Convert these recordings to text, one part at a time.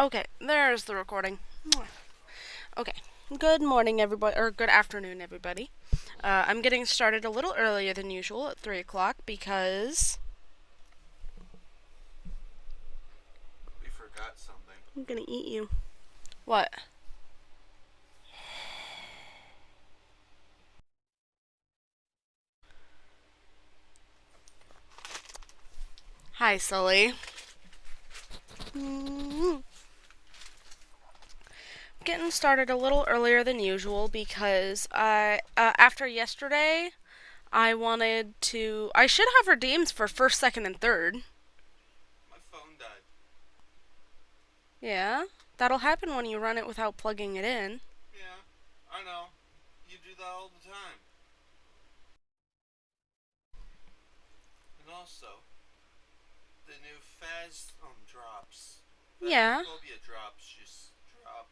Okay, there's the recording. Okay, good morning, everybody, or good afternoon, everybody. I'm getting started a little earlier than usual at 3 o'clock because we forgot something. I'm gonna eat you. What? Hi, Sully. Getting started a little earlier than usual because after yesterday, I should have redeems for first, second, and third. My phone died. Yeah, that'll happen when you run it without plugging it in. Yeah, I know. You do that all the time. And also, the new Phas drops. Yeah. Phasmophobia drops just dropped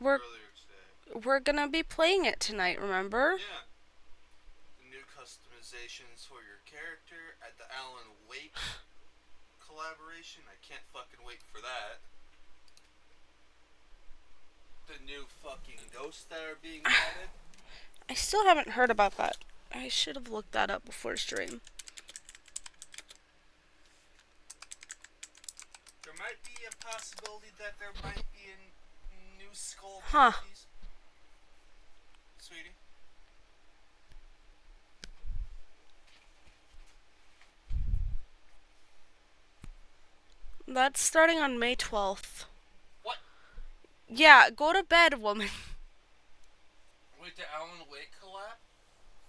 We're earlier today. we're gonna be playing it tonight, remember? Yeah. The new customizations for your character at the Alan Wake collaboration. I can't fucking wait for that. The new fucking ghosts that are being added. I still haven't heard about that. I should have looked that up before stream. There might be a possibility that there might be a new skull Huh. trophies. Sweetie? That's starting on May 12th. What? Yeah, go to bed, woman. Wait, the Alan Wake collab?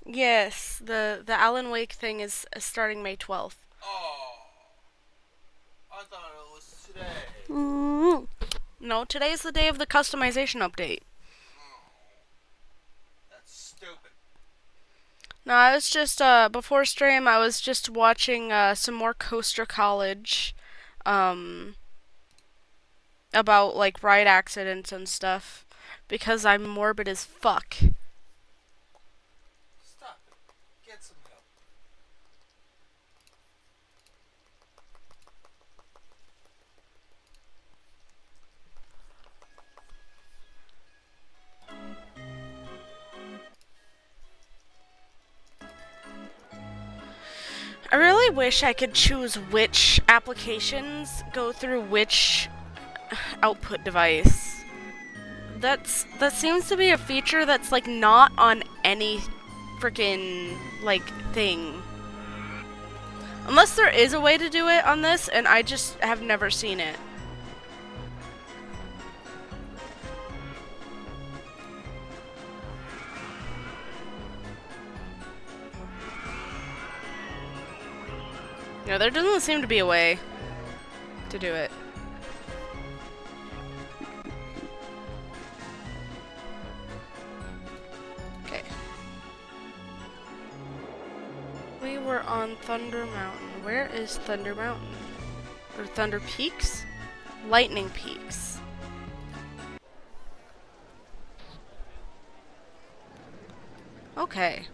Yes, the Alan Wake thing is starting May 12th. Oh. I thought it was today. No, today's the day of the customization update. Oh. That's stupid. No, I was just, before stream, I was just watching, some more Coaster College, about, like, ride accidents and stuff, because I'm morbid as fuck. Stop it. Get some help. I really wish I could choose which applications go through which output device. That seems to be a feature that's like not on any freaking like thing. Unless there is a way to do it on this and I just have never seen it. No, there doesn't seem to be a way to do it. Okay. We were on Thunder Mountain. Where is Thunder Mountain? Or Thunder Peaks? Lightning Peaks. Okay.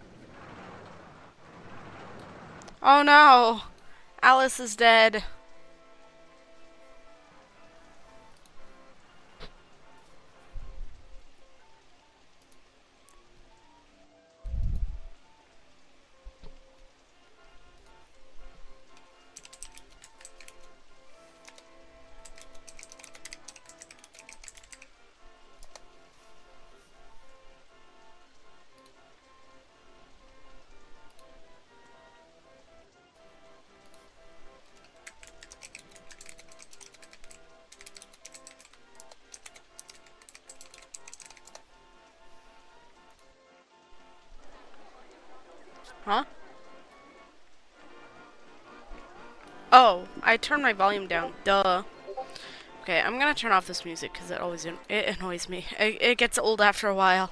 Oh no! Alice is dead. Huh? Oh, I turned my volume down. Duh. Okay, I'm gonna turn off this music because it annoys me. It gets old after a while.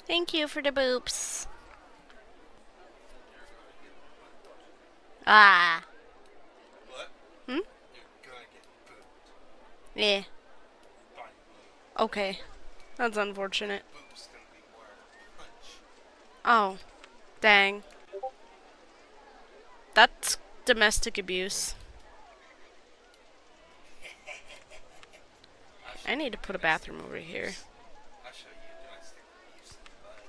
Thank you for the boops. You're gonna get booped. Ah. What? Hmm? You're gonna get booped Yeah. by me. Okay. That's unfortunate. Boop's gonna be more of a punch. Oh. Dang. That's domestic abuse. I need to put a bathroom over here. I'll show you domestic abuse in the butt.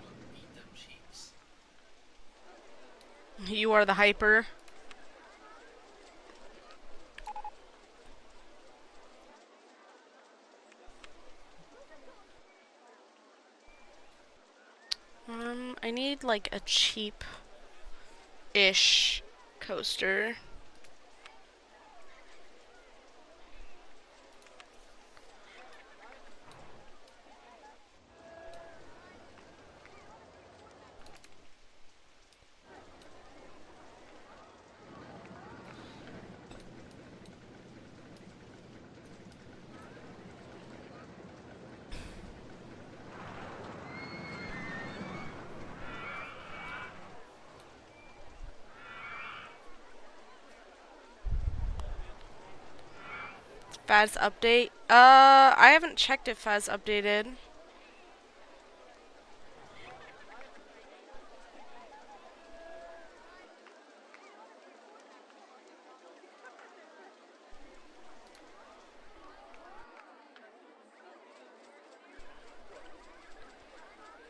We'll beat them cheeks. You are the hyper. I need like a cheap-ish coaster. Faz update? I haven't checked if Faz updated.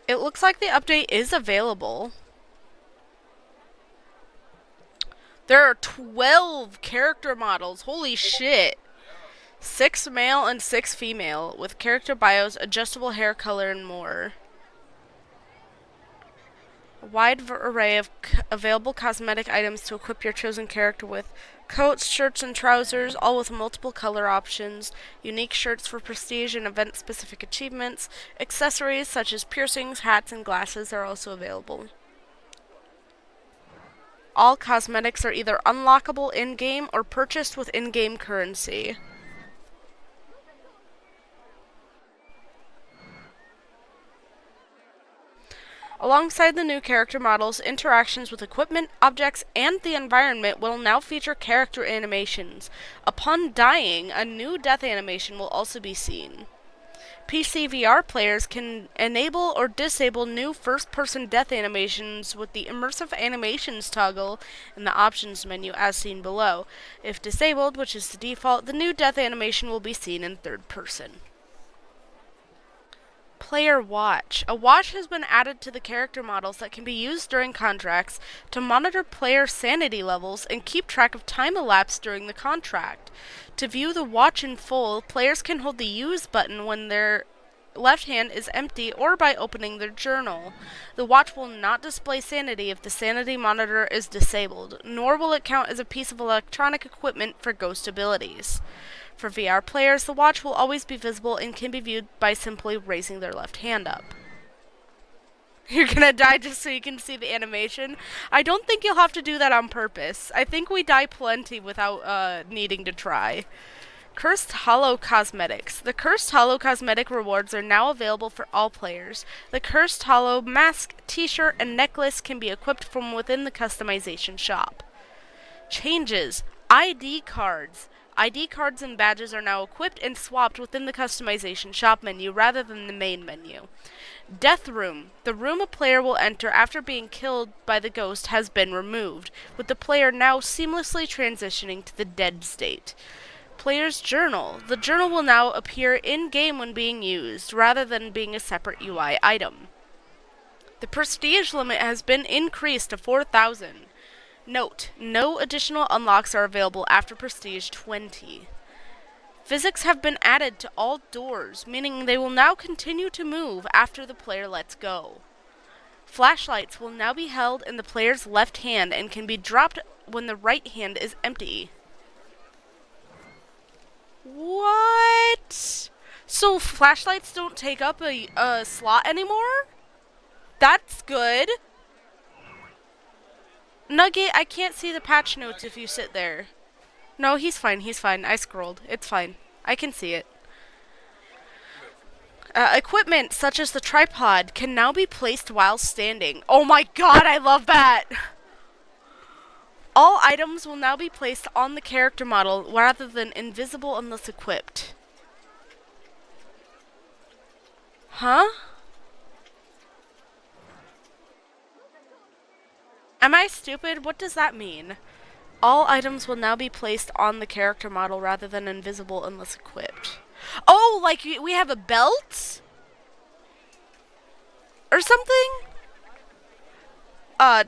It looks like the update is available. There are 12 character models. Holy shit. 6 male and 6 female, with character bios, adjustable hair color, and more. A wide array of available cosmetic items to equip your chosen character with. Coats, shirts, and trousers, all with multiple color options. Unique shirts for prestige and event-specific achievements. Accessories such as piercings, hats, and glasses are also available. All cosmetics are either unlockable in-game or purchased with in-game currency. Alongside the new character models, interactions with equipment, objects, and the environment will now feature character animations. Upon dying, a new death animation will also be seen. PC VR players can enable or disable new first-person death animations with the Immersive Animations toggle in the options menu as seen below. If disabled, which is the default, the new death animation will be seen in third person. Player Watch. A watch has been added to the character models that can be used during contracts to monitor player sanity levels and keep track of time elapsed during the contract. To view the watch in full, players can hold the Use button when their left hand is empty or by opening their journal. The watch will not display sanity if the sanity monitor is disabled, nor will it count as a piece of electronic equipment for ghost abilities. For VR players, the watch will always be visible and can be viewed by simply raising their left hand up. You're gonna die just so you can see the animation? I don't think you'll have to do that on purpose. I think we die plenty without needing to try. Cursed Hollow Cosmetics. The Cursed Hollow cosmetic rewards are now available for all players. The Cursed Hollow mask, t-shirt, and necklace can be equipped from within the customization shop. Changes. ID cards. ID cards and badges are now equipped and swapped within the customization shop menu rather than the main menu. Death Room. The room a player will enter after being killed by the ghost has been removed, with the player now seamlessly transitioning to the dead state. Player's Journal. The journal will now appear in-game when being used, rather than being a separate UI item. The prestige limit has been increased to 4,000. Note, no additional unlocks are available after Prestige 20. Physics have been added to all doors, meaning they will now continue to move after the player lets go. Flashlights will now be held in the player's left hand and can be dropped when the right hand is empty. What? So flashlights don't take up a slot anymore? That's good. Nugget, I can't see the patch notes if you sit there. No, he's fine, I scrolled. It's fine. I can see it. Equipment such as the tripod can now be placed while standing. Oh my god, I love that! All items will now be placed on the character model rather than invisible unless equipped. Huh? Am I stupid? What does that mean? All items will now be placed on the character model rather than invisible unless equipped. Oh, like we have a belt? Or something?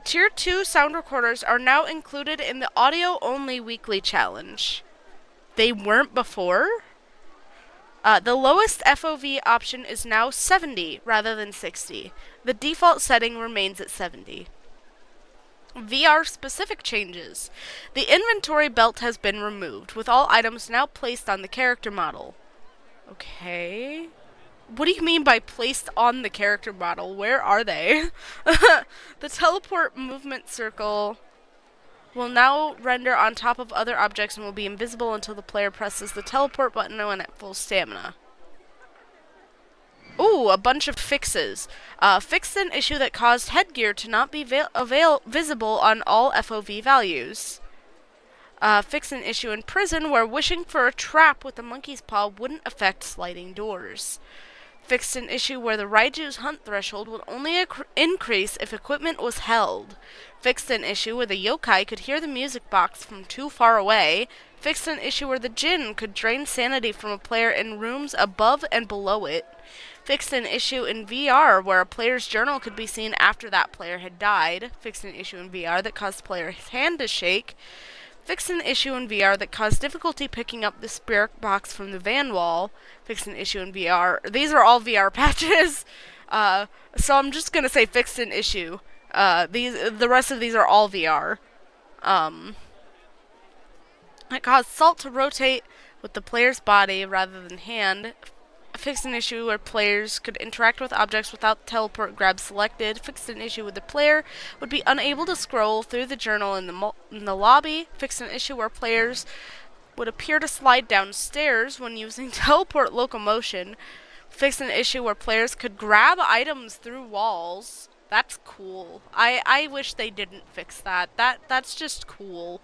Tier 2 sound recorders are now included in the audio-only weekly challenge. They weren't before? The lowest FOV option is now 70 rather than 60. The default setting remains at 70. VR-specific changes. The inventory belt has been removed, with all items now placed on the character model. Okay. What do you mean by placed on the character model? Where are they? The teleport movement circle will now render on top of other objects and will be invisible until the player presses the teleport button when at full stamina. Ooh, a bunch of fixes. Fixed an issue that caused headgear to not be visible on all FOV values. Fixed an issue in prison where wishing for a trap with the monkey's paw wouldn't affect sliding doors. Fixed an issue where the Raiju's hunt threshold would only increase if equipment was held. Fixed an issue where the yokai could hear the music box from too far away. Fixed an issue where the djinn could drain sanity from a player in rooms above and below it. Fixed an issue in VR where a player's journal could be seen after that player had died. Fixed an issue in VR that caused the player's hand to shake. Fixed an issue in VR that caused difficulty picking up the spirit box from the van wall. Fixed an issue in VR. These are all VR patches. So I'm just gonna say fixed an issue. The rest of these are all VR. It caused salt to rotate with the player's body rather than hand. Fixed an issue where players could interact with objects without teleport grab selected. Fixed an issue where the player would be unable to scroll through the journal in the lobby. Fixed an issue where players would appear to slide downstairs when using teleport locomotion. Fixed an issue where players could grab items through walls. That's cool. I wish they didn't fix that. That's just cool.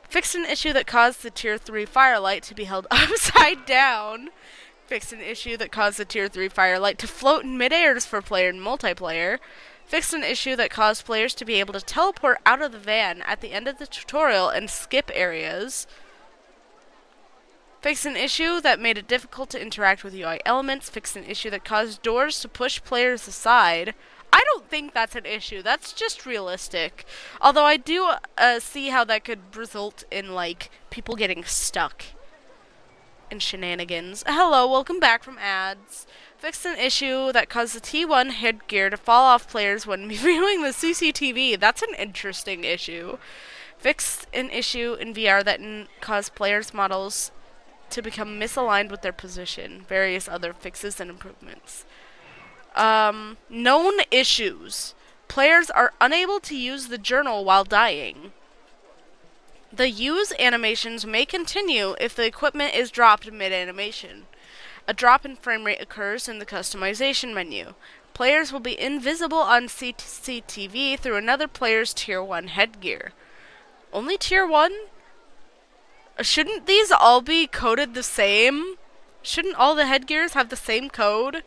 Fixed an issue that caused the Tier 3 firelight to be held upside down. Fixed an issue that caused the Tier 3 firelight to float in mid-airs for player and multiplayer. Fixed an issue that caused players to be able to teleport out of the van at the end of the tutorial and skip areas. Fixed an issue that made it difficult to interact with UI elements. Fixed an issue that caused doors to push players aside. I don't think that's an issue. That's just realistic. Although I do see how that could result in, like, people getting stuck and shenanigans. Hello, welcome back from ads. Fixed an issue that caused the T1 headgear to fall off players when viewing the CCTV. That's an interesting issue. Fixed an issue in VR that caused players' models to become misaligned with their position. Various other fixes and improvements. Known issues. Players are unable to use the journal while dying. The use animations may continue if the equipment is dropped mid-animation. A drop in frame rate occurs in the customization menu. Players will be invisible on CCTV through another player's Tier 1 headgear. Only Tier 1? Shouldn't these all be coded the same? Shouldn't all the headgears have the same code?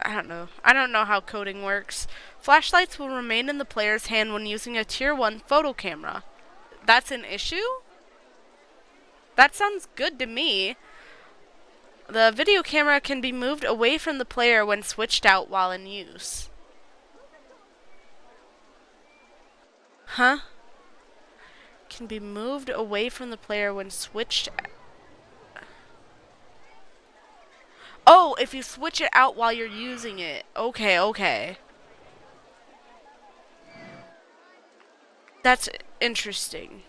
I don't know. I don't know how coding works. Flashlights will remain in the player's hand when using a Tier 1 photo camera. That's an issue? That sounds good to me. The video camera can be moved away from the player when switched out while in use. Huh? Can be moved away from the player when switched out. Oh, if you switch it out while you're using it. Okay, okay. That's interesting.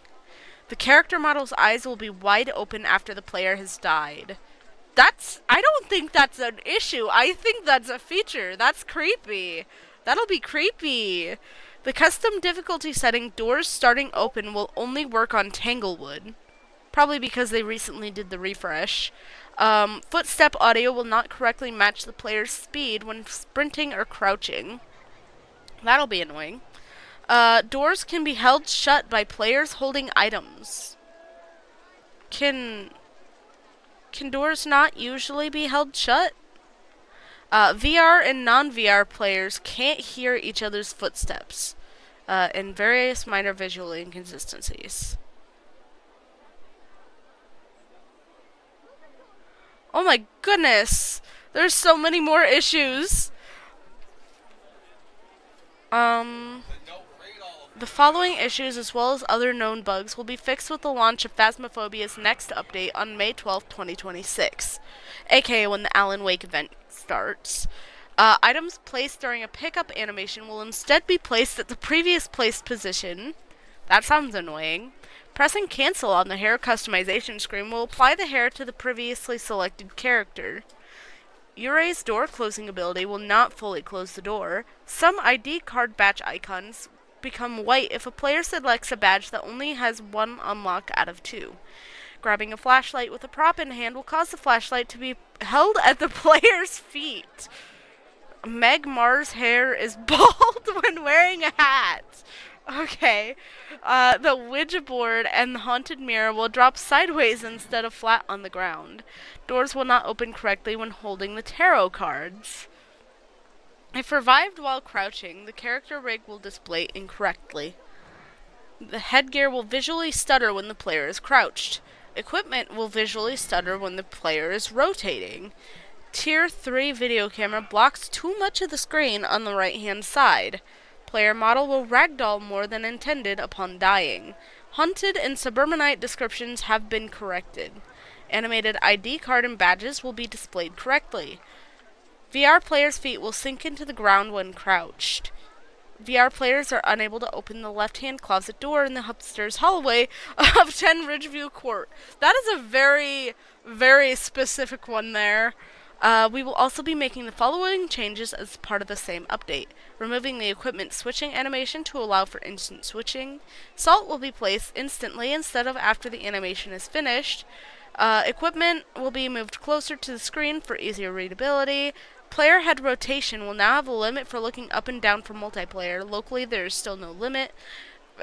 The character model's eyes will be wide open after the player has died. I don't think that's an issue. I think that's a feature. That's creepy. That'll be creepy. The custom difficulty setting, doors starting open, will only work on Tanglewood. probably because they recently did the refresh. Footstep audio will not correctly match the player's speed when sprinting or crouching. That'll be annoying. Doors can be held shut by players holding items. Can doors not usually be held shut? VR and non-VR players can't hear each other's footsteps, and various minor visual inconsistencies. Oh my goodness! There's so many more issues! The following issues, as well as other known bugs, will be fixed with the launch of Phasmophobia's next update on May 12, 2026, aka when the Alan Wake event starts. Items placed during a pickup animation will instead be placed at the previous placed position. That sounds annoying. Pressing cancel on the hair customization screen will apply the hair to the previously selected character. Uray's door closing ability will not fully close the door. Some ID card badge icons become white if a player selects a badge that only has one unlock out of 2. Grabbing a flashlight with a prop in hand will cause the flashlight to be held at the player's feet. Meg Mars' hair is bald when wearing a hat. Okay. The Ouija board and the haunted mirror will drop sideways instead of flat on the ground. Doors will not open correctly when holding the tarot cards. If revived while crouching, the character rig will display incorrectly. The headgear will visually stutter when the player is crouched. Equipment will visually stutter when the player is rotating. Tier 3 video camera blocks too much of the screen on the right-hand side. Player model will ragdoll more than intended upon dying. Haunted and suburbanite descriptions have been corrected. Animated ID card and badges will be displayed correctly. VR players' feet will sink into the ground when crouched. VR players are unable to open the left-hand closet door in the upstairs hallway of 10 Ridgeview Court. That is a very, very specific one there. We will also be making the following changes as part of the same update. Removing the equipment switching animation to allow for instant switching. Salt will be placed instantly instead of after the animation is finished. Equipment will be moved closer to the screen for easier readability. Player head rotation will now have a limit for looking up and down for multiplayer. Locally, there is still no limit.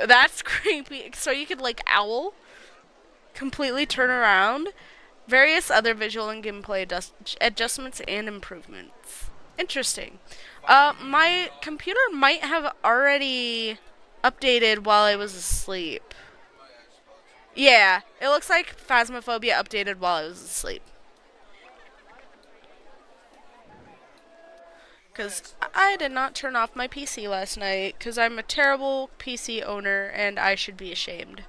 That's creepy. So you could, like, owl, completely turn around. Various other visual and gameplay adjustments and improvements. Interesting. My computer might have already updated while I was asleep. Yeah, it looks like Phasmophobia updated while I was asleep. Because I did not turn off my PC last night, because I'm a terrible PC owner, and I should be ashamed.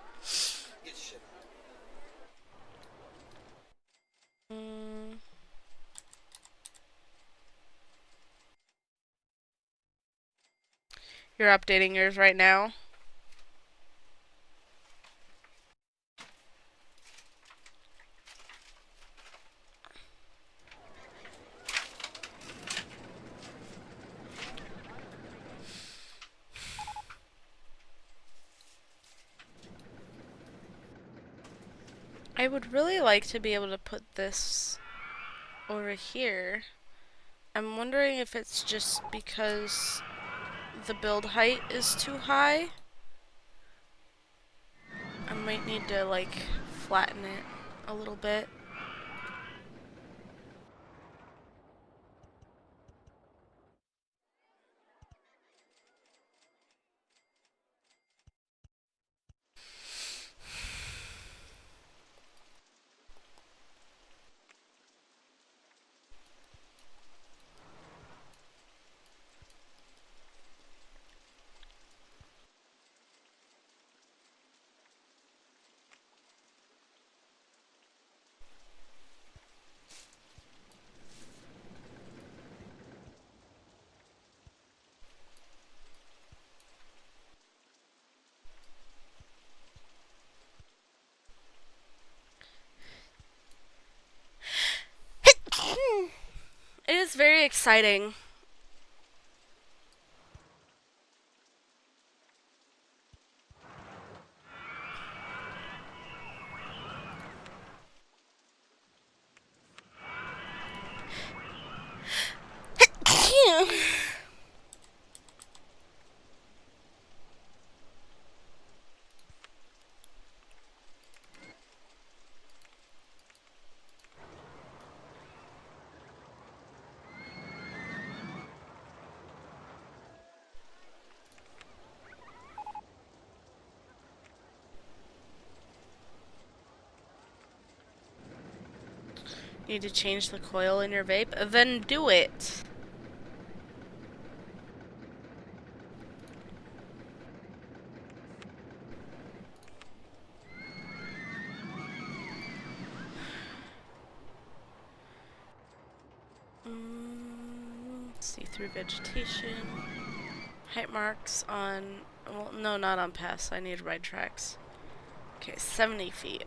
You're updating yours right now? I would really like to be able to put this over here. I'm wondering if it's just because the build height is too high. I might need to, like, flatten it a little bit. It is very exciting. Need to change the coil in your vape? Then do it. See-through vegetation. Height marks on... Well, no, not on paths. I need ride tracks. Okay, 70 feet.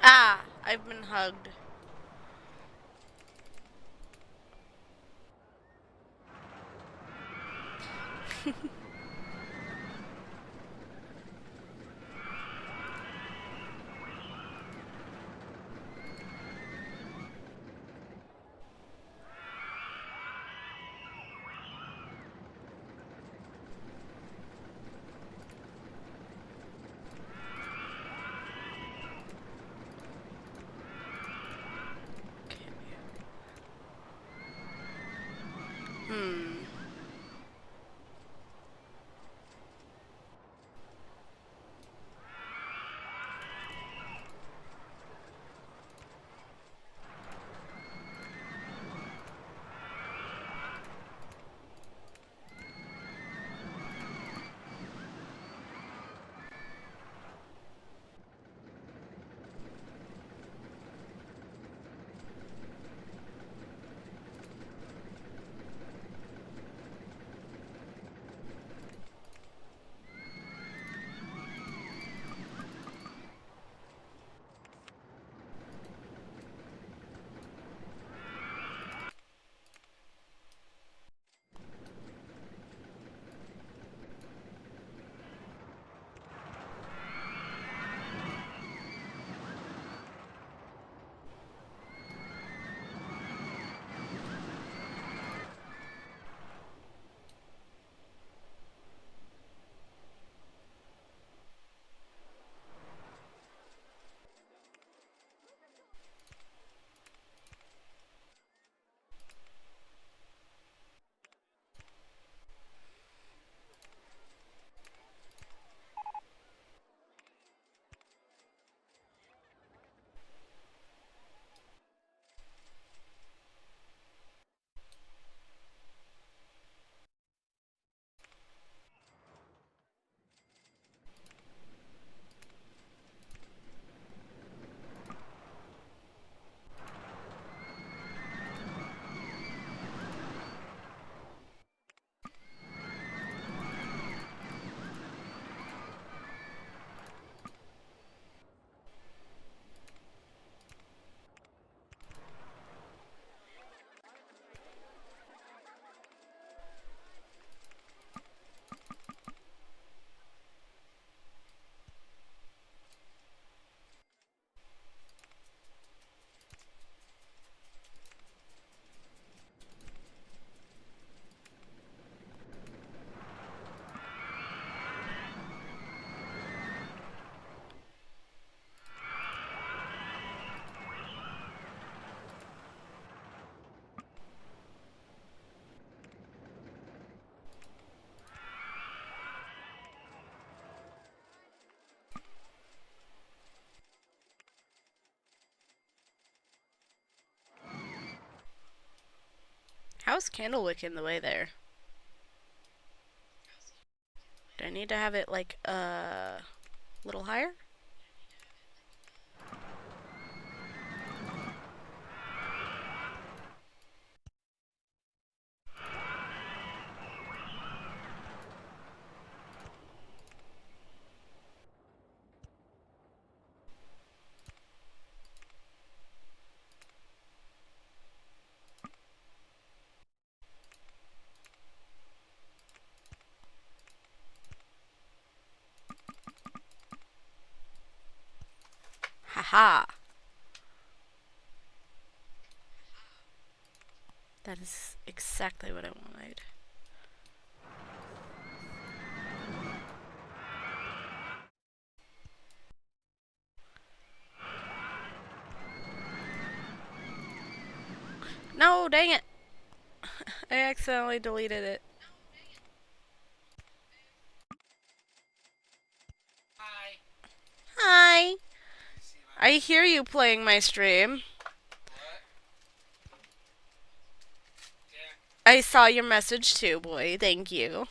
Ah! I've been hugged. How's Candlewick in the way there? Do I need to have it, like, a little higher? Haha! That is exactly what I wanted. No, dang it! I accidentally deleted it. Hi. Hi! I hear you playing my stream. What? Yeah. I saw your message too, boy. Thank you.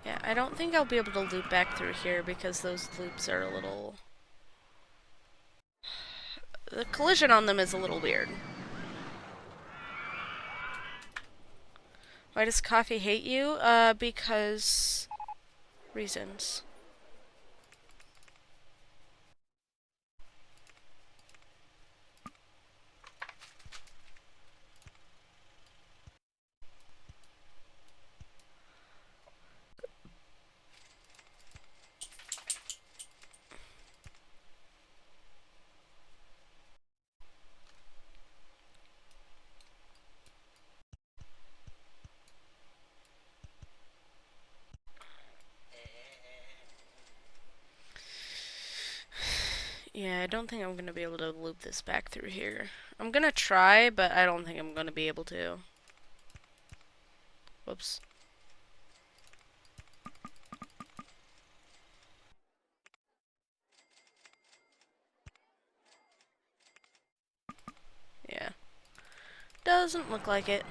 Yeah, I don't think I'll be able to loop back through here because those loops are a little... The collision on them is a little weird. Why does coffee hate you? Because... reasons. Yeah, I don't think I'm gonna be able to loop this back through here. I'm gonna try, but I don't think I'm gonna be able to. Whoops. Yeah. Doesn't look like it.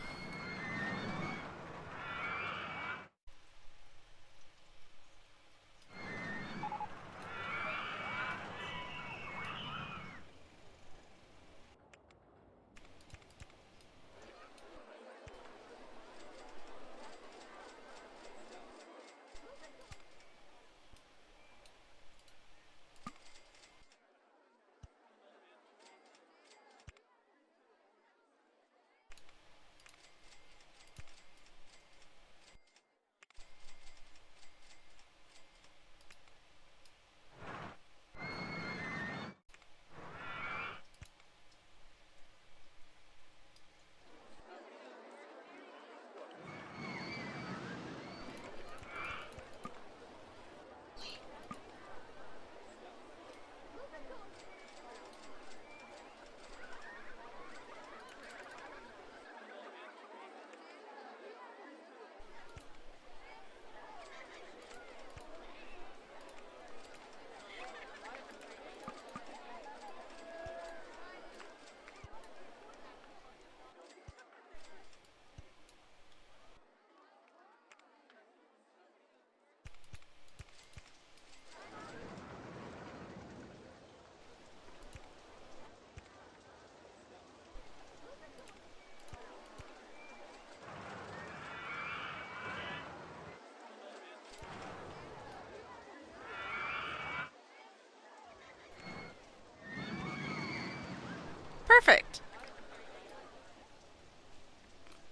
Perfect.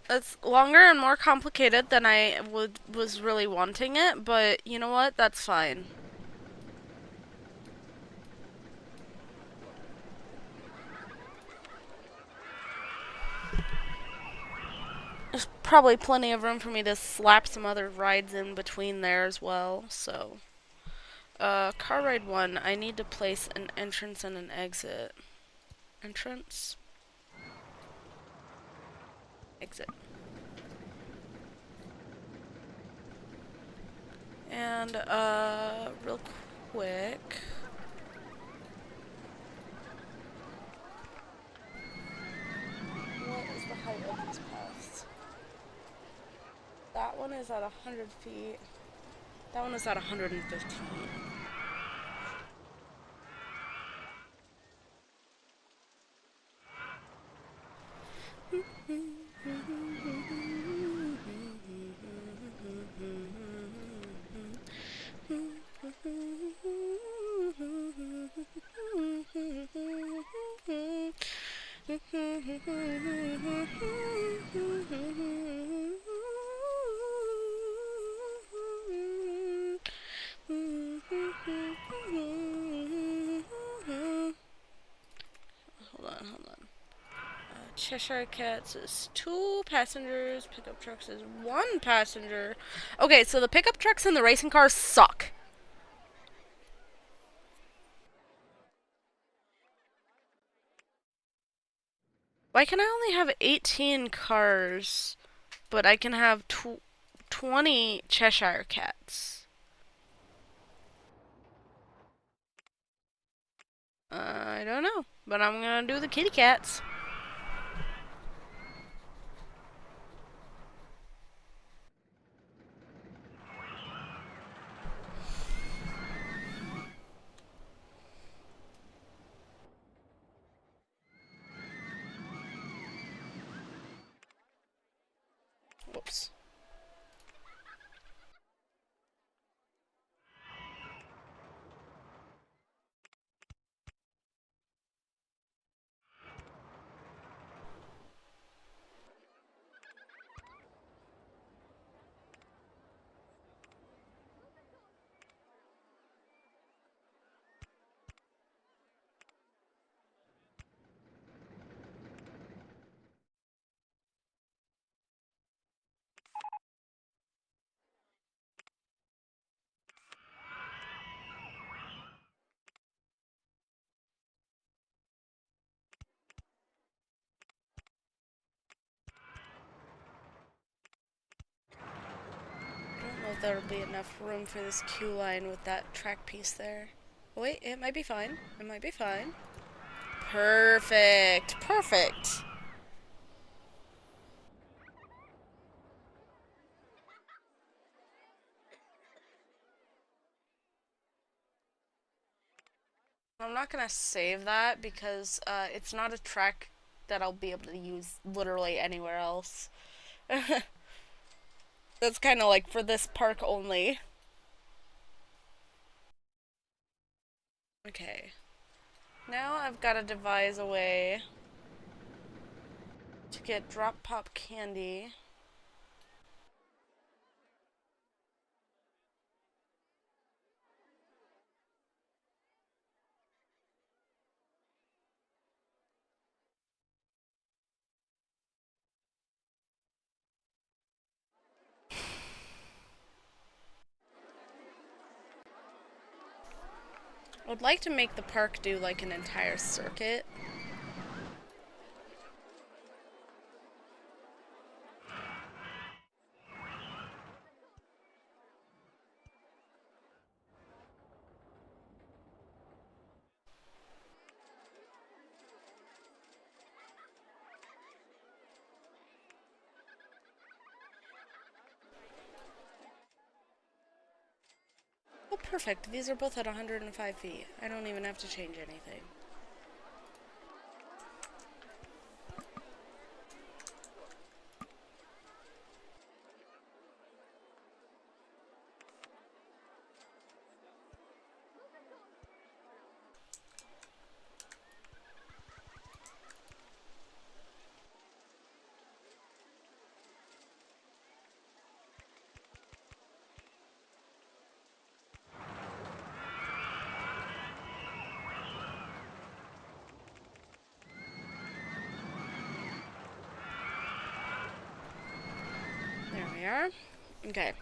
It's longer and more complicated than I was really wanting it, but you know what? That's fine. There's probably plenty of room for me to slap some other rides in between there as well, so... car ride 1, I need to place an entrance and an exit. Entrance? Exit. And, real quick. What is the height of these paths? That one is at 100 feet. That one is at 115. Hold on. Cheshire Cats is 2 passengers. Pickup trucks is 1 passenger. Okay, so the pickup trucks and the racing cars suck. Why can I only have 18 cars, but I can have 20 Cheshire Cats? I don't know, but I'm gonna do the kitty cats. Whoops. I don't know if there'll be enough room for this queue line with that track piece there. Wait, it might be fine. It might be fine. Perfect. Perfect. I'm not gonna save that because it's not a track that I'll be able to use literally anywhere else. That's kind of like for this park only. Okay. Now I've got to devise a way to get drop pop candy. I would like to make the park do like an entire circuit. Oh, perfect. These are both at 105 feet. I don't even have to change anything. There we are. Okay.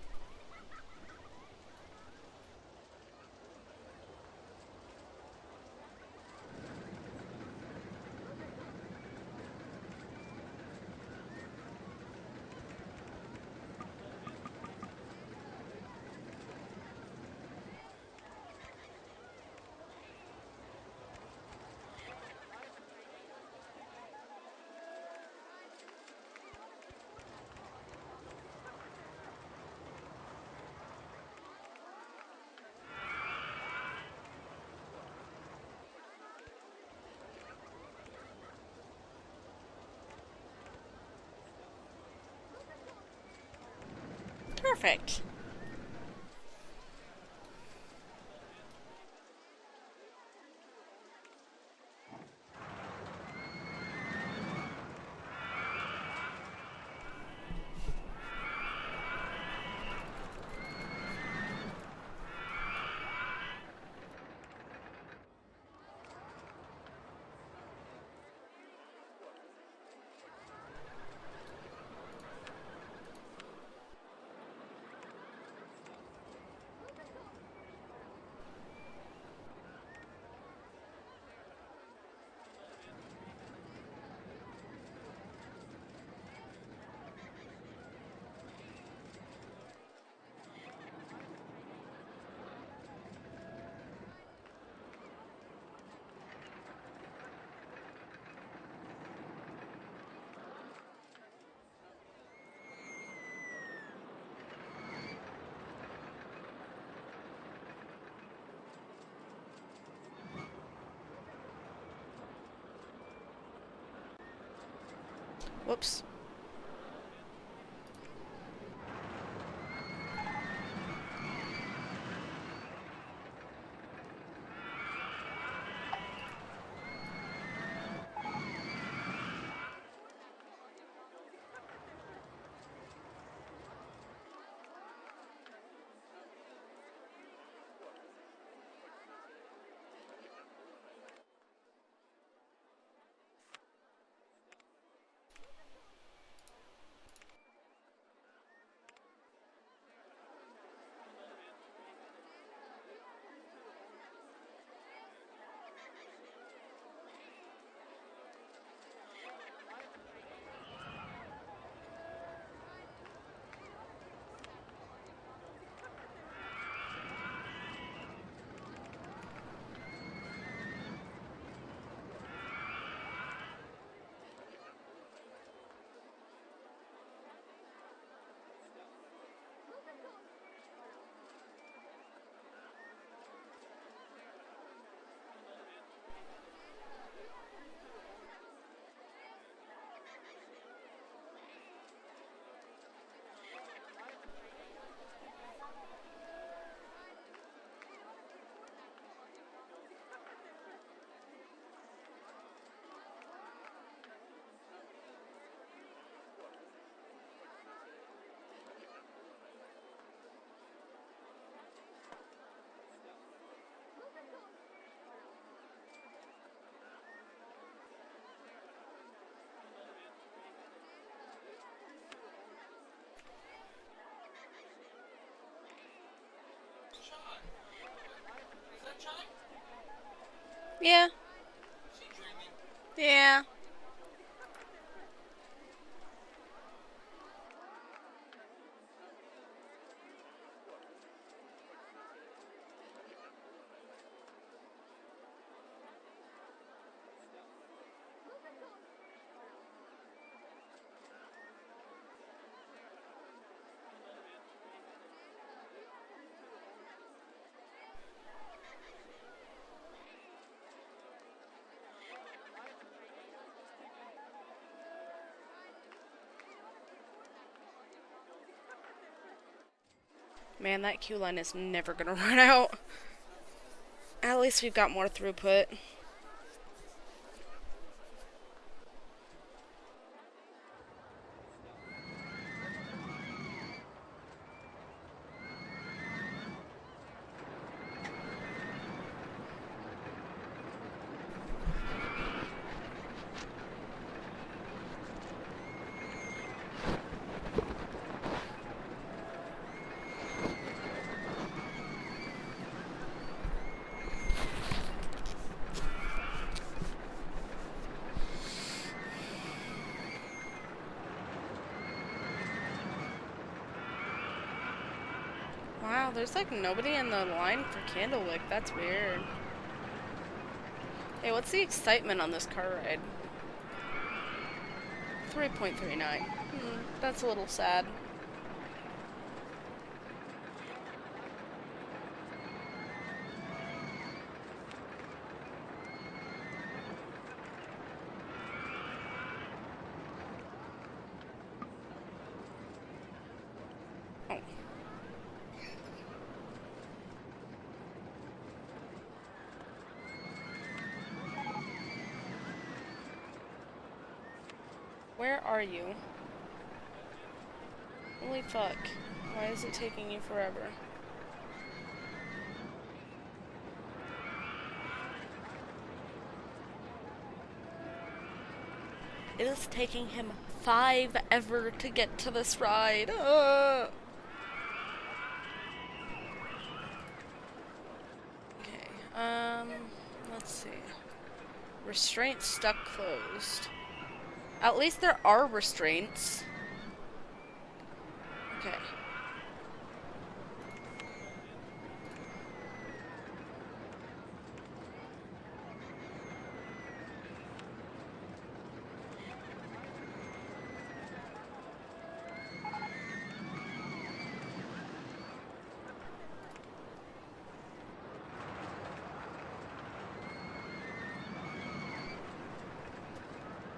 Perfect. Whoops. Yeah. Yeah. Man, that queue line is never gonna run out. At least we've got more throughput. Wow, there's like nobody in the line for Candlewick. That's weird. Hey, what's the excitement on this car ride? 3.39. That's a little sad. Oh, Where are you? Holy fuck. Why is it taking you forever? It is taking him 5 ever to get to this ride. Okay, let's see. Restraint stuck closed. At least there are restraints. Okay.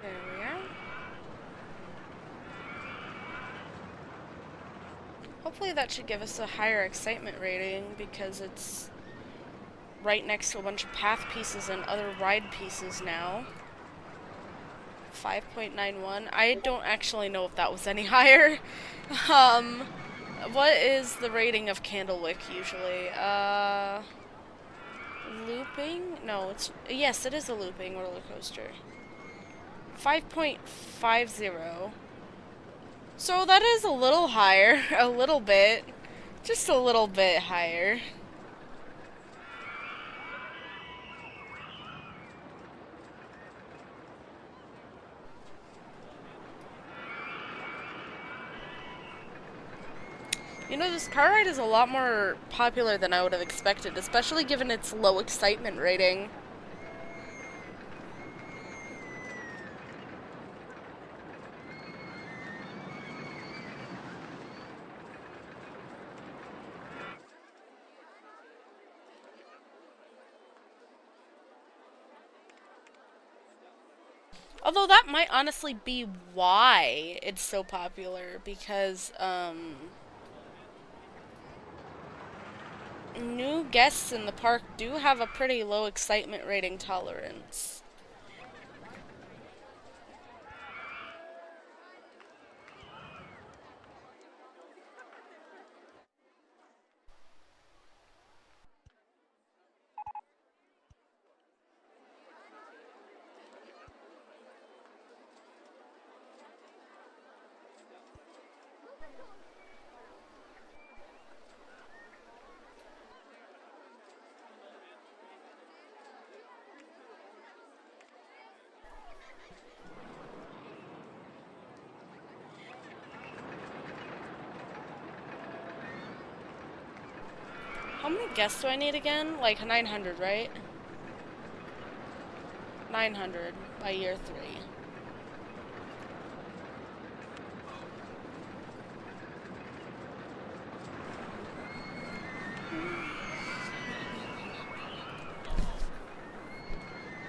There we are. Hopefully that should give us a higher excitement rating because it's right next to a bunch of path pieces and other ride pieces now. 5.91. I don't actually know if that was any higher. What is the rating of Candlewick usually? Looping? No, it's... Yes, it is a looping roller coaster. 5.50. So that is a little higher. A little bit. Just a little bit higher. You know, this car ride is a lot more popular than I would have expected, especially given its low excitement rating. Although that might honestly be why it's so popular, because, new guests in the park do have a pretty low excitement rating tolerance. How many guests do I need again? Like 900, right? 900 by year 3.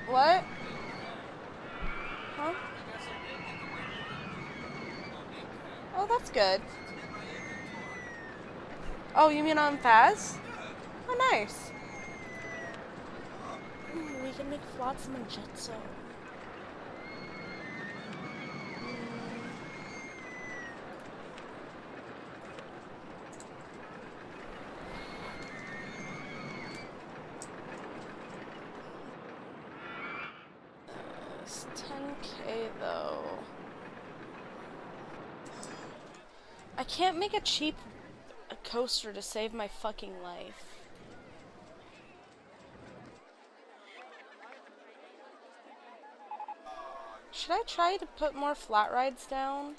What? Huh? Oh, that's good. Oh, you mean on Faz? Oh, nice. We can make flotsam and jetsam. It's 10K though. I can't make a cheap coaster to save my fucking life. Should I try to put more flat rides down?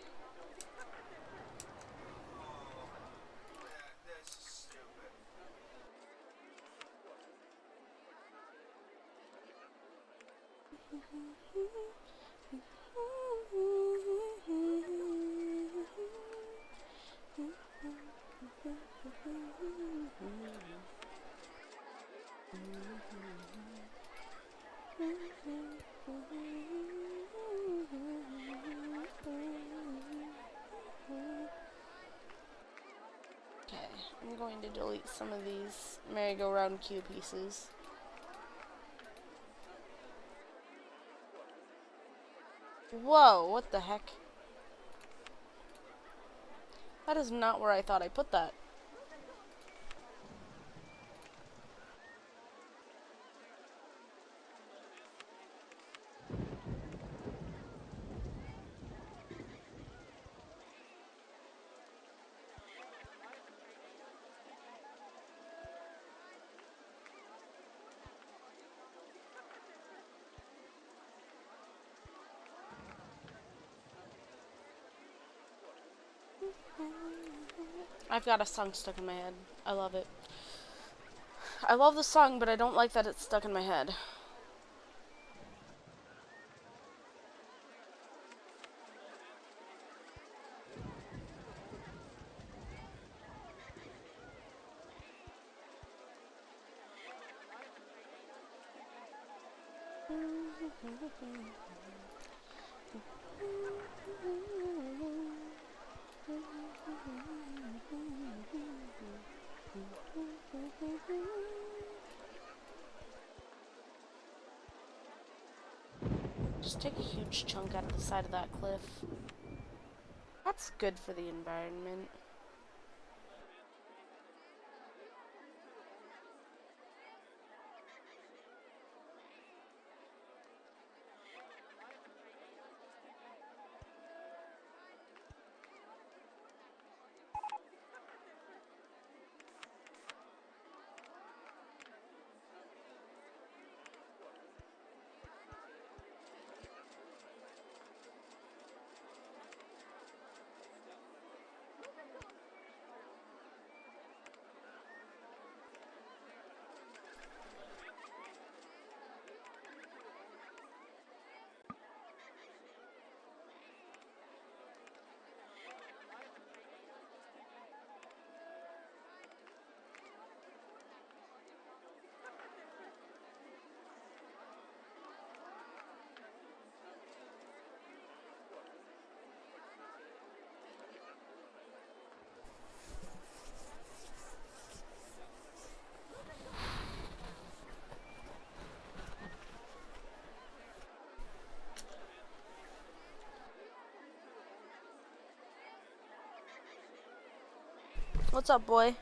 Okay, I'm going to delete some of these merry-go-round queue pieces. Whoa, what the heck? That is not where I thought I put that. I've got a song stuck in my head. I love it. I love the song, but I don't like that it's stuck in my head. Just take a huge chunk out of the side of that cliff. That's good for the environment. What's up, boy?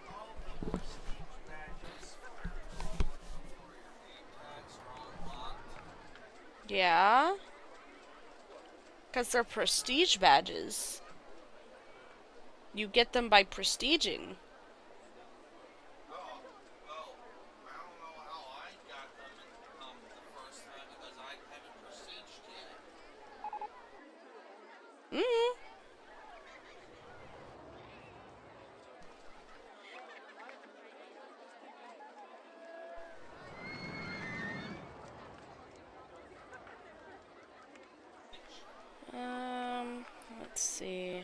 All the prestige badges for your name tags are unlocked. Yeah? Because they're prestige badges. You get them by prestiging. Oh, well, I don't know how I got them the first time because I haven't prestiged yet. Let's see.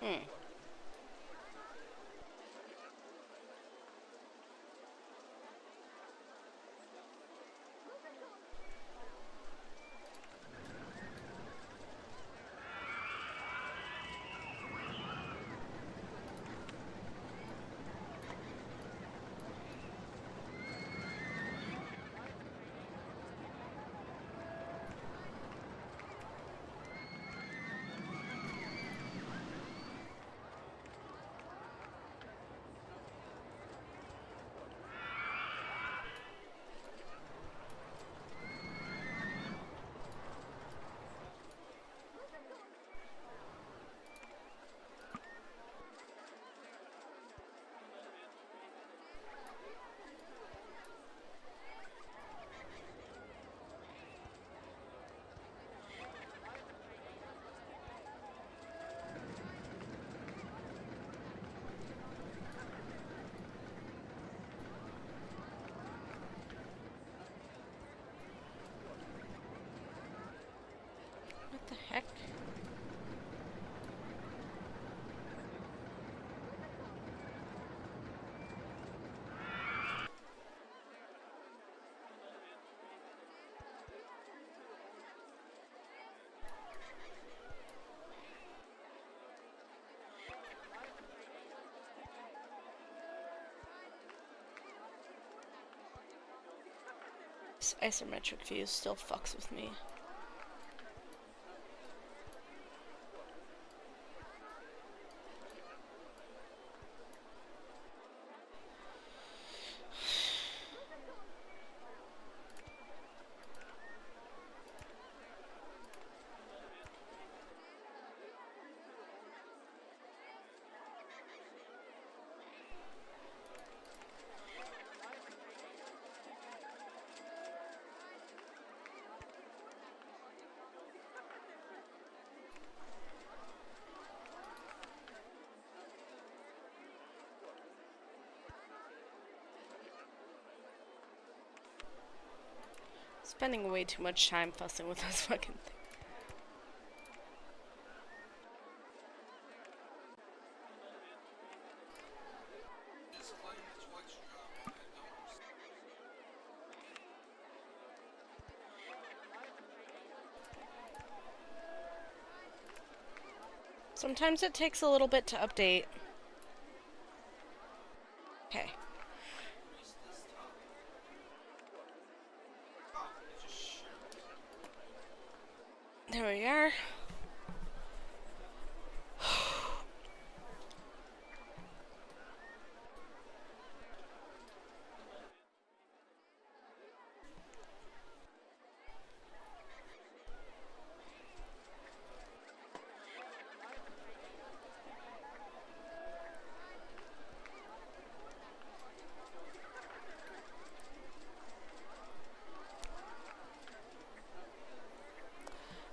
Hmm. What the heck? This isometric view still fucks with me. Spending way too much time fussing with this fucking thing. Disclaim the Twitch job on it, don't. Sometimes it takes a little bit to update. Okay. Increase this top. Oh, it just shipped. There we are.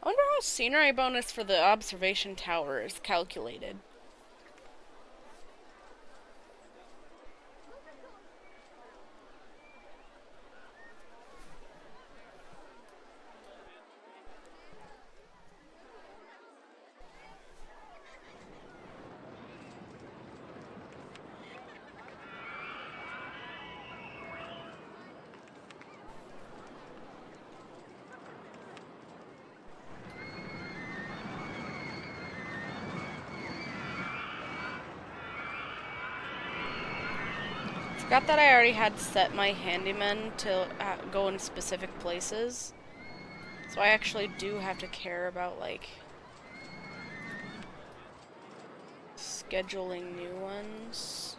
I wonder how scenery bonus for the observation tower is calculated. Forgot that I already had set my handyman to go in specific places. So I actually do have to care about, like, scheduling new ones.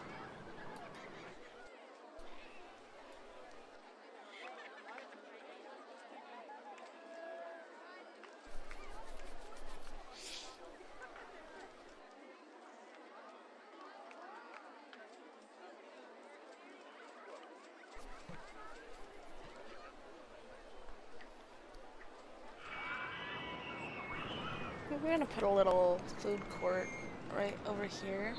We're gonna put a little food court right over here.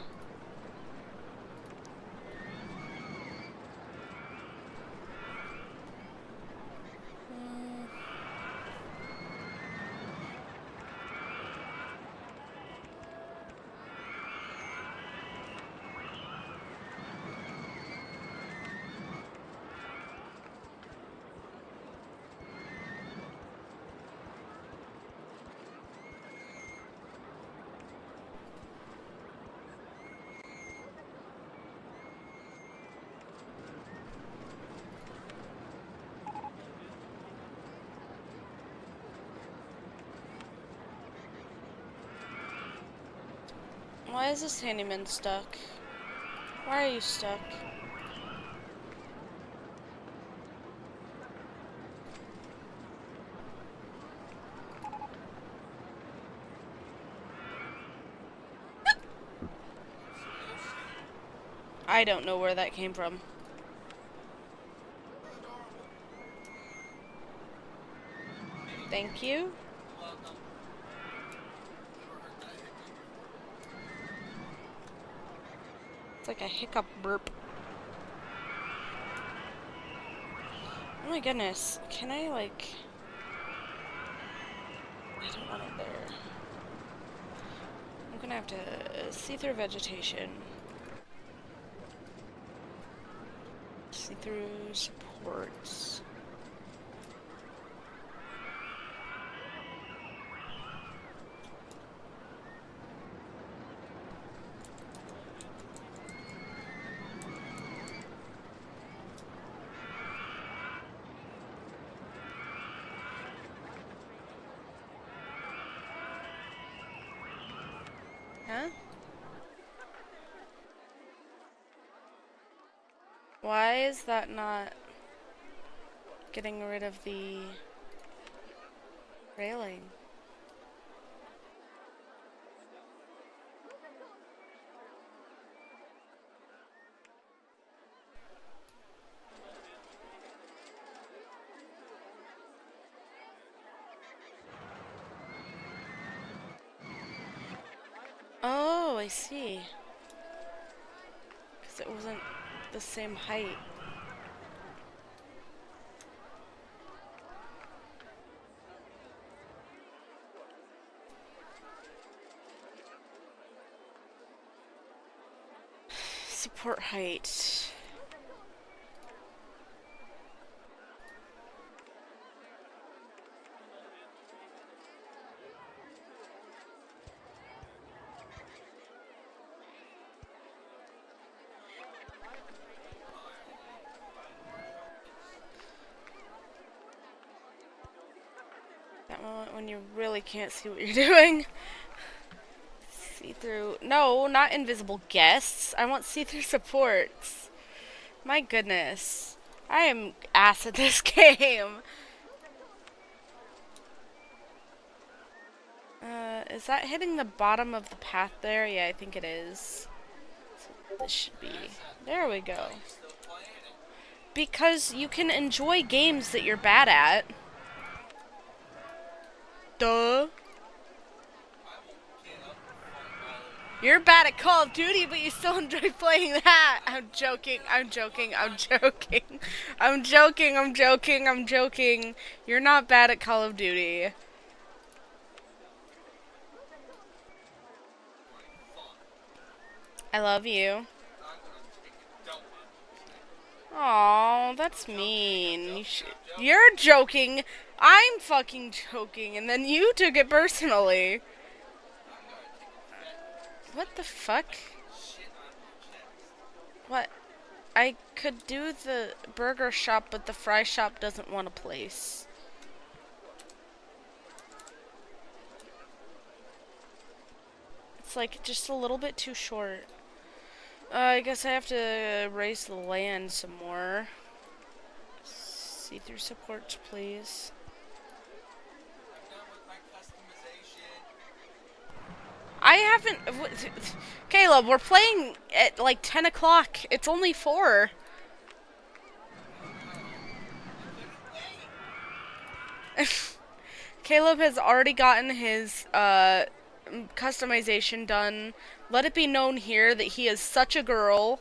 Why is this handyman stuck? Why are you stuck? I don't know where that came from. Thank you. It's like a hiccup burp. Oh my goodness. Can I, like... I don't want it there. I'm gonna have to see through vegetation. See through supports. Huh? Why is that not getting rid of the railing? Oh, I see. Because it wasn't the same height. Support height. That moment when you really can't see what you're doing. See-through. No, not invisible guests. I want see-through supports. My goodness. I am ass at this game. Is that hitting the bottom of the path there? Yeah, I think it is. So this should be. There we go. Because you can enjoy games that you're bad at. Duh. You're bad at Call of Duty, but you still enjoy playing that. I'm joking. I'm joking. I'm joking. I'm joking. I'm joking. I'm joking. You're not bad at Call of Duty. I love you. Aw, that's mean. You're joking. I'm fucking joking, and then you took it personally. What the fuck? What? I could do the burger shop, but the fry shop doesn't want a place. It's like just a little bit too short. I guess I have to raise the land some more. See-through supports, please. I haven't... Caleb, we're playing at like 10 o'clock. It's only 4. Caleb has already gotten his customization done. Let it be known here that he is such a girl.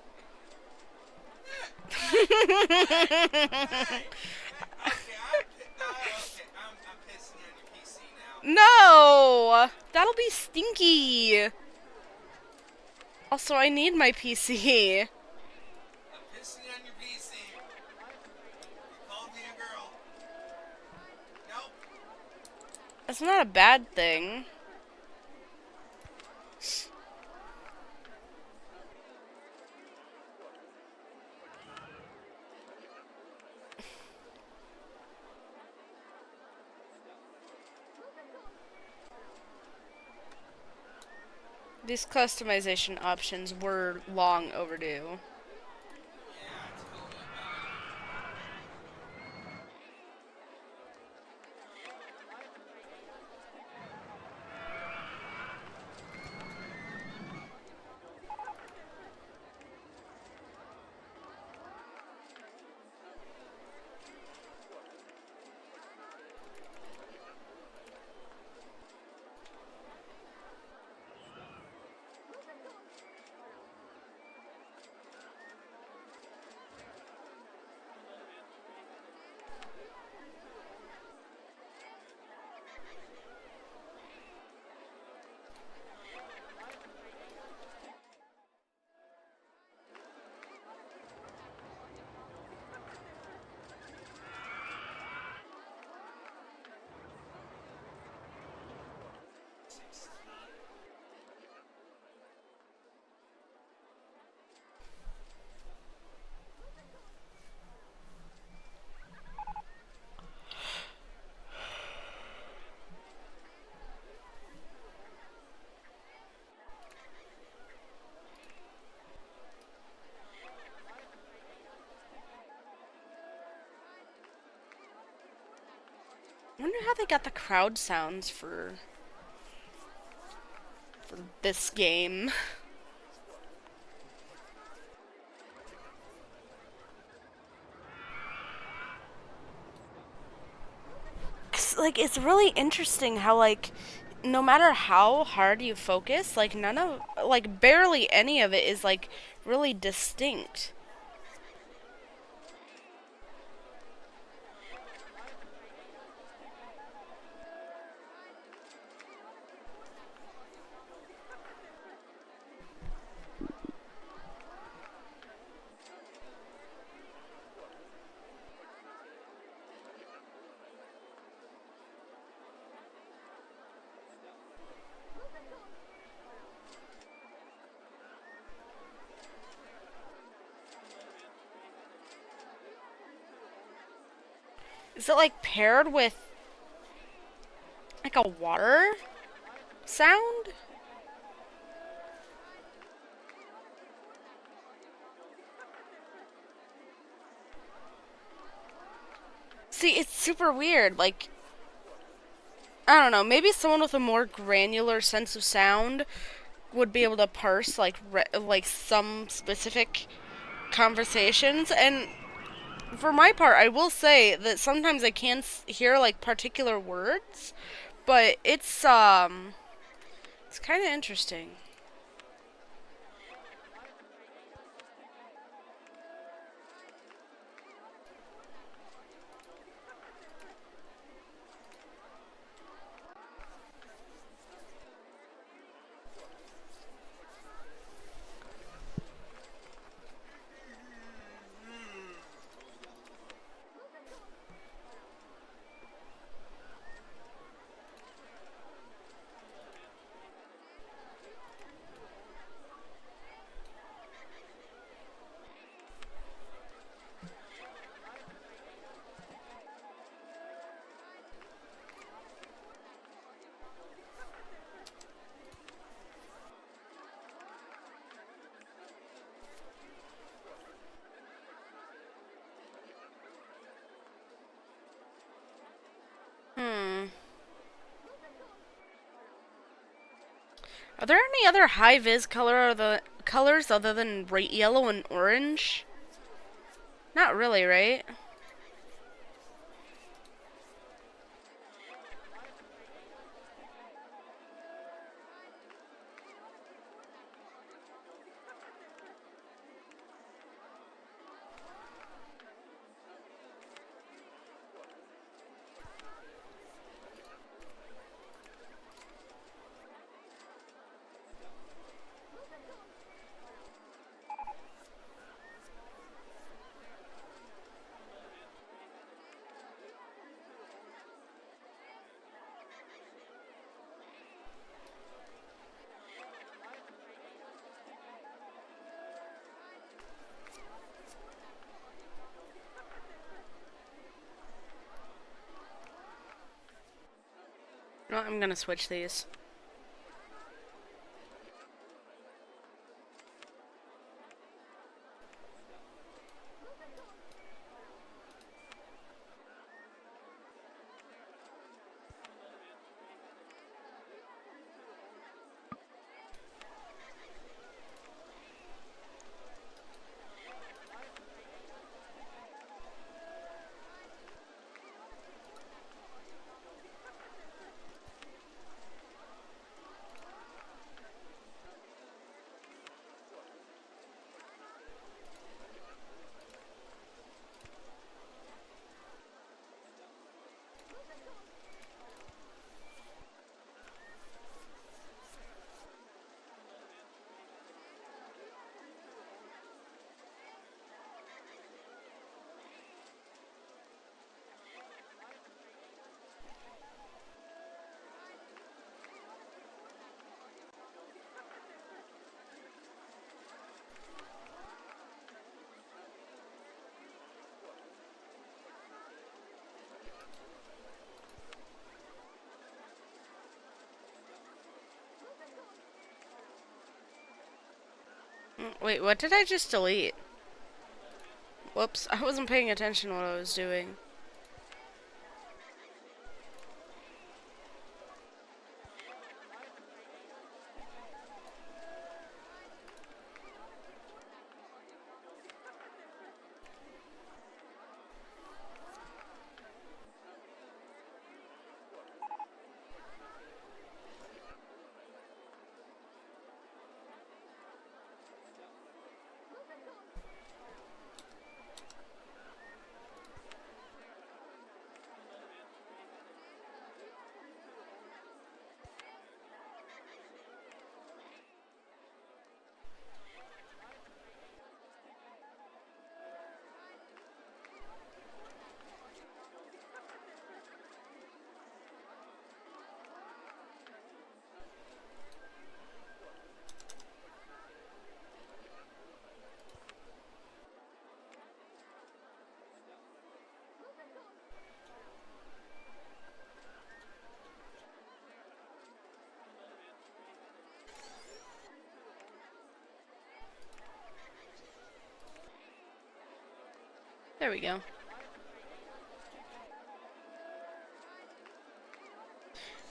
No! That'll be stinky. Also, I need my PC. I'm pissing on your PC. You called me a girl. Nope. That's not a bad thing. These customization options were long overdue. Yeah, tell me about it. I wonder how they got the crowd sounds for this game. Like, it's really interesting how, like, no matter how hard you focus, like, barely any of it is, like, really distinct. Is it, like, paired with, like, a water sound? See, it's super weird. Like, I don't know. Maybe someone with a more granular sense of sound would be able to parse like some specific conversations. And for my part, I will say that sometimes I can hear like particular words, but it's kind of interesting. Hmm. Are there any other high vis colors other than bright yellow and orange? Not really, right? No, I'm gonna switch these. Wait, what did I just delete? Whoops, I wasn't paying attention to what I was doing. There we go.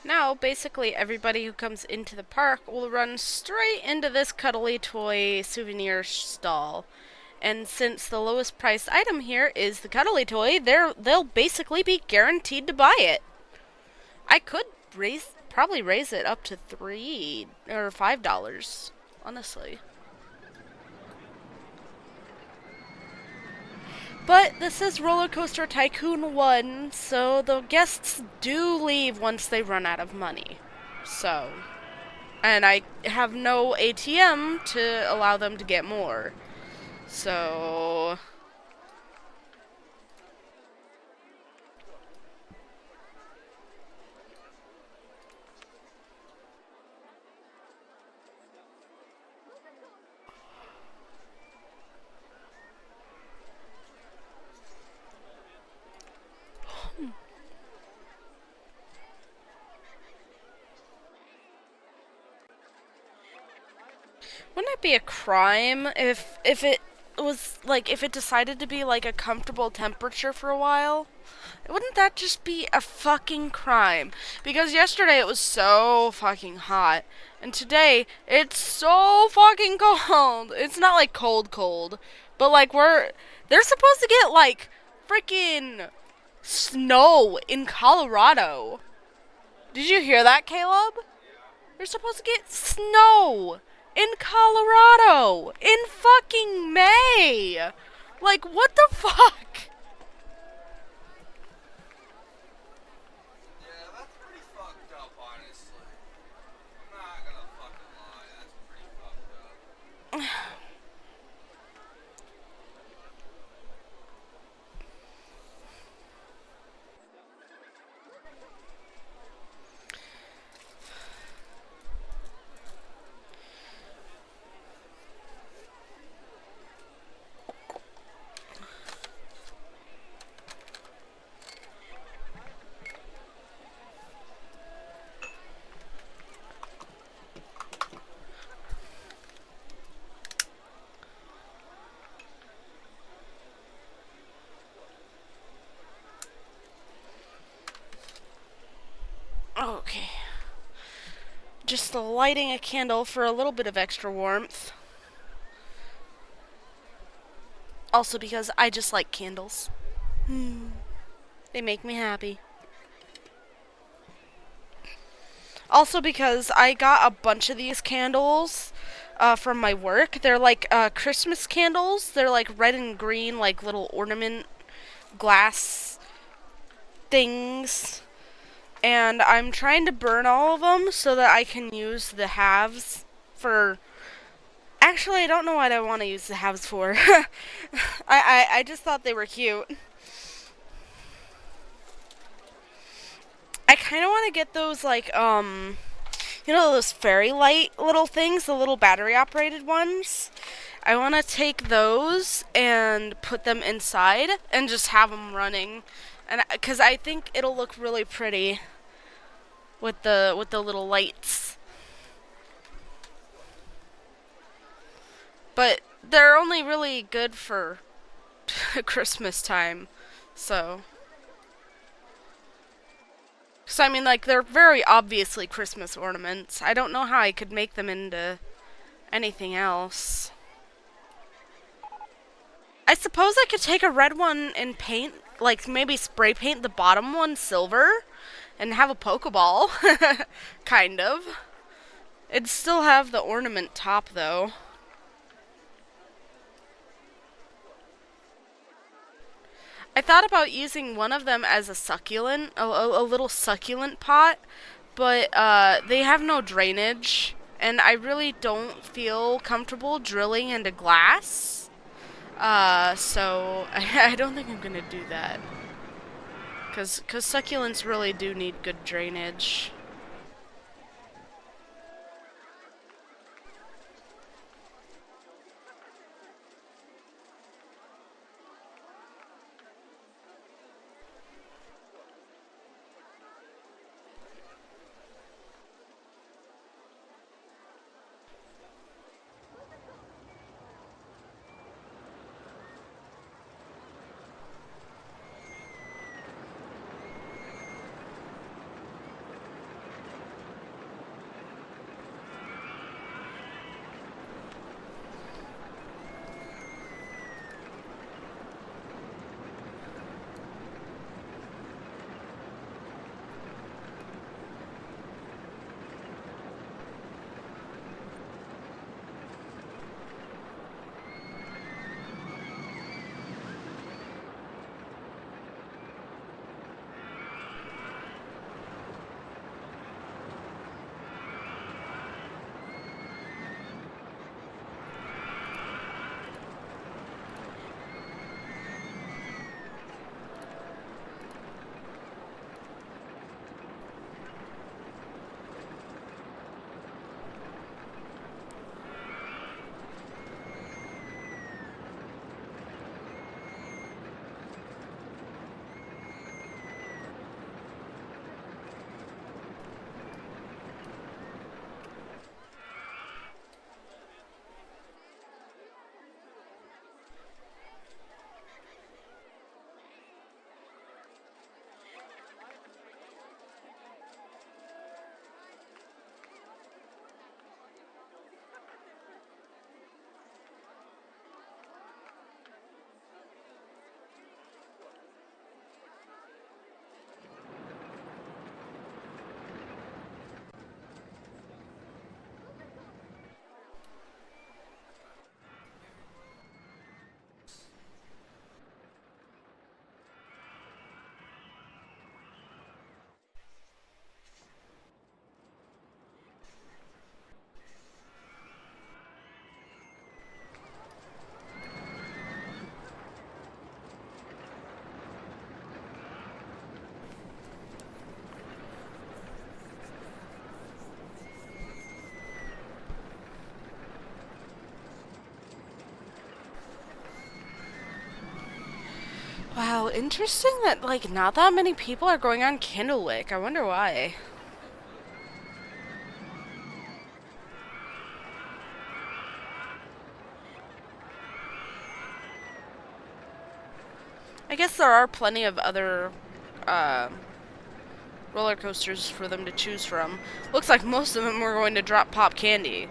Now, basically everybody who comes into the park will run straight into this cuddly toy souvenir stall. And since the lowest priced item here is the cuddly toy, they'll basically be guaranteed to buy it. I could probably raise it up to $3 or $5, honestly. But this is RollerCoaster Tycoon 1, so the guests do leave once they run out of money. So, and I have no ATM to allow them to get more. So... Wouldn't it be a crime if it was, like, if it decided to be, like, a comfortable temperature for a while? Wouldn't that just be a fucking crime? Because yesterday it was so fucking hot, and today it's so fucking cold. It's not, like, cold, but, like, they're supposed to get, like, freaking snow in Colorado. Did you hear that, Caleb? They're supposed to get snow in Colorado in fucking May. Like, what the fuck? Yeah, that's pretty fucked up, honestly. I'm not gonna fucking lie, that's pretty fucked up. Okay. Just lighting a candle for a little bit of extra warmth. Also because I just like candles. They make me happy. Also because I got a bunch of these candles from my work. They're like Christmas candles. They're like red and green, like little ornament glass things. And I'm trying to burn all of them so that I can use the halves for... Actually, I don't know what I want to use the halves for. I just thought they were cute. I kind of want to get those, like, you know those fairy light little things, the little battery operated ones? I want to take those and put them inside and just have them running. And because I think it'll look really pretty with the little lights. But they're only really good for Christmas time, so. So I mean, like, they're very obviously Christmas ornaments. I don't know how I could make them into anything else. I suppose I could take a red one and paint, like, maybe spray paint the bottom one silver and have a Pokeball. Kind of. It'd still have the ornament top, though. I thought about using one of them as a succulent, a little succulent pot, but they have no drainage, and I really don't feel comfortable drilling into glass. So I don't think I'm gonna do that. Cause succulents really do need good drainage. Wow, interesting that, like, not that many people are going on Kindlewick. I wonder why. I guess there are plenty of other roller coasters for them to choose from. Looks like most of them were going to drop pop candy.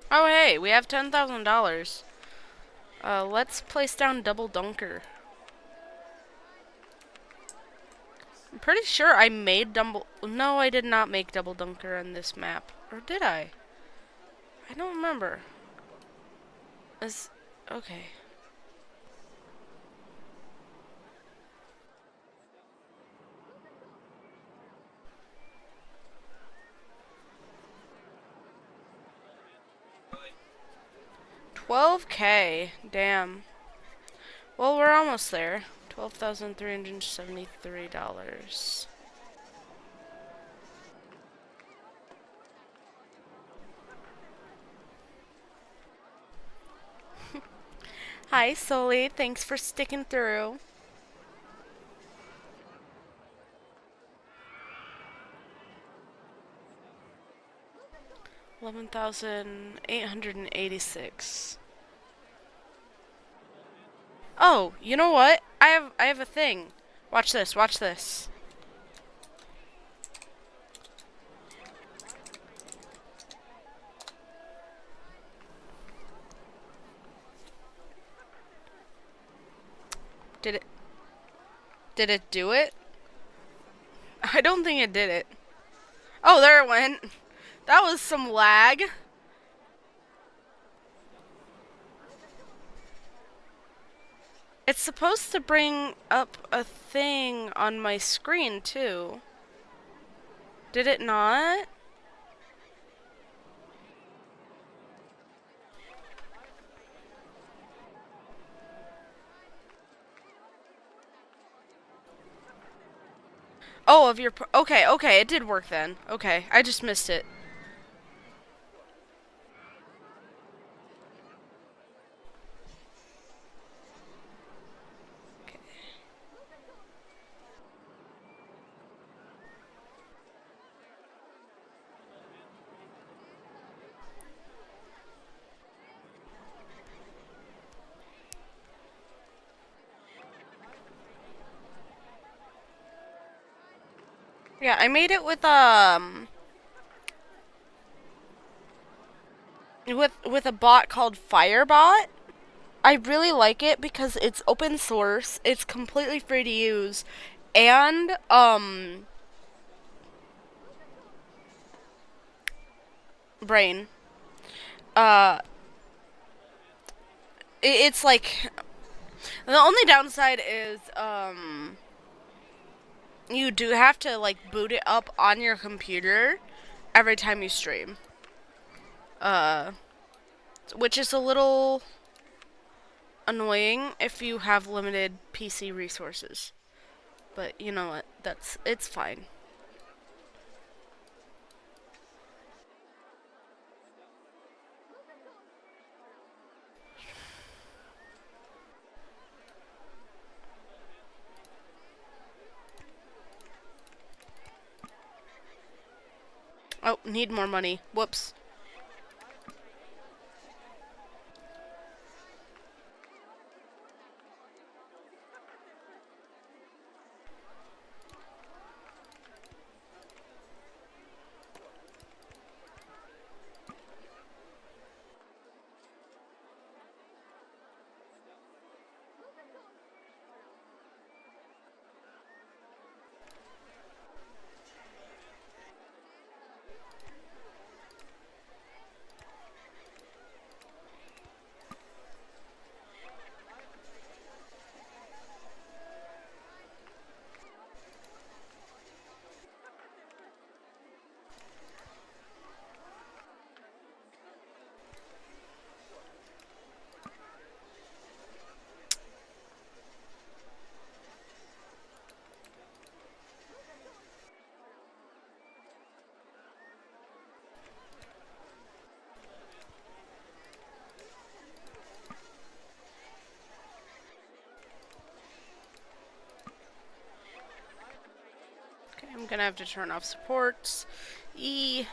Oh hey, we have $10,000. Let's place down Double Dunker. I'm pretty sure I made Double... No, I did not make Double Dunker on this map. Or did I? I don't remember. Okay. $12K. Damn. Well, we're almost there. $12,373. Hi, Sully. Thanks for sticking through. $11,886. Oh, you know what? I have a thing. Watch this. Watch this. Did it do it? I don't think it did it. Oh, there it went. That was some lag. It's supposed to bring up a thing on my screen, too. Did it not? Oh, of your... Okay, okay, it did work then. Okay, I just missed it. Okay. Yeah, I made it with a bot called Firebot. I really like it because it's open source, it's completely free to use, and brain. Uh it's like the only downside is you do have to like boot it up on your computer every time you stream. Which is a little annoying if you have limited PC resources. But you know what? It's fine. Oh, need more money. Whoops. Okay, I'm gonna have to turn off supports. E.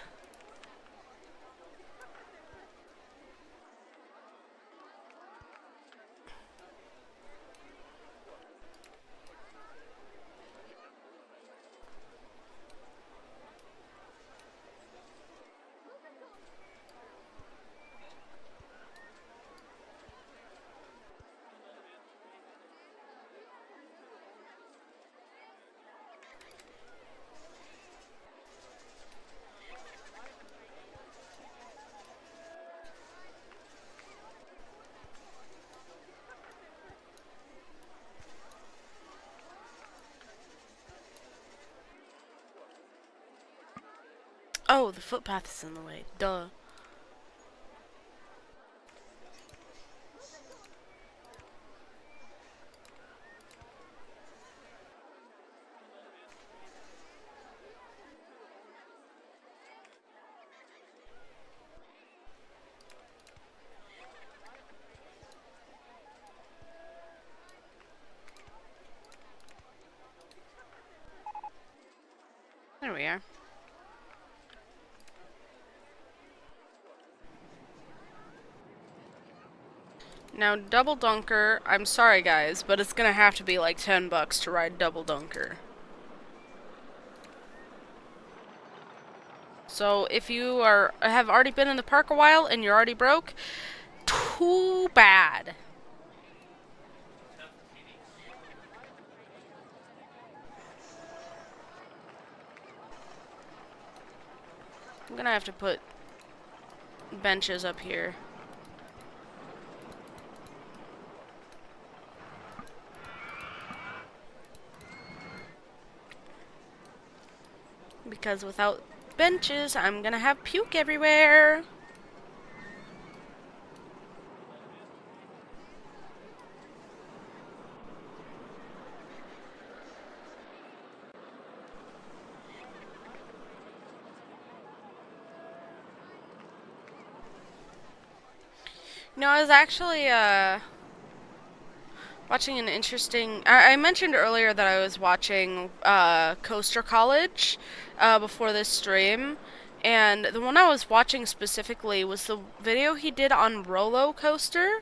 Oh, the footpath is in the way. Duh. There we are. Now, Double Dunker, I'm sorry guys, but it's gonna have to be like $10 to ride Double Dunker. So, if you have already been in the park a while and you're already broke, too bad. I'm gonna have to put benches up here. Because without benches, I'm gonna have puke everywhere. No, I was actually, watching an interesting... I mentioned earlier that I was watching, Coaster College, before this stream, and the one I was watching specifically was the video he did on RollerCoaster,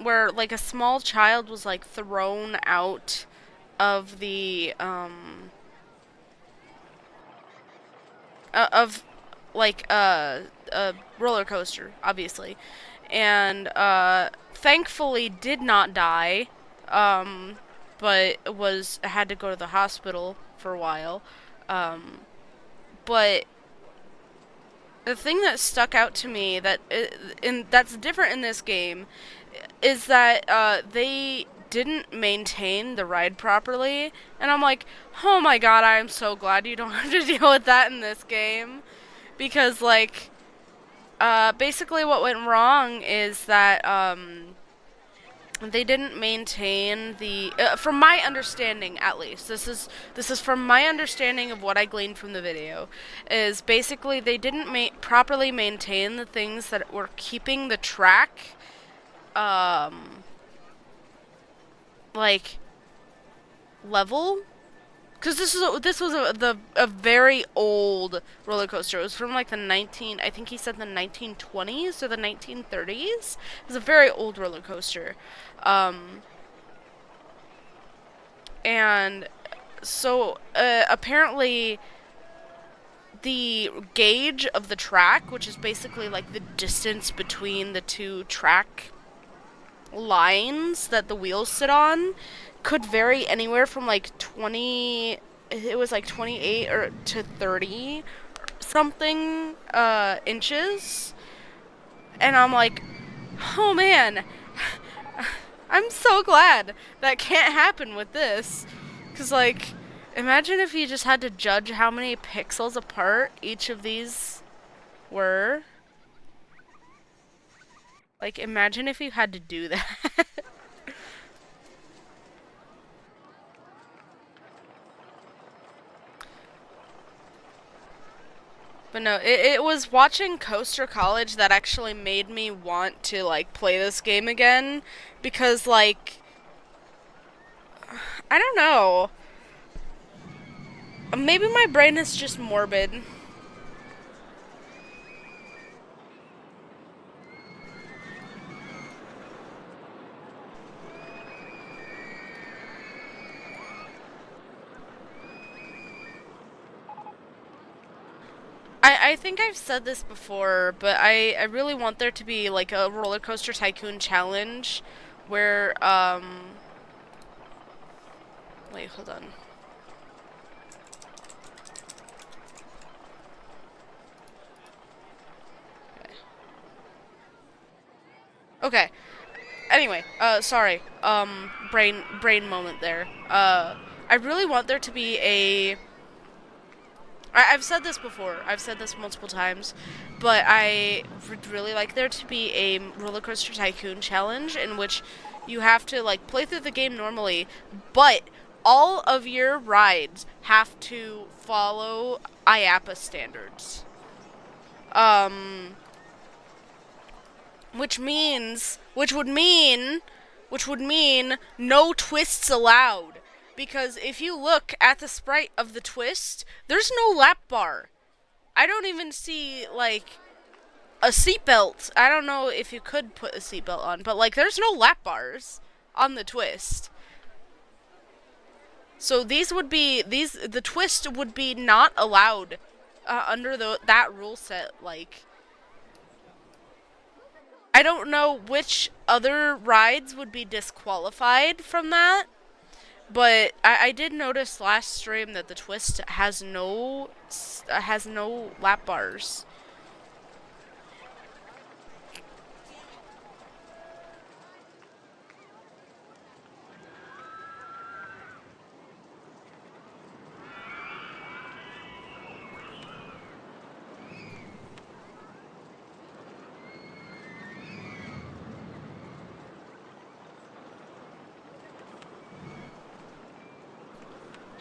where, like, a small child was, like, thrown out of the, a roller coaster, obviously, and thankfully did not die, but had to go to the hospital for a while. But the thing that stuck out to me that's different in this game is that they didn't maintain the ride properly, and I'm like, oh my god, I am so glad you don't have to deal with that in this game, because like basically what went wrong is that they didn't maintain the from my understanding, at least this is from my understanding of what I gleaned from the video, is basically they didn't properly maintain the things that were keeping the track like level. Because this was a very old roller coaster. It was from like I think he said the 1920s or the 1930s. It was a very old roller coaster, and so apparently the gauge of the track, which is basically like the distance between the two track lines that the wheels sit on, could vary anywhere from like 28 or to 30 something inches. And I'm like, oh man, I'm so glad that can't happen with this. Cause like, imagine if you just had to judge how many pixels apart each of these were. Like, imagine if you had to do that. But no, it was watching Coaster College that actually made me want to, like, play this game again. Because, like, I don't know. Maybe my brain is just morbid. I think I've said this before, but I really want there to be like a RollerCoaster Tycoon challenge where, wait, hold on. Okay. Anyway, sorry. Brain moment there. I really want there to be a... I've said this before. I've said this multiple times, but I would really like there to be a RollerCoaster Tycoon challenge in which you have to like play through the game normally, but all of your rides have to follow IAPA standards. Which would mean no twists allowed. because if you look at the sprite of the twist, there's no lap bar. I don't even see, like, a seatbelt. I don't know if you could put a seatbelt on, but, like, there's no lap bars on the twist. So the twist would be not allowed under that rule set, like. I don't know which other rides would be disqualified from that, but I did notice last stream that the twist has no lap bars.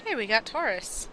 Hey, we got Taurus.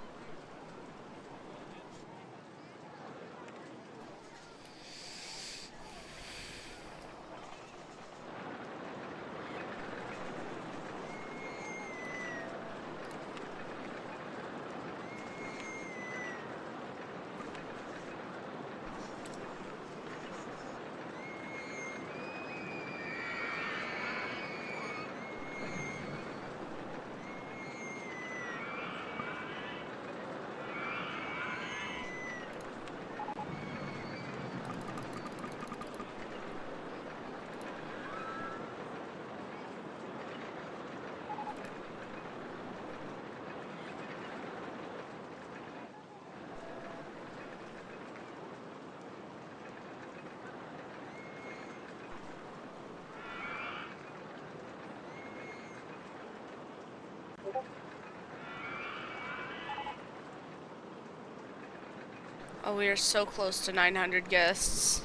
Oh, we are so close to 900 guests.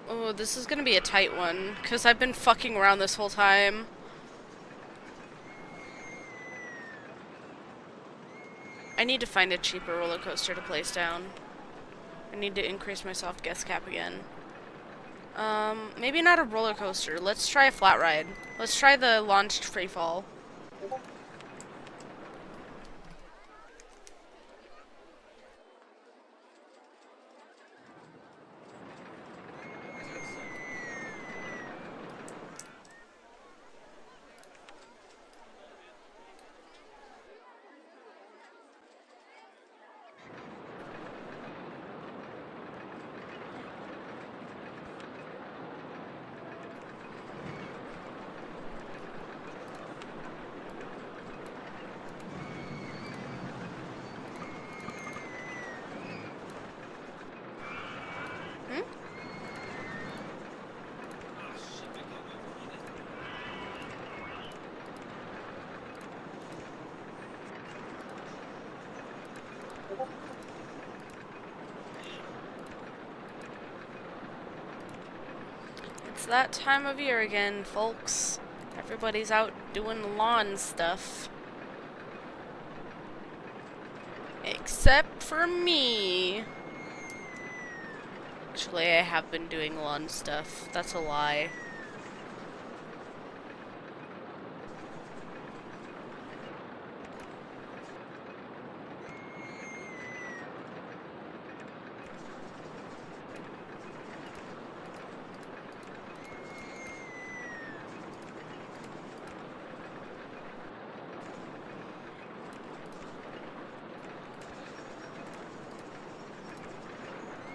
Oh, this is gonna be a tight one, because I've been fucking around this whole time. I need to find a cheaper roller coaster to place down. I need to increase my soft guest cap again. Maybe not a roller coaster. Let's try a flat ride. Let's try the launched free fall. It's that time of year again, folks. Everybody's out doing lawn stuff. Except for me. Actually, I have been doing lawn stuff. That's a lie.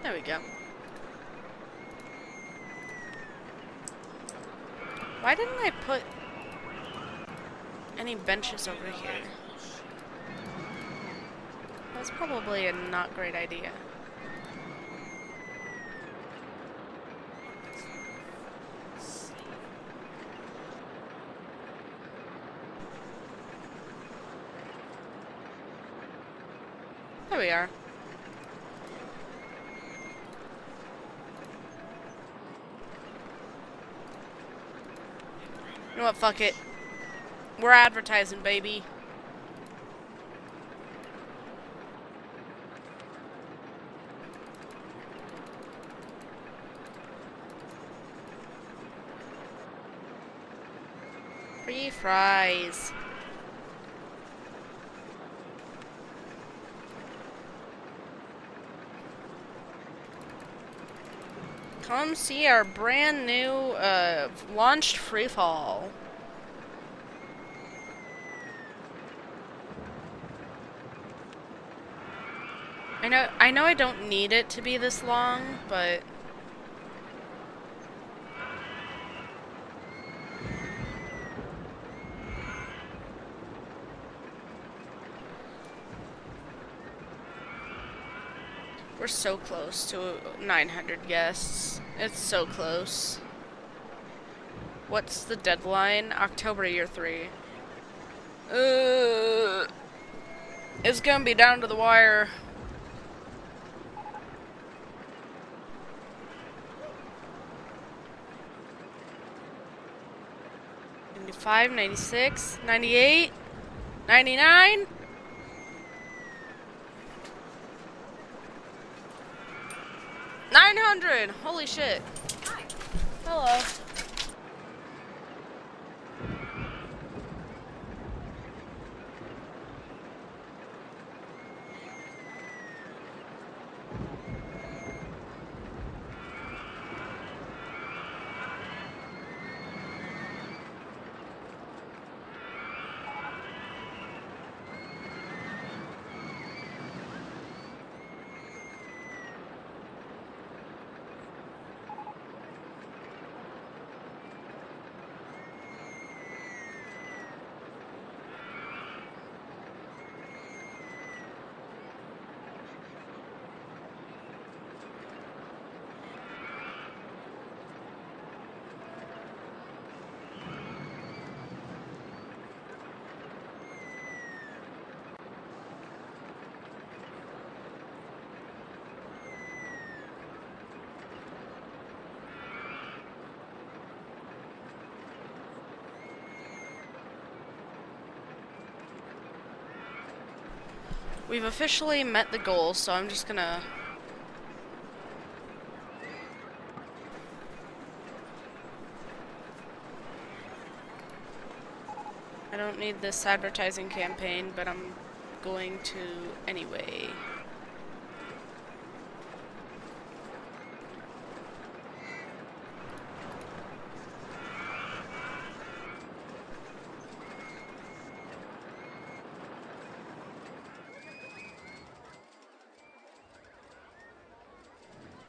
There we go. Why didn't I put any benches over here? That's probably a not great idea. There we are. You know what, fuck it. We're advertising, baby. Surprise. Come see our brand new launched freefall. I know I don't need it to be this long, but we're so close to 900 guests. It's so close. What's the deadline? October year 3. It's gonna be down to the wire. 95, 96, 98, 99. $900! Holy shit. Hi. Hello. We've officially met the goal, so I'm just gonna... I don't need this advertising campaign, but I'm going to anyway.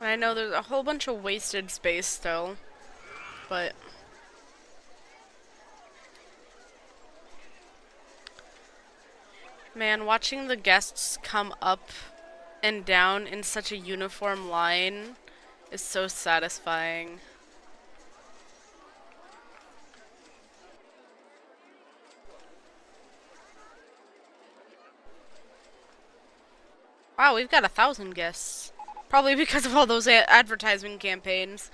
I know there's a whole bunch of wasted space still, but... Man, watching the guests come up and down in such a uniform line is so satisfying. Wow, we've got 1,000 guests. Probably because of all those advertising campaigns.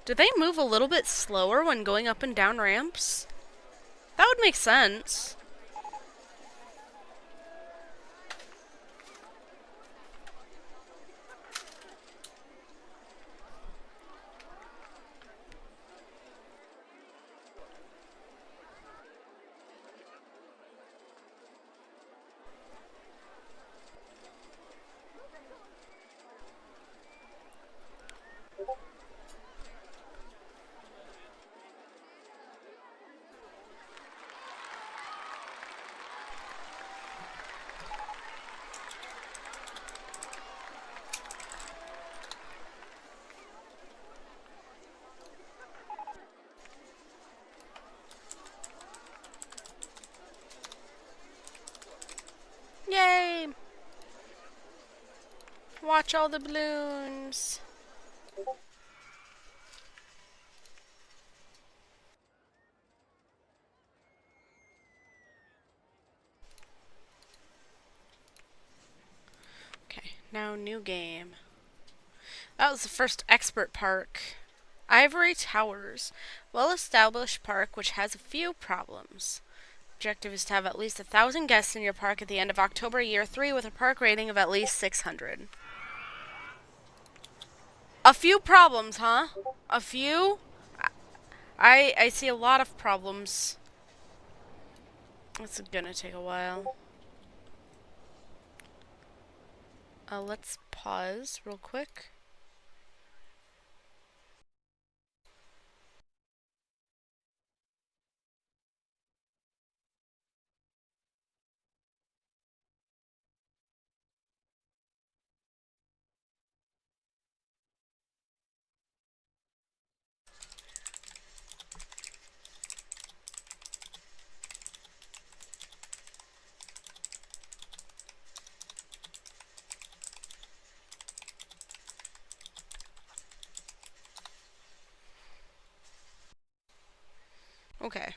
Do they move a little bit slower when going up and down ramps? That would make sense. Yay! Watch all the balloons. Okay, now new game. That was the first expert park. Ivory Towers. Well-established park which has a few problems. Objective is to have at least 1,000 guests in your park at the end of October year 3 with a park rating of at least 600. A few problems, huh? A few? I see a lot of problems. It's gonna take a while. Let's pause real quick. Okay.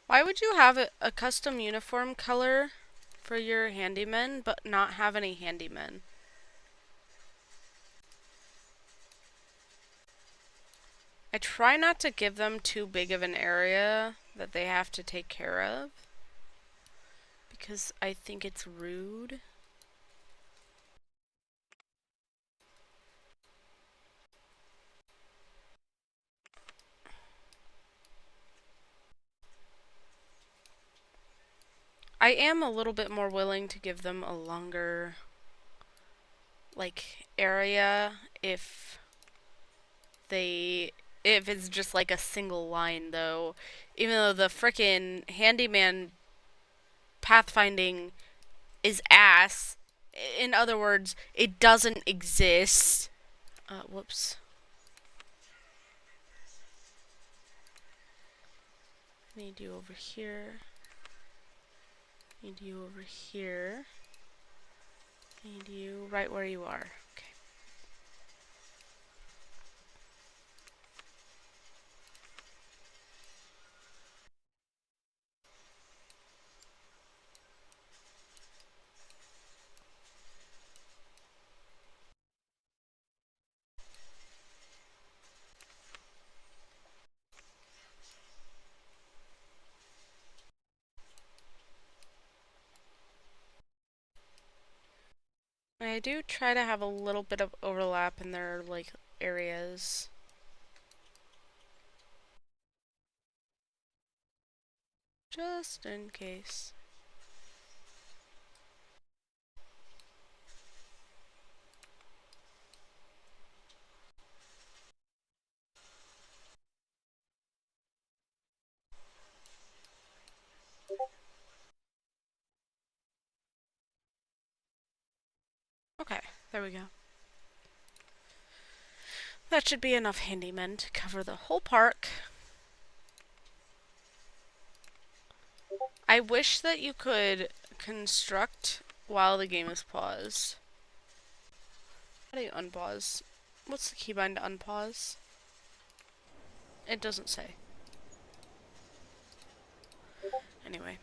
Why would you have a custom uniform color for your handymen, but not have any handymen? I try not to give them too big of an area that they have to take care of, because I think it's rude. I am a little bit more willing to give them a longer, like, area if it's just like a single line, though. Even though the frickin' handyman pathfinding is ass. In other words, it doesn't exist. Whoops. Need you over here. Need you over here. Need you right where you are. Okay. I do try to have a little bit of overlap in their, like, areas. Just in case. Okay, there we go. That should be enough handymen to cover the whole park. I wish that you could construct while the game is paused. How do you unpause? What's the keybind to unpause? It doesn't say. Anyway.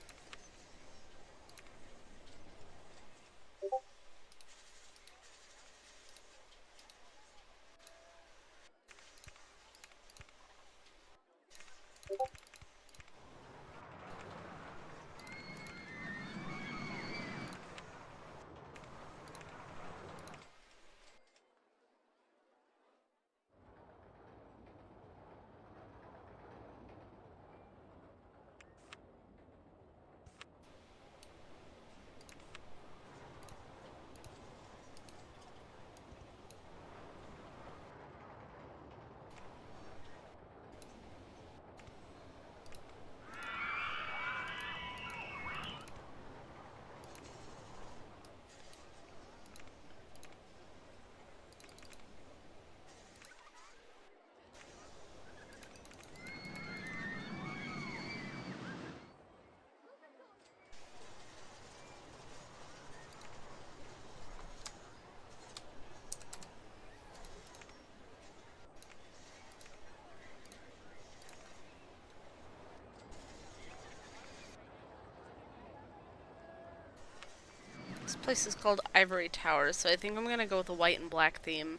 This place is called Ivory Towers, so I think I'm gonna go with a white and black theme.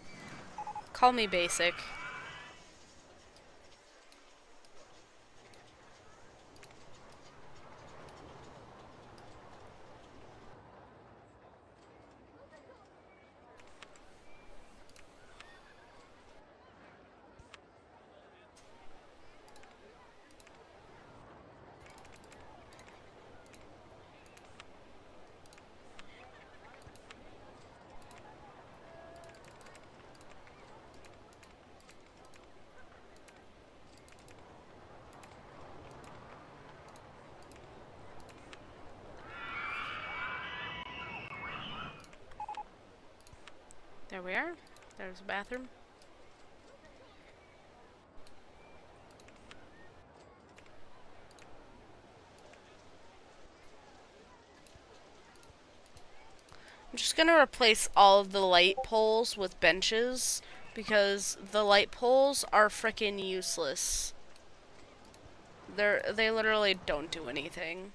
Call me basic. There we are. There's a bathroom. I'm just gonna replace all of the light poles with benches because the light poles are frickin' useless. They literally don't do anything.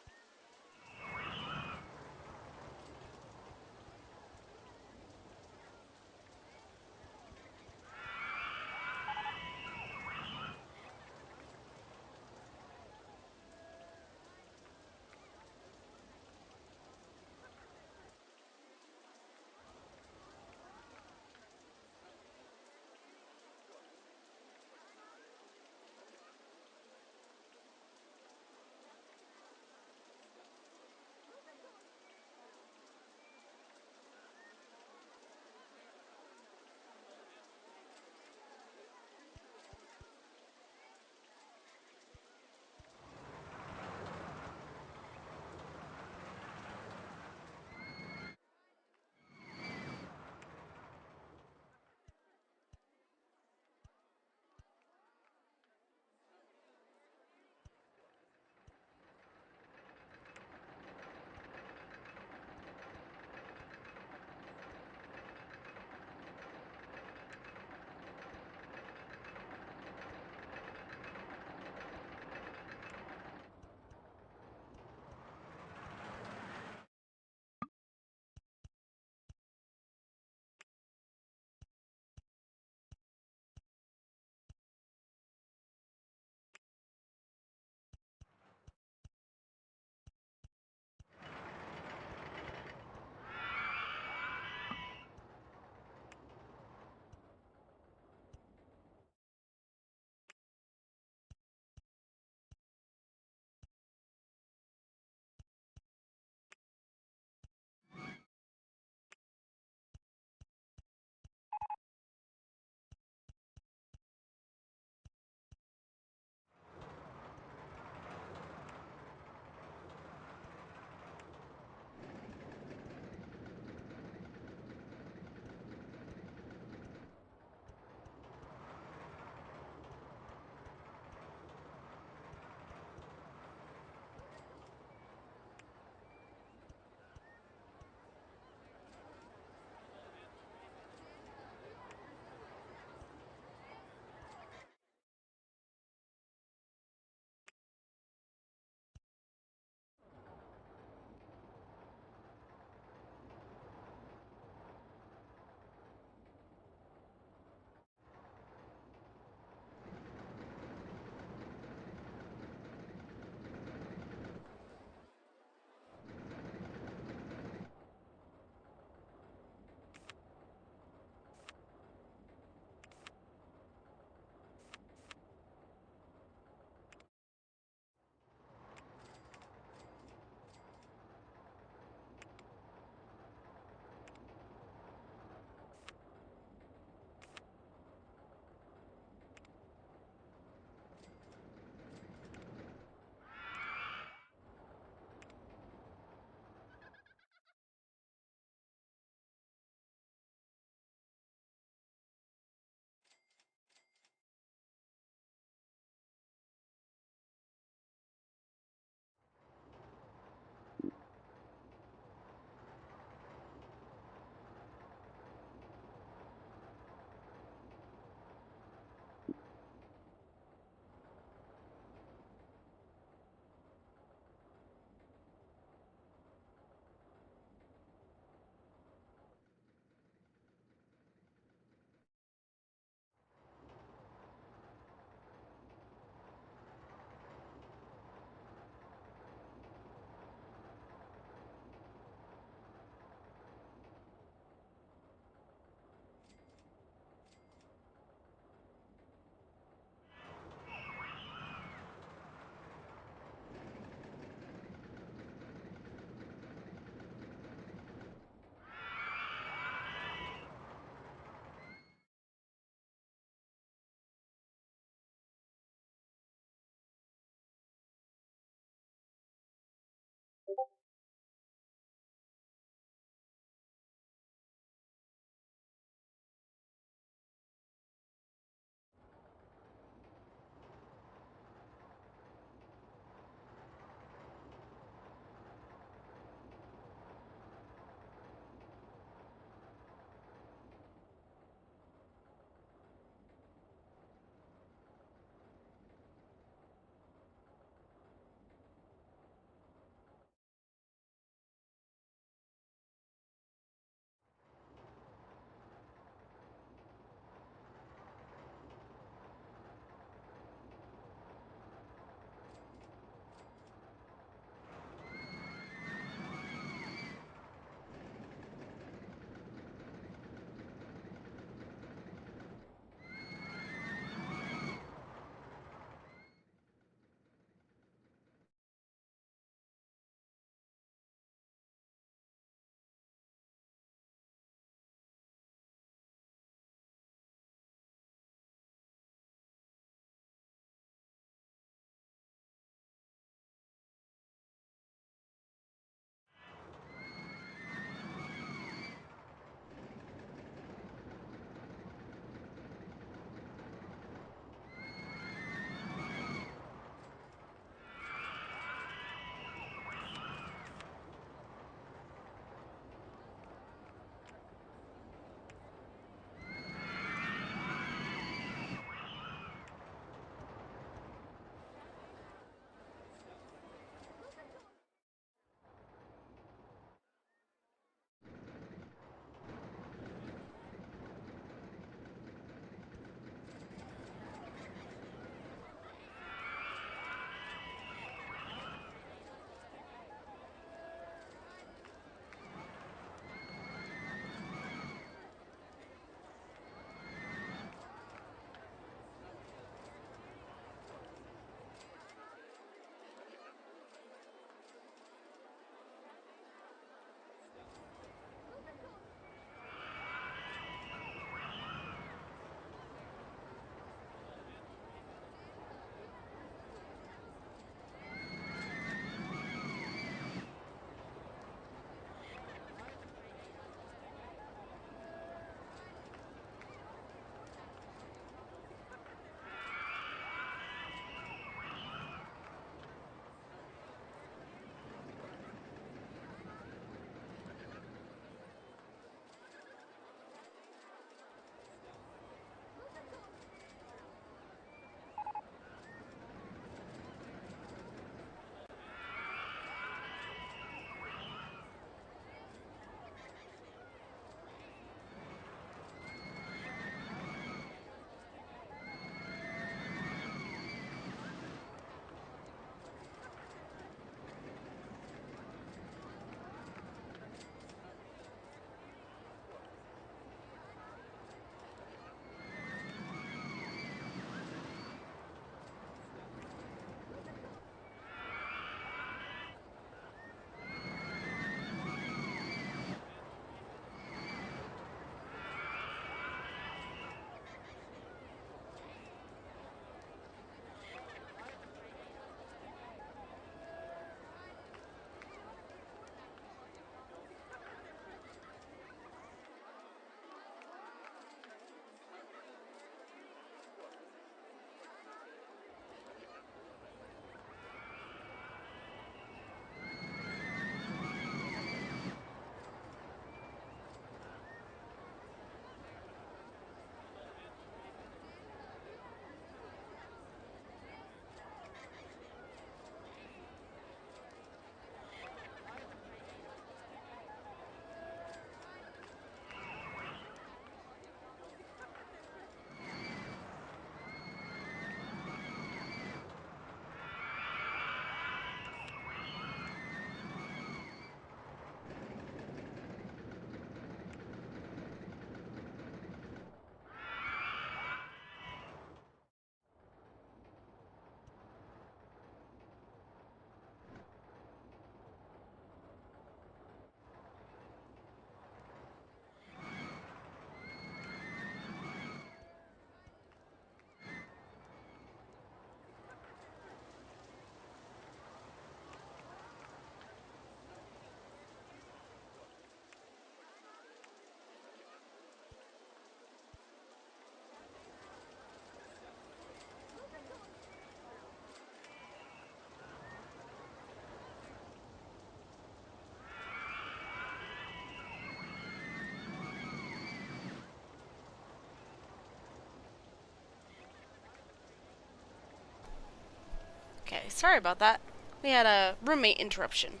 Okay, sorry about that. We had a roommate interruption.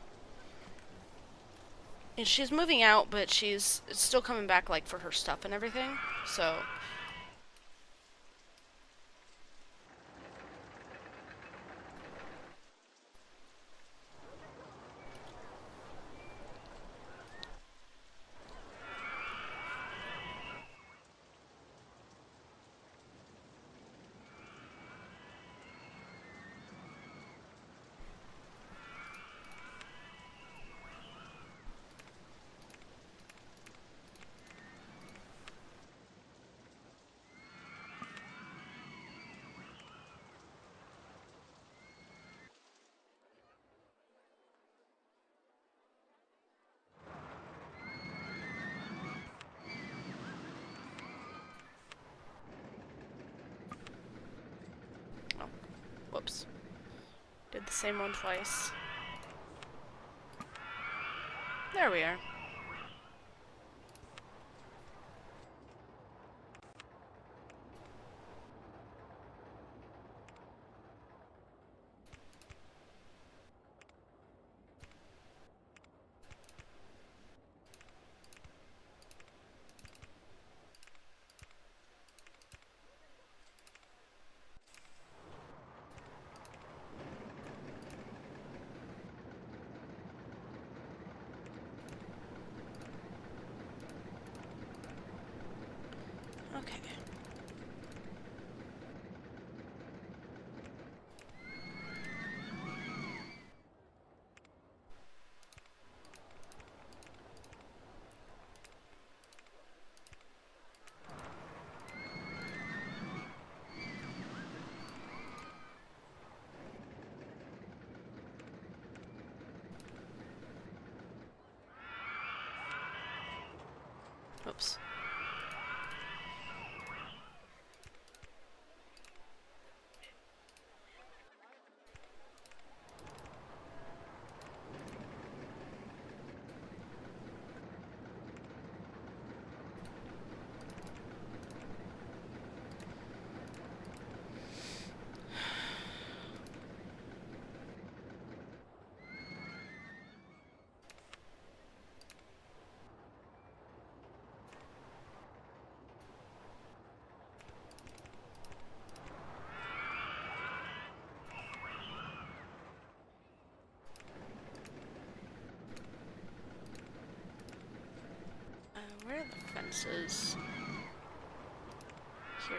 And she's moving out, but she's still coming back, like, for her stuff and everything. So... Oh, whoops. Did the same one twice. There we are. Okay. Oops. Where are the fences? Here.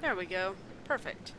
There we go. Perfect.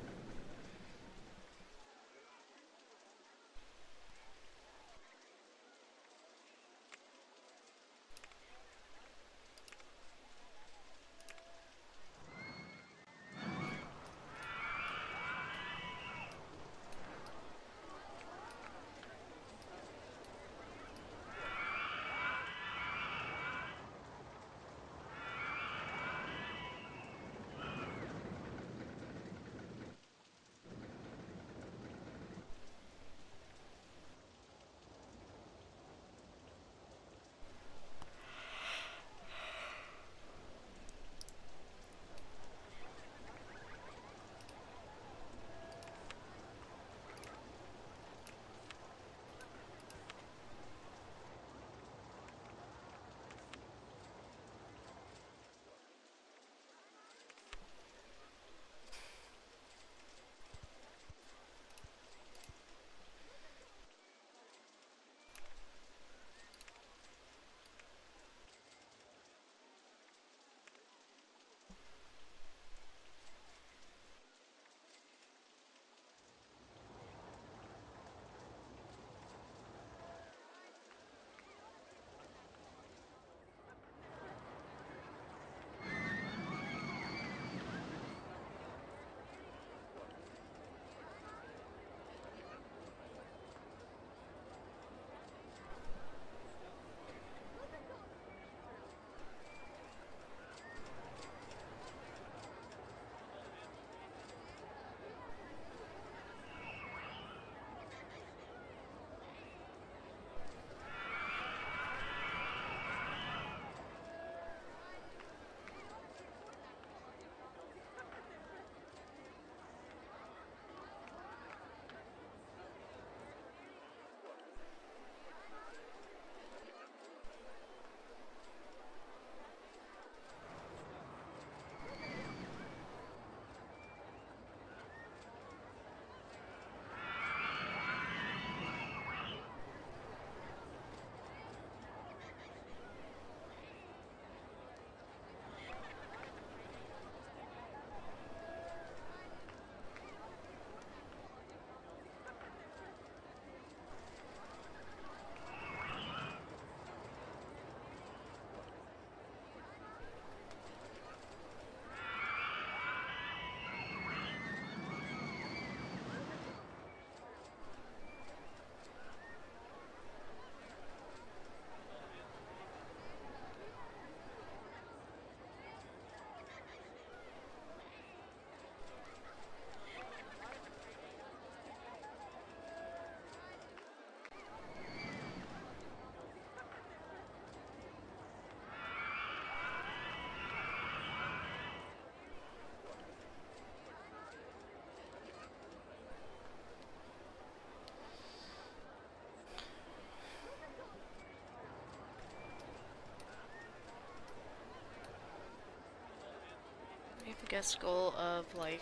Guess goal of like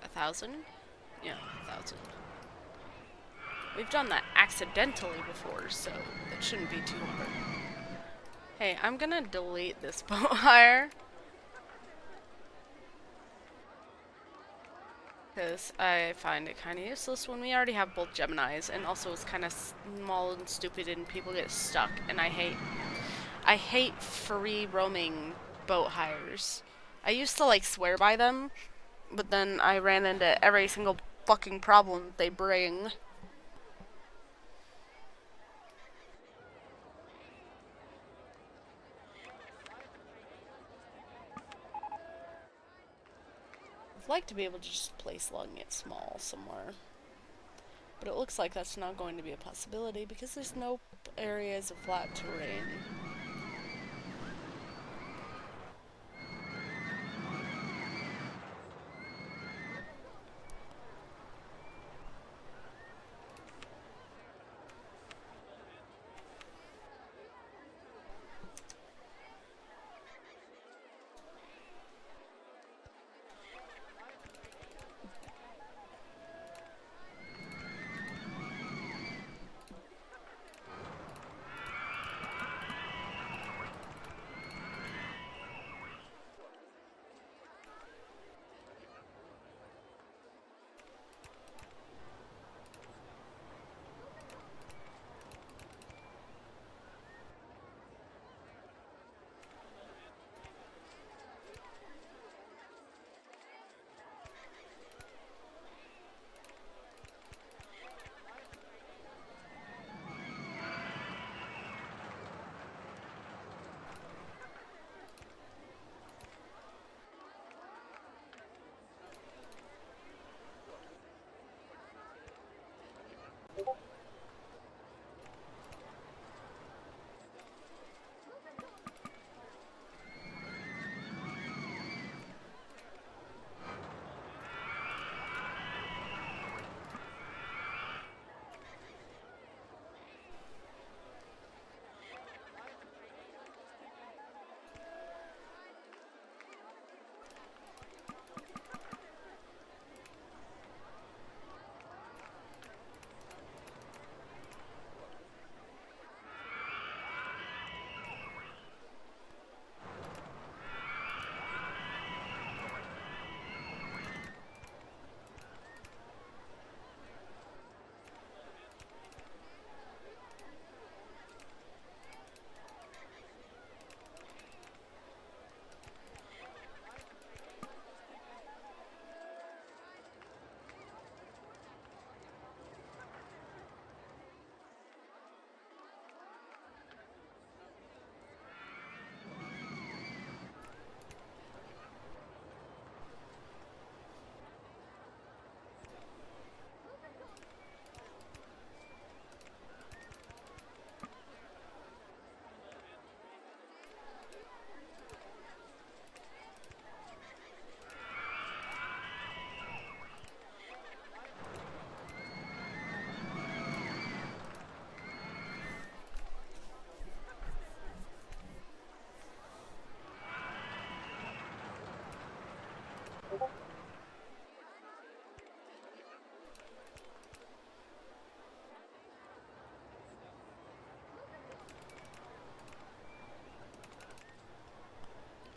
1,000? Yeah, 1,000. We've done that accidentally before, so that shouldn't be too hard. Hey, I'm gonna delete this boat hire. Because I find it kind of useless when we already have both Geminis, and also it's kind of small and stupid and people get stuck, and I hate free roaming boat hires. I used to like swear by them, but then I ran into every single fucking problem they bring. I'd like to be able to just place lugging it small somewhere. But it looks like that's not going to be a possibility because there's no areas of flat terrain.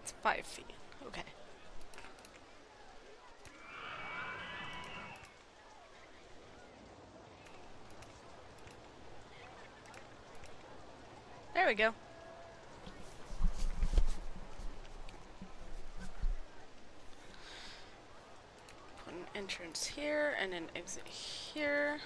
It's 5 feet. Okay. There we go. Put an entrance here and an exit here.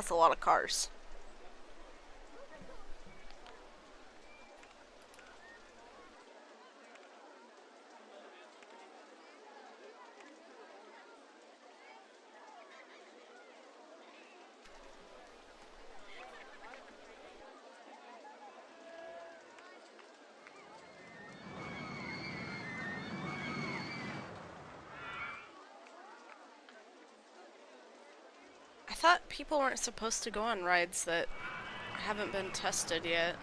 That's a lot of cars. I thought people weren't supposed to go on rides that haven't been tested yet.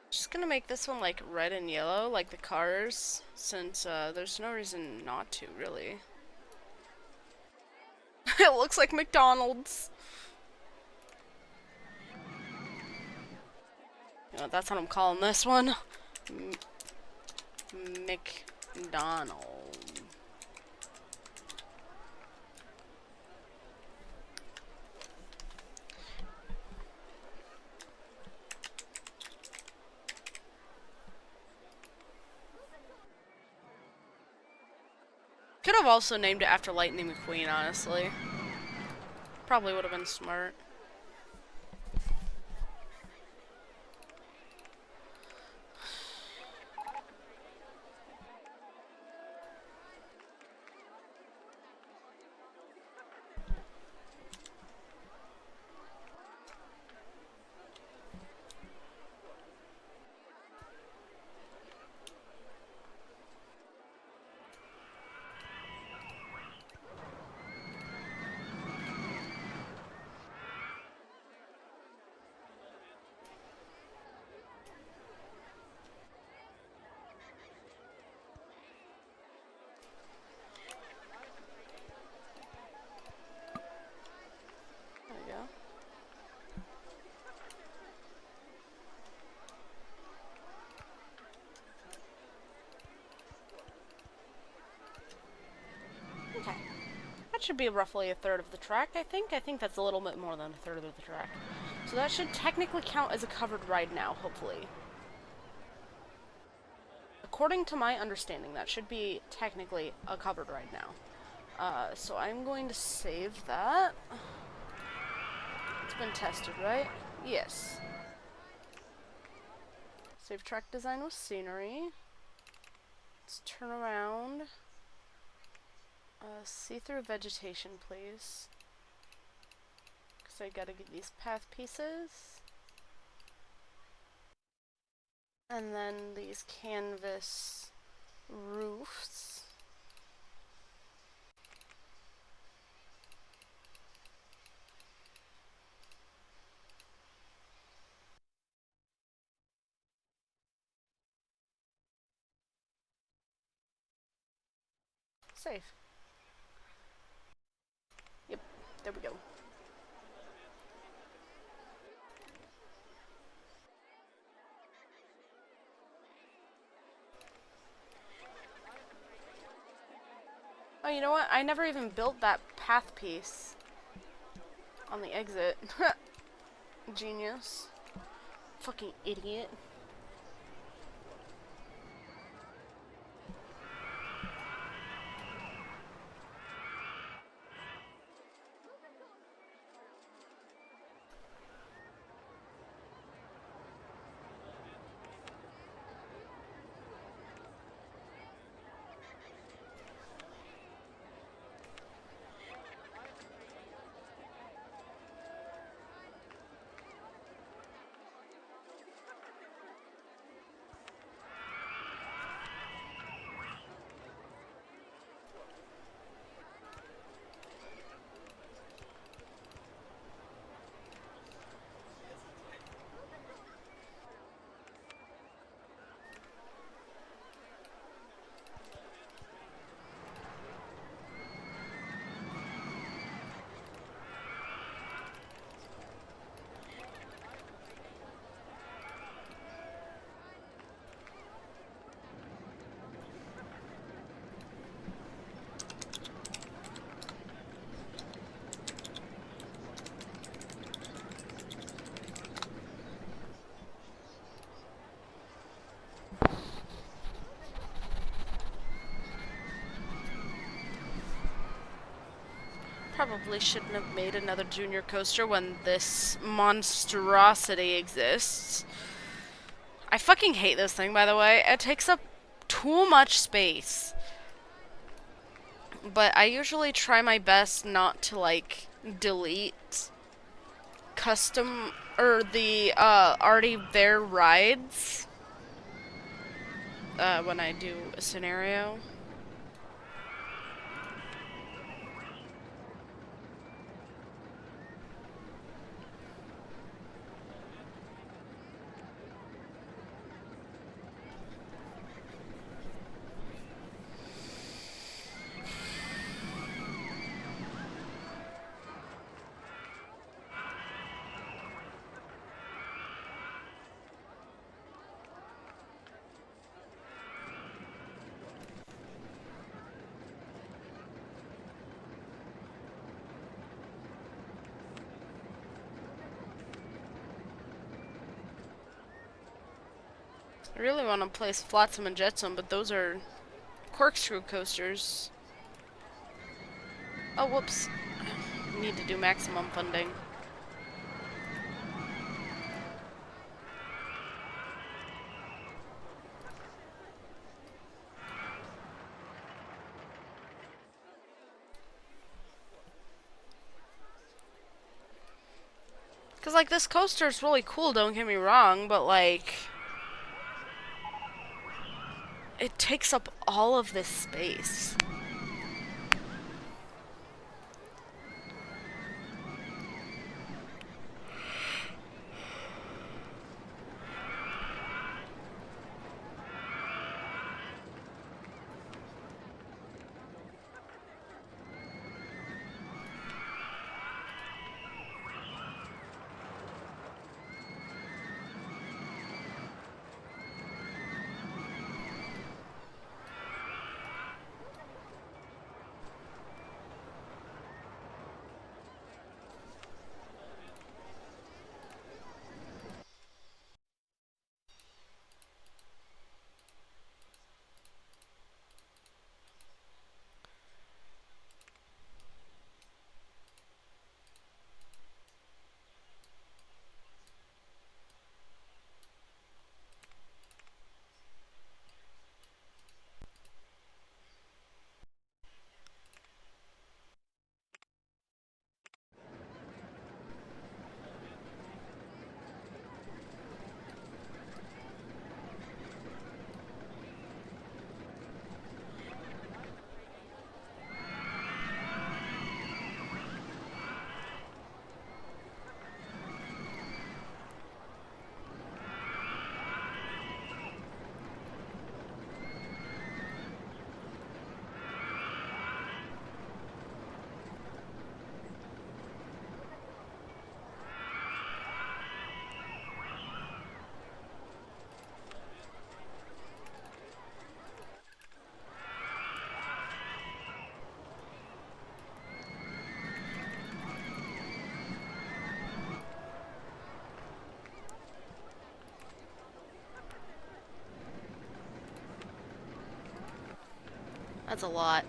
Just gonna make this one like red and yellow, like the cars, since there's no reason not to, really. It looks like McDonald's. You know, that's what I'm calling this one. McDonald. Could have also named it after Lightning McQueen, honestly. Probably would have been smart. There we go. Okay. That should be roughly a third of the track, I think. I think that's a little bit more than a third of the track. So that should technically count as a covered ride now, hopefully. According to my understanding, that should be technically a covered ride now. So I'm going to save that. It's been tested, right? Yes. Save track design with scenery. Let's turn around. See through vegetation, please. Because I gotta get these path pieces. And then these canvas roofs. Save. Yep, there we go. Oh, you know what? I never even built that path piece on the exit. Genius. Fucking idiot. probably shouldn't have made another junior coaster when this monstrosity exists. I fucking hate this thing, by the way. It takes up too much space. But I usually try my best not to, like, delete custom or the already there rides when I do a scenario. I really want to place Flotsam and Jetsam, but those are Corkscrew coasters. Oh, whoops. Need to do maximum funding. Because, like, this coaster is really cool, don't get me wrong, but, like, it takes up all of this space. That's a lot.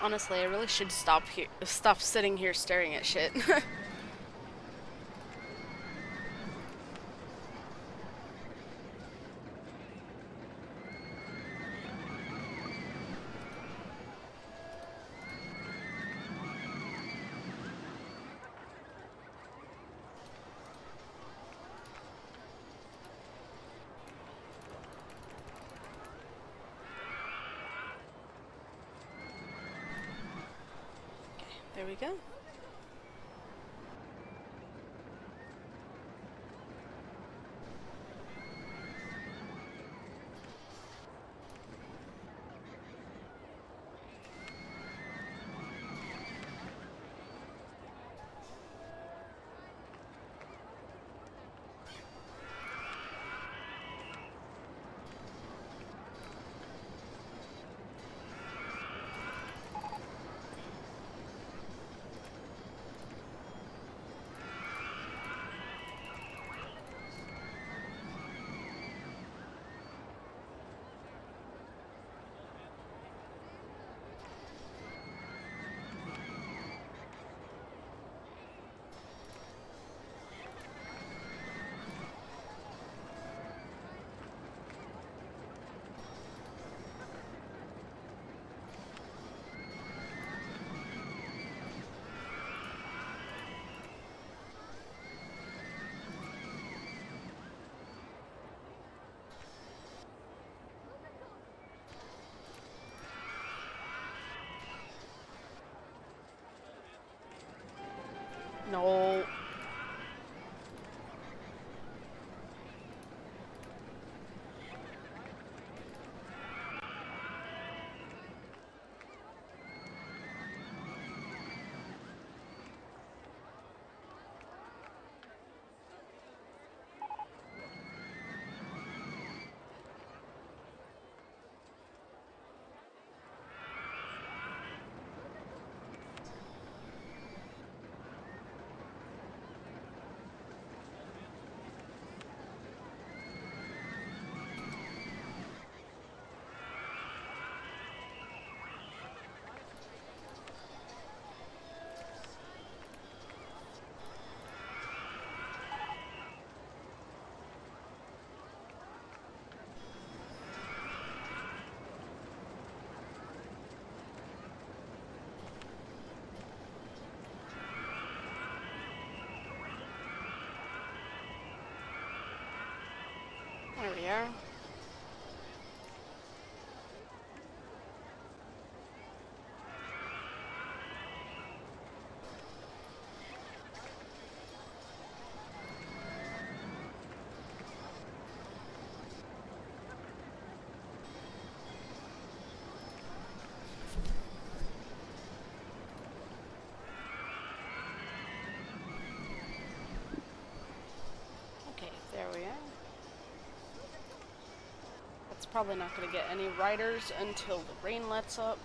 Honestly, I really should stop sitting here staring at shit. There we go. No. There we are. Okay, there we are. That's probably not going to get any riders until the rain lets up.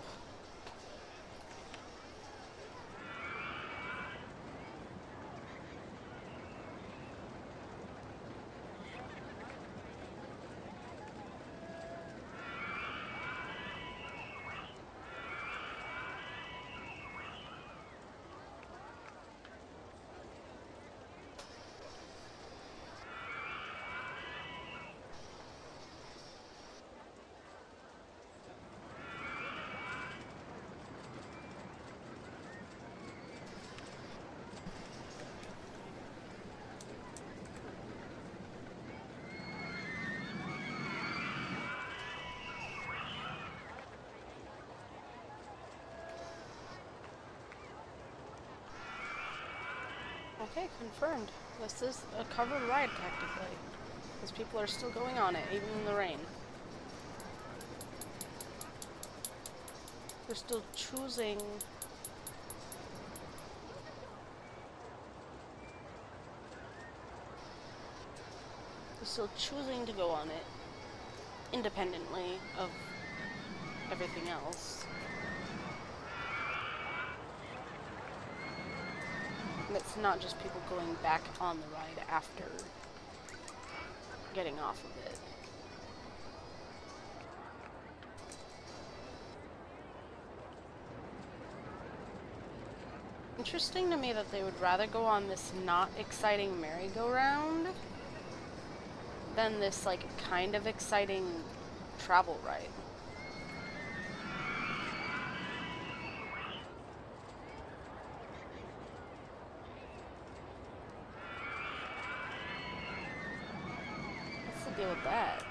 Okay, confirmed. This is a covered ride, technically. Because people are still going on it, even in the rain. They're still choosing... They're still choosing to go on it, independently of everything else. And it's not just people going back on the ride after getting off of it. Interesting to me that they would rather go on this not exciting merry-go-round than this, like, kind of exciting travel ride. What's the deal with that?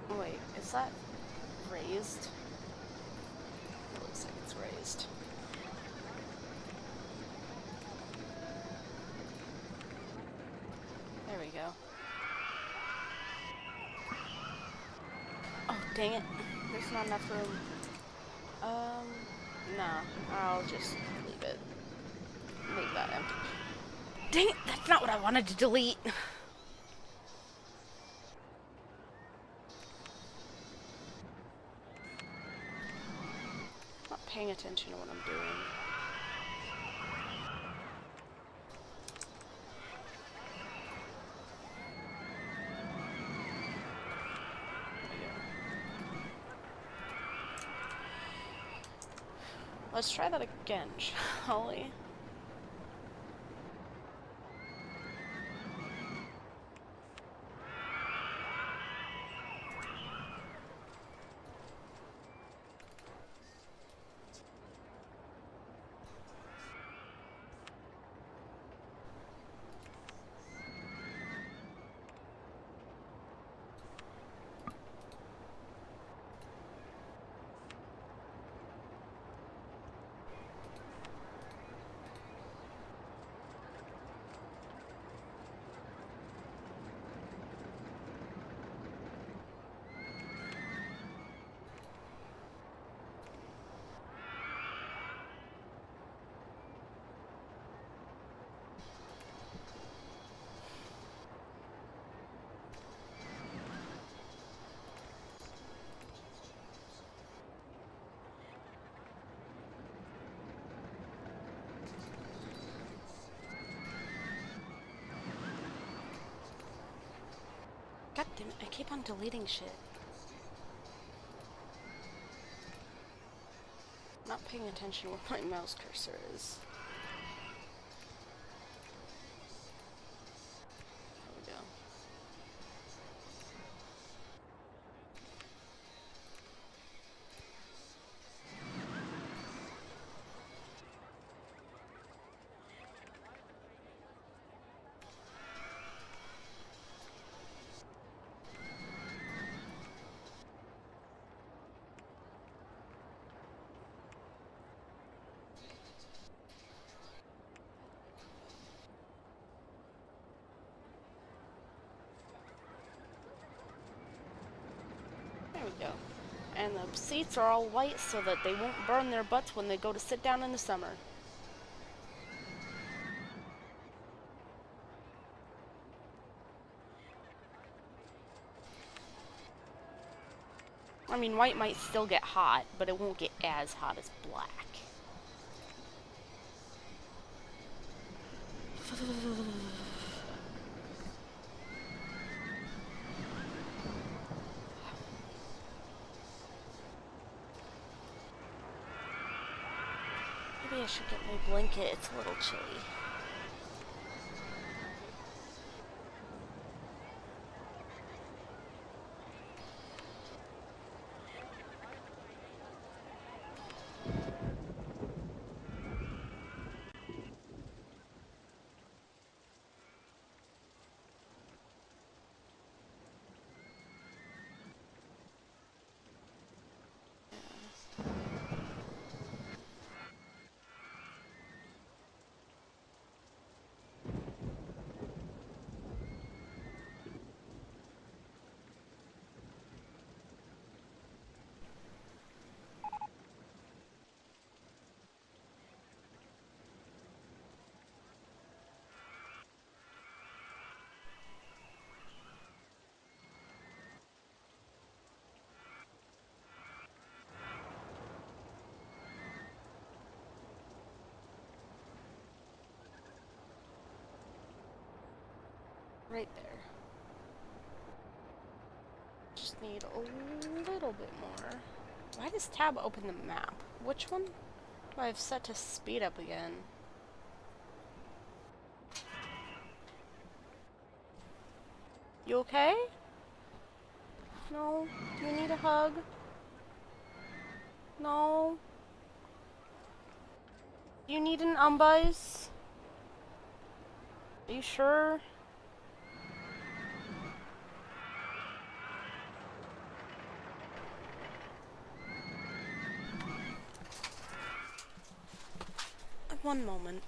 Oh, wait, is that raised? It looks like it's raised. There we go. Oh, dang it. There's not enough room. Nah. I'll just leave it. Leave that empty. Dang it! That's not what I wanted to delete! Not paying attention to what I'm doing. Let's try that again, shall we? Damn it, I keep on deleting shit. Not paying attention where my mouse cursor is. There we go. There we go. And the seats are all white so that they won't burn their butts when they go to sit down in the summer. I mean, white might still get hot, but it won't get as hot as black. Maybe I should get my blanket. It's a little chilly. Right there. Just need a little bit more. Why does tab open the map? Which one do I have set to speed up again? You okay? No? Do you need a hug? No? Do you need an umbuzz? Are you sure? One moment.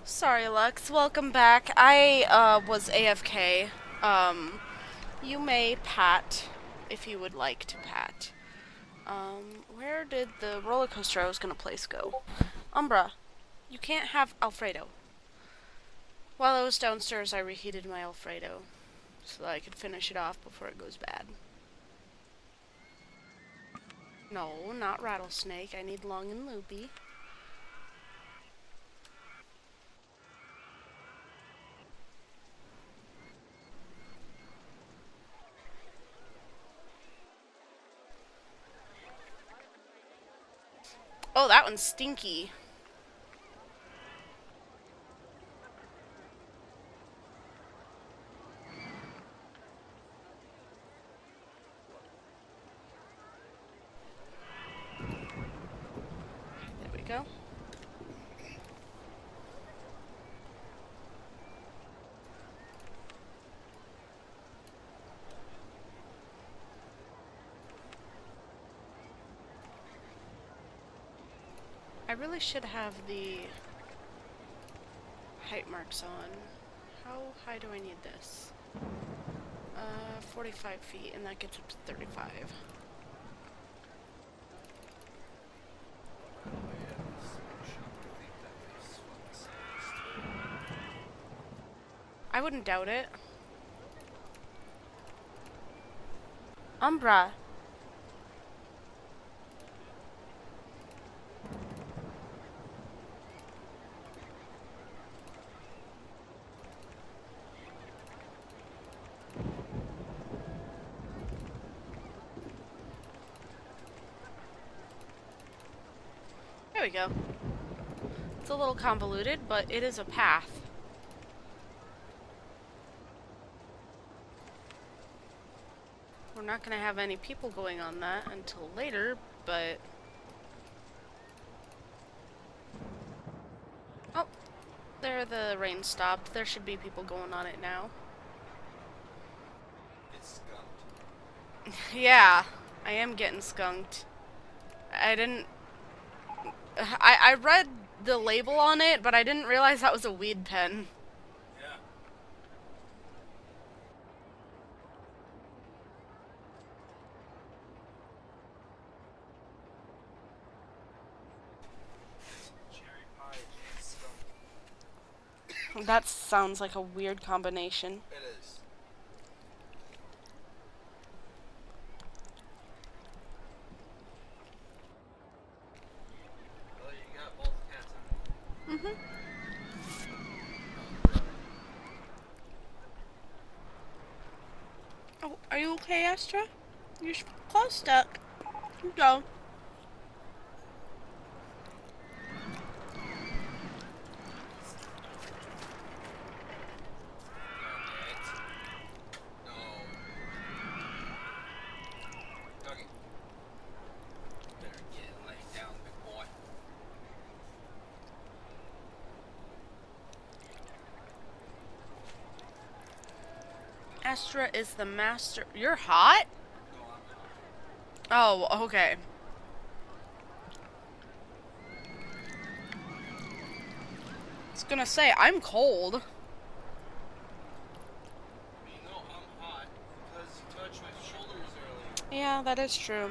Sorry, Lux. Welcome back. I was AFK. You may pat if you would like to pat. Where did the roller coaster I was gonna place go? Umbra, you can't have Alfredo. While I was downstairs, I reheated my Alfredo so that I could finish it off before it goes bad. No, not Rattlesnake. I need Long and Loopy. Oh, that one's stinky. There we go. I really should have the height marks on. How high do I need this? 45 feet, and that gets up to 35. I wouldn't doubt it. Umbra. There we go. It's a little convoluted, but it is a path. We're not going to have any people going on that until later, but... Oh, there the rain stopped. There should be people going on it now. It's skunked. Yeah, I am getting skunked. I read the label on it, but I didn't realize that was a weed pen. Yeah. That sounds like a weird combination. It is. Well, you got both cats on. Mm-hmm. Oh, are you okay, Astra? Your claw's stuck. You go. Astra is the master. You're hot? Oh, okay. I was gonna say, I'm cold. You know I'm hot because you touched my shoulders earlier. Yeah, that is true.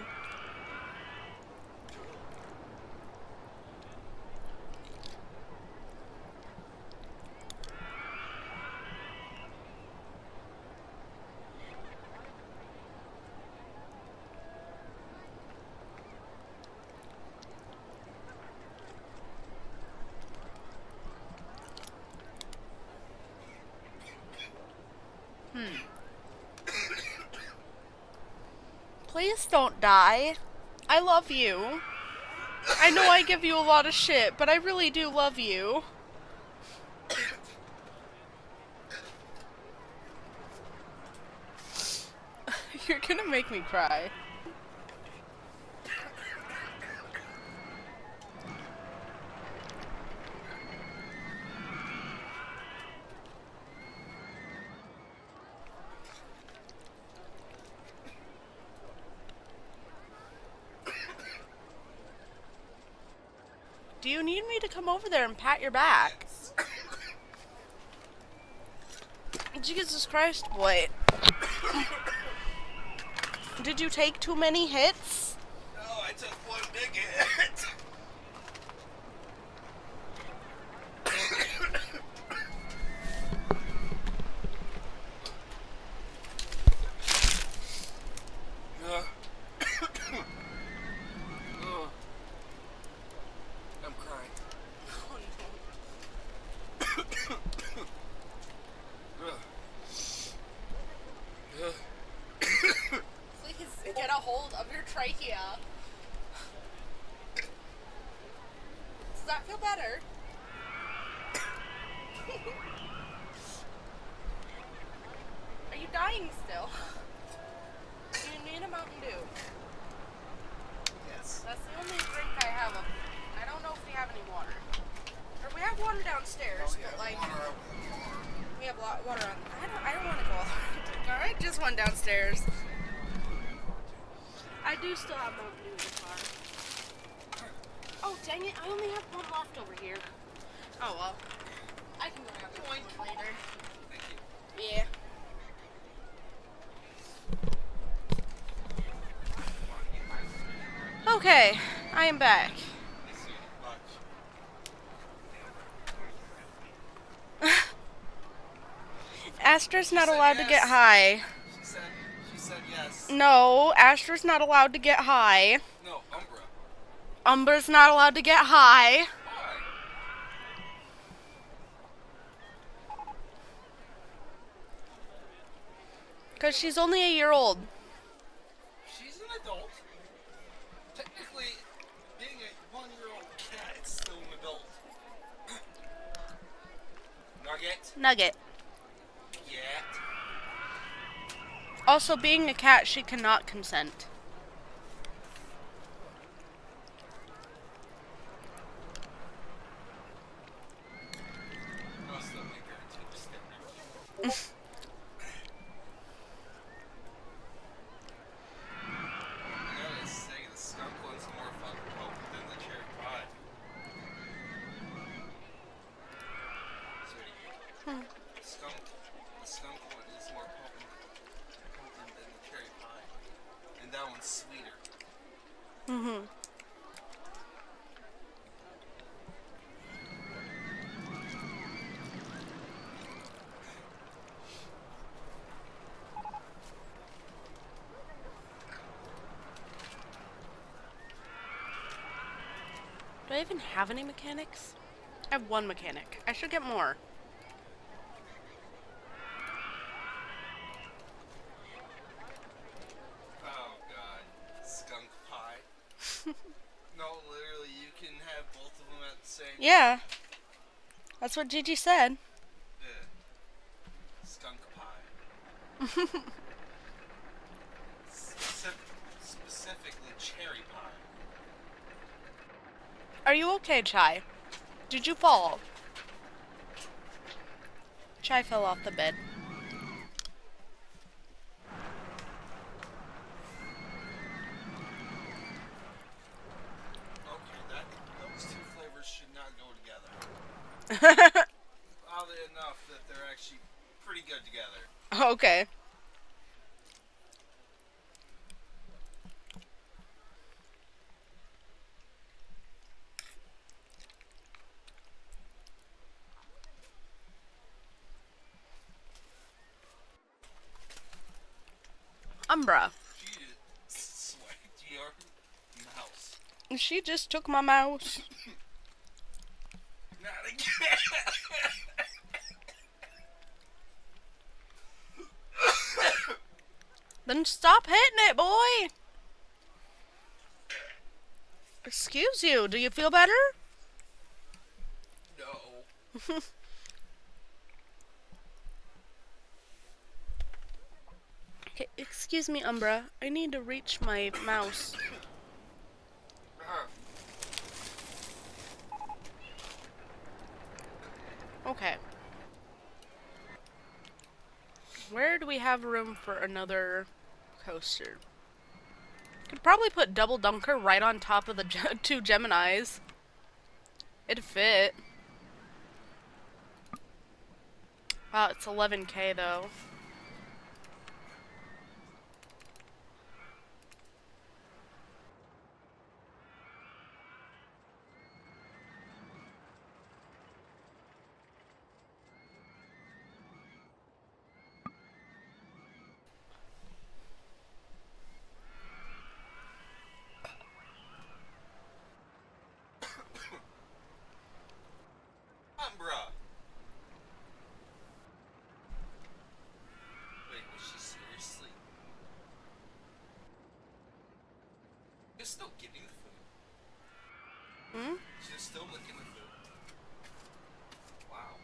Please don't die. I love you. I know I give you a lot of shit, but I really do love you. You're gonna make me cry. Do you need me to come over there and pat your back? Jesus Christ, boy. Did you take too many hits? No, I took one big hit. I'm crying. Please get a hold of your trachea. Does that feel better? Are you dying still? Do you need a Mountain Dew? Yes. That's the only drink I have. I don't know if we have any water. Or we have water downstairs, but like we have water on. I don't want to go all the way. All right, just one downstairs. I do still have Mountain Dew in the car. Oh dang it! I only have one left over here. Oh well. I can grab it one later. Thank you. Yeah. Okay, I am back. Astra's not allowed to get high. She said yes. No, Astra's not allowed to get high. No, Umbra. Umbra's not allowed to get high. Why? Because she's only a year old. She's an adult. Technically, being a 1-year-old cat is still an adult. Nugget? Nugget. Yeah. Also, being a cat, she cannot consent. I'll still make her into a stick. I gotta say, the skunk one's more fucking potent than the cherry pie. Sweetie. The skunk one is more potent than the cherry pie. And that one's sweeter. Mm-hmm. I even have any mechanics? I have one mechanic. I should get more. Oh god. Skunk pie. No, literally, you can have both of them at the same Yeah. That's what Gigi said. Yeah. Skunk pie. Specifically cherry pie. Are you okay, Chai? Did you fall? Chai fell off the bed. Okay, those two flavors should not go together. Oddly enough that they're actually pretty good together. Okay. Umbra. She swiped your mouse. She just took my mouse. Not again. Then stop hitting it, boy! Excuse you, do you feel better? No. Okay, excuse me, Umbra. I need to reach my mouse. Okay. Where do we have room for another coaster? Could probably put Double Dunker right on top of the two Geminis. It'd fit. Wow, it's 11K though. Umbra. Wait, was she seriously? You're still getting the food. Hmm? She's still licking the food. Wow.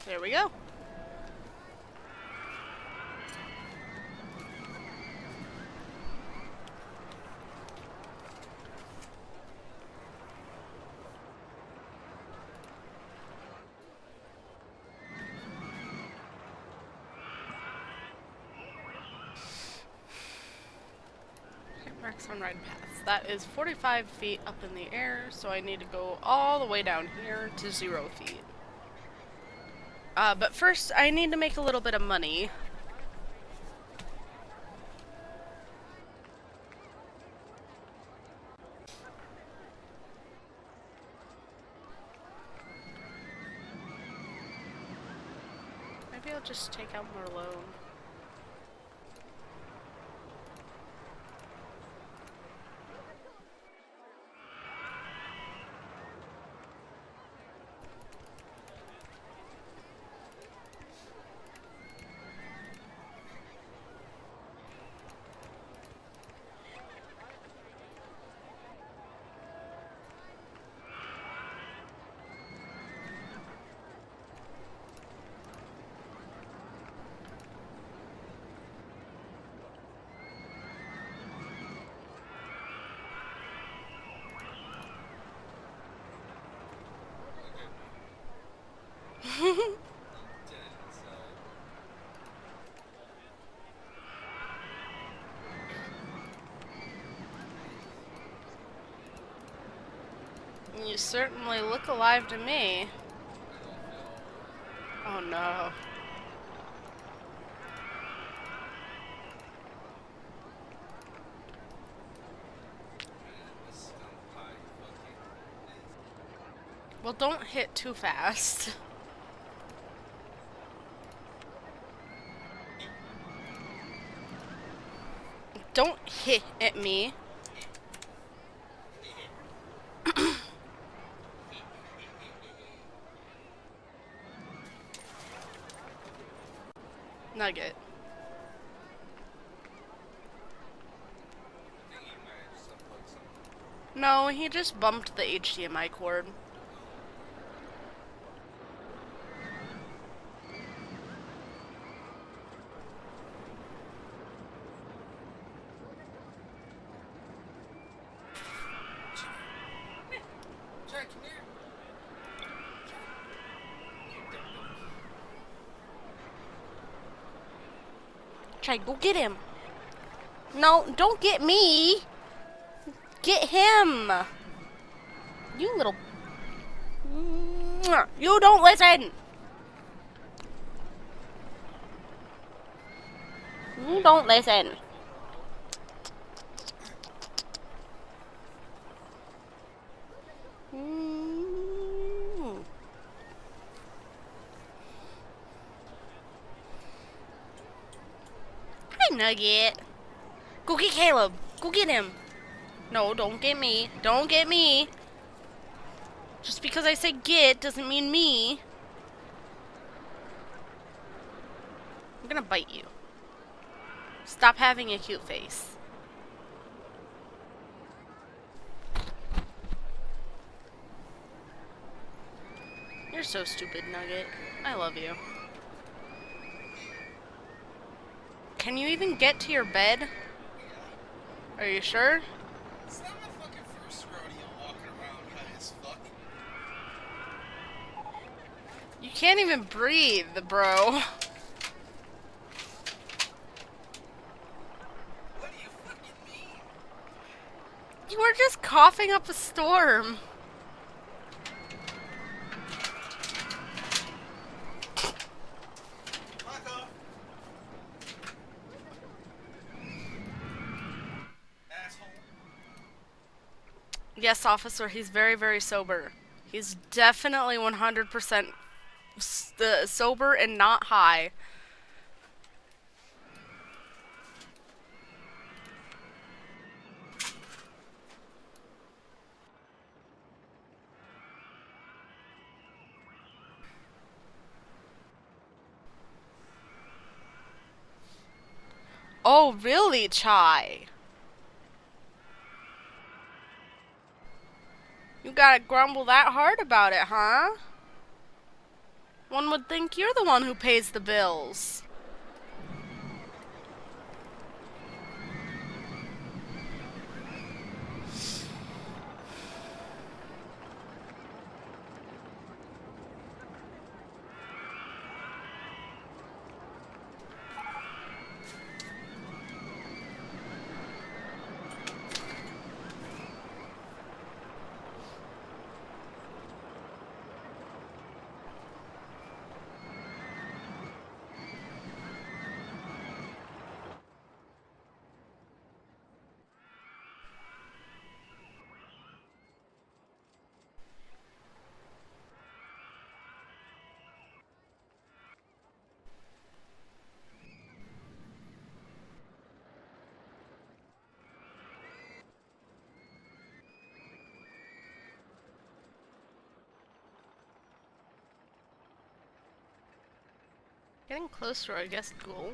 There we go. Max on ride paths. That is 45 feet up in the air, so I need to go all the way down here to 0 feet. But first, I need to make a little bit of money. Maybe I'll just take out more loan. You certainly look alive to me. Oh no. Well, don't hit too fast. Don't hit at me. Nugget. No, he just bumped the HDMI cord. Jack, come here. Try, go get him. No, don't get me. Get him. You little... You don't listen. You don't listen. Hi, Nugget. Go get Caleb. Go get him. No, don't get me. Don't get me. Just because I say get doesn't mean me. I'm gonna bite you. Stop having a cute face. You're so stupid, Nugget. I love you. Can you even get to your bed? Are you sure? It's not my fucking first rodeo walking around high as fuck. You can't even breathe, bro. What do you fucking mean? You were just coughing up a storm. Fuck off. Asshole. Yes, officer, he's very, very sober. He's definitely 100% sober and not high. Oh, really, Chai? You gotta grumble that hard about it, huh? One would think you're the one who pays the bills. Getting close to our guest goal.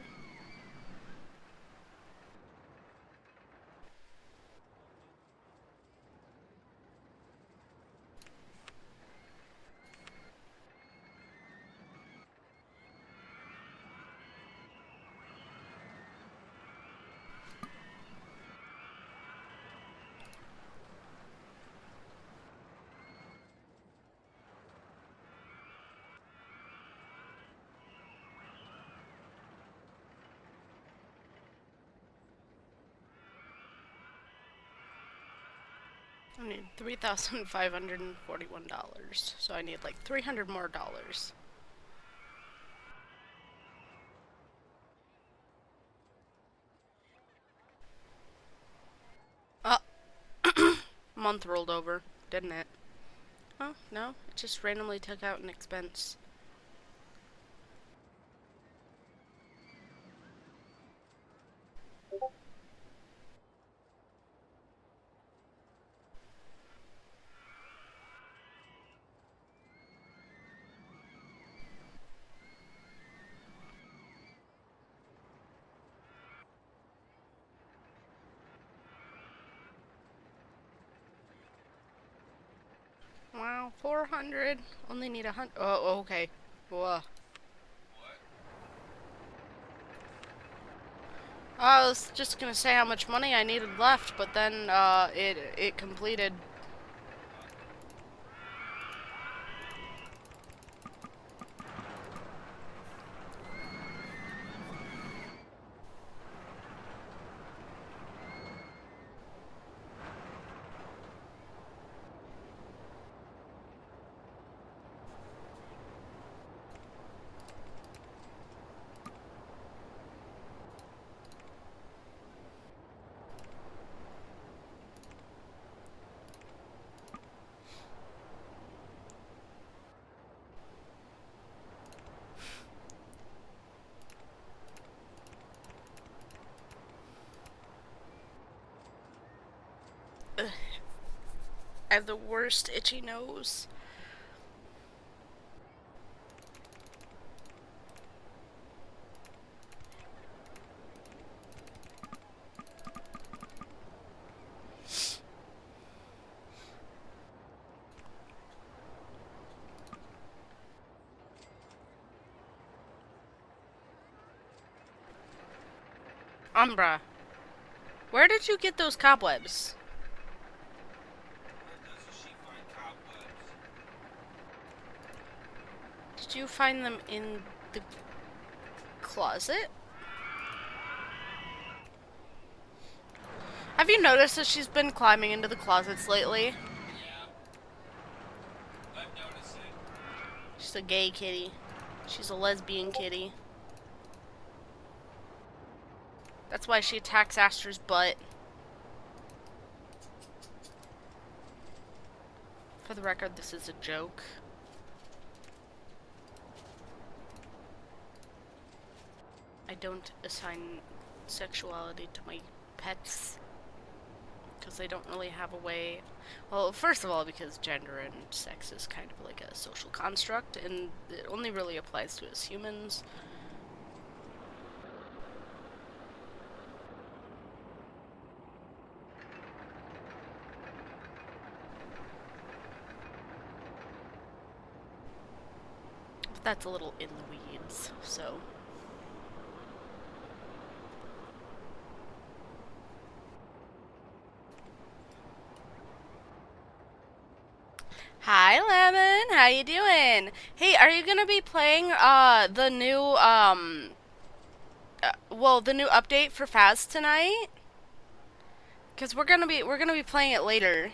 I need $3,541, so I need like $300 more. Month rolled over, didn't it? Oh, no. It just randomly took out an expense. Wow, 400. Only need 100. Oh, okay. Whoa. I was just gonna say how much money I needed left, but then it completed. Ugh. I have the worst itchy nose. Umbra, where did you get those cobwebs? Did you find them in the closet? Have you noticed that she's been climbing into the closets lately? Yeah. I've noticed it. She's a gay kitty. She's a lesbian kitty. That's why she attacks Aster's butt. For the record, this is a joke. I don't assign sexuality to my pets. Because they don't really have a way... Well, first of all, because gender and sex is kind of like a social construct, and it only really applies to us humans. But that's a little in the weeds, so... Hi, Lemon. How you doing? Hey, are you gonna be playing the new the new update for Faz tonight? Cause we're gonna be playing it later.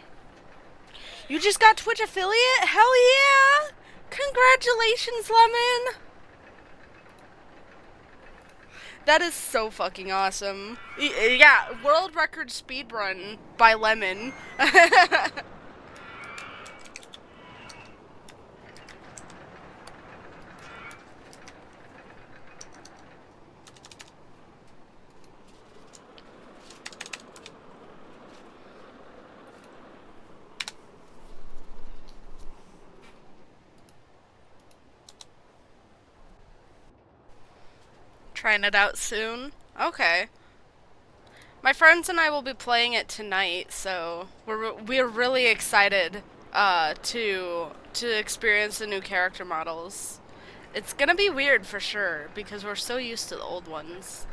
You just got Twitch affiliate? Hell yeah! Congratulations, Lemon. That is so fucking awesome. Yeah, world record speedrun by Lemon. Trying it out soon? Okay. My friends and I will be playing it tonight, so we're really excited to experience the new character models. It's gonna be weird for sure because we're so used to the old ones.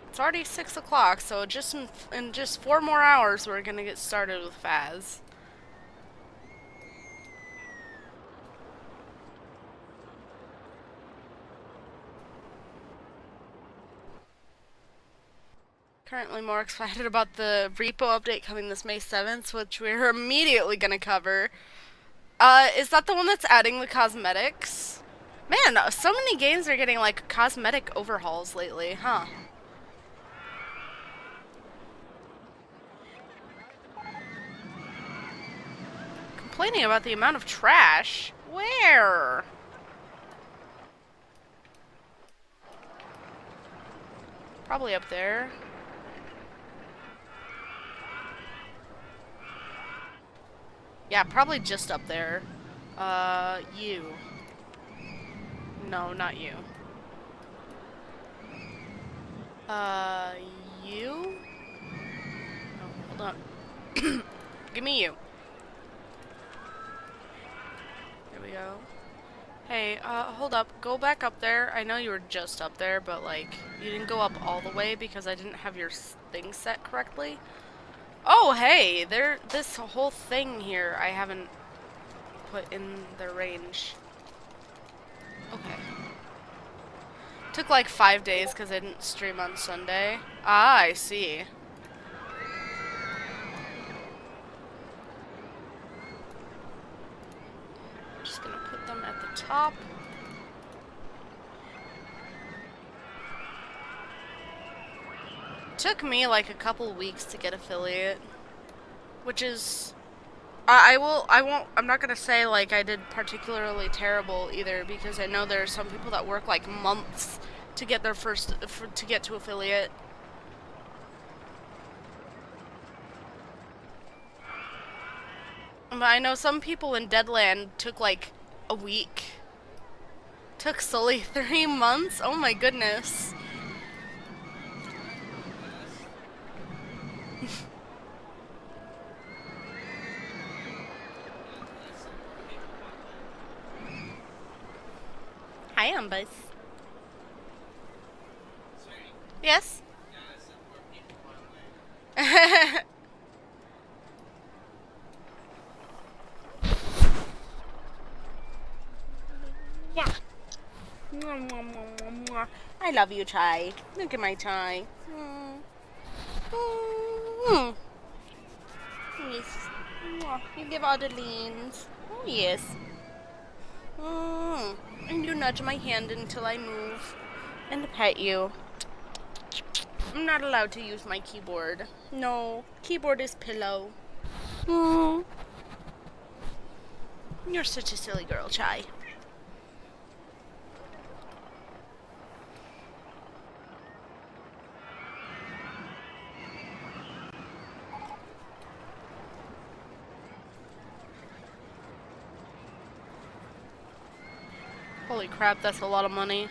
It's already 6 o'clock, so just in just 4 more hours we're gonna get started with Faz. Currently more excited about the repo update coming this May 7th, which we're immediately gonna cover. Is that the one that's adding the cosmetics? Man, so many games are getting, like, cosmetic overhauls lately, huh? complaining about the amount of trash. Where? Probably up there. Yeah, probably just up there. You. No, not you. You? Oh, hold on. Give me you. There we go. Hey, hold up. Go back up there. I know you were just up there, but, like, you didn't go up all the way because I didn't have your thing set correctly. Oh, hey! This whole thing here I haven't put in the range. Okay. Took like 5 days because I didn't stream on Sunday. Ah, I see. Just gonna put them at the top. Took me like a couple weeks to get affiliate, which is I'm not gonna say like I did particularly terrible either, because I know there are some people that work like months to get their to get to affiliate. But I know some people in Deadland took like a week. Took solely 3 months? Oh my goodness. Hi, Ambus. Yes? I love you, Chai. Look at my Chai. Yes. You give Adelines. Oh, yes. And you nudge my hand until I move and pet you. I'm not allowed to use my keyboard. No, keyboard is pillow. You're such a silly girl, Chai. Holy crap, that's a lot of money.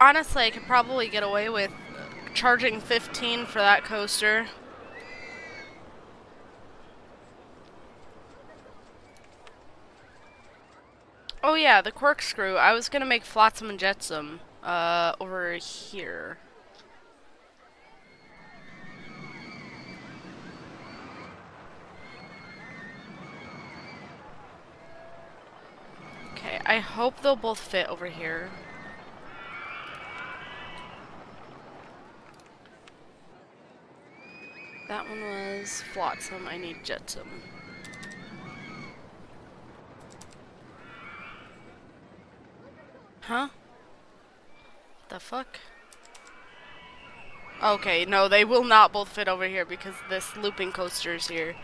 Honestly, I could probably get away with charging 15 for that coaster. Oh yeah, the Corkscrew. I was gonna make Flotsam and Jetsam, over here. Okay, I hope they'll both fit over here. That one was Flotsam. I need Jetsam. Huh? The fuck? Okay, no, they will not both fit over here because this looping coaster is here.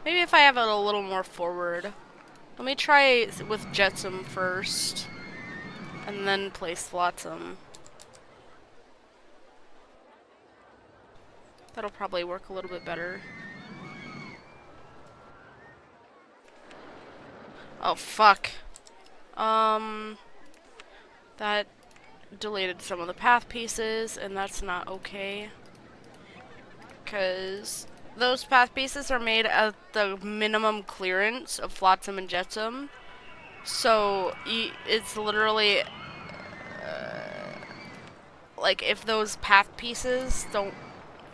Maybe if I have it a little more forward. Let me try with Jetsam first, and then place Flotsam. That'll probably work a little bit better. Oh, fuck. That deleted some of the path pieces, and that's not okay. Because those path pieces are made at the minimum clearance of Flotsam and Jetsam. So, it's literally... like, if those path pieces don't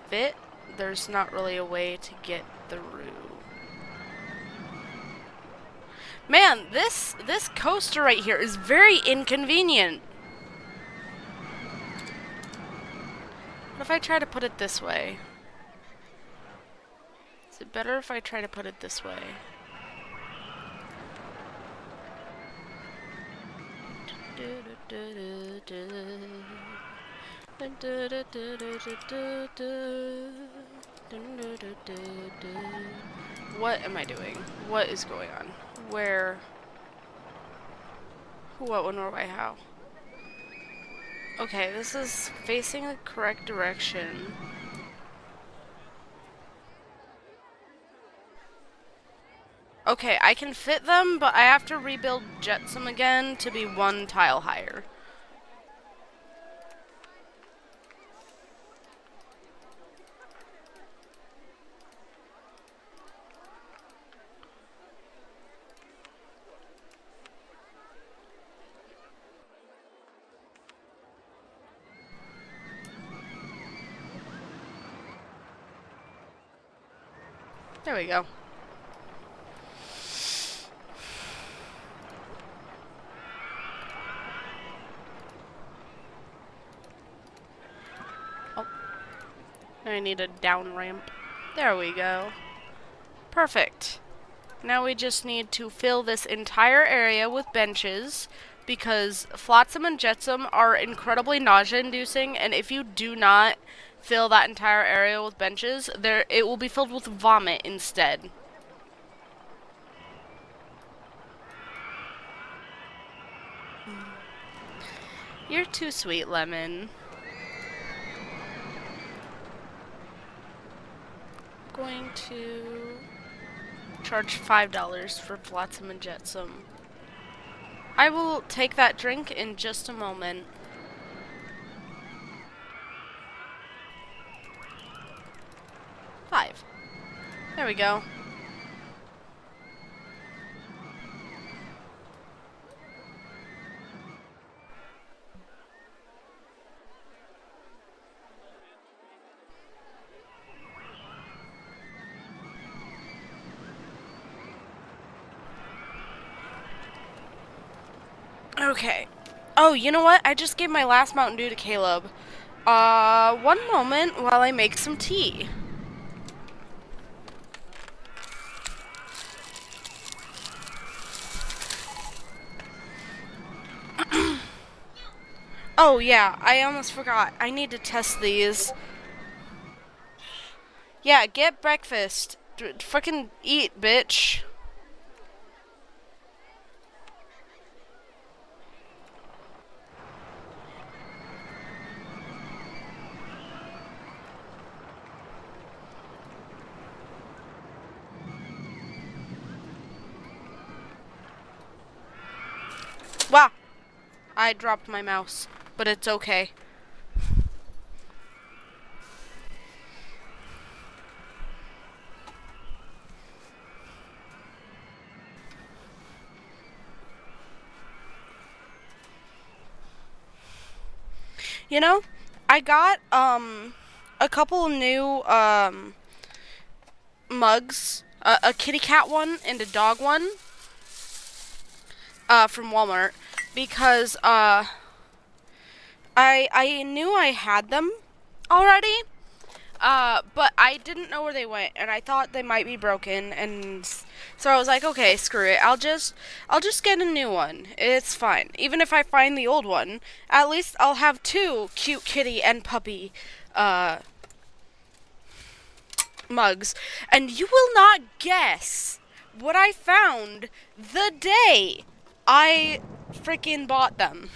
fit, there's not really a way to get through. Man, this coaster right here is very inconvenient. What if I try to put it this way? Is it better if I try to put it this way? What am I doing? What is going on? Where? What, when, where, why, how? Okay, this is facing the correct direction. Okay, I can fit them, but I have to rebuild Jetsam again to be one tile higher. There we go. Oh. I need a down ramp. There we go. Perfect. Now we just need to fill this entire area with benches because Flotsam and Jetsam are incredibly nausea-inducing, and if you do not fill that entire area with benches, it will be filled with vomit instead. You're too sweet, Lemon. I'm going to charge $5 for Flotsam and Jetsam. I will take that drink in just a moment. $5. There we go. Okay. Oh, you know what? I just gave my last Mountain Dew to Caleb. One moment while I make some tea. Oh, yeah, I almost forgot. I need to test these. Yeah, get breakfast. Frickin' eat, bitch. Wow. I dropped my mouse, but it's okay. You know, I got, a couple new, mugs. A kitty cat one and a dog one. From Walmart. Because, I knew I had them already. But I didn't know where they went, and I thought they might be broken, and so I was like, okay, screw it. I'll just get a new one. It's fine. Even if I find the old one, at least I'll have two cute kitty and puppy, mugs. And you will not guess what I found the day I freaking bought them.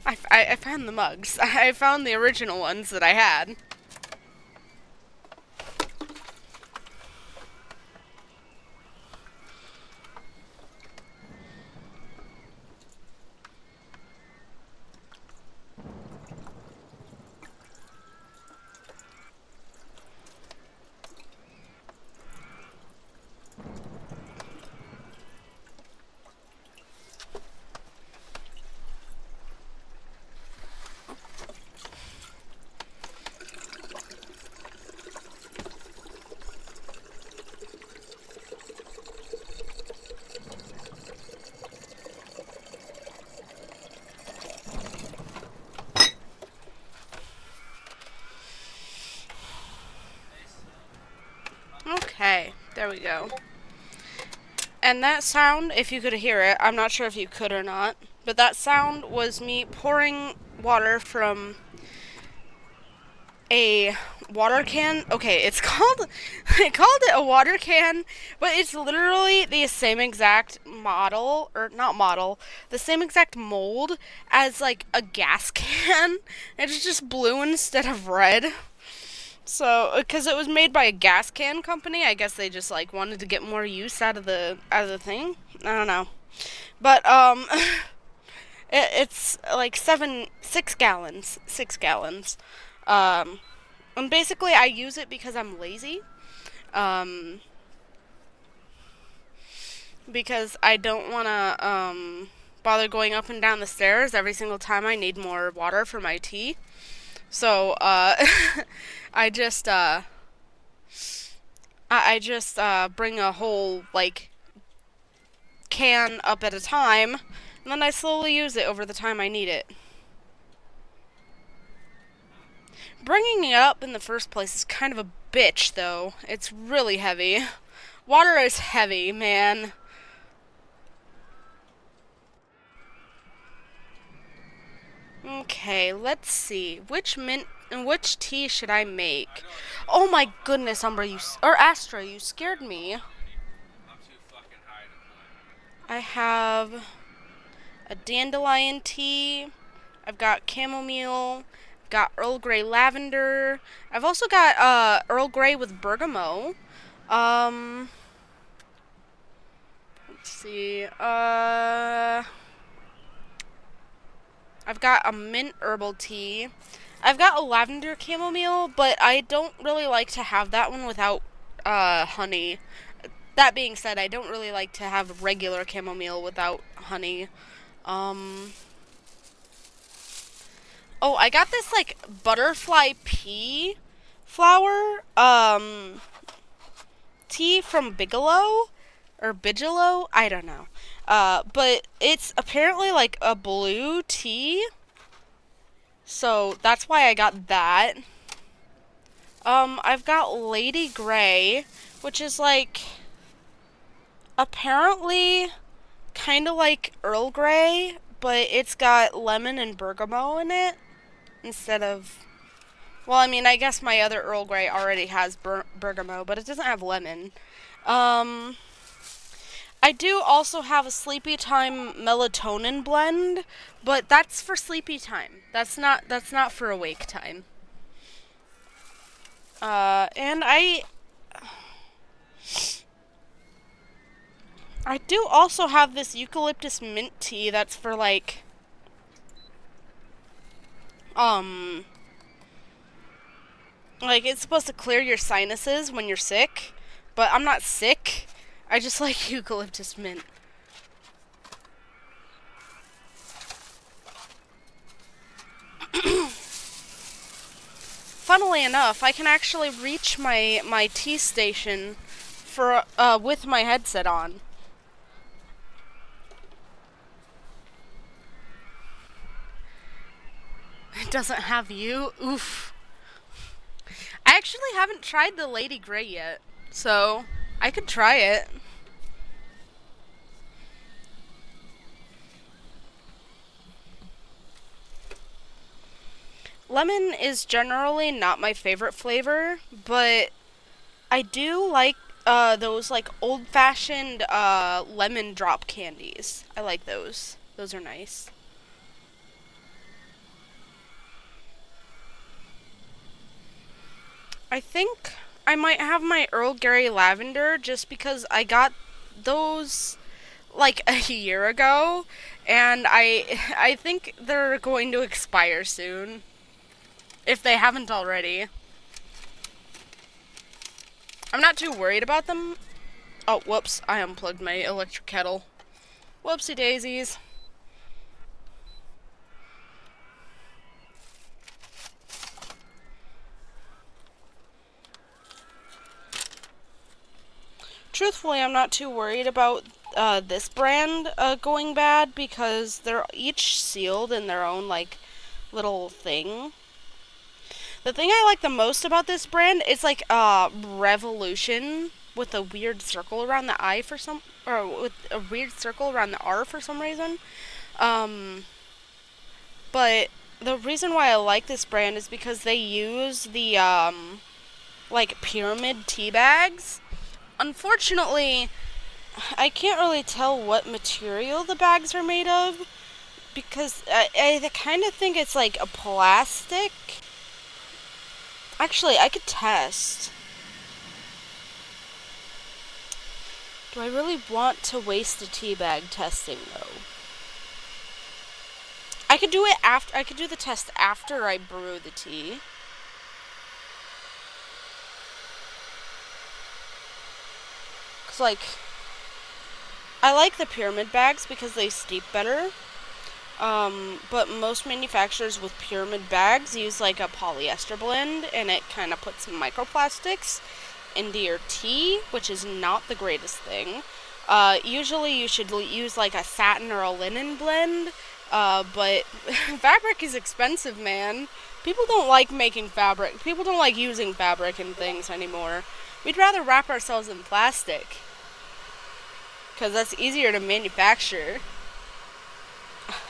I found the mugs. I found the original ones that I had. There we go. And that sound, if you could hear it, I'm not sure if you could or not, but that sound was me pouring water from a water can. Okay, it's called, I called it a water can, but it's literally the same exact model, or not model, the same exact mold as like a gas can. It's just blue instead of red. So, because it was made by a gas can company, I guess they just like wanted to get more use out of the thing. I don't know, but it's like 6 gallons, 6 gallons. And basically, I use it because I'm lazy. Because I don't want to bother going up and down the stairs every single time I need more water for my tea. So, I just bring a whole, like, can up at a time, and then I slowly use it over the time I need it. Bringing it up in the first place is kind of a bitch, though. It's really heavy. Water is heavy, man. Okay, let's see. Which tea should I make? Oh my goodness, Umbra, or Astra, you scared me. I'm too fucking high to play. I have a dandelion tea. I've got chamomile. I've got Earl Grey lavender. I've also got Earl Grey with bergamot. Let's see. I've got a mint herbal tea. I've got a lavender chamomile, but I don't really like to have that one without honey. That being said, I don't really like to have regular chamomile without honey. Oh, I got this like butterfly pea flower tea from Bigelow or Bigelow, I don't know. But it's apparently like a blue tea. So that's why I got that. I've got Lady Grey, which is like apparently kind of like Earl Grey, but it's got lemon and bergamot in it instead of, well, I mean, I guess my other Earl Grey already has bergamot, but it doesn't have lemon. I do also have a Sleepy Time melatonin blend, but that's for sleepy time. That's not for awake time. And I do also have this eucalyptus mint tea that's for like it's supposed to clear your sinuses when you're sick, but I'm not sick. I just like eucalyptus mint. Funnily enough, I can actually reach my tea station for with my headset on. It doesn't have you? Oof. I actually haven't tried the Lady Grey yet, so I could try it. Lemon is generally not my favorite flavor, but I do like those like old-fashioned lemon drop candies. I like those. Those are nice. I think I might have my Earl Grey lavender just because I got those like a year ago, and I think they're going to expire soon. If they haven't already. I'm not too worried about them. Oh, whoops. I unplugged my electric kettle. Whoopsie daisies. Truthfully, I'm not too worried about this brand going bad because they're each sealed in their own, like, little thing. The thing I like the most about this brand is like Revolution with a weird circle around the I for some, or with a weird circle around the R for some reason. But the reason why I like this brand is because they use the, like, pyramid tea bags. Unfortunately, I can't really tell what material the bags are made of, because I kind of think it's like a plastic. Actually, I could test. Do I really want to waste the tea bag testing, though? I could do it after. I could do the test after I brew the tea. Cause like, I like the pyramid bags because they steep better. But most manufacturers with pyramid bags use like a polyester blend, and it kind of puts microplastics into your tea, which is not the greatest thing. Usually you should use like a satin or a linen blend, but fabric is expensive, man. People don't like making fabric. People don't like using fabric in things anymore. We'd rather wrap ourselves in plastic, because that's easier to manufacture,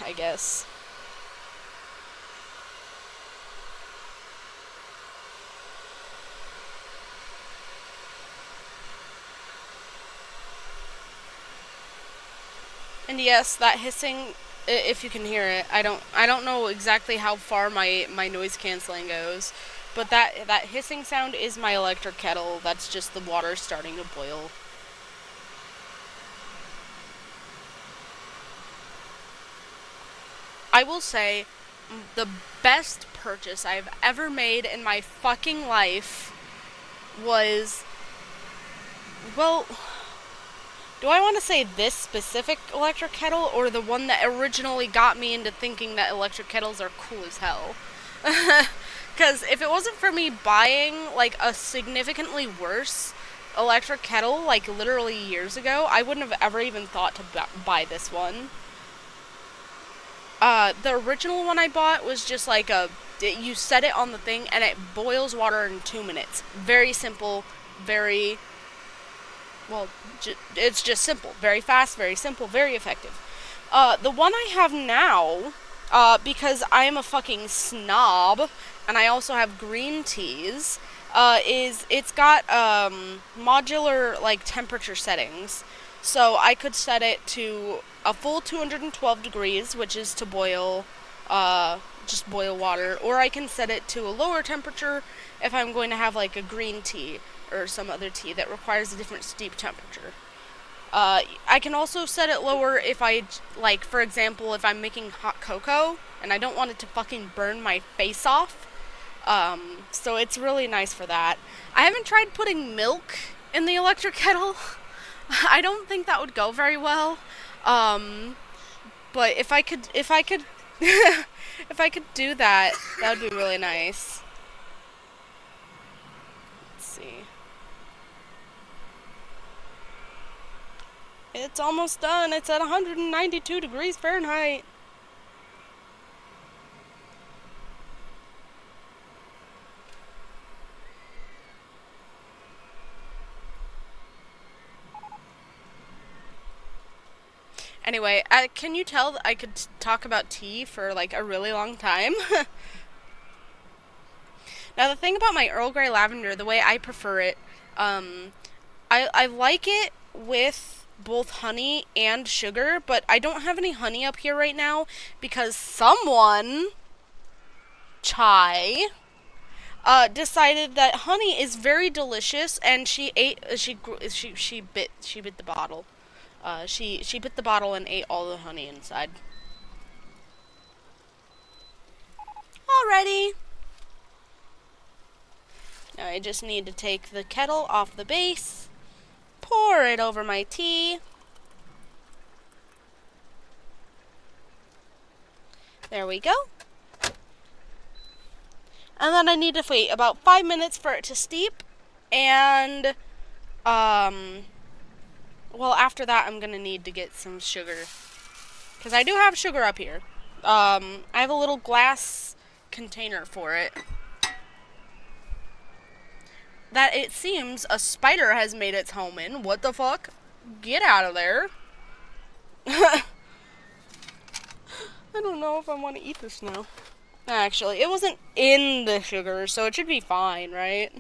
I guess. And yes, that hissing, if you can hear it, I don't know exactly how far my noise canceling goes, but that hissing sound is my electric kettle. That's just the water starting to boil. I will say, the best purchase I've ever made in my fucking life was, well, do I want to say this specific electric kettle, or the one that originally got me into thinking that electric kettles are cool as hell? Because if it wasn't for me buying, like, a significantly worse electric kettle, like, literally years ago, I wouldn't have ever even thought to buy this one. The original one I bought was just like you set it on the thing and it boils water in 2 minutes. Very simple, very, well, it's just simple. Very fast, very simple, very effective. The one I have now, because I am a fucking snob, and I also have green teas, it's got, modular, like, temperature settings. So I could set it to a full 212 degrees, which is to boil, just boil water, or I can set it to a lower temperature if I'm going to have like a green tea or some other tea that requires a different steep temperature. I can also set it lower if I, like, for example, if I'm making hot cocoa and I don't want it to fucking burn my face off. So it's really nice for that. I haven't tried putting milk in the electric kettle. I don't think that would go very well. But if I could, if I could do that, that would be really nice. Let's see. It's almost done. It's at 192 degrees Fahrenheit. Anyway, can you tell that I could talk about tea for, like, a really long time? Now, the thing about my Earl Grey lavender, the way I prefer it, I like it with both honey and sugar, but I don't have any honey up here right now because someone, Chai, decided that honey is very delicious, and she bit the bottle. She bit the bottle and ate all the honey inside. Alrighty. Now I just need to take the kettle off the base, pour it over my tea. There we go. And then I need to wait about 5 minutes for it to steep, and, well, after that, I'm gonna need to get some sugar. Because I do have sugar up here. I have a little glass container for it. that it seems a spider has made its home in. What the fuck? Get out of there. I don't know if I want to eat this now. Actually, it wasn't in the sugar, so it should be fine, right?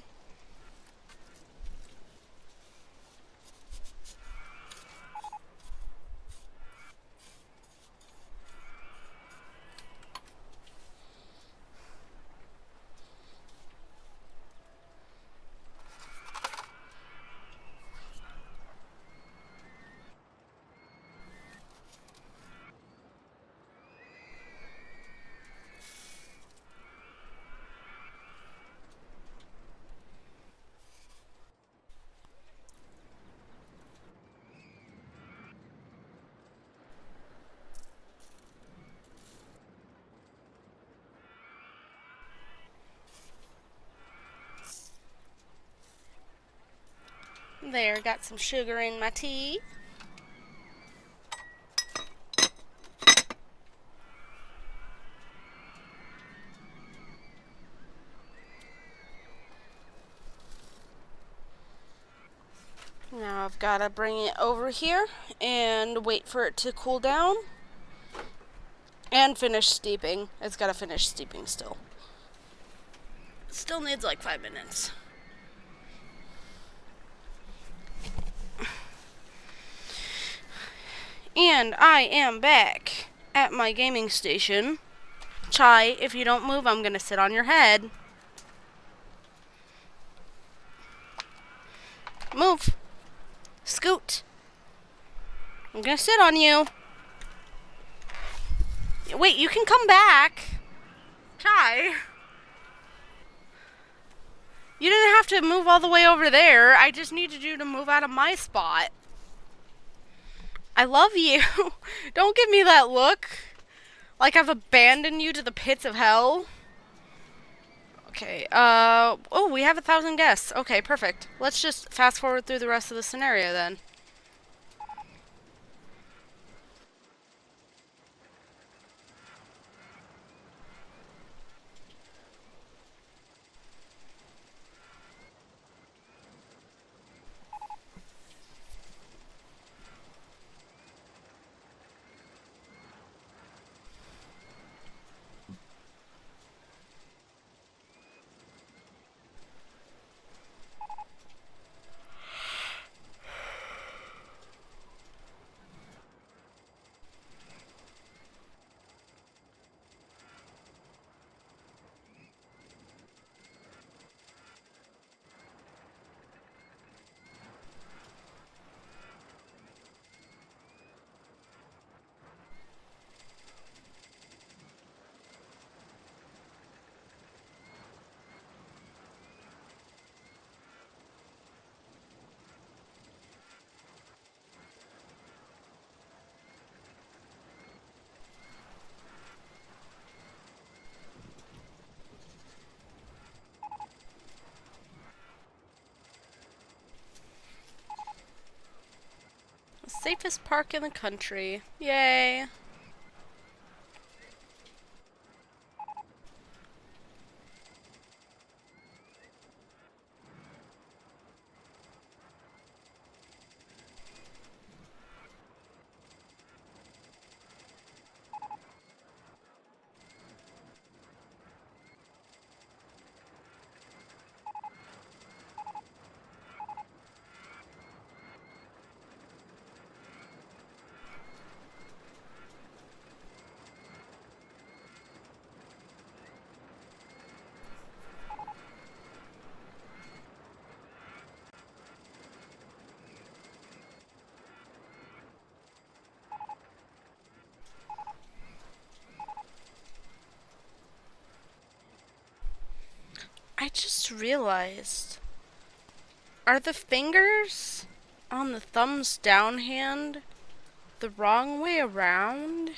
There, got some sugar in my tea. Now I've got to bring it over here and wait for it to cool down. And finish steeping. It's got to finish steeping still. Still needs like 5 minutes. And I am back at my gaming station. Chai, if you don't move, I'm going to sit on your head. Move. Scoot. I'm going to sit on you. Wait, you can come back. Chai. You didn't have to move all the way over there. I just needed you to move out of my spot. I love you. Don't give me that look. Like I've abandoned you to the pits of hell. Okay, oh, we have 1,000 guests. Okay, perfect. Let's just fast forward through the rest of the scenario then. The safest park in the country. Yay. I just realized, are the fingers on the thumbs down hand the wrong way around?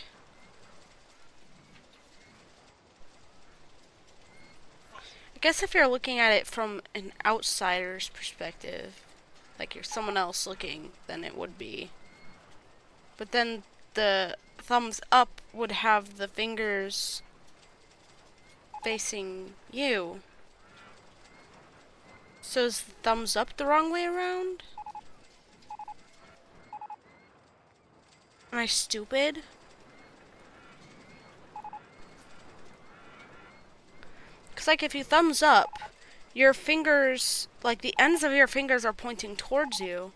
I guess if you're looking at it from an outsider's perspective, like you're someone else looking, then it would be. But then the thumbs up would have the fingers facing you. So is the thumbs up the wrong way around? Am I stupid? Because, like, if you thumbs up, your fingers, like, the ends of your fingers are pointing towards you.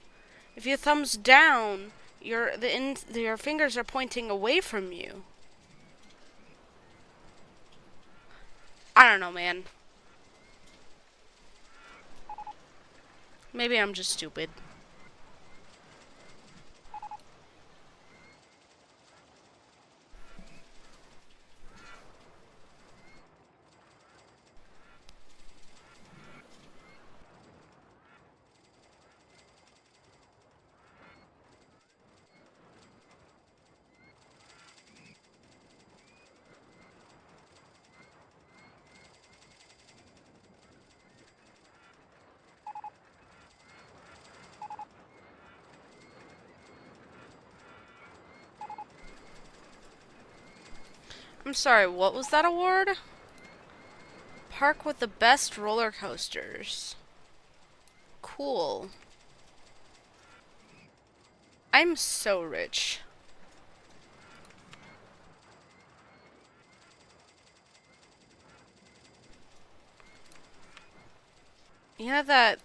If you thumbs down, your fingers are pointing away from you. I don't know, man. Maybe I'm just stupid. I'm sorry, what was that award? Park with the best roller coasters. Cool. I'm so rich. You know that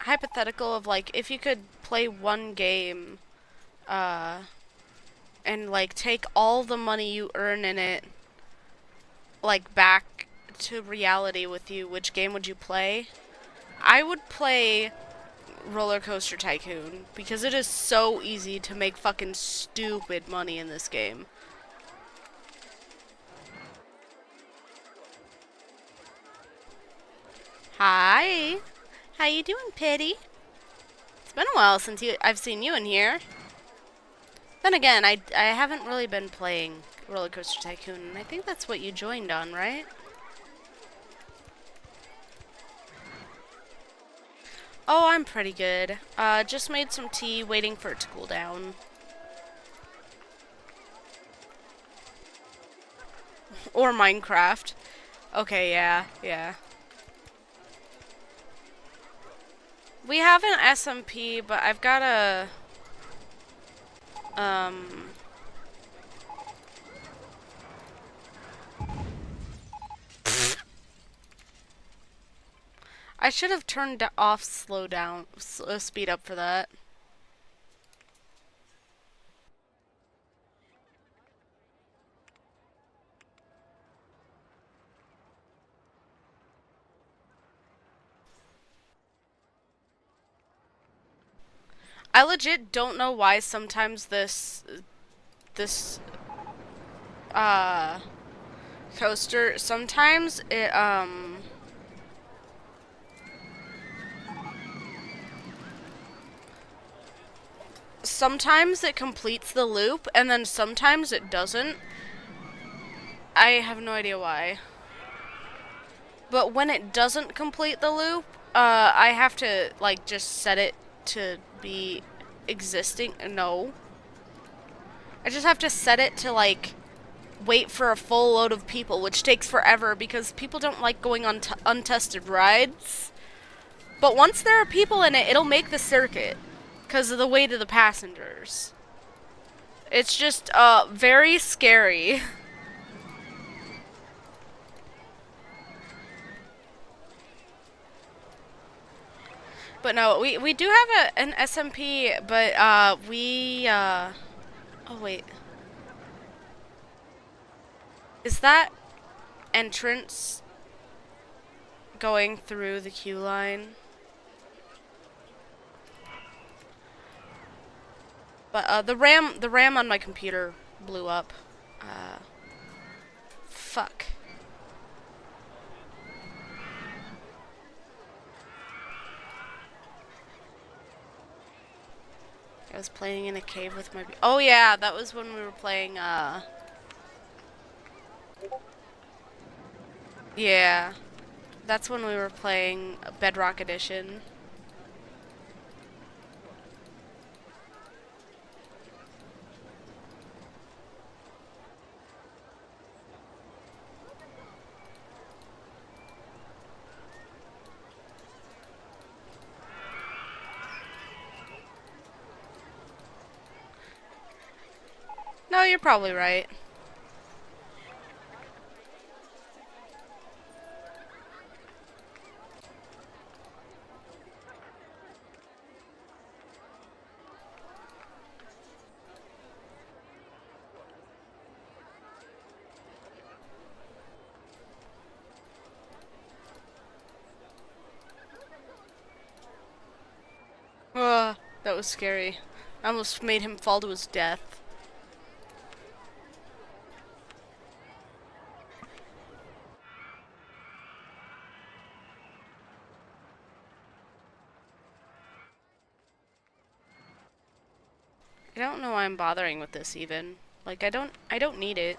hypothetical of, like, if you could play one game, and, like, take all the money you earn in it, like, back to reality with you, which game would you play? I would play RollerCoaster Tycoon, because it is so easy to make fucking stupid money in this game. Hi! How you doing, Pitty? It's been a while since I've seen you in here. Then again, I haven't really been playing RollerCoaster Tycoon, and I think that's what you joined on, right? Oh, I'm pretty good. Just made some tea, waiting for it to cool down. Or Minecraft. Okay, yeah. We have an SMP, but I've got a... I should have turned off speed up for that. I legit don't know why sometimes this coaster, sometimes it, sometimes it completes the loop, and then sometimes it doesn't. I have no idea why. But when it doesn't complete the loop, I have to, like, just set it to be existing. No. I just have to set it to, like, wait for a full load of people, which takes forever because people don't like going on untested rides. But once there are people in it, it'll make the circuit because of the weight of the passengers. It's just, very scary. But no, we do have an SMP, but, oh wait. Is that entrance going through the queue line? But, the RAM on my computer blew up. Fuck. I was playing in a cave with my... Oh yeah, that was when we were playing, yeah. That's when we were playing Bedrock Edition. No, you're probably right. Ugh, that was scary. I almost made him fall to his death. I don't know why I'm bothering with this even. Like, I don't need it.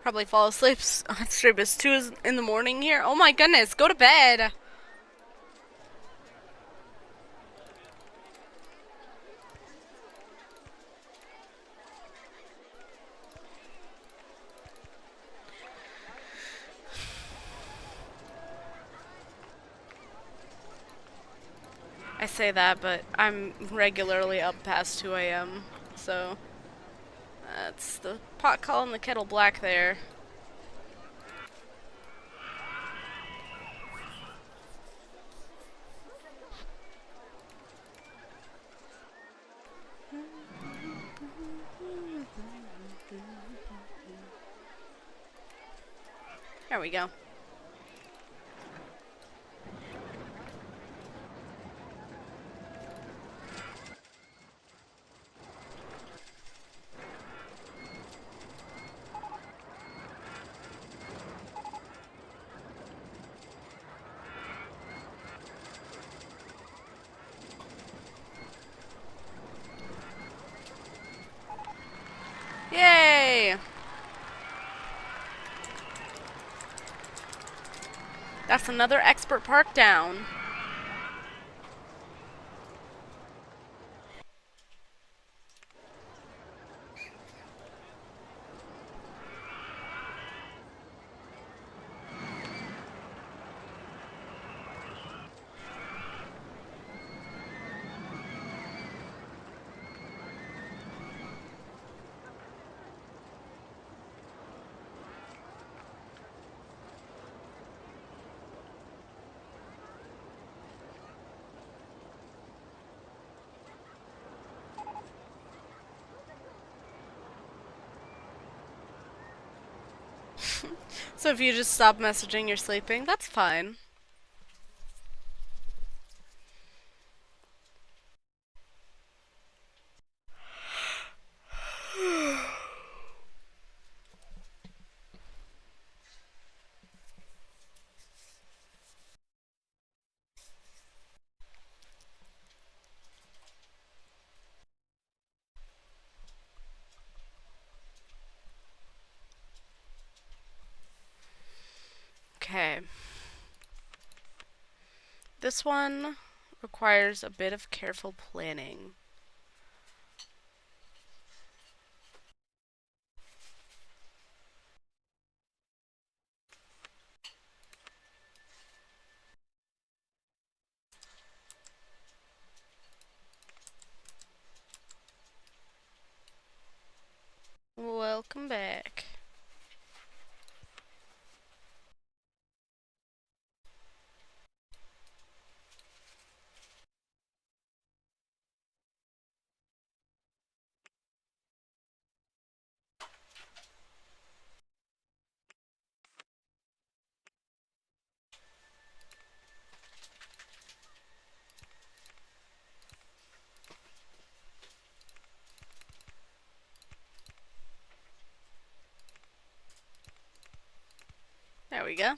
Probably fall asleep on stream. It's 2 in the morning here. Oh my goodness, go to bed. I say that, but I'm regularly up past 2 a.m. So that's the pot calling the kettle black there. There we go. Yay! That's another expert park down. So if you just stop messaging, you're sleeping, that's fine. Okay. This one requires a bit of careful planning. Welcome back. we go.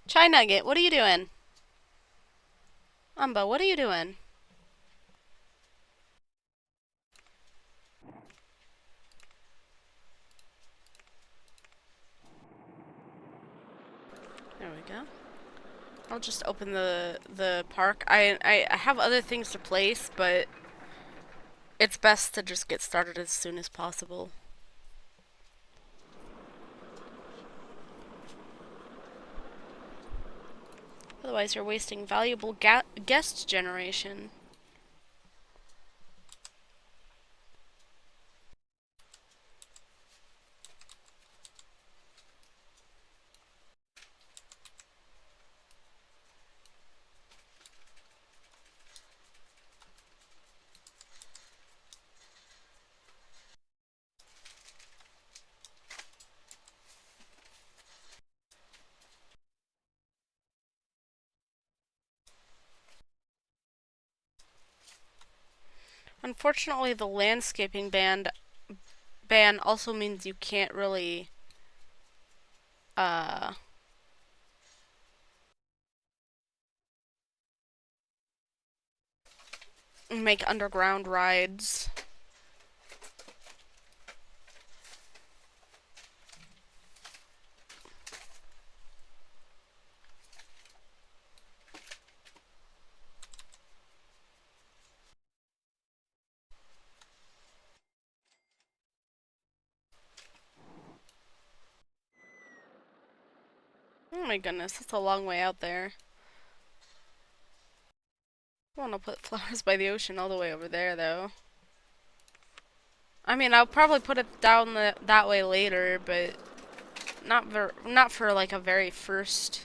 Chai Nugget, what are you doing? Umba, what are you doing? There we go. I'll just open the park. I have other things to place, but it's best to just get started as soon as possible. Otherwise, you're wasting valuable guest generation. Unfortunately, the landscaping ban also means you can't really make underground rides. Oh my goodness, that's a long way out there. I want to put flowers by the ocean all the way over there, though. I mean, I'll probably put it down that way later, but not for like a very first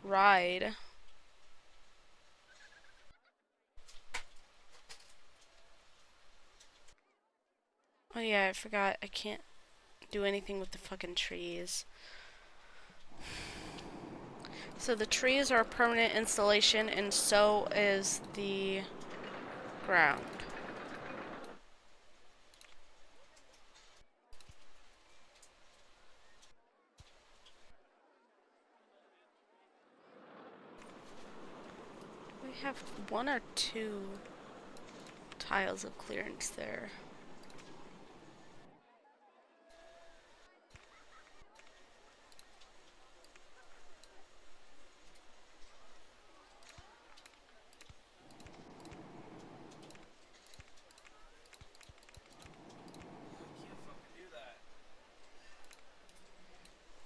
ride. Oh yeah, I forgot. I can't do anything with the fucking trees. So the trees are a permanent installation, and so is the ground. We have one or two tiles of clearance there.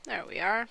There we are.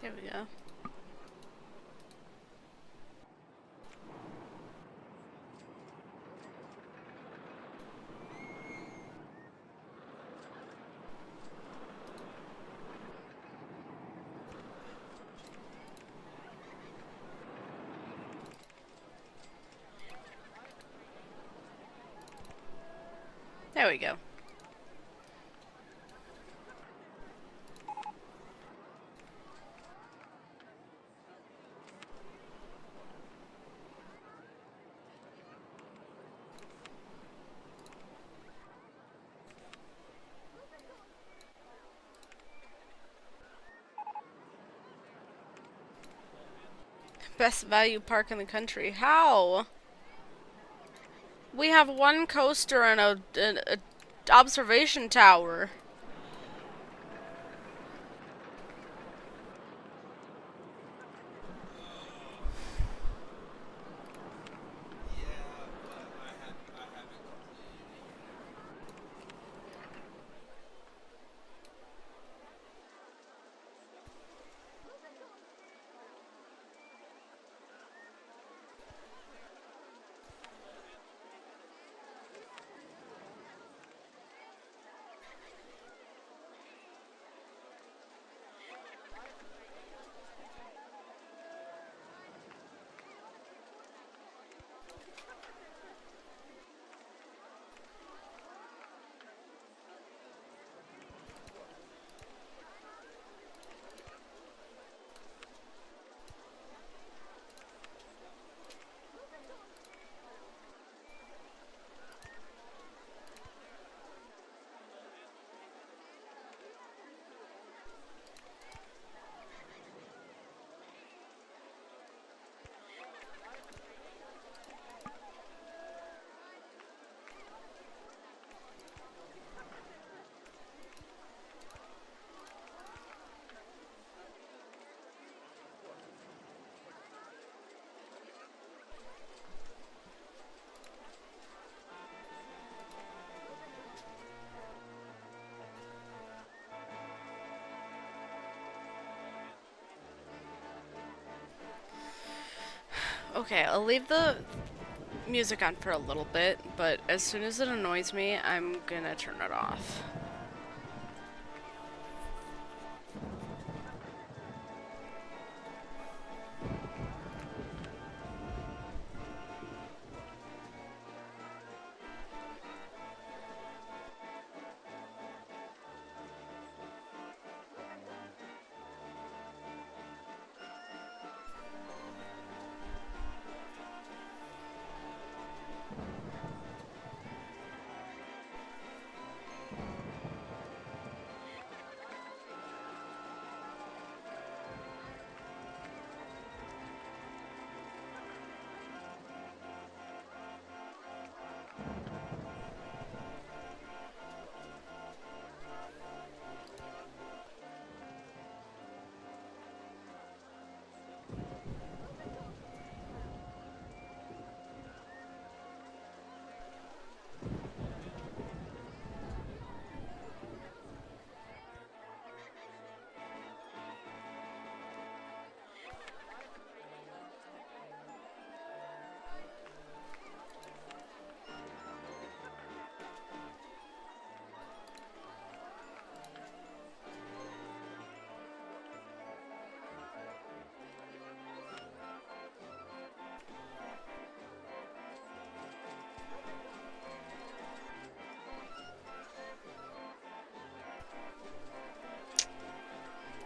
There we go. There we go. Best value park in the country. How? We have one coaster and a observation tower. Yeah, but I haven't completed it yet. Okay, I'll leave the music on for a little bit, but as soon as it annoys me, I'm gonna turn it off.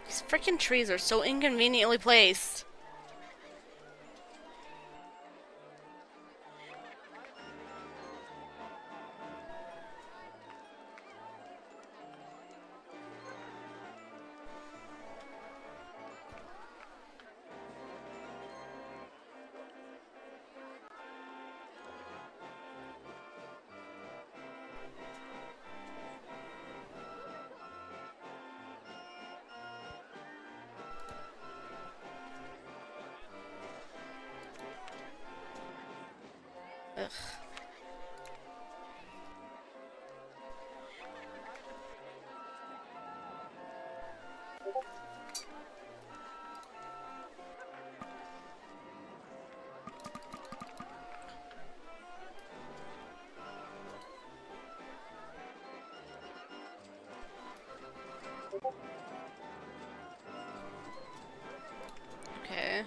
These freaking trees are so inconveniently placed. Ugh. Okay.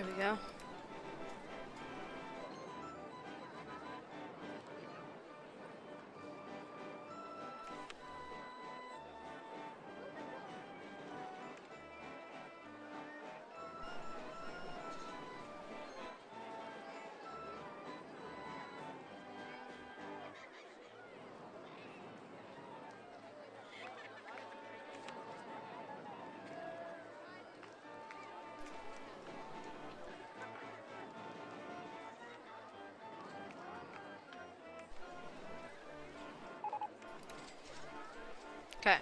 There we go. Okay.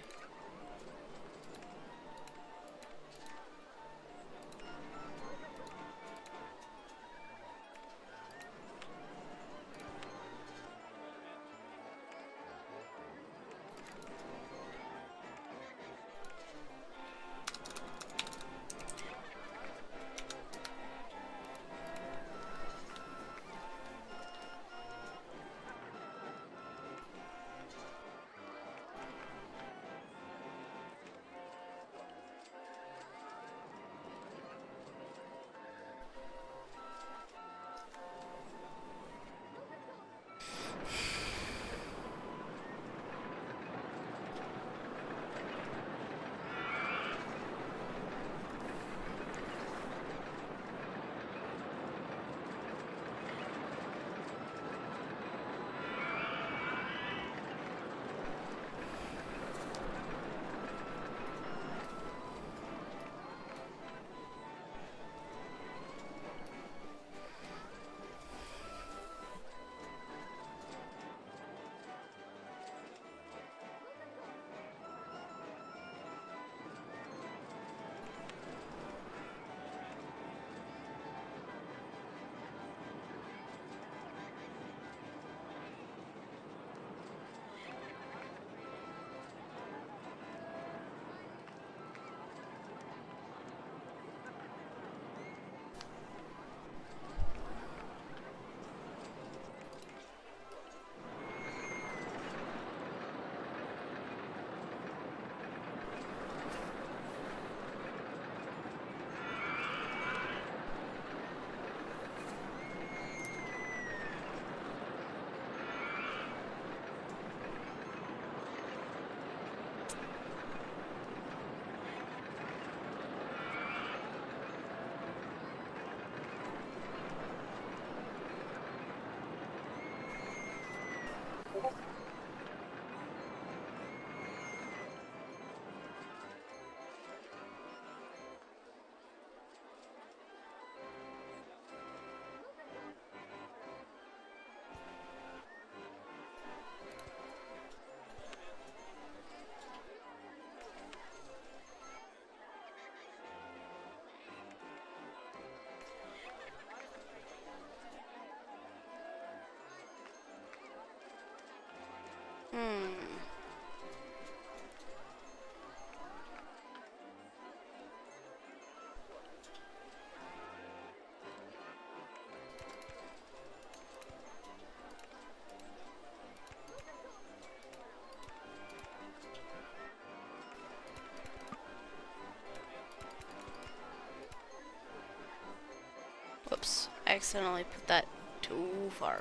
Whoops, I accidentally put that too far.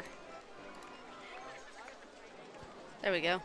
There we go.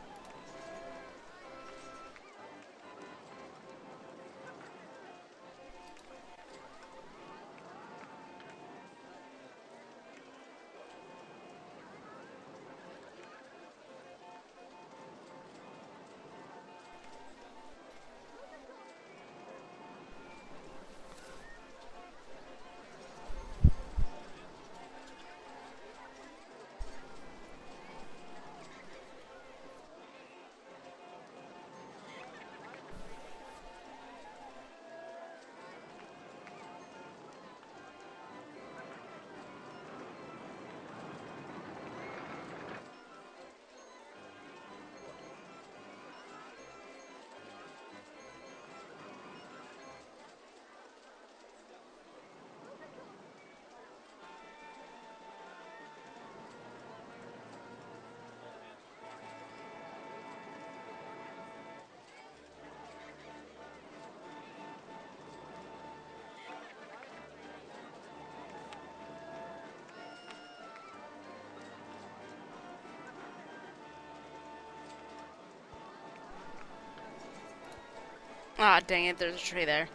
Ah, dang it, there's a tree there.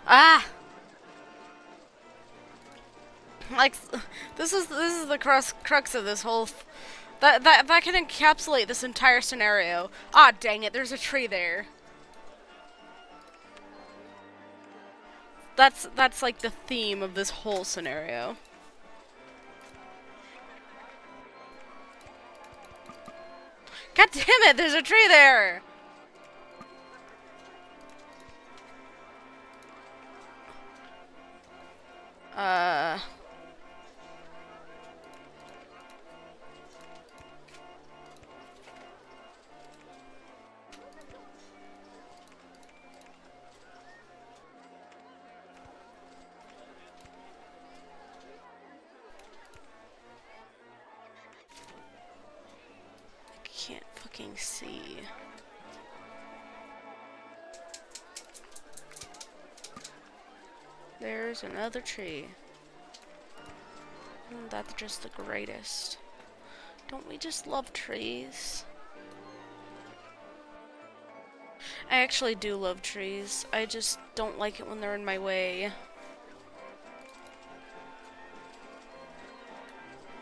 Ah! Like, this is the crux of this whole... That can encapsulate this entire scenario. Ah, dang it, there's a tree there. That's like the theme of this whole scenario. God damn it, there's a tree there! Can't fucking see. There's another tree. That's just the greatest. Don't we just love trees? I actually do love trees. I just don't like it when they're in my way.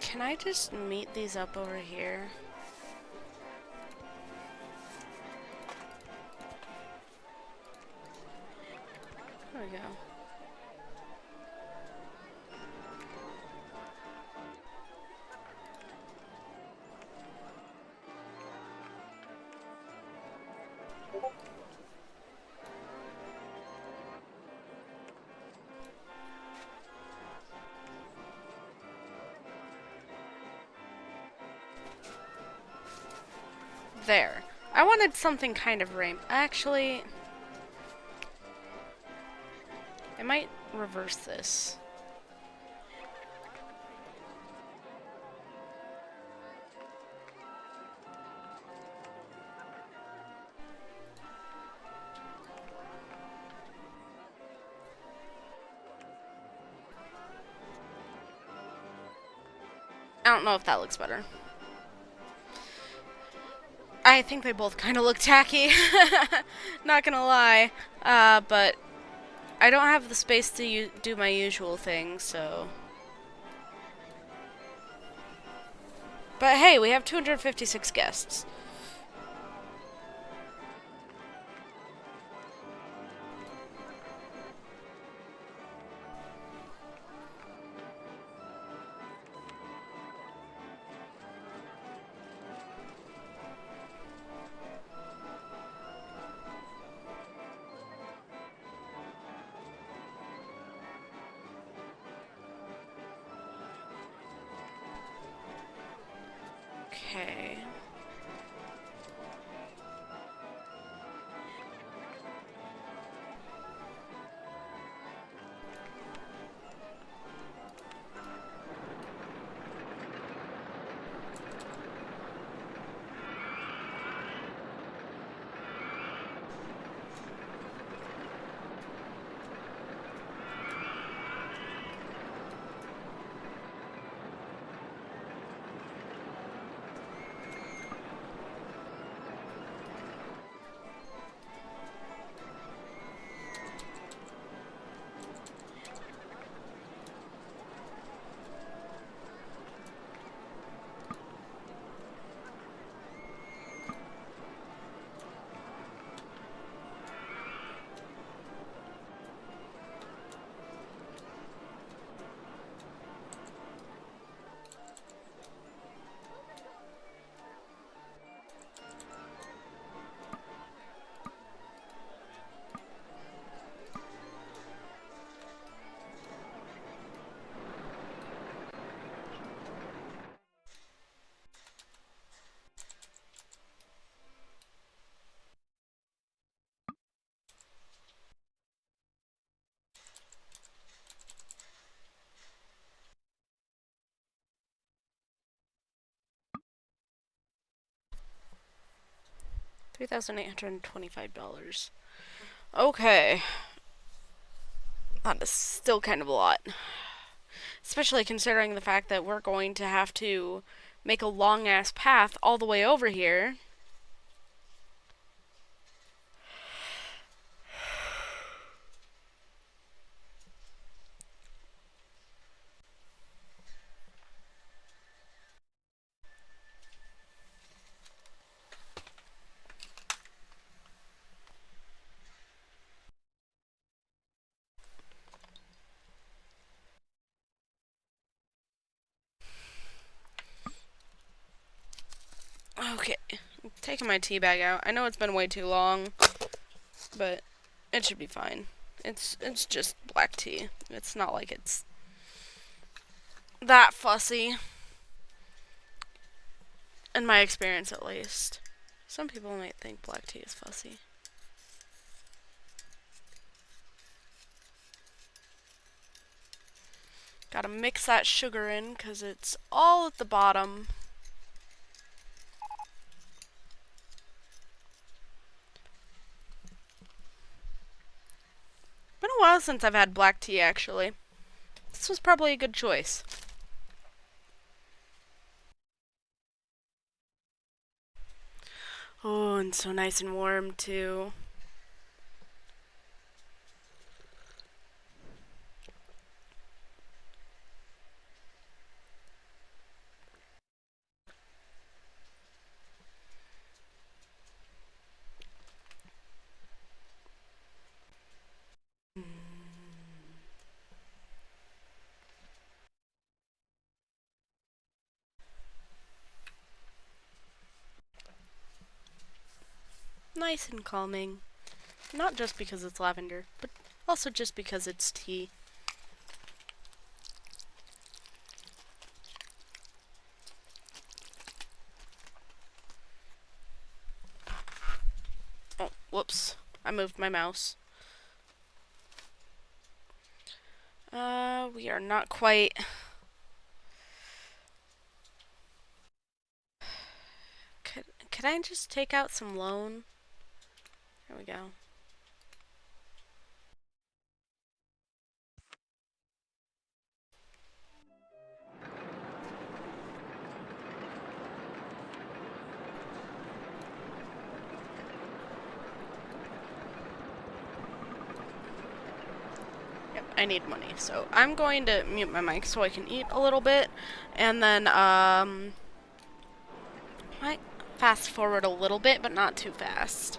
Can I just meet these up over here? There we go. There. I wanted something kind of actually, I might reverse this. I don't know if that looks better. I think they both kind of look tacky. Not gonna lie. But I don't have the space to do my usual thing, so... But hey, we have 256 guests. Okay. $3,825. Okay. That is still kind of a lot. Especially considering the fact that we're going to have to make a long-ass path all the way over here. taking my tea bag out. I know it's been way too long, but it should be fine. It's just black tea. It's not like it's that fussy. In my experience, at least. Some people might think black tea is fussy. Gotta mix that sugar in, because it's all at the bottom. Been a while since I've had black tea, actually. This was probably a good choice. Oh, and so nice and warm, too. Nice and calming. Not just because it's lavender, but also just because it's tea. Oh, whoops. I moved my mouse. We are not quite... Could I just take out some loan? There we go. Yep, I need money, so I'm going to mute my mic so I can eat a little bit, and then, might fast forward a little bit, but not too fast.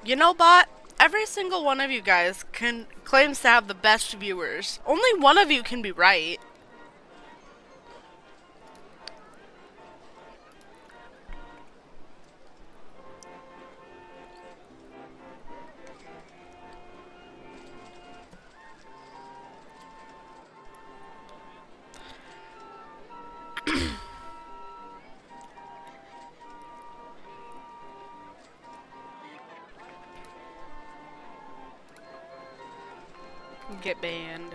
You know, bot, every single one of you guys claims to have the best viewers. Only one of you can be right. Get banned.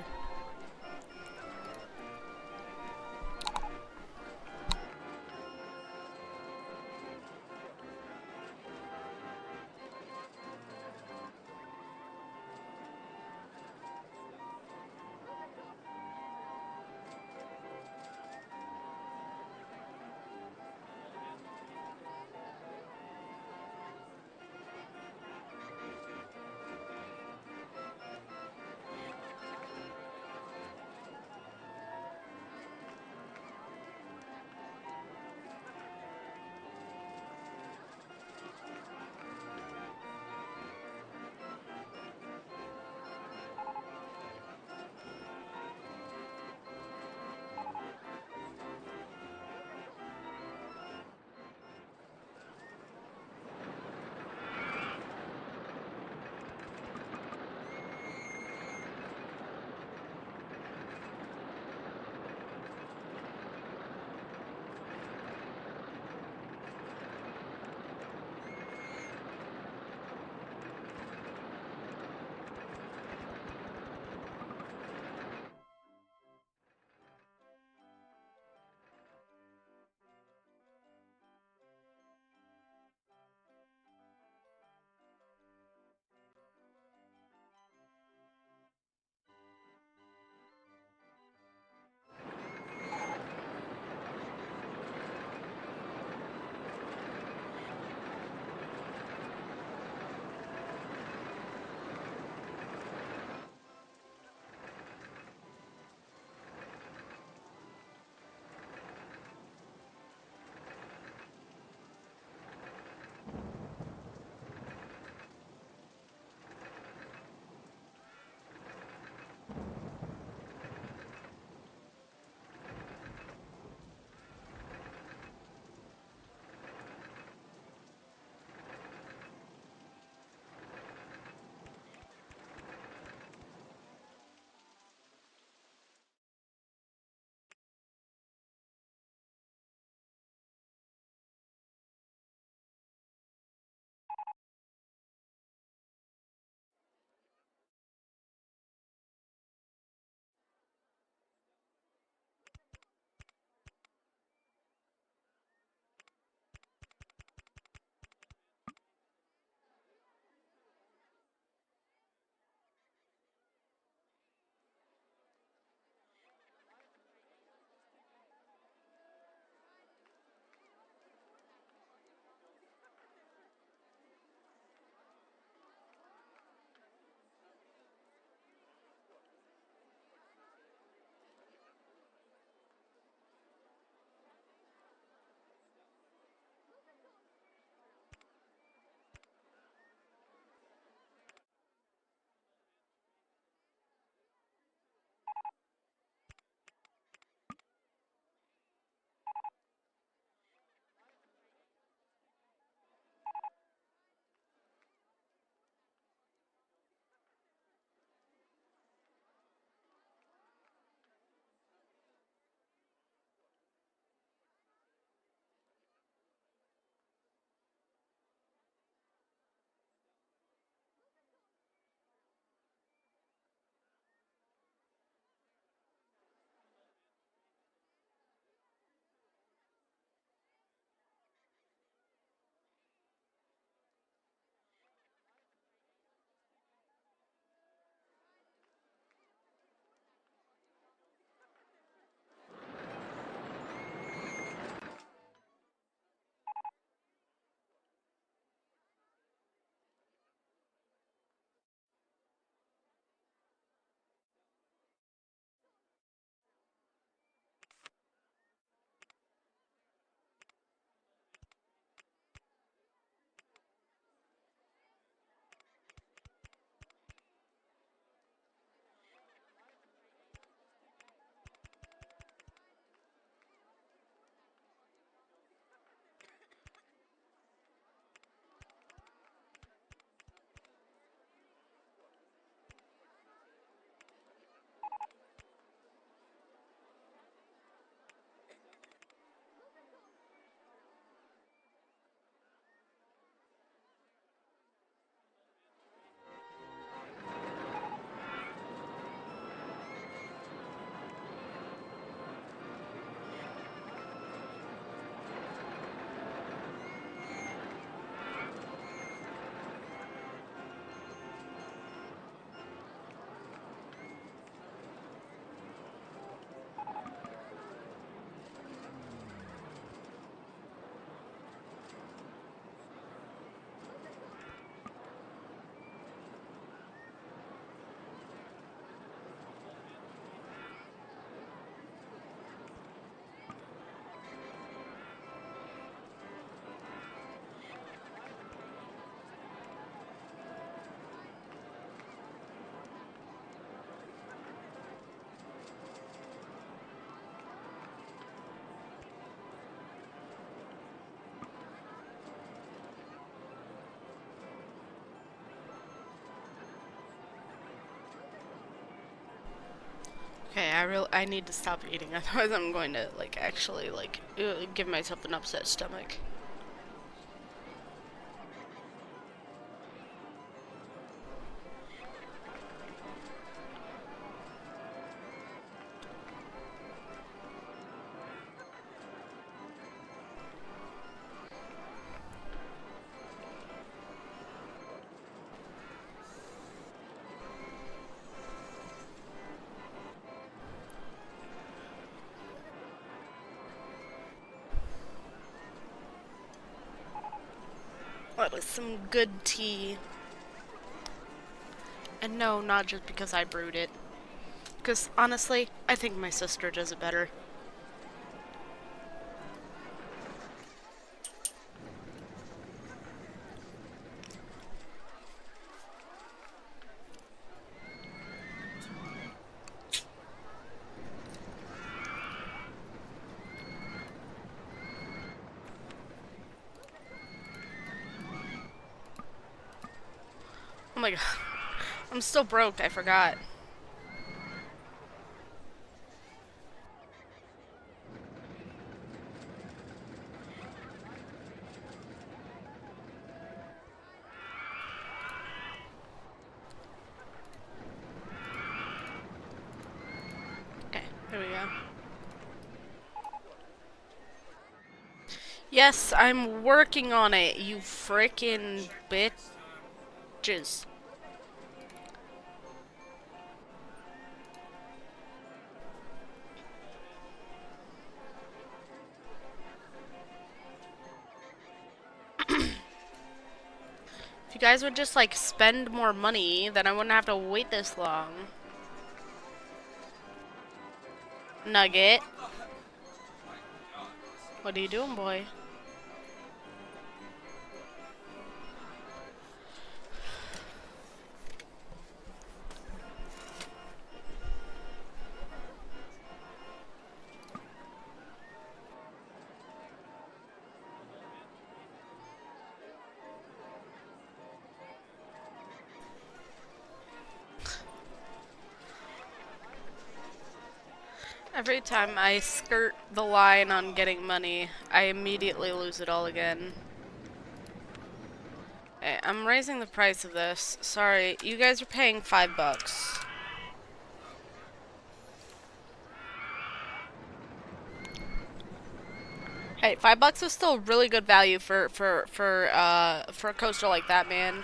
Okay, I need to stop eating, otherwise I'm going to, like, actually, like, give myself an upset stomach. That was some good tea. And no, not just because I brewed it. Because, honestly, I think my sister does it better. Oh my god. I'm still broke, I forgot. Okay, here we go. Yes, I'm working on it, you frickin' bitches. If you guys would just, like, spend more money, then I wouldn't have to wait this long. Nugget. What are you doing, boy? Every time I skirt the line on getting money, I immediately lose it all again. Okay, I'm raising the price of this. Sorry, you guys are paying $5. Hey, $5 is still really good value for a coaster like that, man.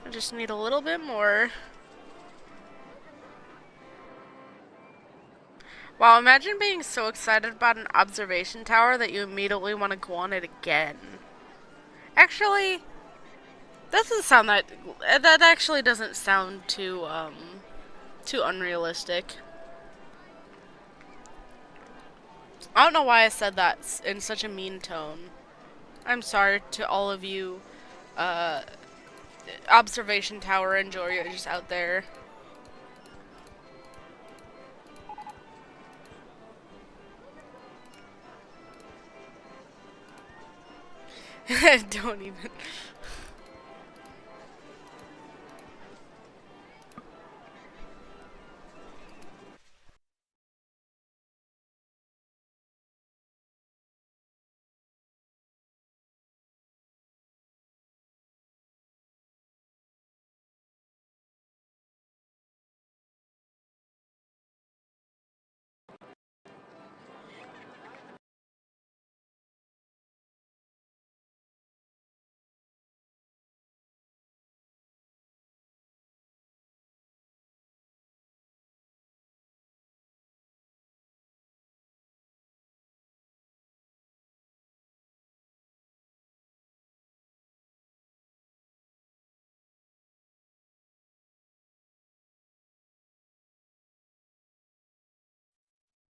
I just need a little bit more. Wow, imagine being so excited about an observation tower that you immediately want to go on it again. Actually, doesn't sound that actually doesn't sound too unrealistic. I don't know why I said that in such a mean tone. I'm sorry to all of you uh observation tower enjoyers out there. Don't even.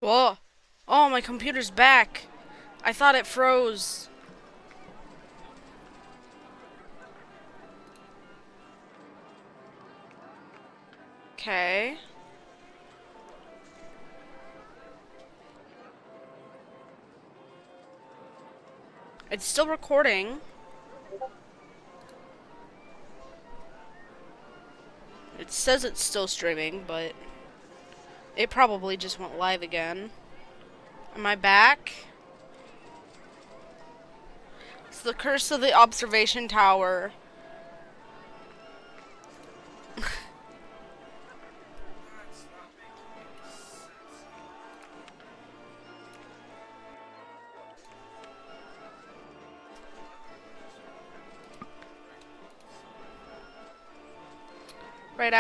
Whoa. Oh, my computer's back. I thought it froze. Okay. It's still recording. It says it's still streaming, but it probably just went live again. Am I back? It's the curse of the observation tower. Right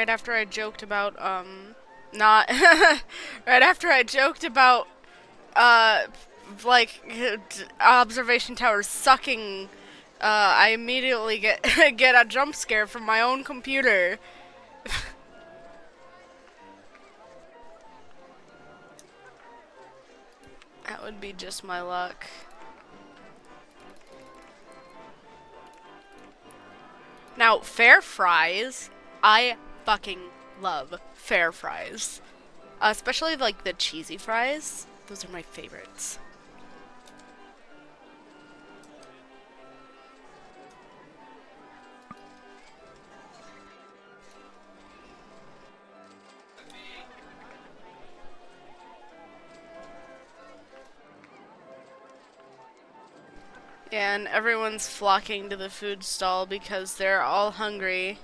after I joked about not right after I joked about like observation towers sucking, I immediately get get a jump scare from my own computer. That would be just my luck. Now, fair fries, I fucking love fair fries. Especially like the cheesy fries. Those are my favorites. And everyone's flocking to the food stall because they're all hungry.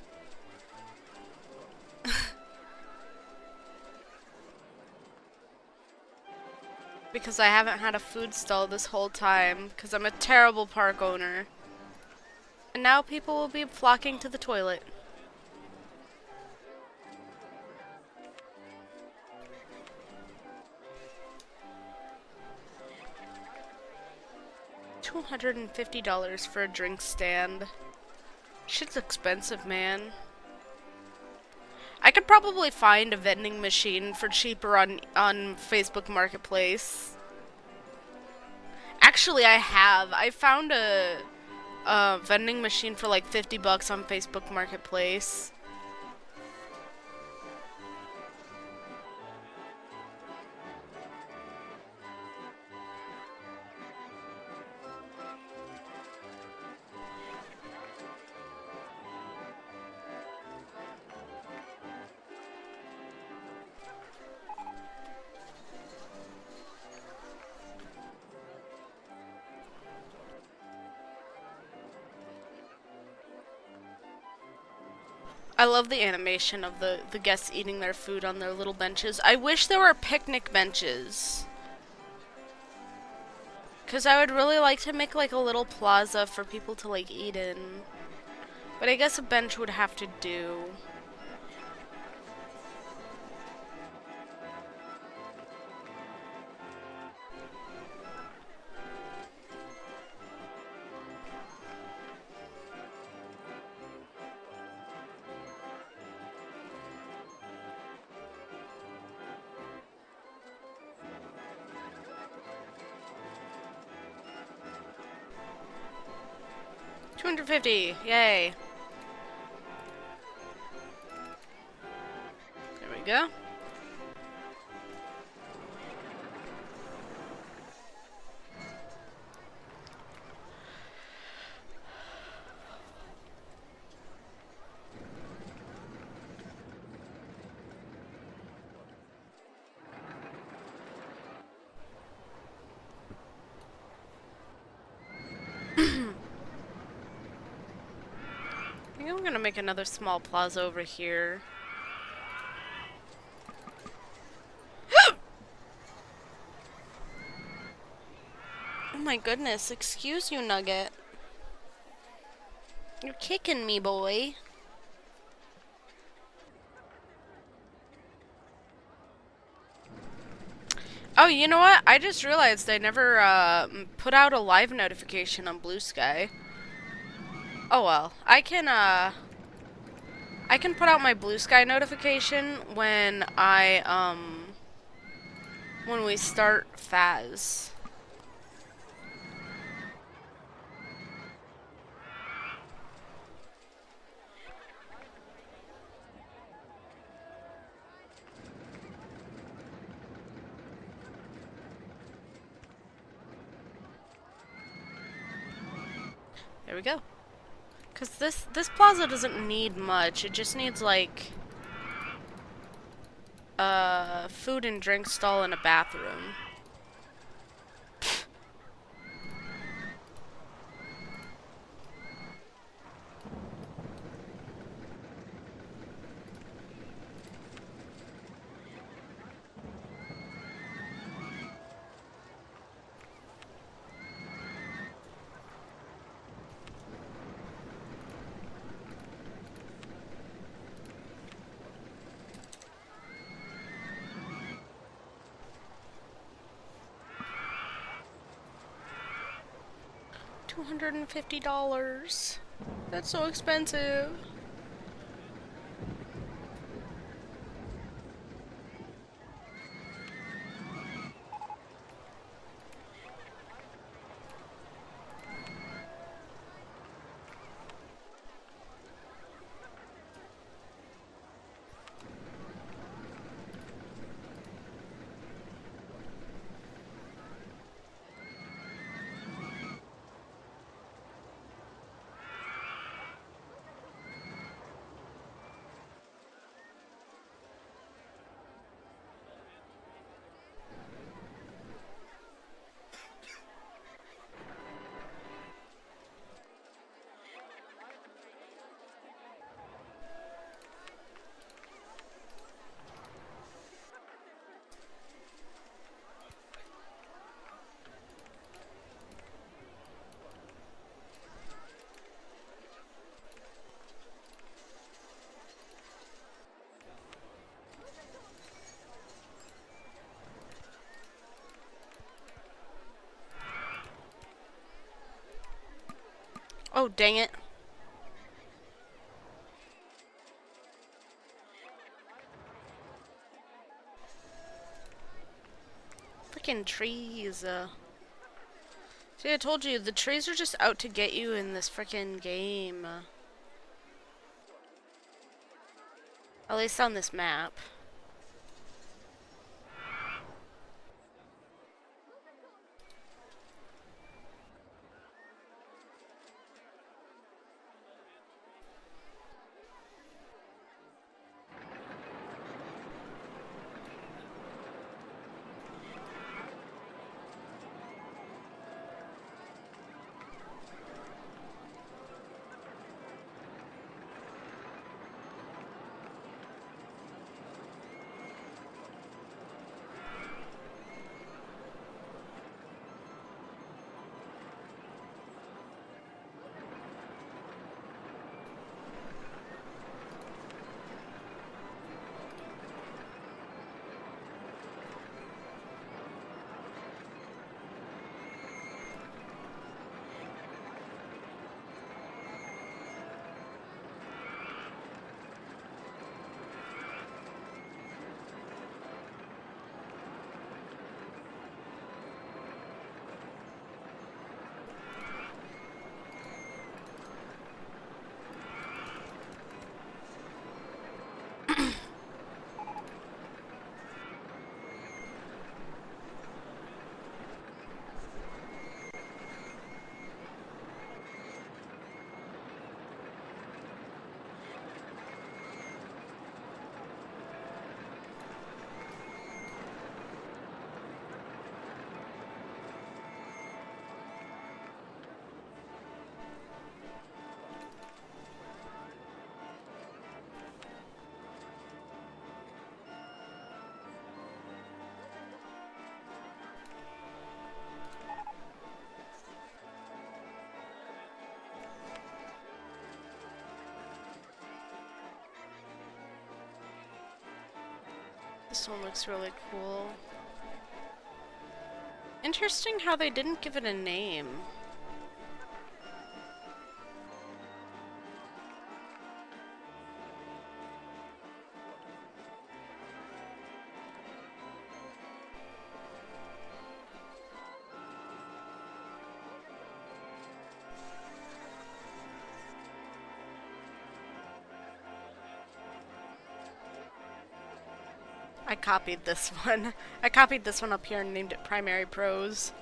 Because I haven't had a food stall this whole time, because I'm a terrible park owner. And now people will be flocking to the toilet. $250 for a drink stand. Shit's expensive, man. I could probably find a vending machine for cheaper on Facebook Marketplace. Actually, I have. I found a vending machine for like $50 on Facebook Marketplace. I love the animation of the guests eating their food on their little benches. I wish there were picnic benches. Because I would really like to make like a little plaza for people to like eat in. But I guess a bench would have to do. $250, yay. There we go. I'm gonna make another small plaza over here. Oh my goodness, excuse you, Nugget. You're kicking me, boy. Oh, you know what? I just realized I never put out a live notification on Blue Sky. Oh well, I can put out my Blue Sky notification when when we start Faz. There we go. Cause this plaza doesn't need much. It just needs like a food and drink stall and a bathroom. $250. That's so expensive. Oh, dang it. Freaking trees. See, I told you, the trees are just out to get you in this freaking game. At least on this map. This one looks really cool. Interesting how they didn't give it a name. I copied this one. I copied this one up here and named it Primary Prose.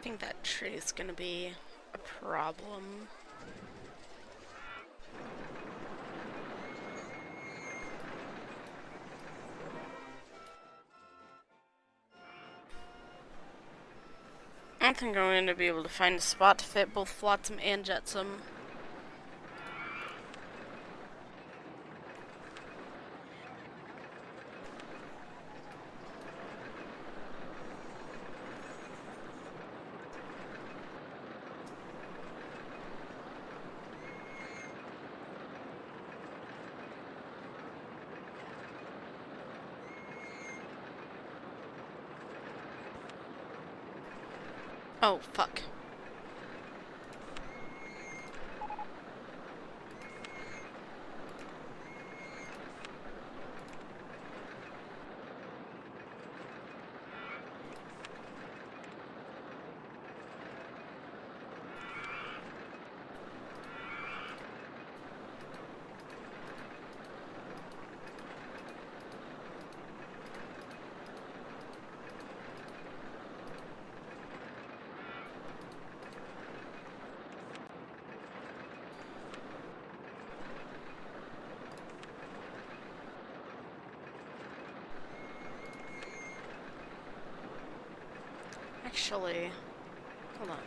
think that tree is gonna be a problem. I don't think I'm going to be able to find a spot to fit both Flotsam and Jetsam. Oh, fuck. Actually, hold on.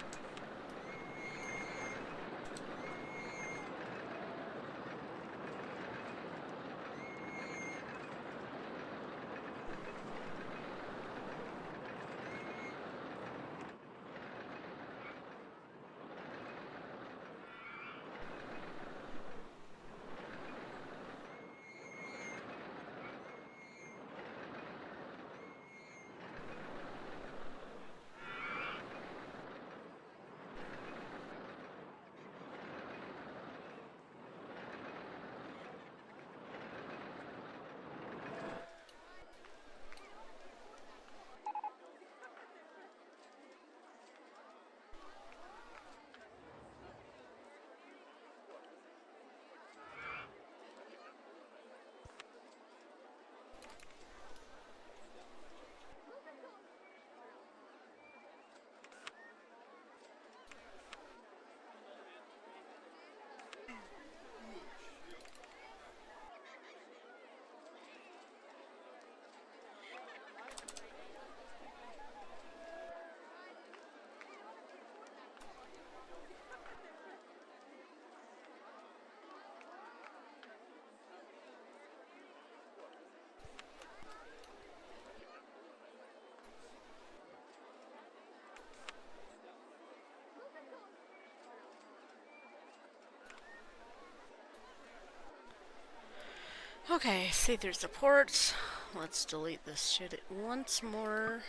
Okay, see through support. Let's delete this shit once more.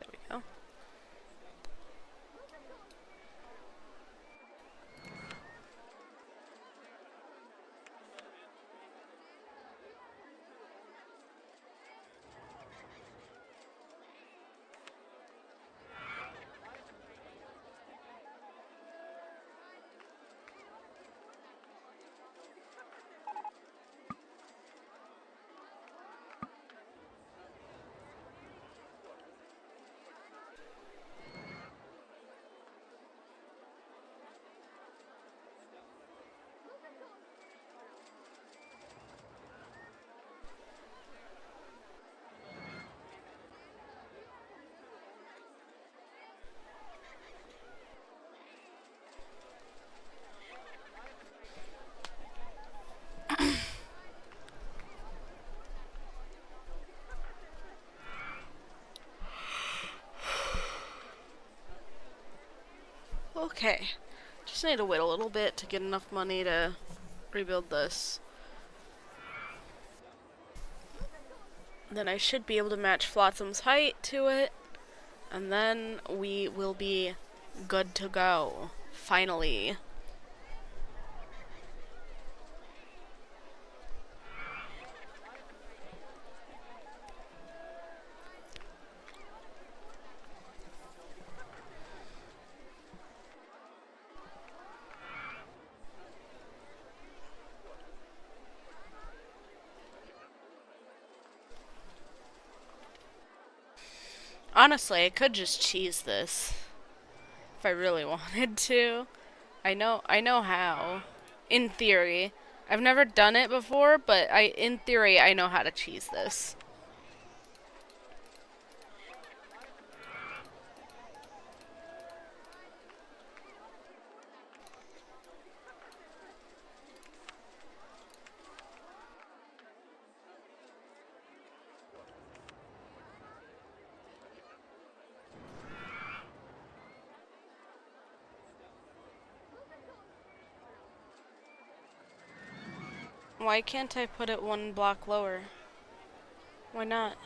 There we go. Okay. Just need to wait a little bit to get enough money to rebuild this. Then I should be able to match Flotsam's height to it. And then we will be good to go. Finally. Honestly, I could just cheese this if I really wanted to. I know how. In theory. I've never done it before, but in theory, I know how to cheese this. Why can't I put it one block lower? Why not?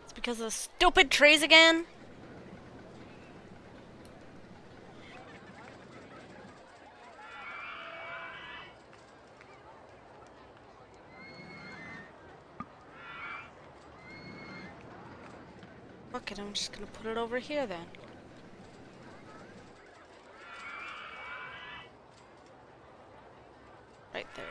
It's because of the stupid trees again? Fuck it, I'm just gonna put it over here then. Right there.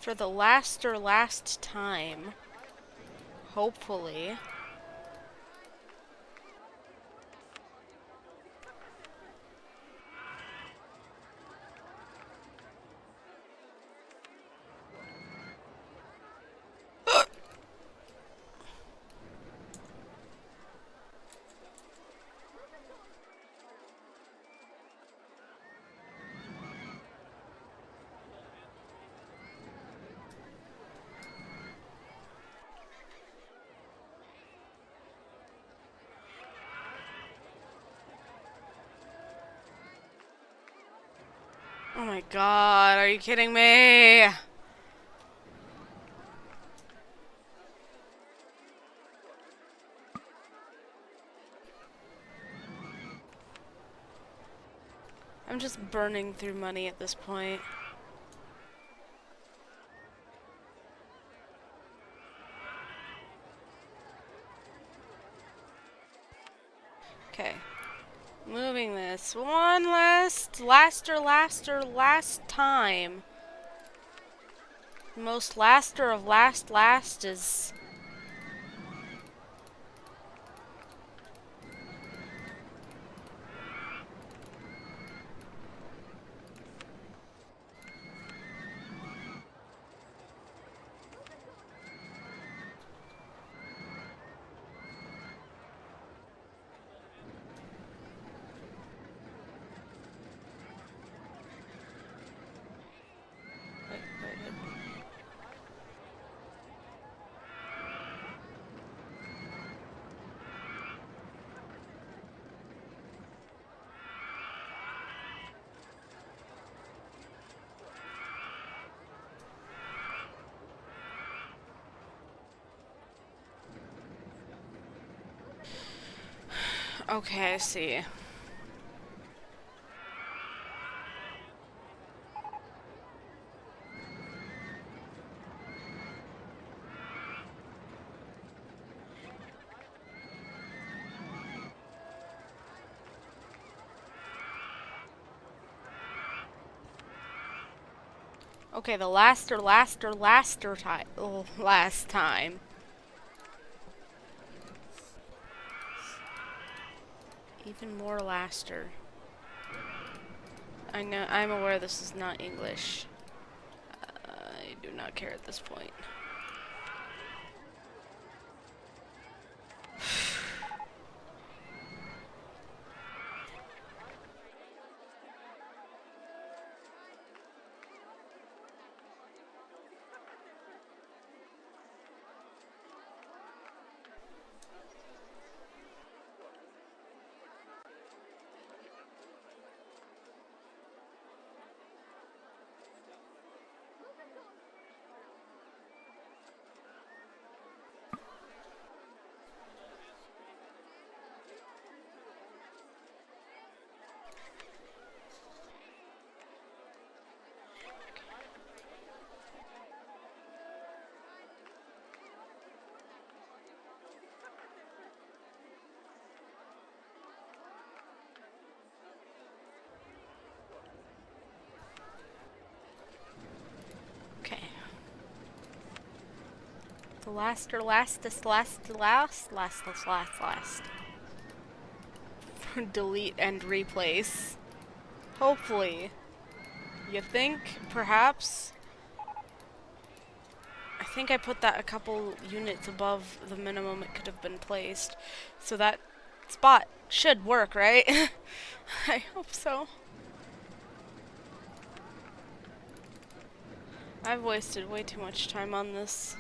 For the last time, hopefully. Oh my god, are you kidding me? I'm just burning through money at this point. Okay. Moving this one last time. Most laster of last is... Okay, I see. Okay, the last time. Even more laster. I know, I'm aware this is not English. I do not care at this point. last. Delete and replace. Hopefully. You think? Perhaps? I think I put that a couple units above the minimum it could have been placed. So that spot should work, right? I hope so. I've wasted way too much time on this.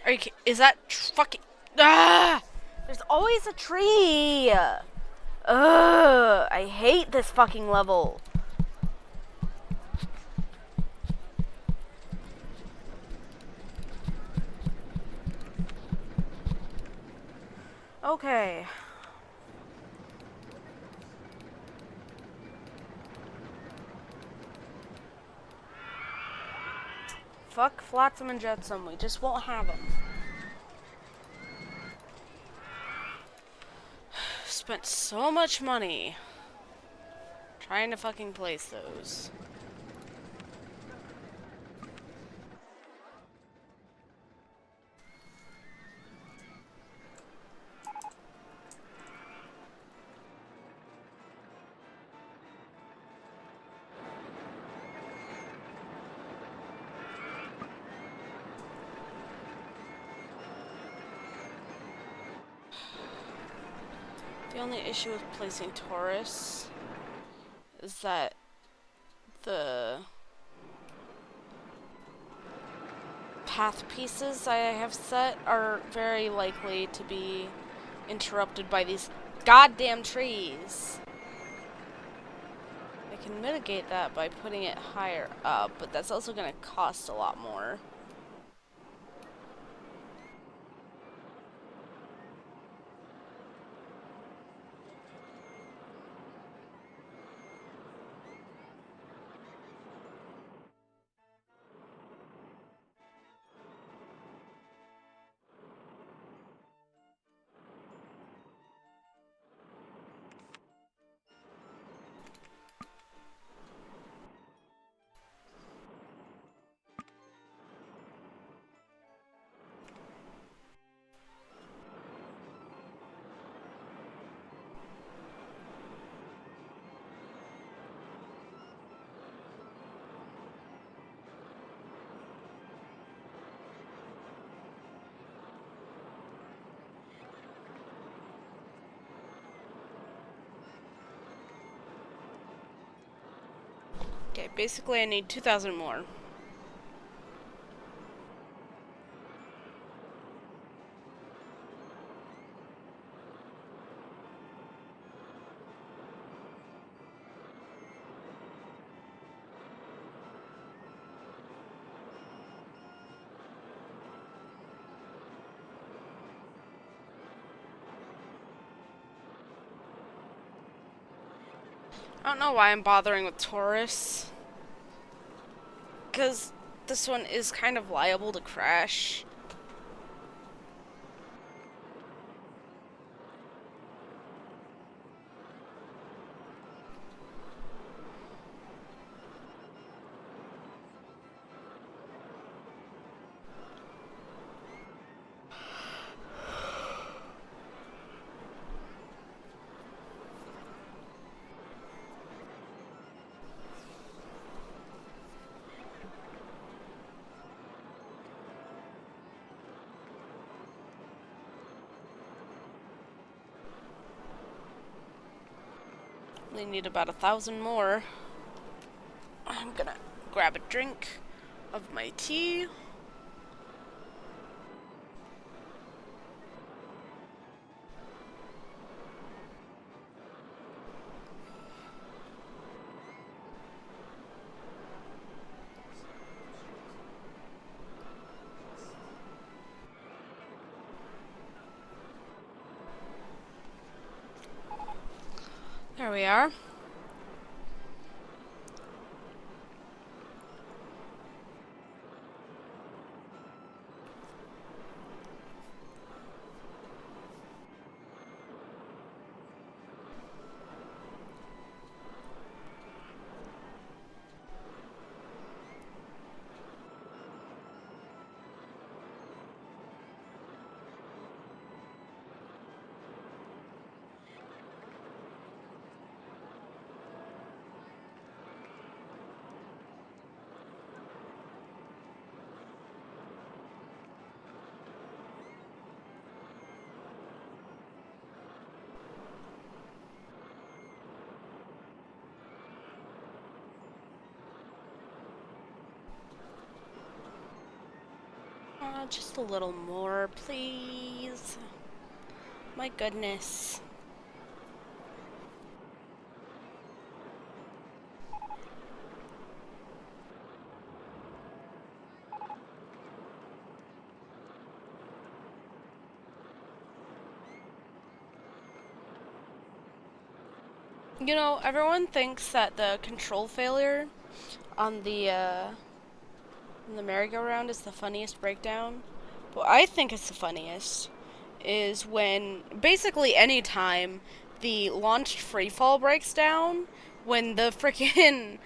Are you is that fucking... Ah! There's always a tree! Ugh! I hate this fucking level. Okay. Fuck Flotsam and Jetsam, we just won't have them. Spent so much money trying to fucking place those. The only issue with placing Taurus is that the path pieces I have set are very likely to be interrupted by these goddamn trees. I can mitigate that by putting it higher up, but that's also going to cost a lot more. Okay, basically I need 2,000 more. I don't know why I'm bothering with Taurus. Because this one is kind of liable to crash. We need about 1,000 more. I'm gonna grab a drink of my tea. There we are. Just a little more, please. My goodness. You know, everyone thinks that the control failure on the merry-go-round is the funniest breakdown. What I think is the funniest is when, basically any time, the launched freefall breaks down, when the frickin',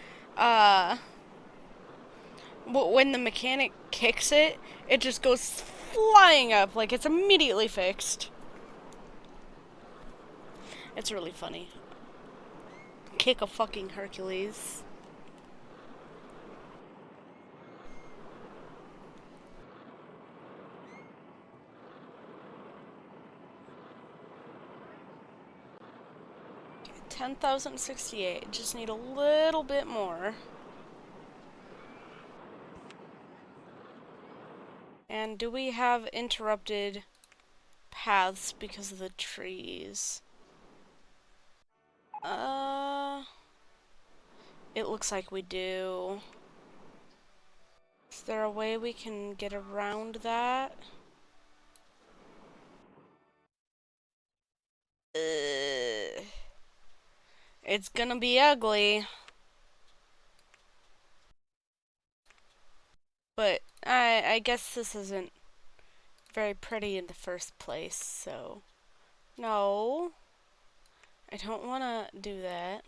when the mechanic kicks it, it just goes flying up, like it's immediately fixed. It's really funny. Kick a fucking Hercules. Okay, 10,068. Just need a little bit more. And do we have interrupted paths because of the trees? It looks like we do. Is there a way we can get around that? It's gonna be ugly. But I guess this isn't very pretty in the first place, so... No. I don't wanna do that.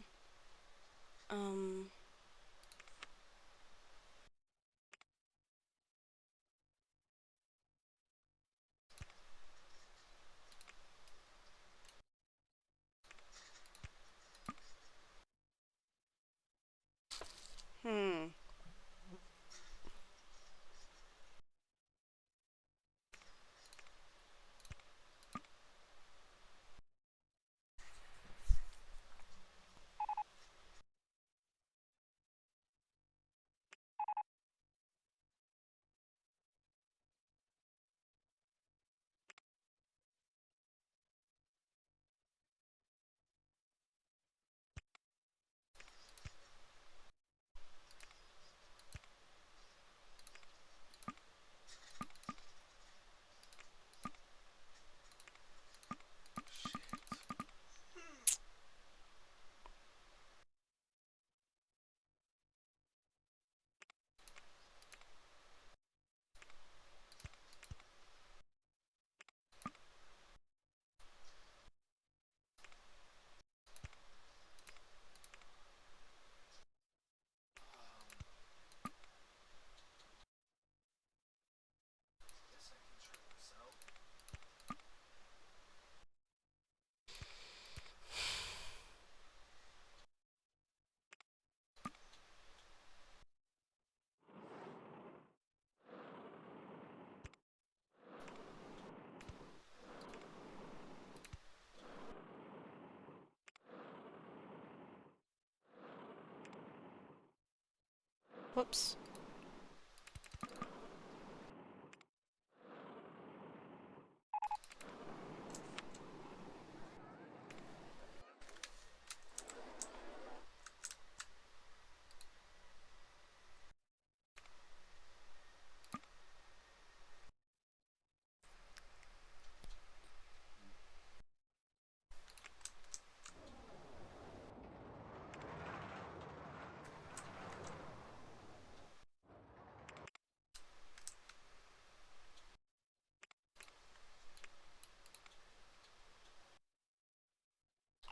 Whoops.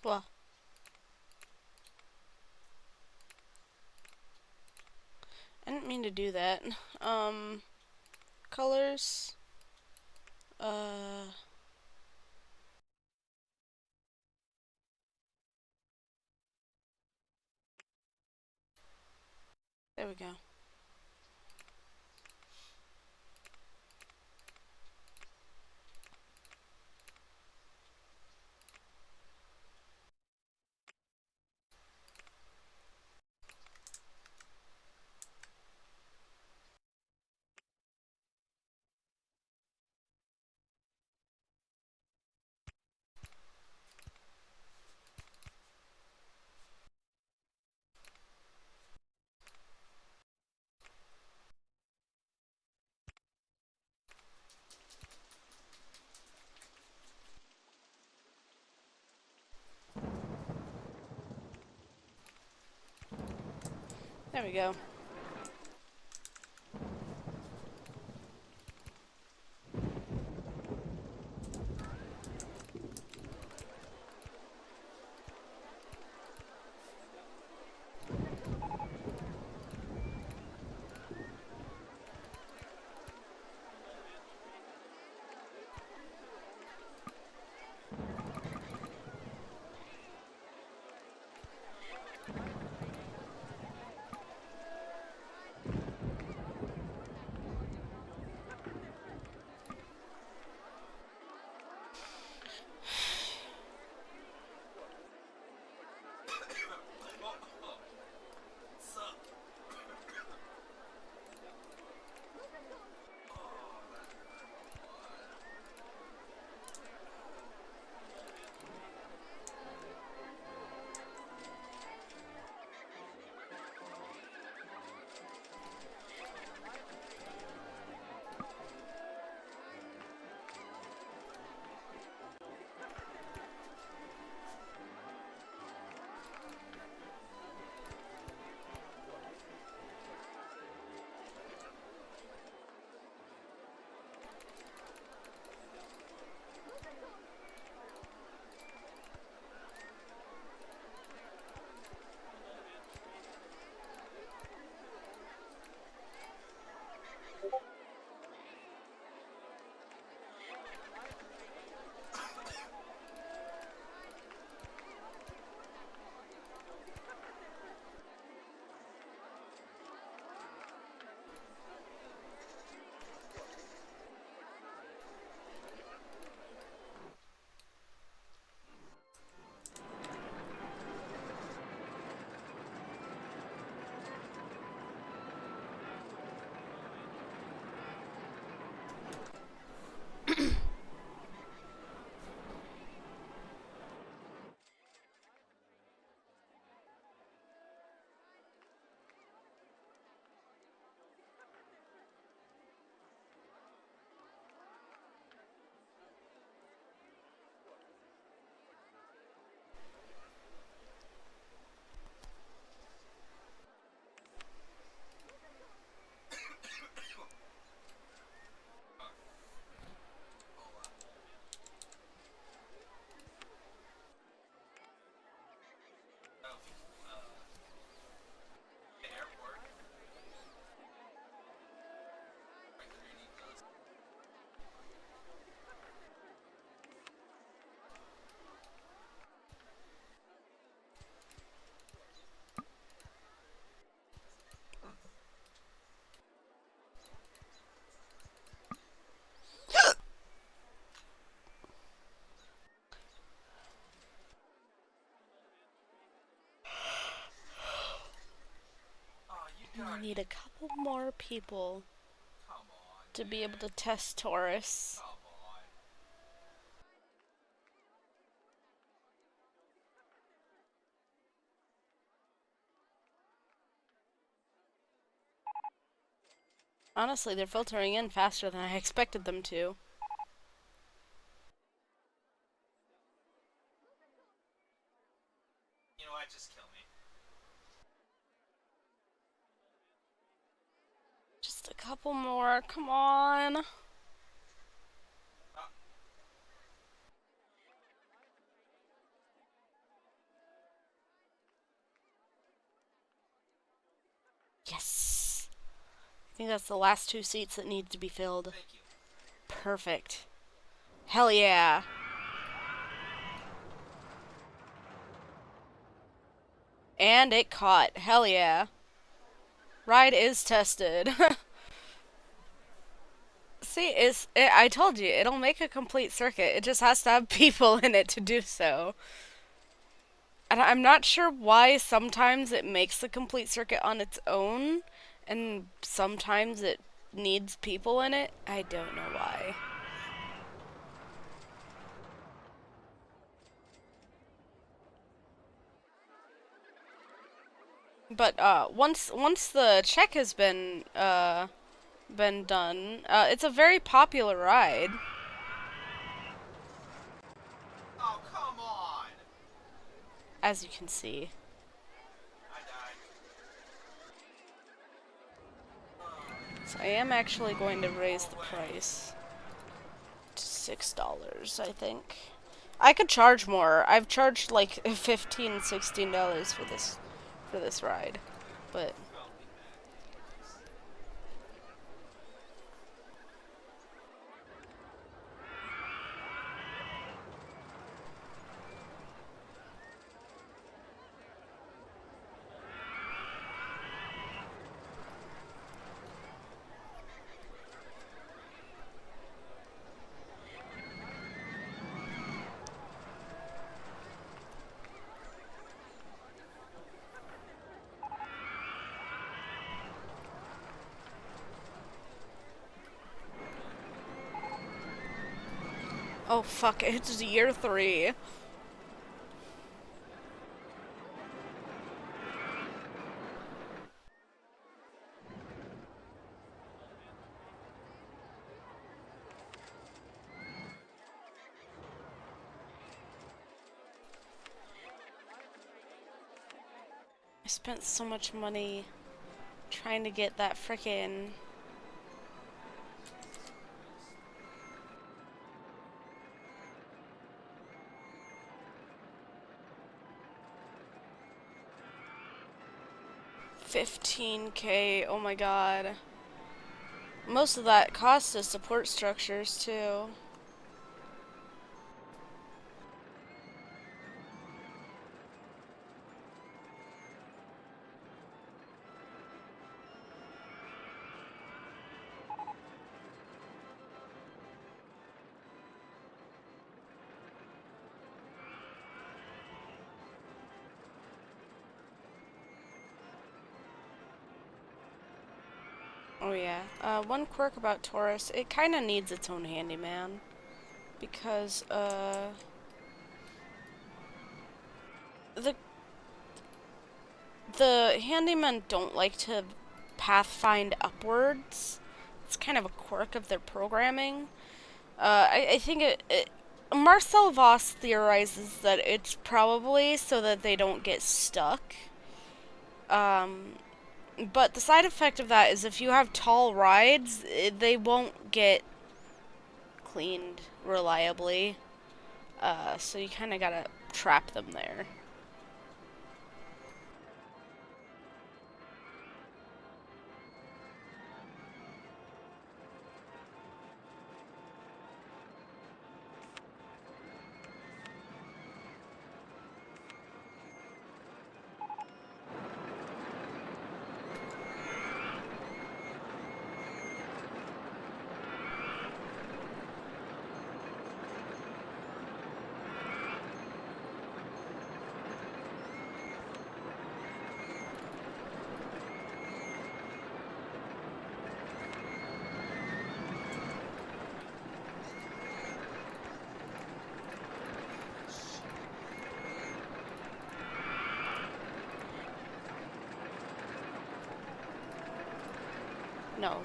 Well, I didn't mean to do that. Colors. There we go. There we go. I need a couple more people to be able to test Taurus. Honestly, they're filtering in faster than I expected them to. You know what? Just kill me. Just a couple more, come on. Yes! I think that's the last 2 seats that need to be filled. Thank you. Perfect. Hell yeah! And it caught. Hell yeah. Ride is tested. See, I told you, it'll make a complete circuit. It just has to have people in it to do so. And I'm not sure why sometimes it makes the complete circuit on its own, and sometimes it needs people in it. I don't know why. But once the check has been done, it's a very popular ride. Oh, come on! As you can see. I died. So I am actually going to raise the price to $6, I think. I could charge more. I've charged like $15, $16 for this ride, but oh fuck, it's year 3. I spent so much money trying to get that frickin' $15K, oh my god. Most of that costs us support structures too. Oh yeah. One quirk about Taurus, it kinda needs its own handyman. Because, the handymen don't like to pathfind upwards. It's kind of a quirk of their programming. I think Marcel Voss theorizes that it's probably so that they don't get stuck. But the side effect of that is if you have tall rides, they won't get cleaned reliably. So you kind of gotta trap them there. No.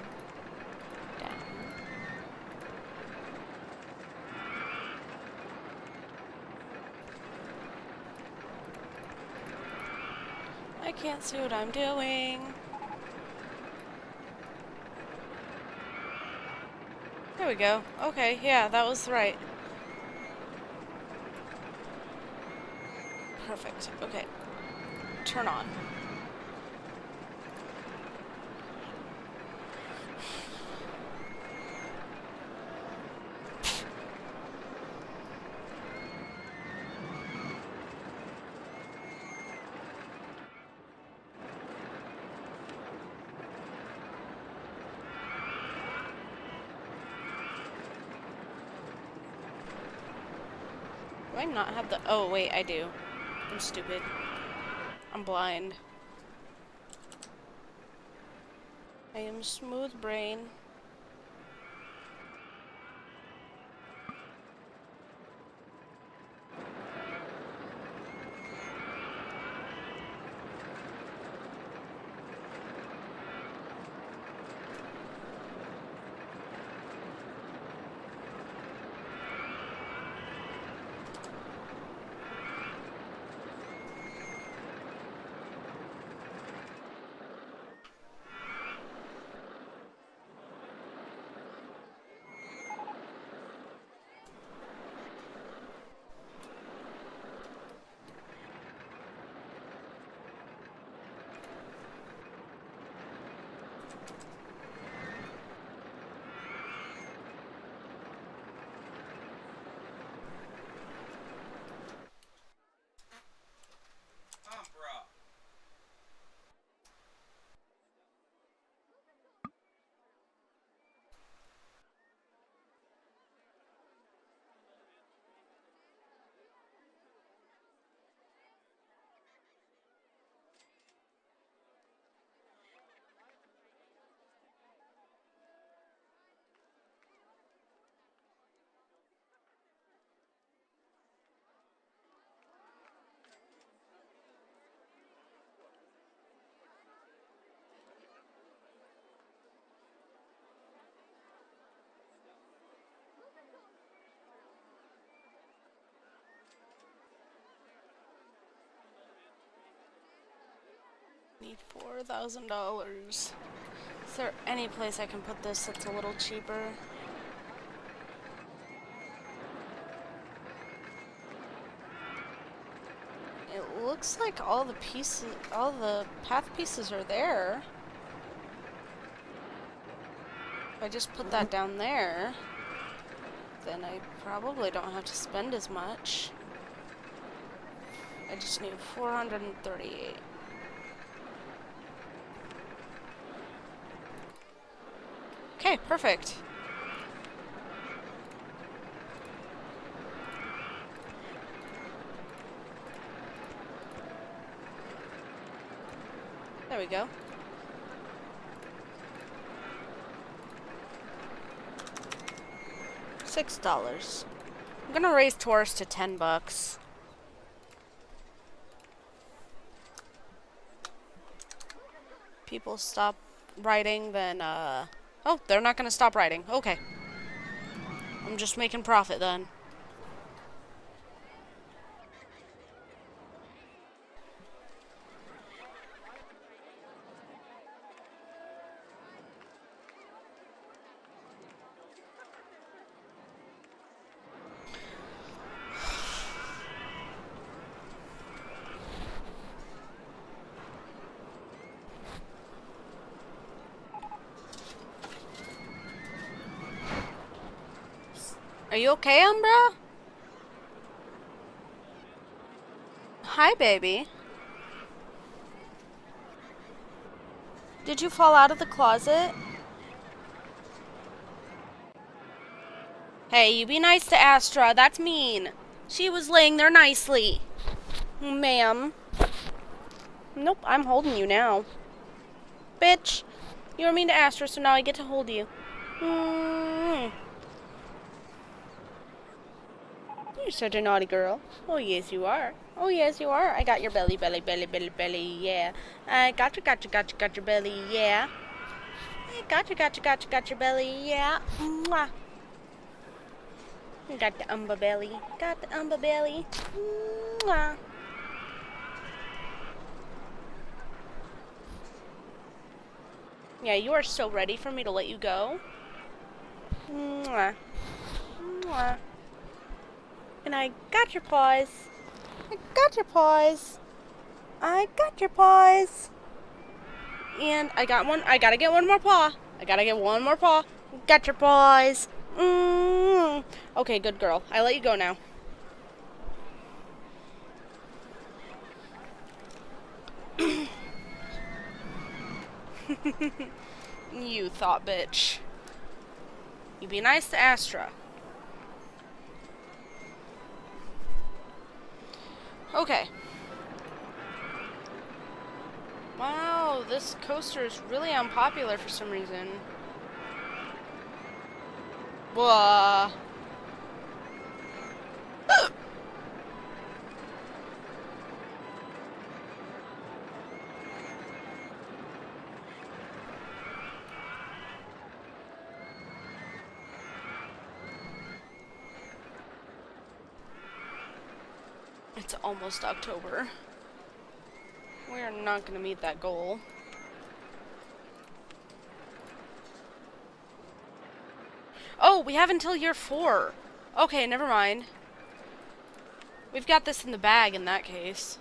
Down. I can't see what I'm doing. There we go. Okay, yeah, that was right. Perfect. Okay. Turn on. Do I not have the... Oh, wait, I do. I'm stupid. I'm blind. I am smooth brain. Need $4,000. Is there any place I can put this that's a little cheaper? It looks like all the pieces, all the path pieces are there. If I just put that down there, then I probably don't have to spend as much. I just need 438. Okay, perfect. There we go. $6. I'm gonna raise tours to $10. People stop writing, then oh, they're not gonna stop writing. Okay. I'm just making profit then. Are you okay, Umbra? Hi, baby. Did you fall out of the closet? Hey, you be nice to Astra. That's mean. She was laying there nicely. Ma'am. Nope, I'm holding you now. Bitch. You were mean to Astra, so now I get to hold you. You're such a naughty girl. Oh, yes, you are. Oh, yes, you are. I got your belly, belly, belly, belly, belly, yeah. I got your belly, yeah. I got your belly, yeah. Mwah. Got the umber belly. Got the umber belly. Mwah. Yeah, you are so ready for me to let you go. Mwah. Mwah. And I got your paws. I got your paws. I got your paws. And I got one. I gotta get one more paw. I gotta get one more paw. Got your paws. Okay, good girl. I let you go now. You thought bitch. You be nice to Astra. Okay. Wow, this coaster is really unpopular for some reason. Whoa. It's almost October. We are not going to meet that goal. Oh, we have until year 4. Okay, never mind. We've got this in the bag in that case.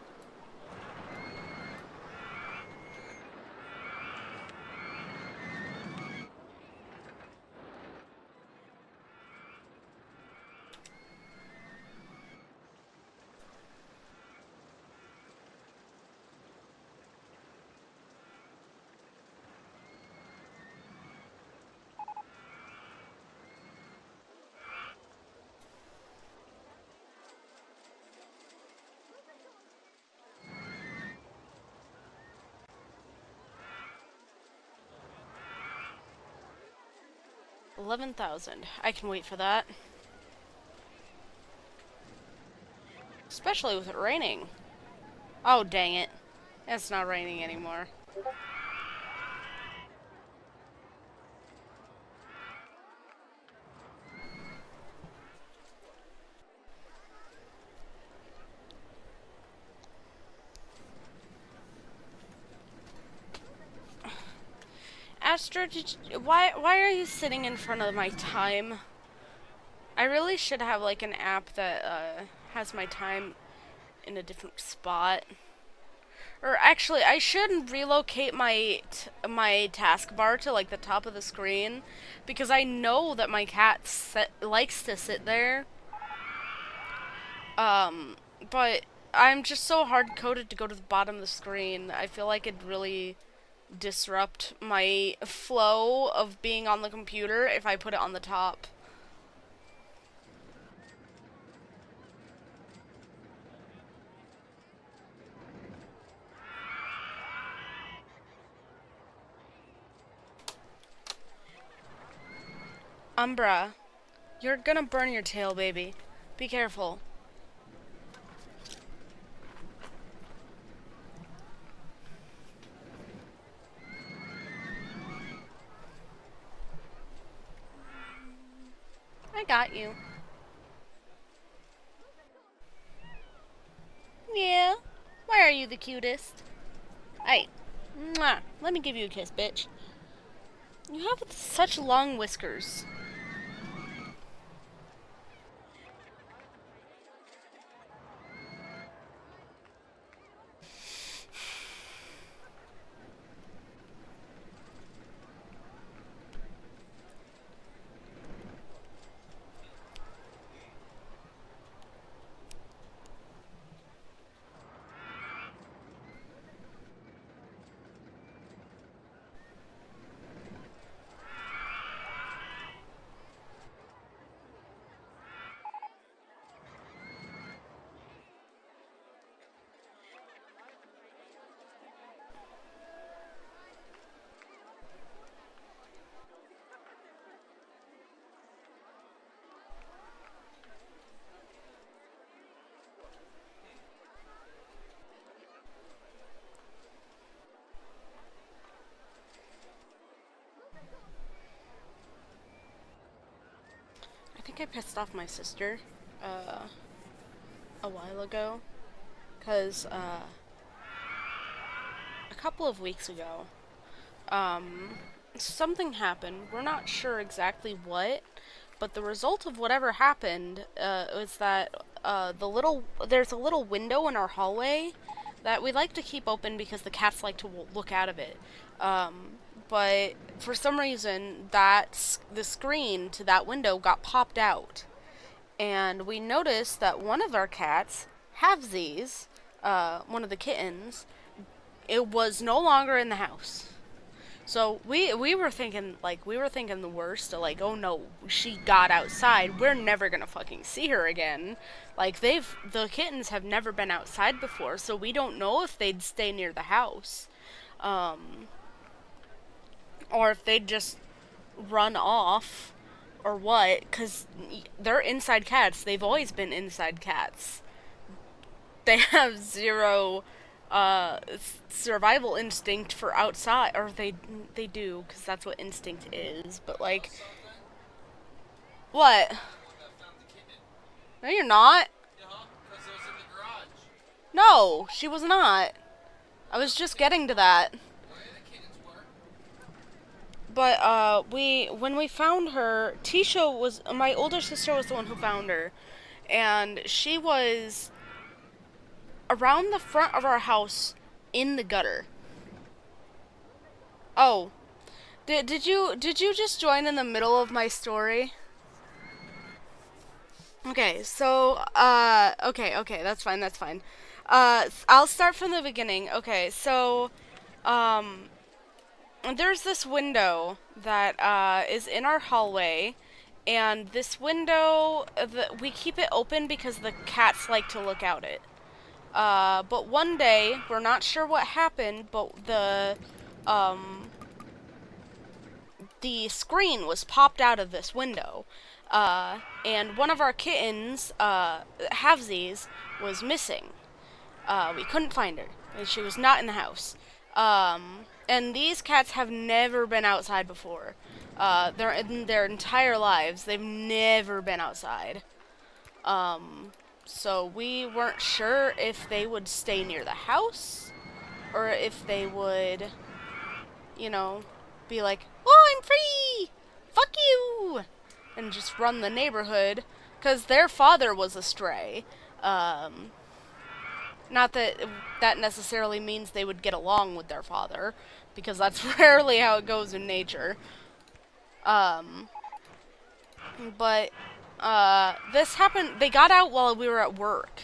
$11,000. I can wait for that. Especially with it raining. Oh, dang it. It's not raining anymore. RollerCoaster, why are you sitting in front of my time? I really should have like an app that has my time in a different spot. Or actually, I should relocate my taskbar to like the top of the screen, because I know that my cat likes to sit there. But I'm just so hard coded to go to the bottom of the screen. I feel like it'd really disrupt my flow of being on the computer if I put it on the top. Umbra, you're gonna burn your tail, baby. Be careful. I got you. Yeah. Why are you the cutest? Hey. Mwah. Let me give you a kiss, bitch. You have such long whiskers. I think I pissed off my sister a while ago, because a couple of weeks ago, something happened. We're not sure exactly what, but the result of whatever happened was that there's a little window in our hallway that we like to keep open because the cats like to look out of it. But for some reason, the screen to that window got popped out, and we noticed that one of our cats, Halvesies, one of the kittens, it was no longer in the house. So we were thinking the worst, like, oh no, she got outside. We're never gonna fucking see her again. Like, the kittens have never been outside before, so we don't know if they'd stay near the house. Or if they'd just run off, or what, because they're inside cats. They've always been inside cats. They have zero survival instinct for outside, or they do, because that's what instinct is, but like... What? No, you're not. No, she was not. I was just getting to that. But, when we found her, my older sister was the one who found her, and she was around the front of our house in the gutter. Oh. Did you just join in the middle of my story? Okay, so, okay, that's fine. I'll start from the beginning. Okay, so, there's this window that is in our hallway, and this window, we keep it open because the cats like to look out it. But one day, we're not sure what happened, but the screen was popped out of this window, and one of our kittens, Halvesies, was missing. We couldn't find her, and she was not in the house. And these cats have never been outside before. In their entire lives, they've never been outside. So we weren't sure if they would stay near the house, or if they would, be like, oh, I'm free! Fuck you! And just run the neighborhood, because their father was a stray. Not that that necessarily means they would get along with their father, because that's rarely how it goes in nature. But this happened, they got out while we were at work.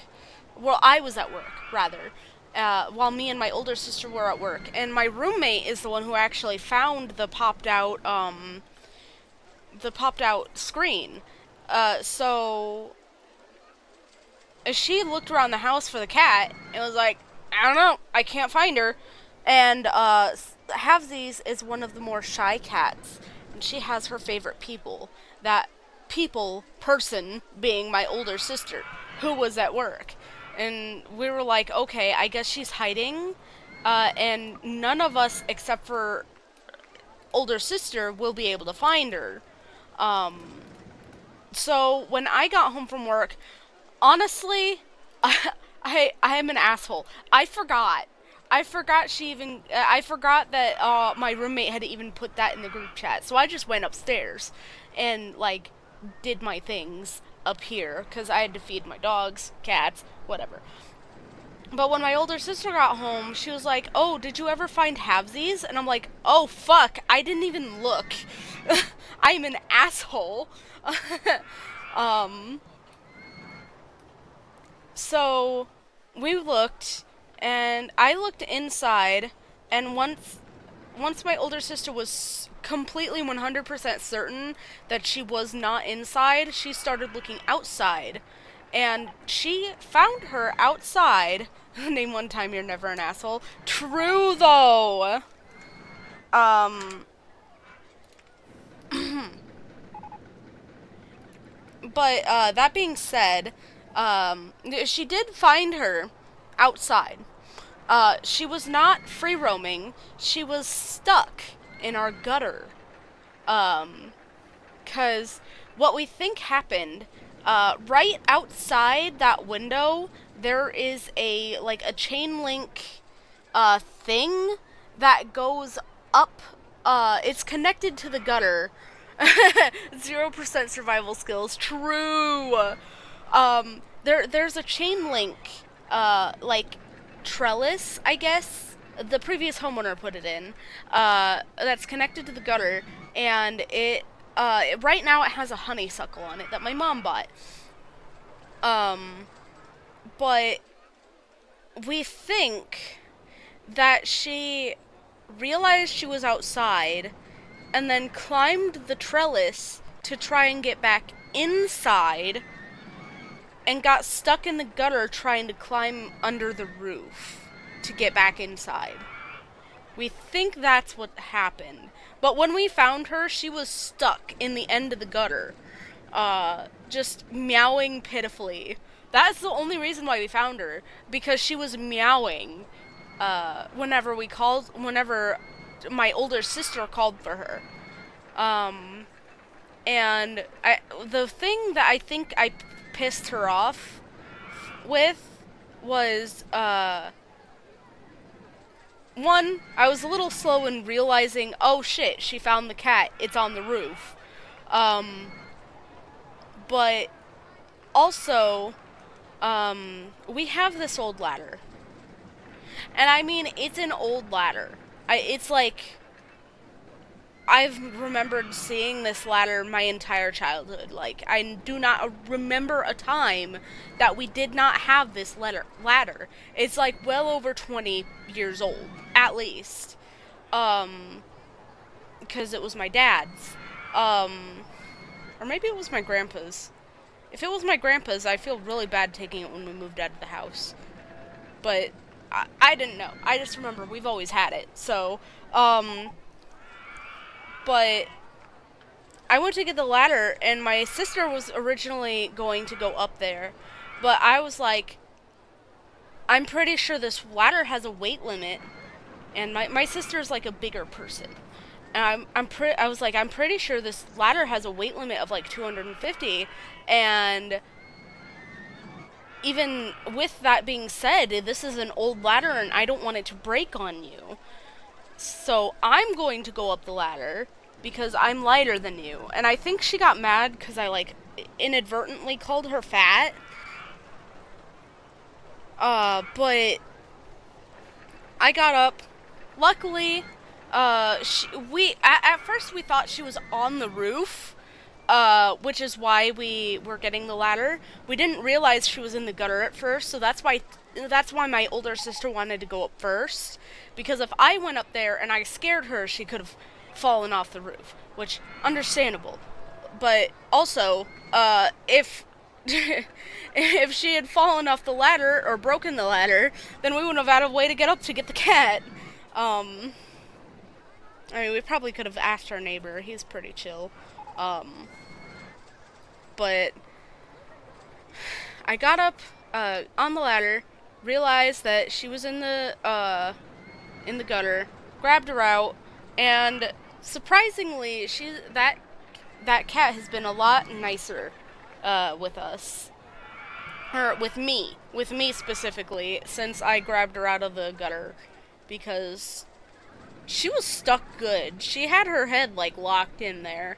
Well, I was at work, rather. While me and my older sister were at work. And my roommate is the one who actually found the popped out screen. So she looked around the house for the cat and was like, I don't know, I can't find her. And Havesies is one of the more shy cats, and she has her favorite people. That person being my older sister, who was at work. And we were like, okay, I guess she's hiding, and none of us, except for older sister, will be able to find her. So when I got home from work, honestly, I'm an asshole. I forgot that my roommate had even put that in the group chat. So I just went upstairs and like did my things up here because I had to feed my dogs, cats, whatever. But when my older sister got home, she was like, "Oh, did you ever find Havesies?" And I'm like, "Oh fuck, I didn't even look." I'm an asshole. So we looked, and I looked inside, and once my older sister was completely 100% certain that she was not inside, she started looking outside. And she found her outside. Name one time you're never an asshole. True, though. But, that being said, she did find her outside. She was not free roaming. She was stuck in our gutter. 'Cause what we think happened, right outside that window, there is a chain link, thing that goes up, it's connected to the gutter. 0% survival skills. True. There's a chain link, trellis, I guess. The previous homeowner put it in, that's connected to the gutter, and it, right now it has a honeysuckle on it that my mom bought. But we think that she realized she was outside and then climbed the trellis to try and get back inside and got stuck in the gutter trying to climb under the roof to get back inside. We think that's what happened. But when we found her, she was stuck in the end of the gutter, just meowing pitifully. That's the only reason why we found her, because she was meowing whenever my older sister called for her. And the thing that I think I pissed her off with was, one, I was a little slow in realizing, oh shit, she found the cat, it's on the roof. But also, we have this old ladder. And I mean, it's an old ladder. It's like, I've remembered seeing this ladder my entire childhood. Like, I do not remember a time that we did not have this ladder. It's like well over 20 years old, at least. Because it was my dad's. Or maybe it was my grandpa's. If it was my grandpa's, I feel really bad taking it when we moved out of the house. But I didn't know. I just remember we've always had it. So, but I went to get the ladder, and my sister was originally going to go up there. But I was like, I'm pretty sure this ladder has a weight limit. And my sister's like a bigger person. And I was like, I'm pretty sure this ladder has a weight limit of like 250. And even with that being said, this is an old ladder and I don't want it to break on you. So I'm going to go up the ladder because I'm lighter than you. And I think she got mad because I, like, inadvertently called her fat. But I got up. Luckily, at first we thought she was on the roof, which is why we were getting the ladder. We didn't realize she was in the gutter at first, so that's why my older sister wanted to go up first, because if I went up there and I scared her, she could have fallen off the roof, which, understandable. But also, if if she had fallen off the ladder or broken the ladder, then we wouldn't have had a way to get up to get the cat. I mean, we probably could have asked our neighbor. He's pretty chill. But I got up on the ladder, realized that she was in the gutter, grabbed her out, and surprisingly, that cat has been a lot nicer with us. Or with me specifically, since I grabbed her out of the gutter, because she was stuck good. She had her head, like, locked in there.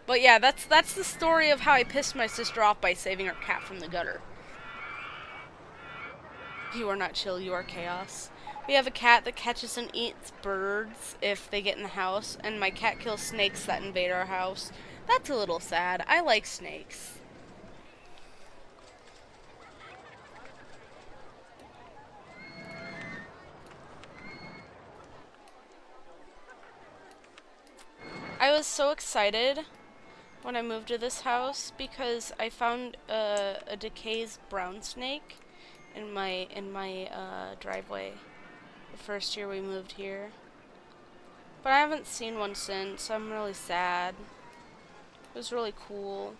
But yeah, that's the story of how I pissed my sister off by saving her cat from the gutter. You are not chill, you are chaos. We have a cat that catches and eats birds if they get in the house, and my cat kills snakes that invade our house. That's a little sad. I like snakes. I was so excited when I moved to this house because I found a Decay's brown snake in my driveway the first year we moved here. But I haven't seen one since, so I'm really sad. It was really cool.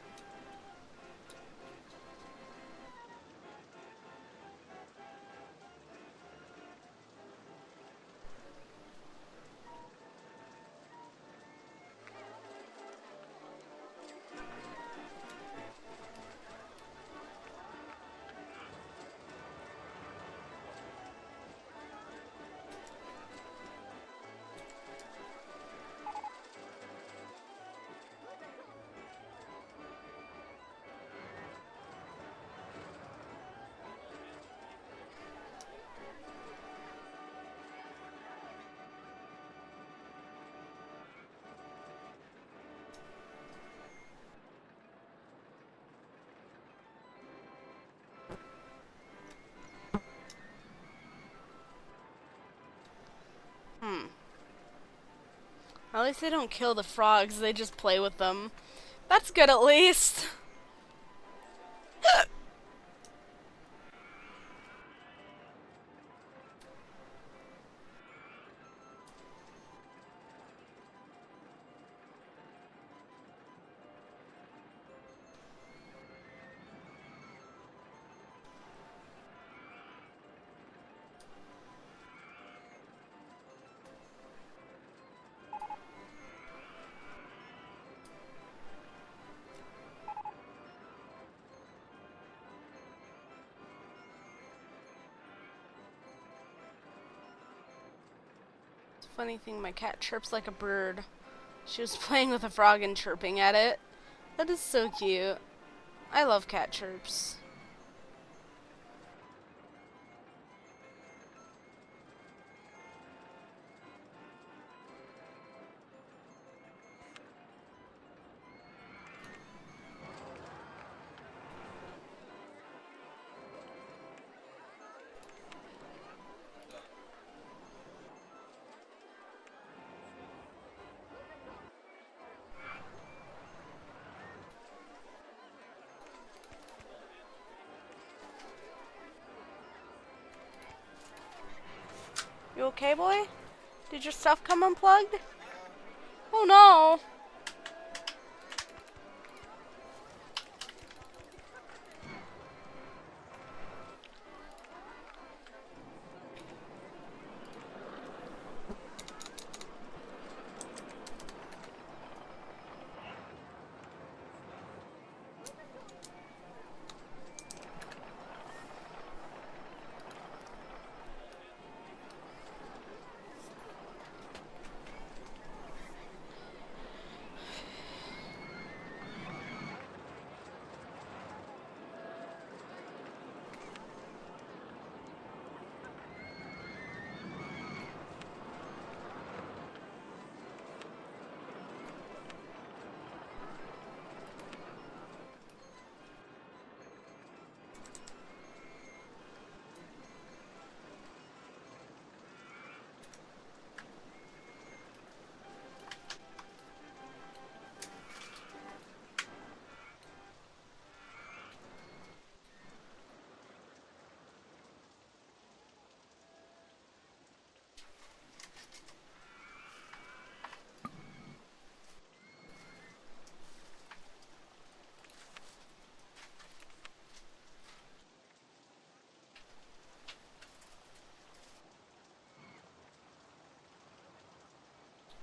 At least they don't kill the frogs, they just play with them. That's good at least. Funny thing, my cat chirps like a bird. She was playing with a frog and chirping at it. That is so cute. I love cat chirps. You okay, boy? Did your stuff come unplugged? Oh no!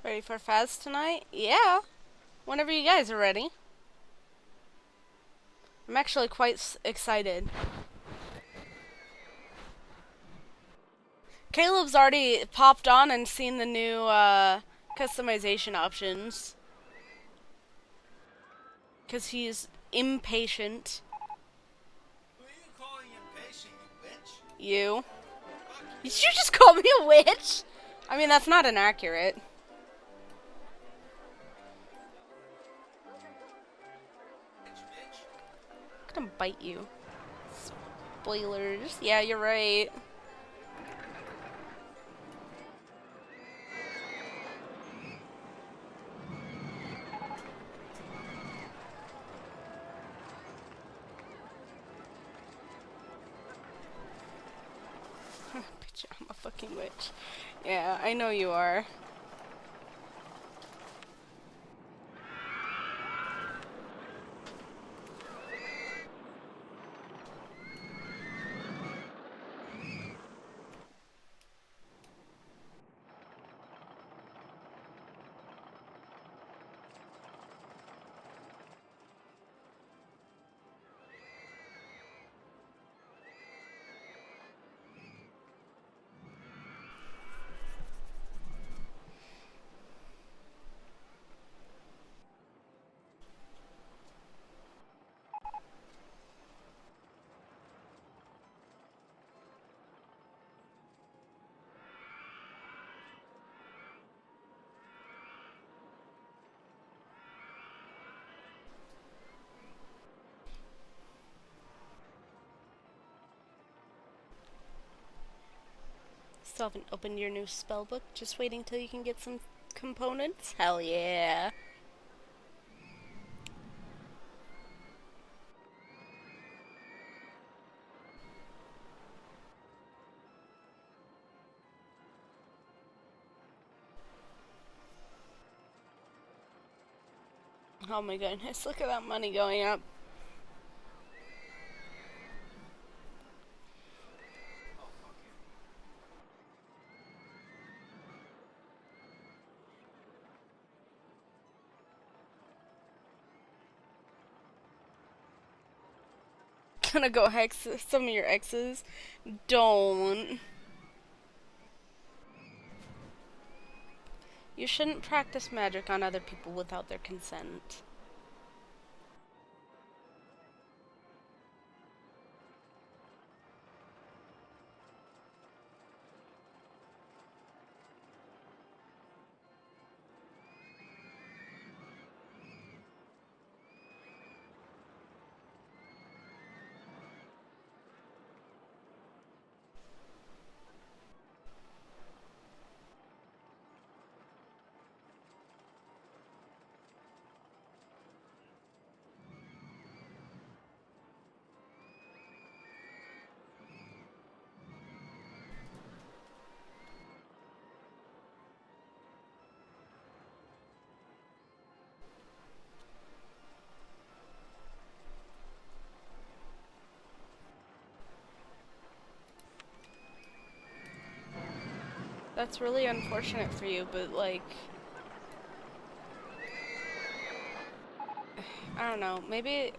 Ready for Faz tonight? Yeah. Whenever you guys are ready. I'm actually quite excited. Caleb's already popped on and seen the new customization options. Because he's impatient. Who are you calling impatient, you bitch? You. Did you just call me a witch? I mean, that's not inaccurate. I'm gonna bite you. Spoilers. Yeah, you're right. Bitch, I'm a fucking witch. Yeah, I know you are. Still haven't opened your new spellbook. Just waiting till you can get some components. Hell yeah. Oh my goodness, look at that money going up. Gonna go hex some of your exes. Don't. You shouldn't practice magic on other people without their consent. That's really unfortunate for you, but like, I don't know, maybe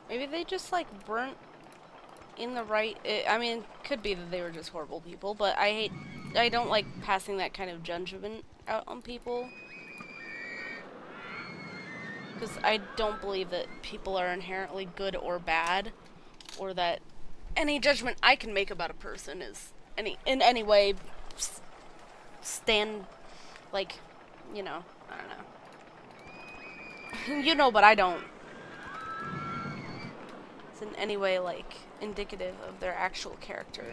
they just like weren't in the right, I mean, could be that they were just horrible people, but I don't like passing that kind of judgment out on people. Because I don't believe that people are inherently good or bad, or that any judgment I can make about a person is in any way stand, like, you know, I don't know. You know, but I don't. It's in any way, like, indicative of their actual character.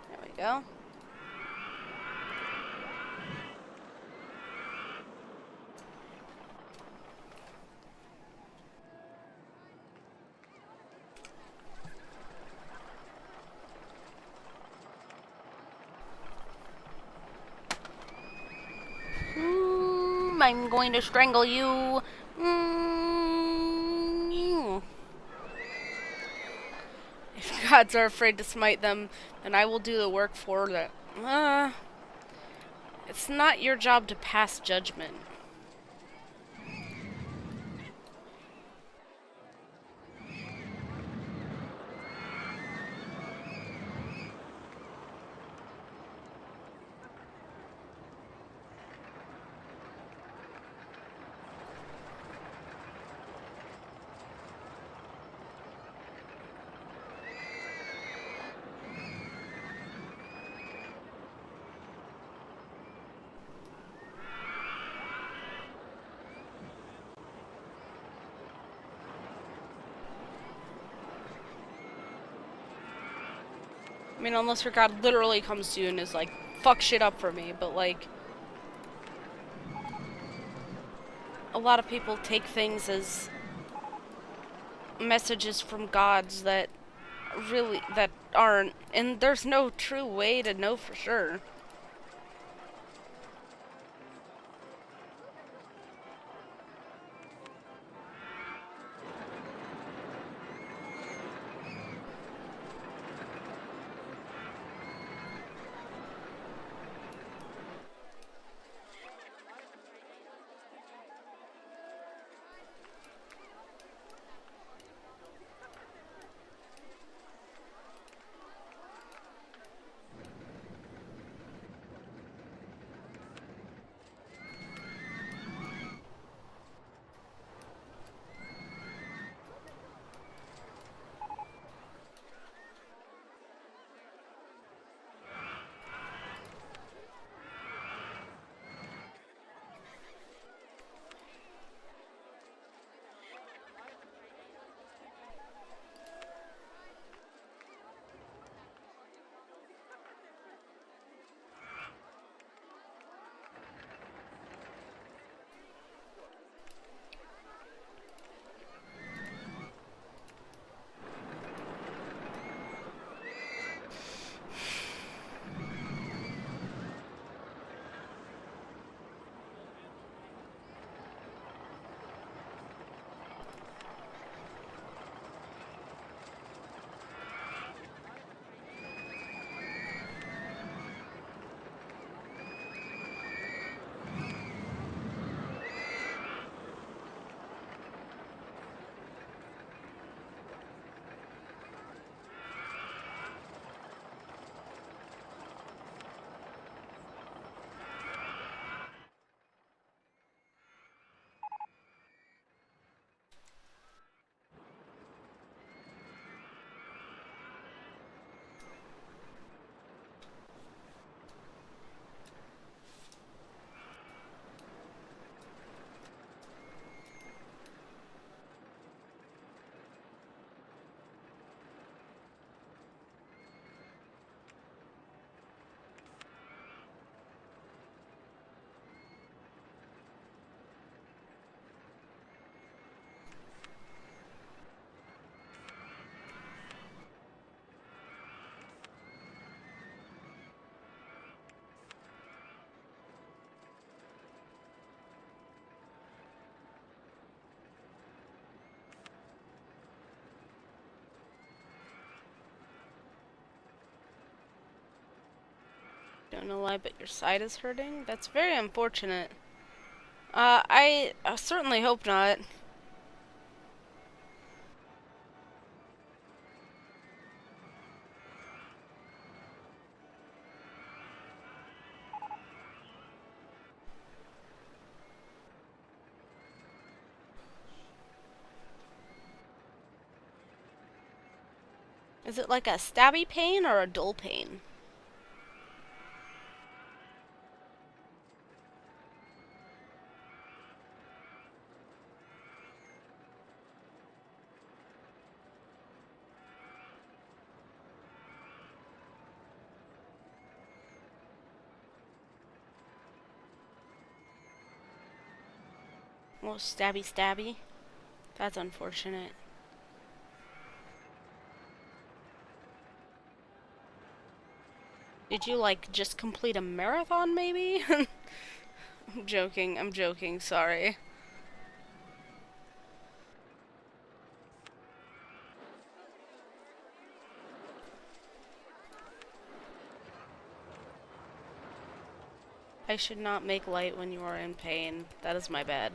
There we go. I'm going to strangle you. Mm. If gods are afraid to smite them, then I will do the work for them. It's not your job to pass judgment. I mean, unless your god literally comes to you and is like, fuck shit up for me, but like, a lot of people take things as messages from gods that aren't, and there's no true way to know for sure. Don't know why, but your side is hurting? That's very unfortunate. I certainly hope not. Is it like a stabby pain or a dull pain? Oh, stabby stabby. That's unfortunate. Did you, like, just complete a marathon, maybe? I'm joking, sorry. I should not make light when you are in pain. That is my bad.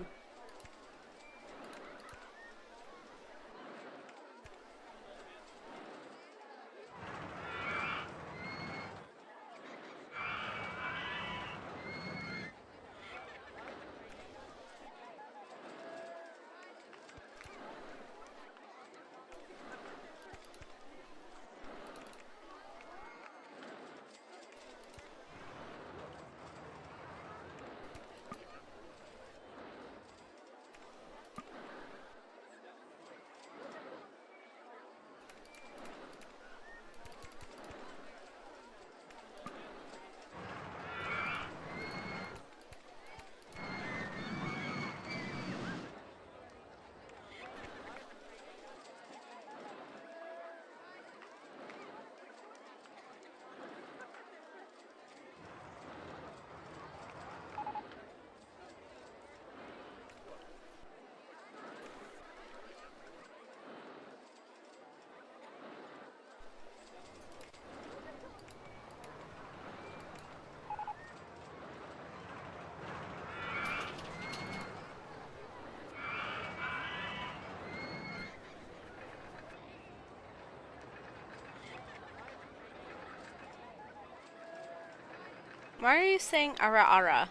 Why are you saying ara ara?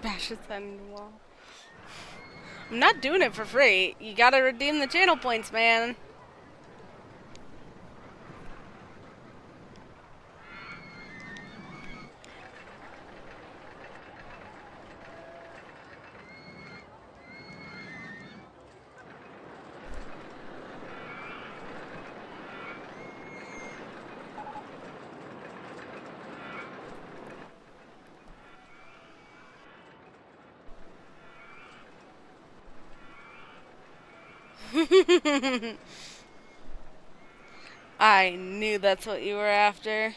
Bash his head into the wall. I'm not doing it for free. You gotta redeem the channel points, man. I knew that's what you were after.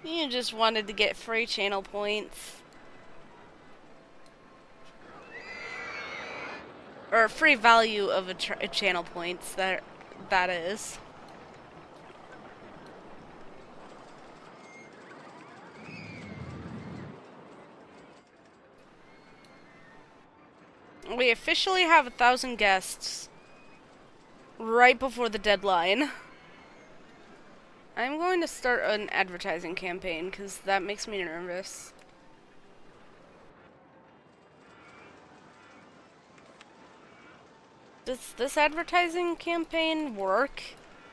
You just wanted to get free channel points. Or free value of a channel points, that is. We officially have 1,000 guests. Right before the deadline. I'm going to start an advertising campaign, because that makes me nervous. Does this advertising campaign work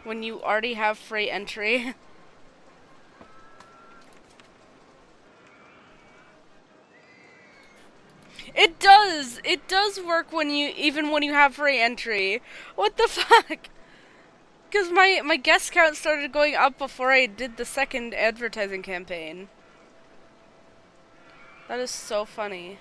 when you already have free entry? It does! It does work even when you have free entry. What the fuck? Because my guest count started going up before I did the second advertising campaign. That is so funny.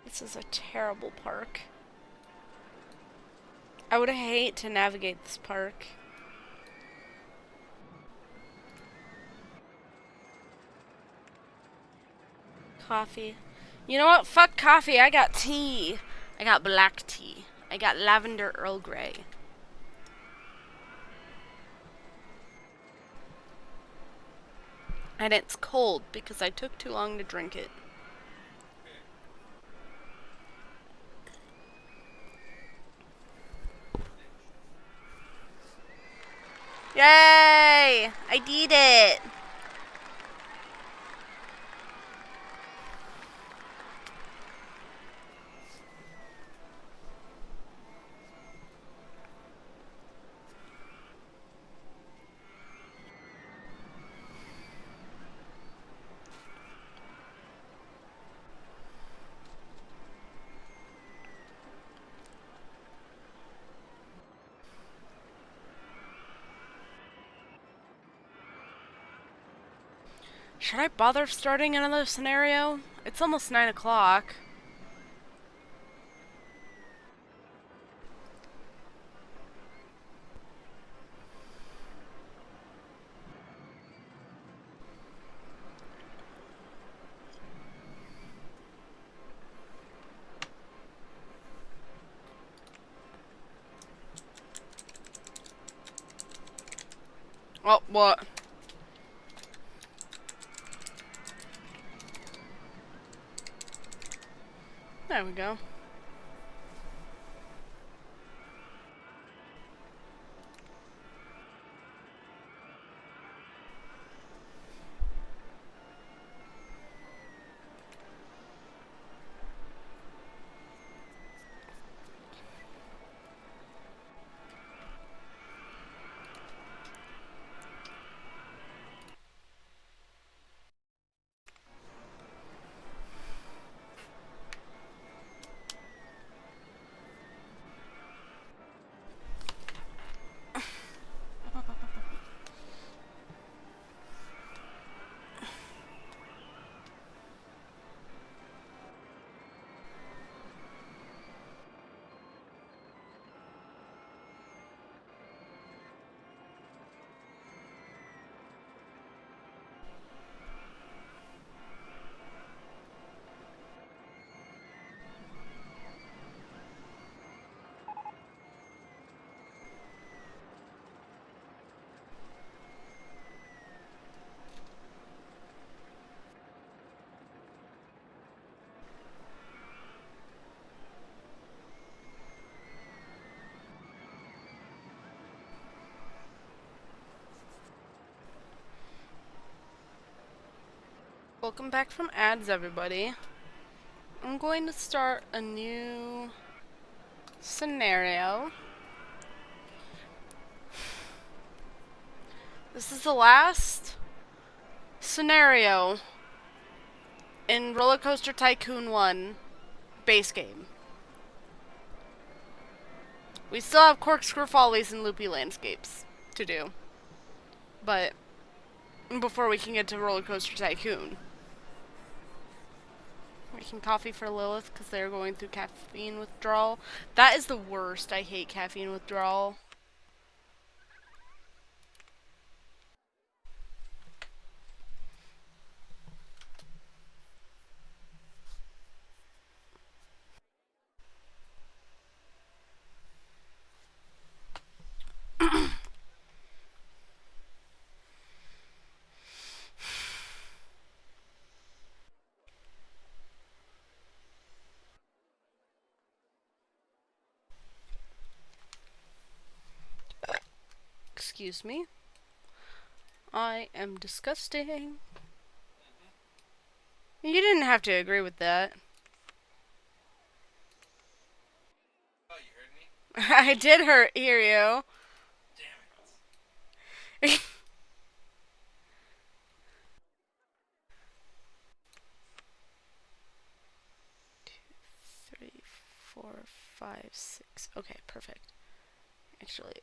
This is a terrible park. I would hate to navigate this park. Coffee. You know what? Fuck coffee. I got tea. I got black tea. I got lavender Earl Grey. And it's cold because I took too long to drink it. Yay! I did it! Should I bother starting another scenario? It's almost 9 o'clock. Oh, what? There we go. Welcome back from ads, everybody. I'm going to start a new scenario. This is the last scenario in RollerCoaster Tycoon 1 base game. We still have Corkscrew, Follies, and Loopy landscapes to do. But before we can get to RollerCoaster Tycoon. Making coffee for Lilith because they're going through caffeine withdrawal. That is the worst. I hate caffeine withdrawal. Excuse me. I am disgusting. You didn't have to agree with that. Oh, you heard me? I did hear you. Damn it. 2, 3, 4, 5, 6. Okay, perfect. Actually,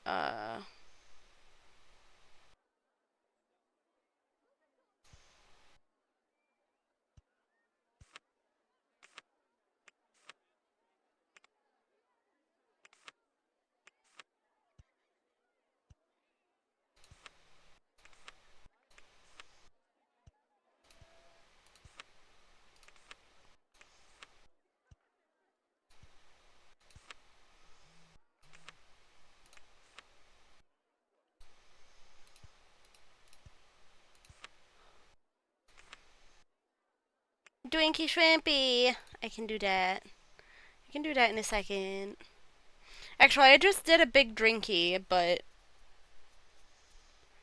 Dwinky Shrimpy. I can do that. I can do that in a second. Actually, I just did a big drinky, but...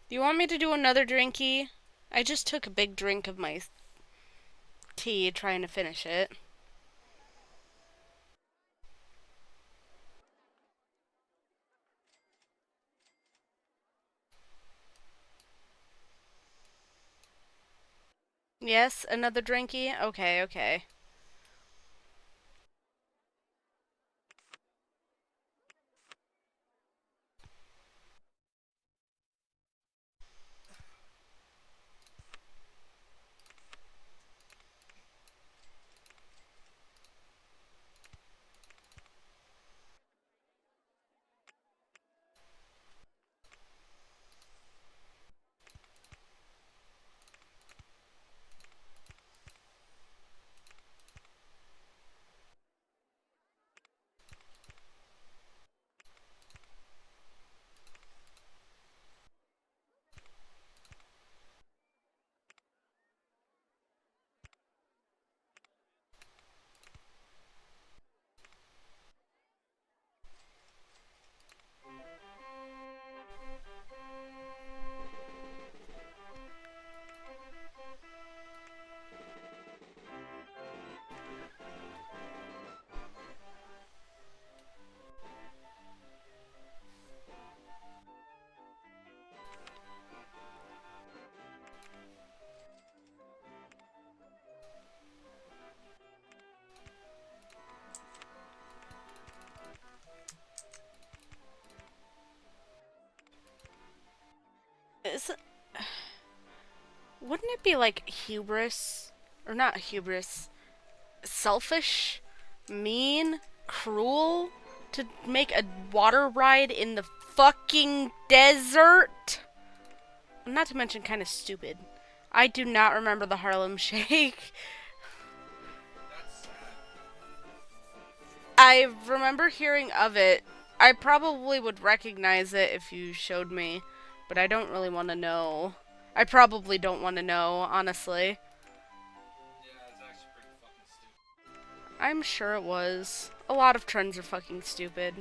Do you want me to do another drinky? I just took a big drink of my tea trying to finish it. Yes, another drinky? Okay, okay. Wouldn't it be like hubris? Or not hubris. Selfish? Mean? Cruel? To make a water ride in the fucking desert? Not to mention kind of stupid. I do not remember the Harlem Shake. That's sad. I remember hearing of it. I probably would recognize it if you showed me, but I don't really want to know. I probably don't want to know, honestly. Yeah, it's actually pretty fucking stupid. I'm sure it was. A lot of trends are fucking stupid.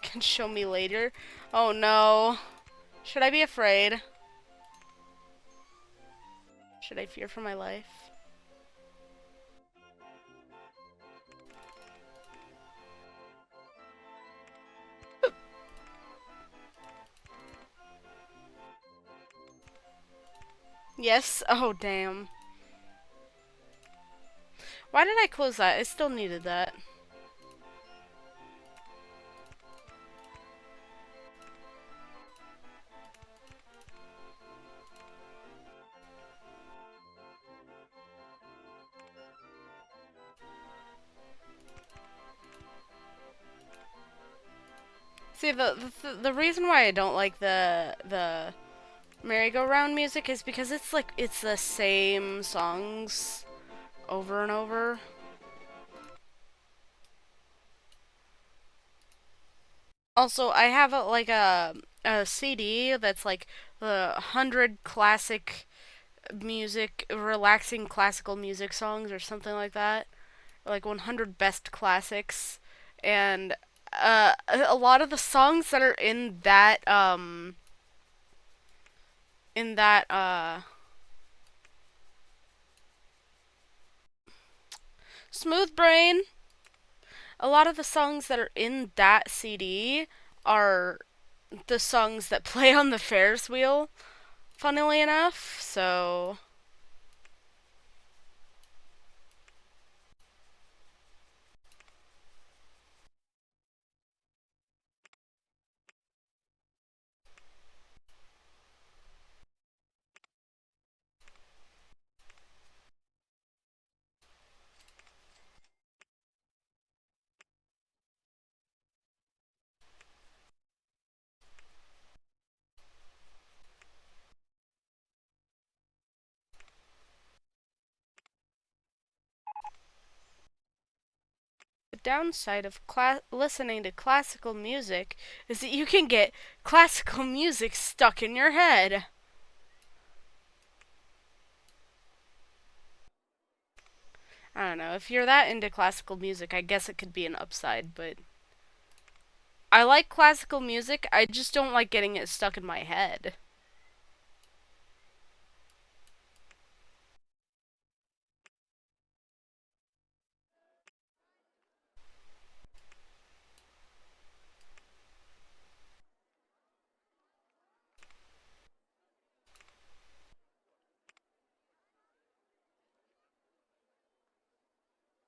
Can show me later. Oh no. Should I be afraid? Should I fear for my life? Yes? Oh, damn. Why did I close that? I still needed that. See, the reason why I don't like the merry-go-round music is because it's like, it's the same songs over and over. Also, I have a CD that's like the 100 classic music, relaxing classical music songs or something like that. Like 100 best classics. And a lot of the songs that are in that Smooth Brain, a lot of the songs that are in that CD are the songs that play on the Ferris wheel, funnily enough, so the downside of listening to classical music is that you can get classical music stuck in your head. I don't know. If you're that into classical music, I guess it could be an upside, but I like classical music, I just don't like getting it stuck in my head.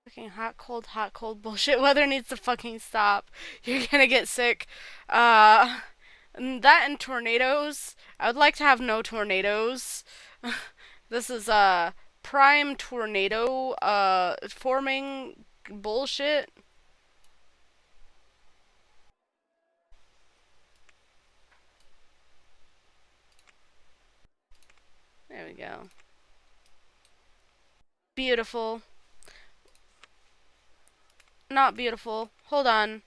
Fucking hot, cold bullshit. Weather needs to fucking stop. You're gonna get sick. That and tornadoes. I would like to have no tornadoes. This is, prime tornado, forming bullshit. There we go. Beautiful. Not beautiful. Hold on.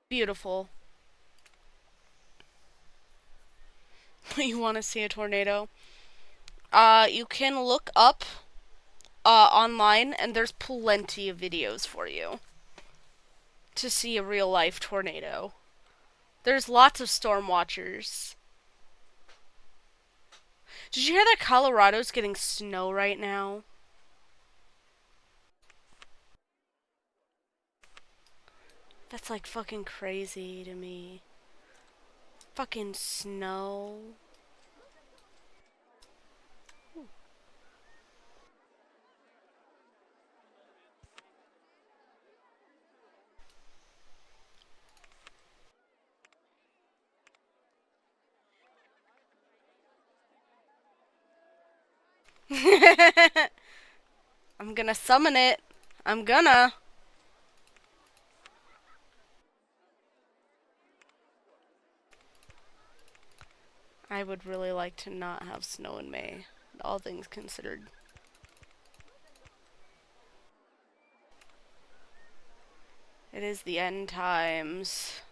Beautiful. You want to see a tornado? You can look up online, and there's plenty of videos for you to see a real life tornado. There's lots of storm watchers. Did you hear that Colorado's getting snow right now? That's like fucking crazy to me. Fucking snow. Ooh. I'm gonna summon it. I'm gonna. I would really like to not have snow in May, all things considered. It is the end times.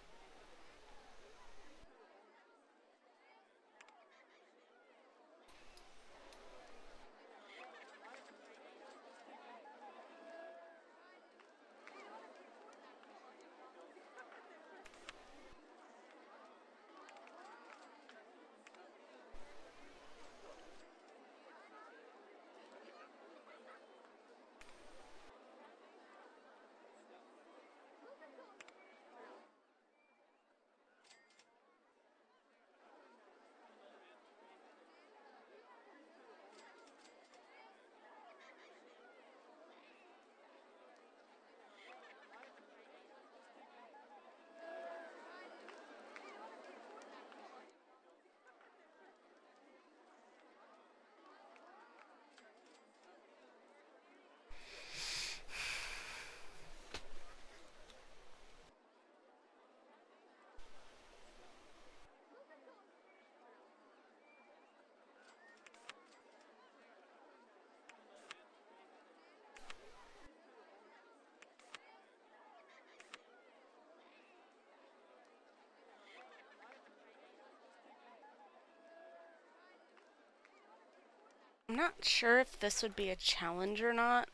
I'm not sure if this would be a challenge or not,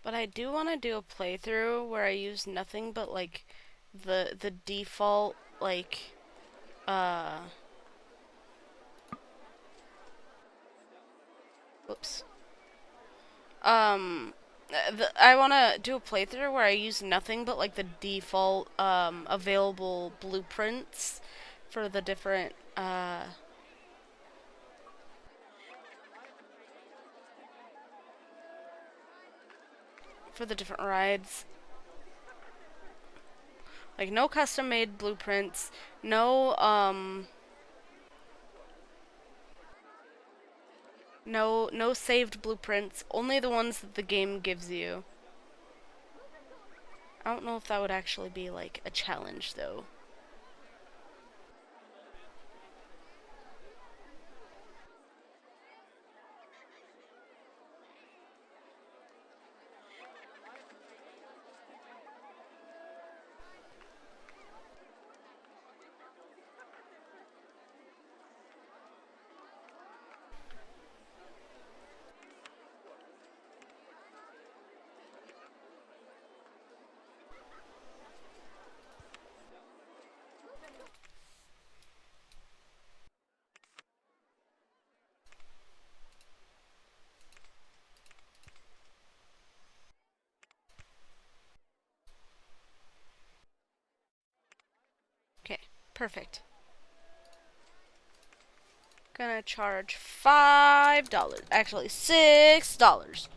but I do want to do a playthrough where I use nothing but like the default like whoops. I want to do a playthrough where I use nothing but like the default available blueprints for the different rides. Like no custom made blueprints, no saved blueprints, only the ones that the game gives you. I don't know if that would actually be like a challenge though. Okay, perfect. Gonna charge $5. Actually, $6.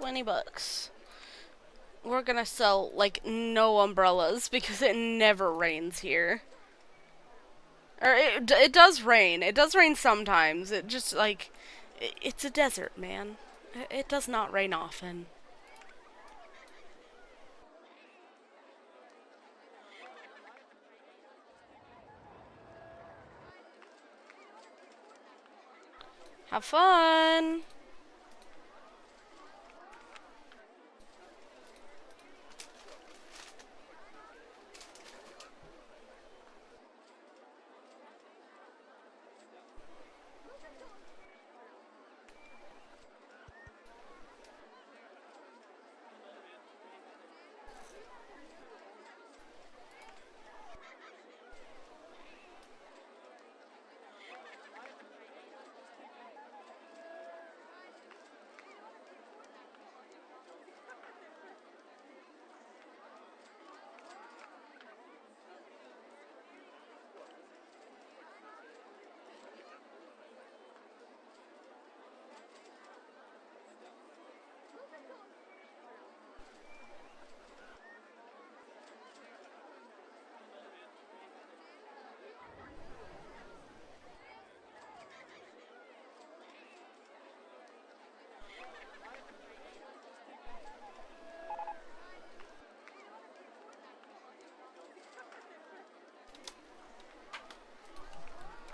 20 bucks. We're gonna sell, like, no umbrellas because it never rains here. Or it does rain. It does rain sometimes. It just, like, it's a desert, man. It does not rain often. Have fun!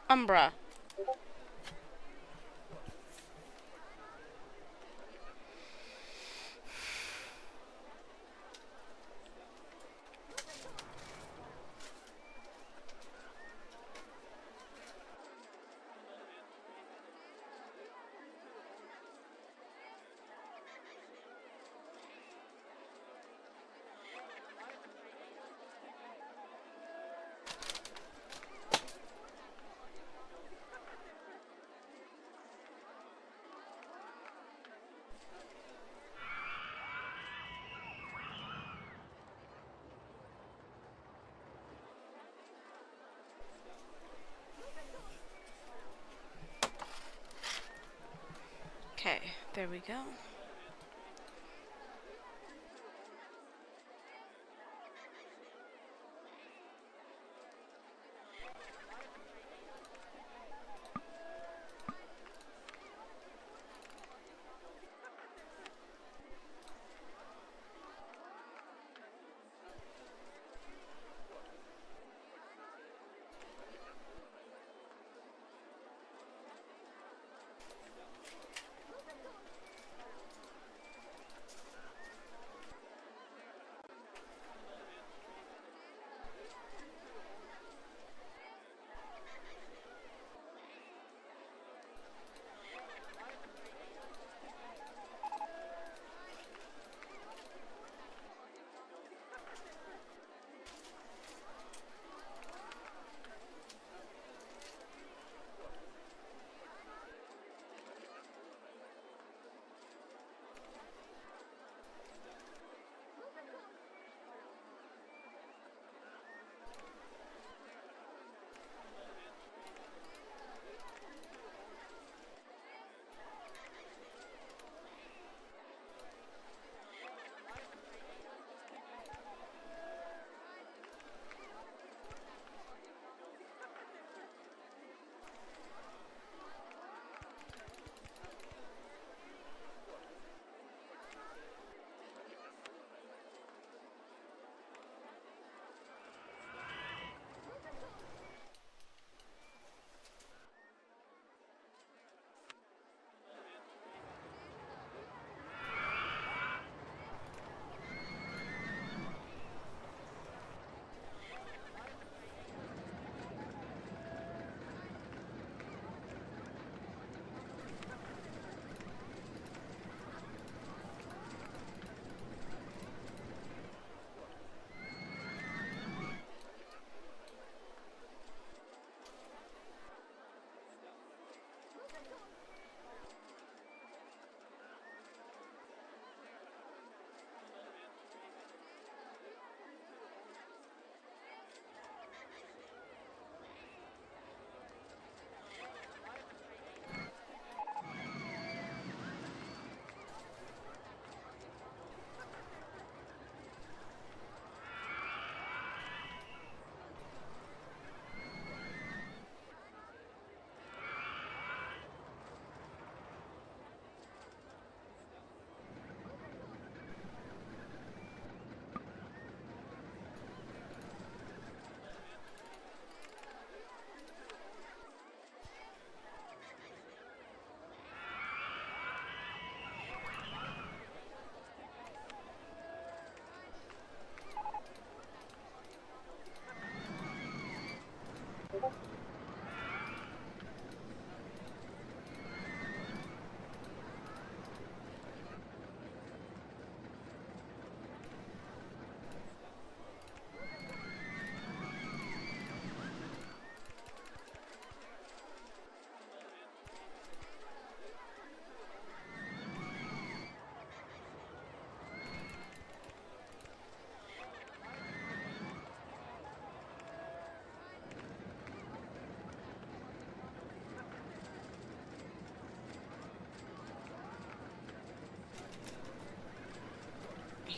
Umbra. Okay, there we go.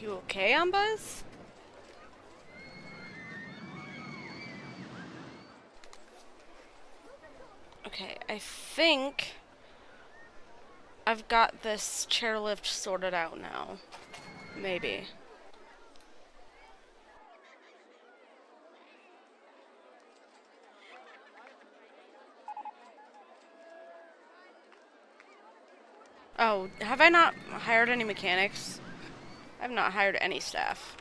You okay, Umbuzz? Okay, I think I've got this chairlift sorted out now. Maybe. Oh, have I not hired any mechanics? I've not hired any staff.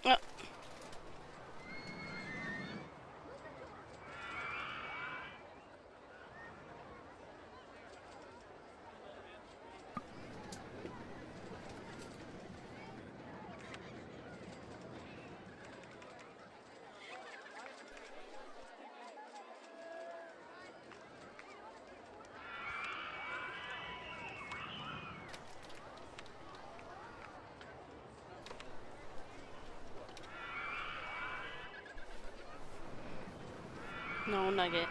Oh. No nugget.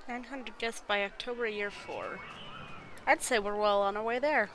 $900 guests by October year 4. I'd say we're well on our way there.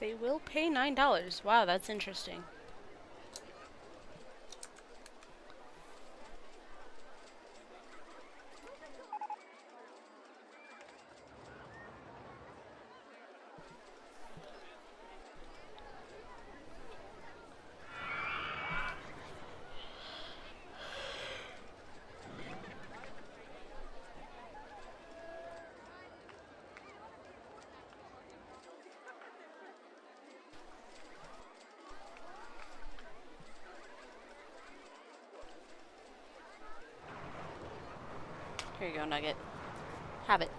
They will pay $9. Wow, that's interesting. Here you go, Nugget. Have it.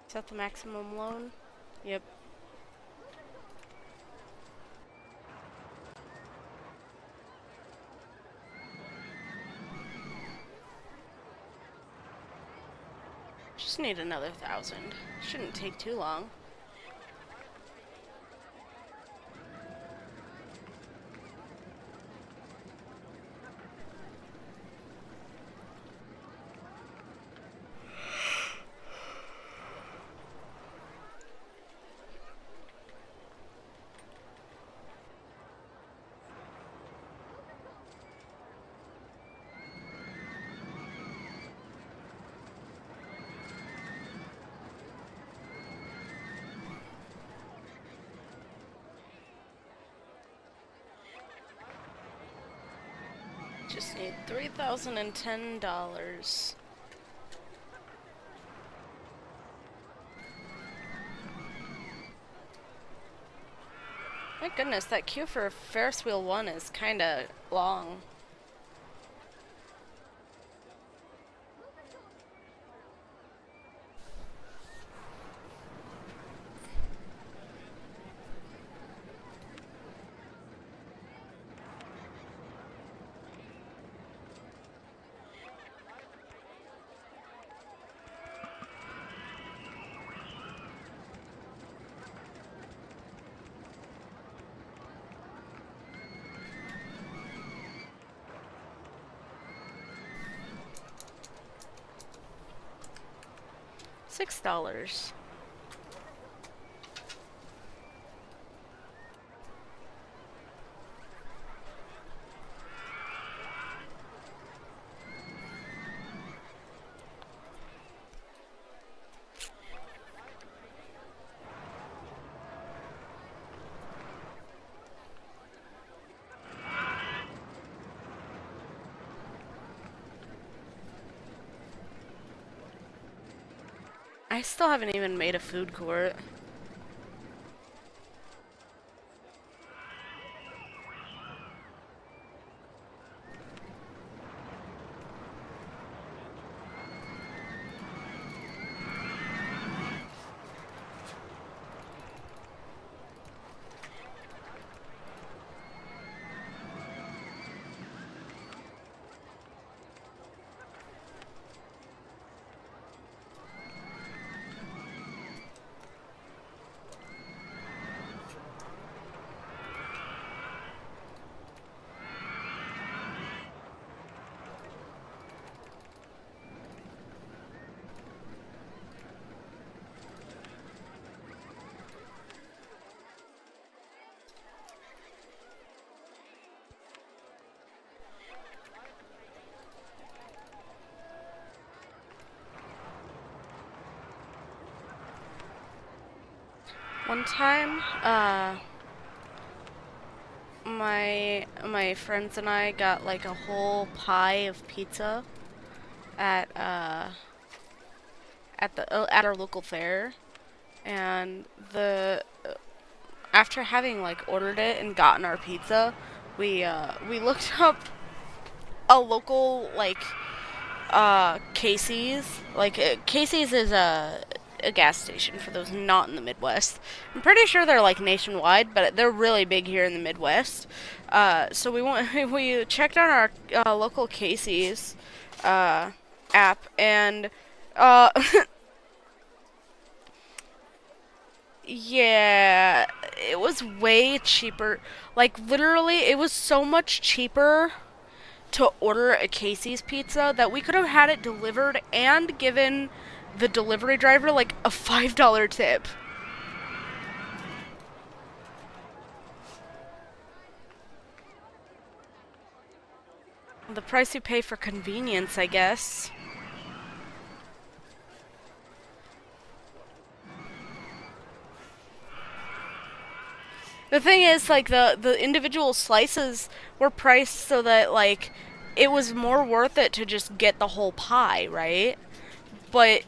Is that the maximum loan? Yep. Just need another 1,000. Shouldn't take too long. Just need $3,010. My goodness, that queue for Ferris Wheel 1 is kinda long. $6. I still haven't even made a food court. One time, my friends and I got like a whole pie of pizza at at our local fair, and the after having like ordered it and gotten our pizza, we looked up a local like Casey's. Like Casey's is a gas station for those not in the Midwest. I'm pretty sure they're like nationwide, but they're really big here in the Midwest. So we went, we checked on our local Casey's app, and uh, yeah, it was way cheaper. Like literally, it was so much cheaper to order a Casey's pizza that we could have had it delivered and given the delivery driver like a $5 tip. The price you pay for convenience, I guess. The thing is, like, the individual slices were priced so that, like, it was more worth it to just get the whole pie, right? But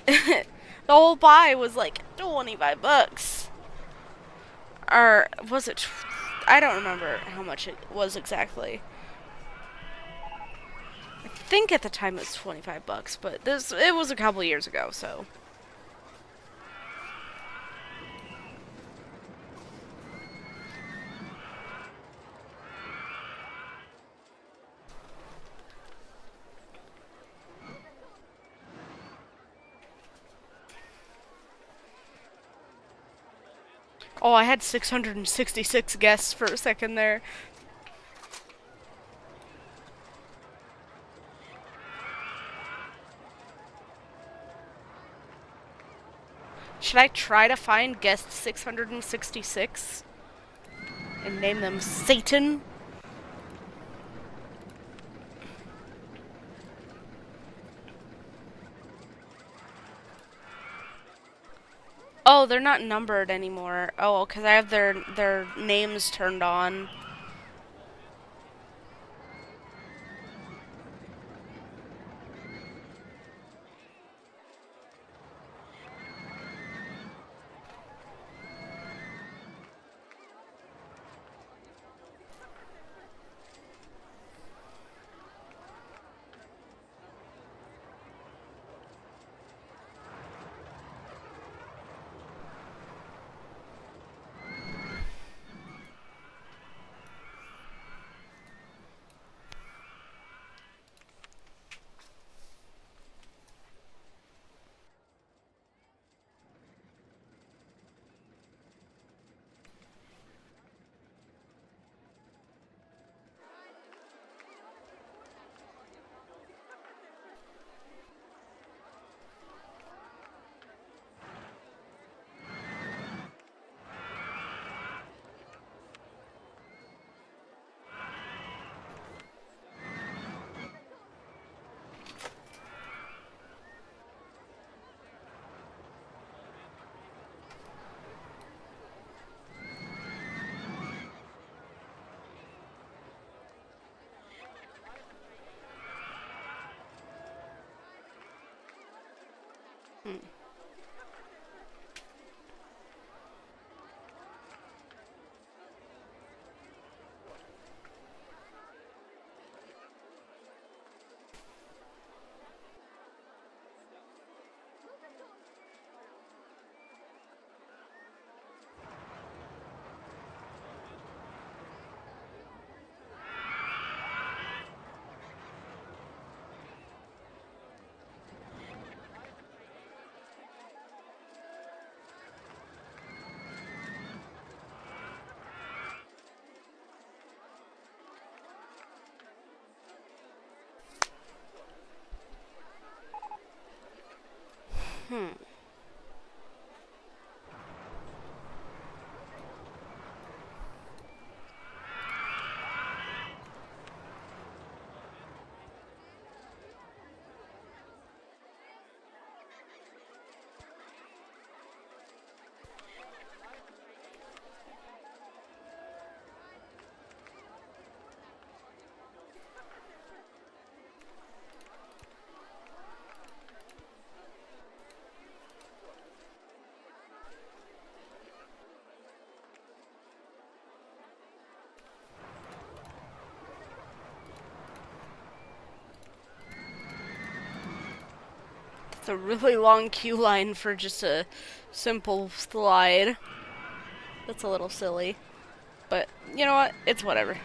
the whole pie was like 25 bucks. Or was it? I don't remember how much it was exactly. I think at the time it was 25 bucks, but it was a couple years ago, so. Oh, I had 666 guests for a second there. Should I try to find guest 666 and name them Satan? Oh, they're not numbered anymore. Oh, because I have their names turned on. Hmm. Hmm. It's a really long queue line for just a simple slide. That's a little silly. But, you know what? It's whatever.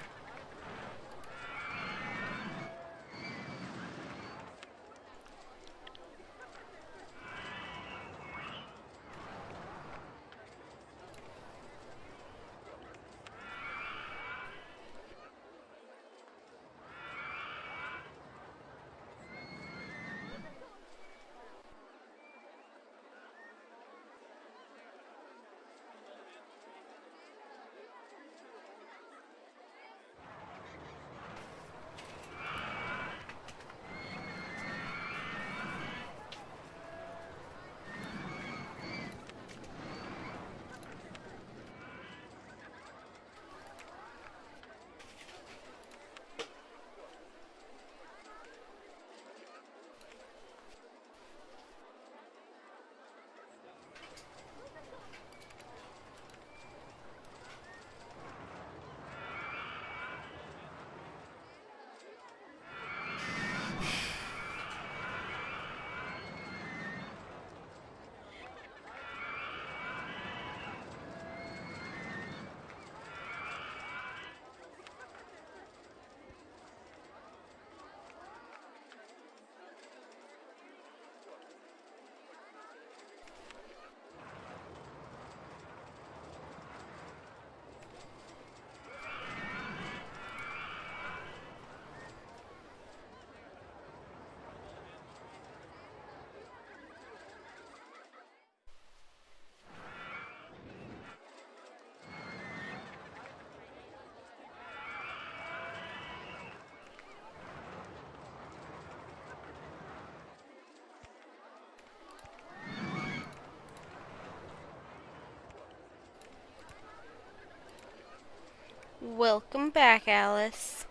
Welcome back, Alice.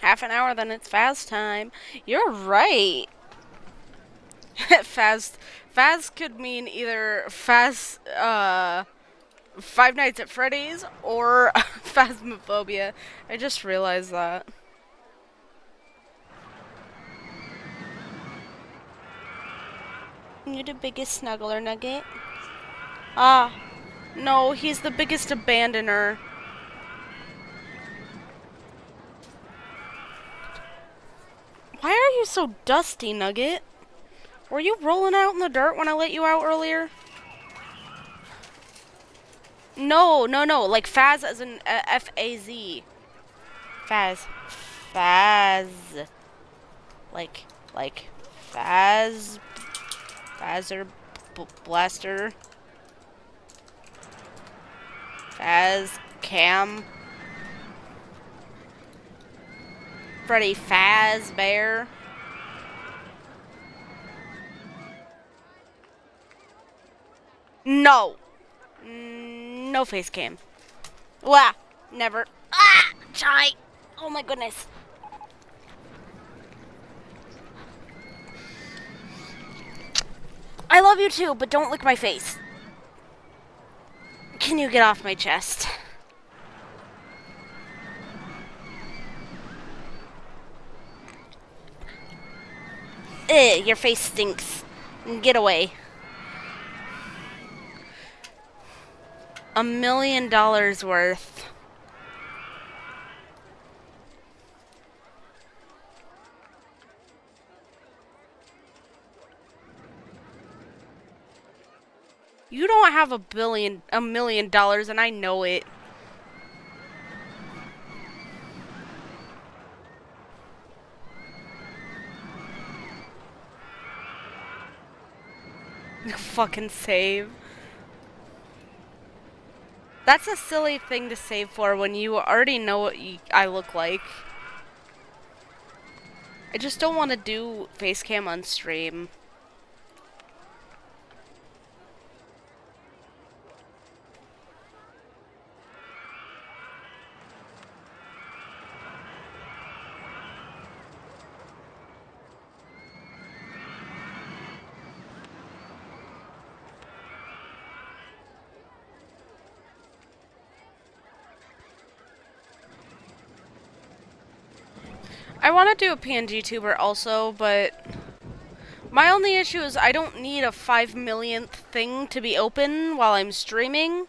Half an hour, then it's Faz time. You're right. Faz could mean either Five Nights at Freddy's or Phasmophobia. I just realized that. You're the biggest snuggler, Nugget. Ah, no, he's the biggest abandoner. Why are you so dusty, Nugget? Were you rolling out in the dirt when I let you out earlier? No, like Faz as in F-A-Z. Faz. Faz. Like Faz. Fazer. Blaster. Faz. Cam. Freddy Fazbear. No. No face cam. Wah. Never. Ah! Chai! Oh my goodness. I love you too, but don't lick my face. Can you get off my chest? Ew, your face stinks. Get away. $1 million worth. You don't have $1 million, and I know it. Fucking save. That's a silly thing to save for when you already know what I look like. I just don't want to do face cam on stream. I want to do a PNG tuber also, but my only issue is I don't need a 5 millionth thing to be open while I'm streaming.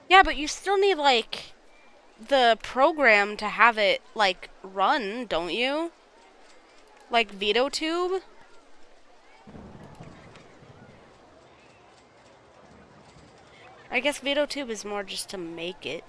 Yeah, but you still need, like, the program to have it, like, run, don't you? Like VideoTube? I guess VideoTube is more just to make it.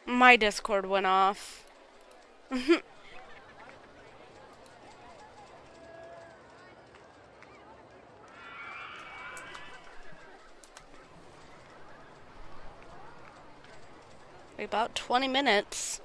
My Discord went off. About 20 minutes.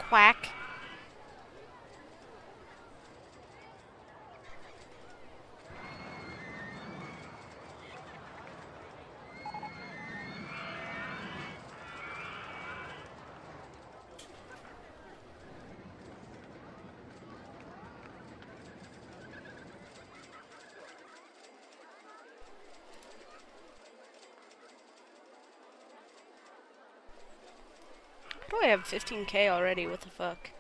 Quack. Oh, I have 15K already, what the fuck?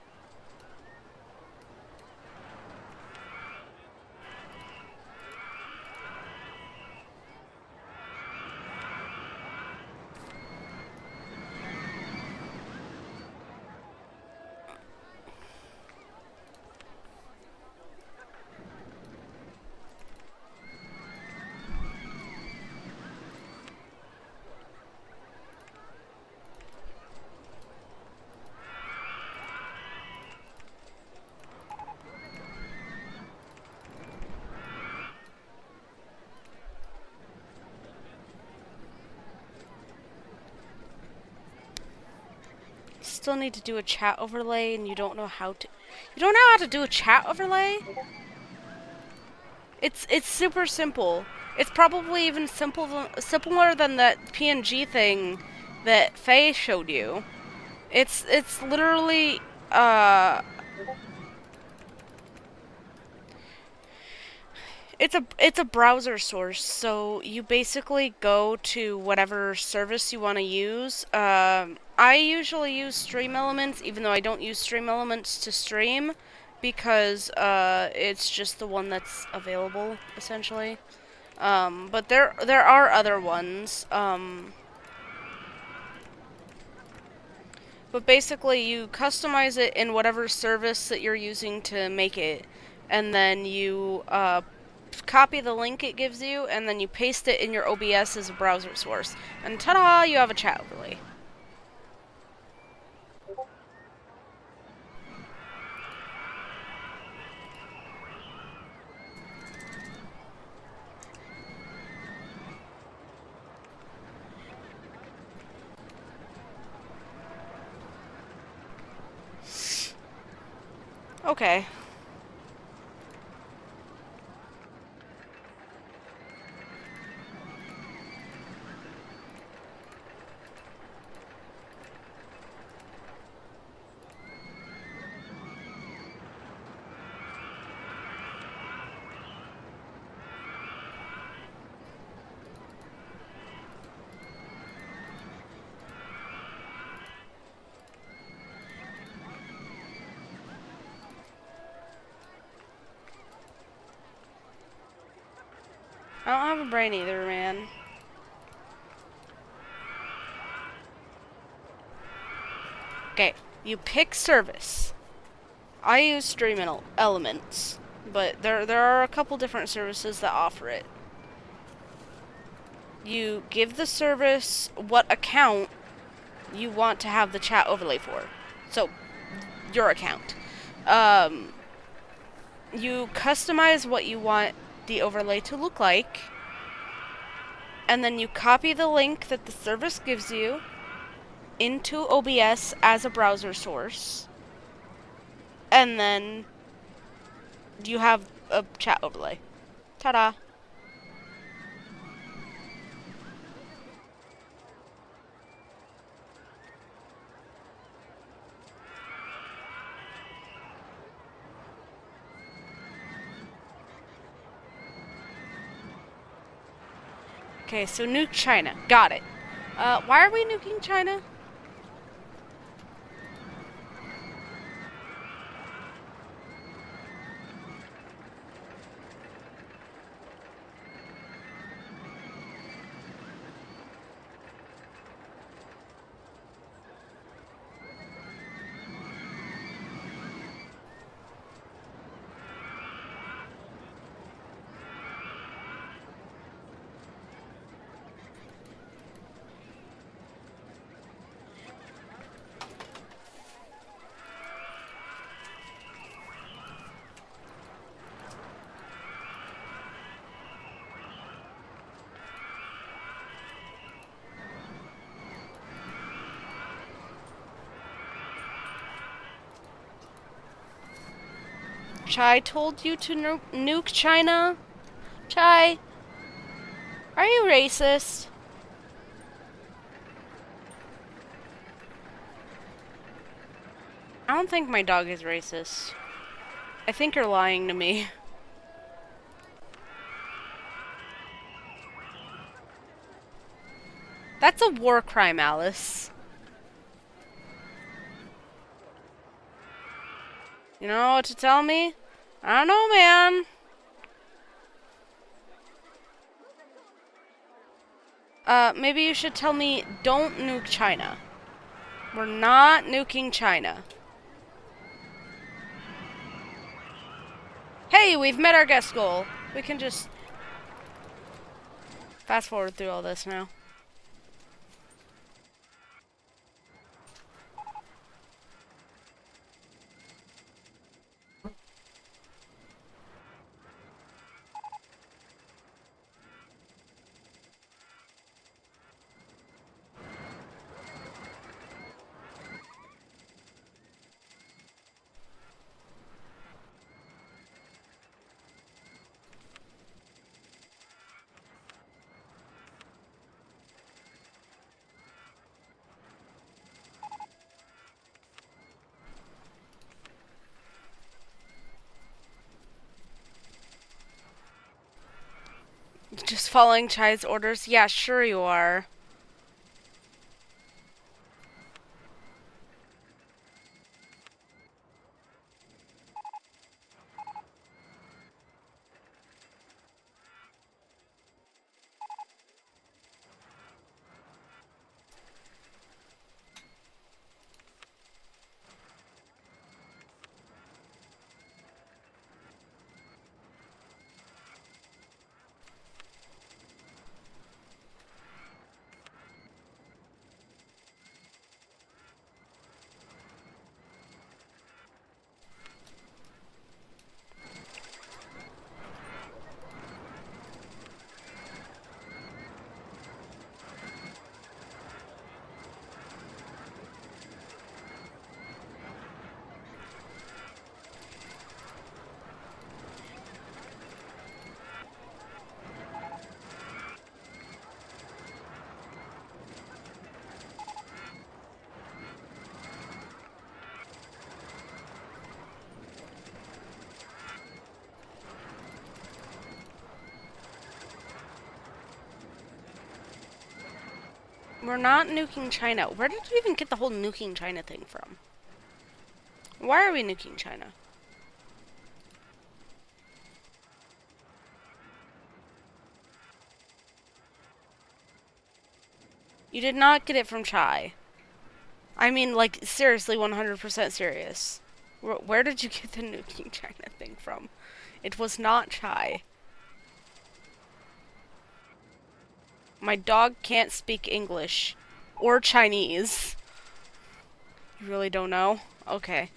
still need to do a chat overlay and you don't know how to... You don't know how to do a chat overlay? It's super simple. It's probably even simpler than that PNG thing that Faye showed you. It's literally it's a browser source, so you basically go to whatever service you want to use. I usually use Stream Elements, even though I don't use Stream Elements to stream, because it's just the one that's available, essentially. But there are other ones. But basically, you customize it in whatever service that you're using to make it, and then you copy the link it gives you, and then you paste it in your OBS as a browser source. And ta-da! You have a chat overlay. Okay. I don't have a brain either, man. Okay, you pick service. I use Stream Elements, but there are a couple different services that offer it. You give the service what account you want to have the chat overlay for. So, your account. You customize what you want the overlay to look like, and then you copy the link that the service gives you into OBS as a browser source, and then you have a chat overlay. Ta-da! Okay, so nuke China. Got it. Why are we nuking China? Chai told you to nuke China? Chai, are you racist? I don't think my dog is racist. I think you're lying to me. That's a war crime, Alice. You know what to tell me? I don't know, man. Maybe you should tell me, don't nuke China. We're not nuking China. Hey, we've met our guest goal. We can just fast forward through all this now. Just following Chai's orders? Yeah, sure you are. We're not nuking China. Where did you even get the whole nuking China thing from? Why are we nuking China? You did not get it from Chai. I mean, like, seriously, 100% serious. Where did you get the nuking China thing from? It was not Chai. My dog can't speak English. Or Chinese. You really don't know? Okay.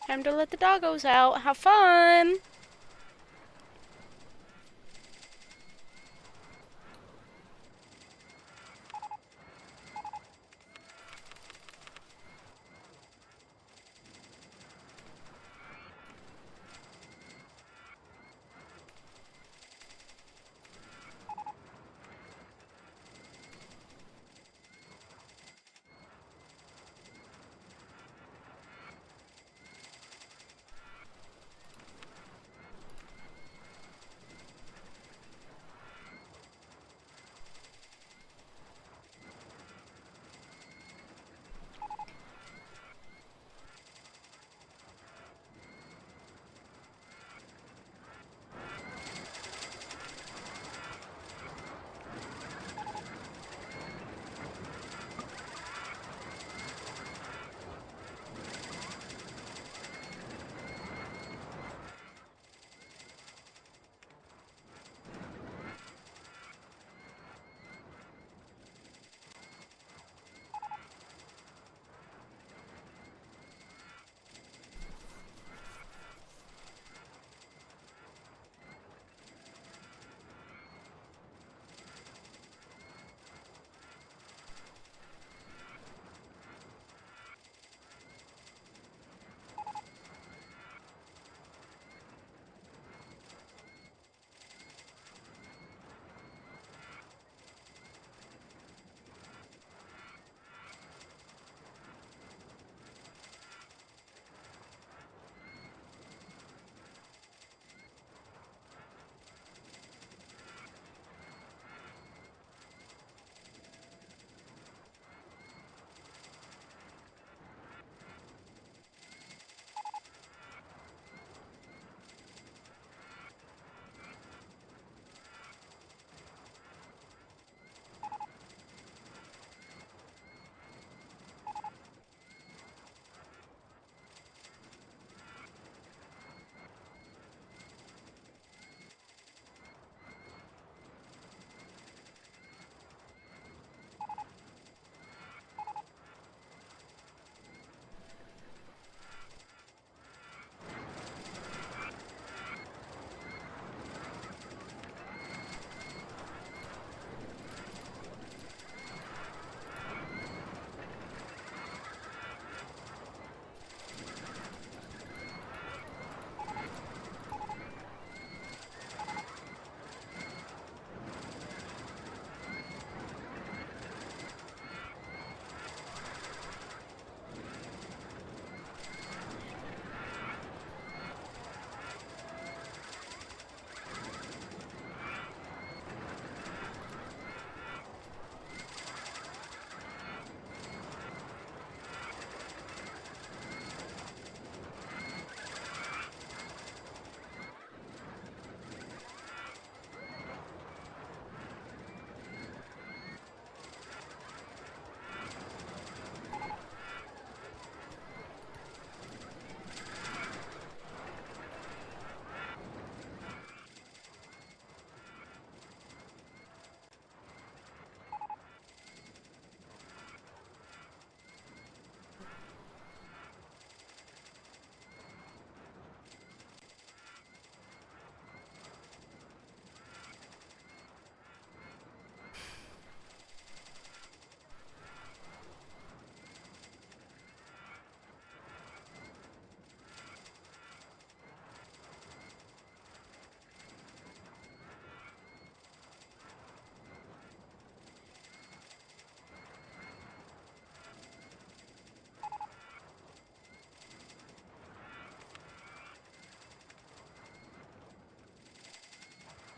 Time to let the doggos out. Have fun!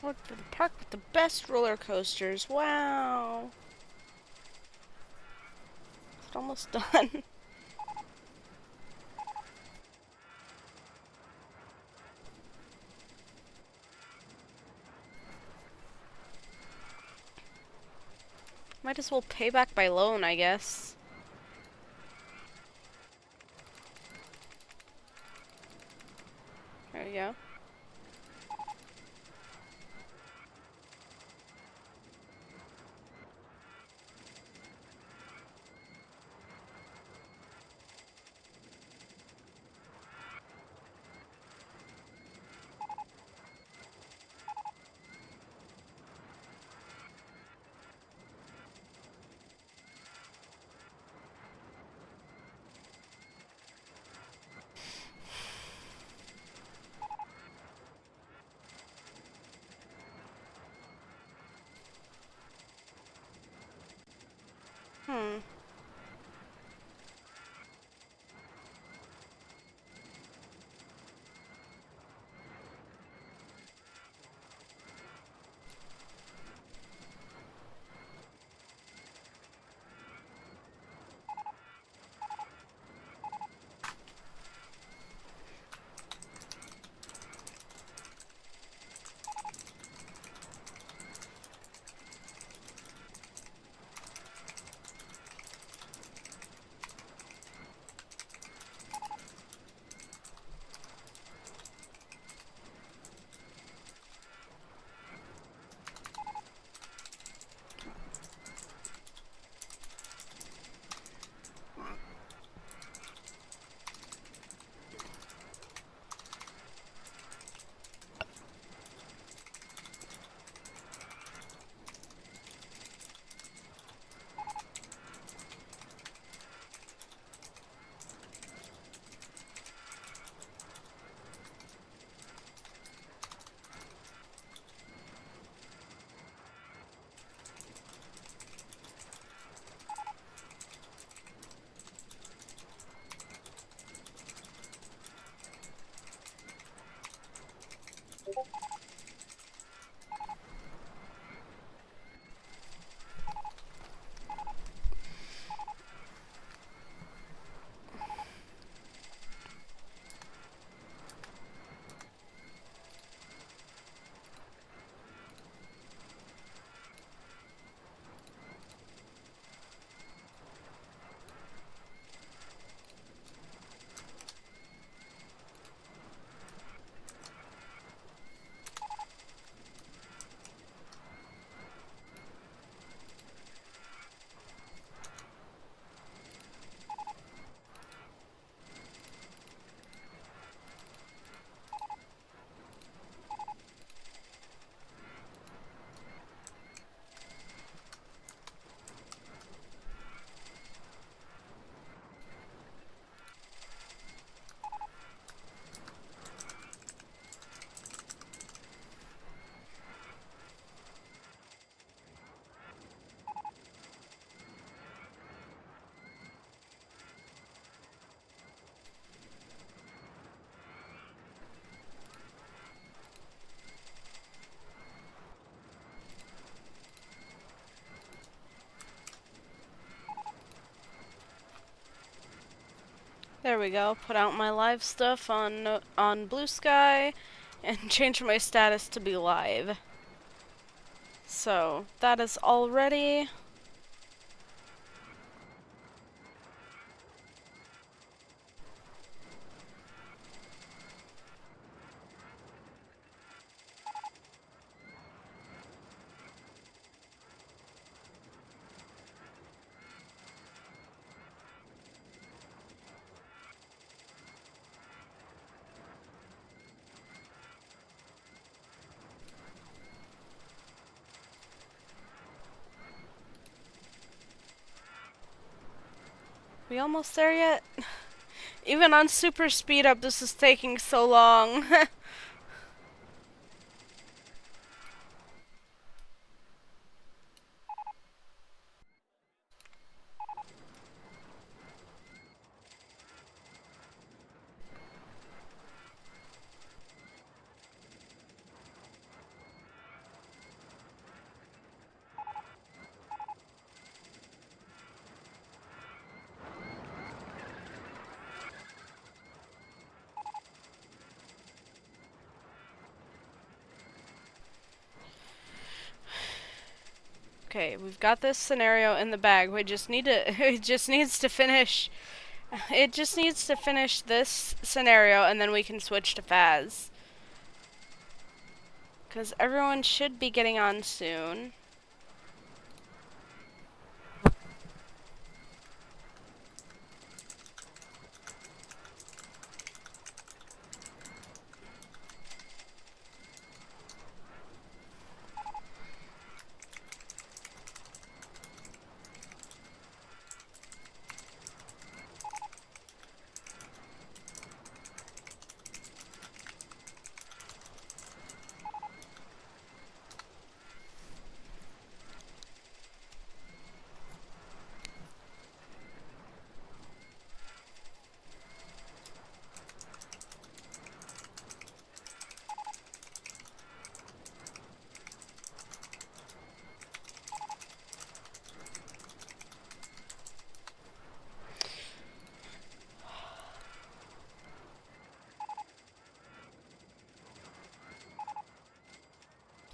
Look for the park with the best roller coasters. Wow. It's almost done. Might as well pay back by loan, I guess. There we go. Hmm. There we go. Put out my live stuff on Blue Sky and change my status to be live. So, that is all ready. We almost there yet? Even on super speed up, this is taking so long. Okay, we've got this scenario in the bag. We just need to, it just needs to finish this scenario and then we can switch to Faz. Because everyone should be getting on soon.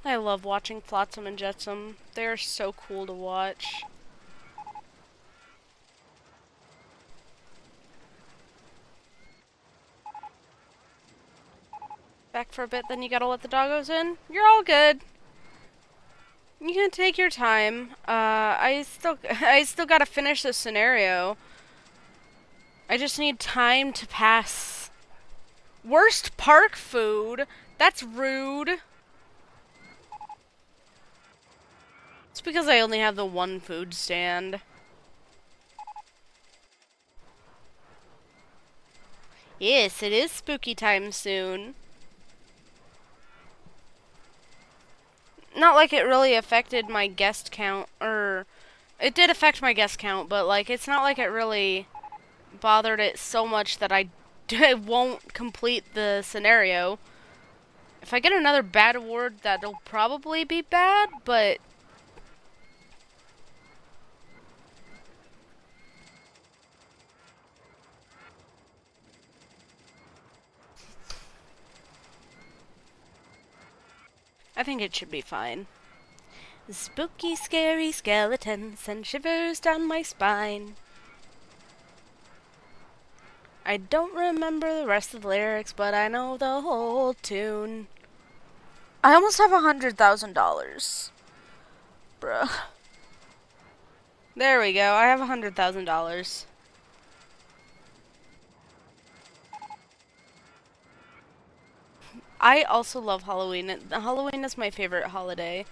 I love watching Flotsam and Jetsam. They are so cool to watch. Back for a bit, then you gotta let the doggos in? You're all good. You can take your time. I still gotta finish this scenario. I just need time to pass. Worst park food? That's rude. It's because I only have the one food stand. Yes, it is spooky time soon. Not like it really affected my guest count, or... It did affect my guest count, but, like, it's not like it really bothered it so much that I won't complete the scenario. If I get another bad award, that'll probably be bad, but... I think it should be fine. Spooky, scary skeletons send shivers down my spine. I don't remember the rest of the lyrics, but I know the whole tune. I almost have $100,000. Bruh. There we go, I have $100,000. I also love Halloween. Halloween is my favorite holiday.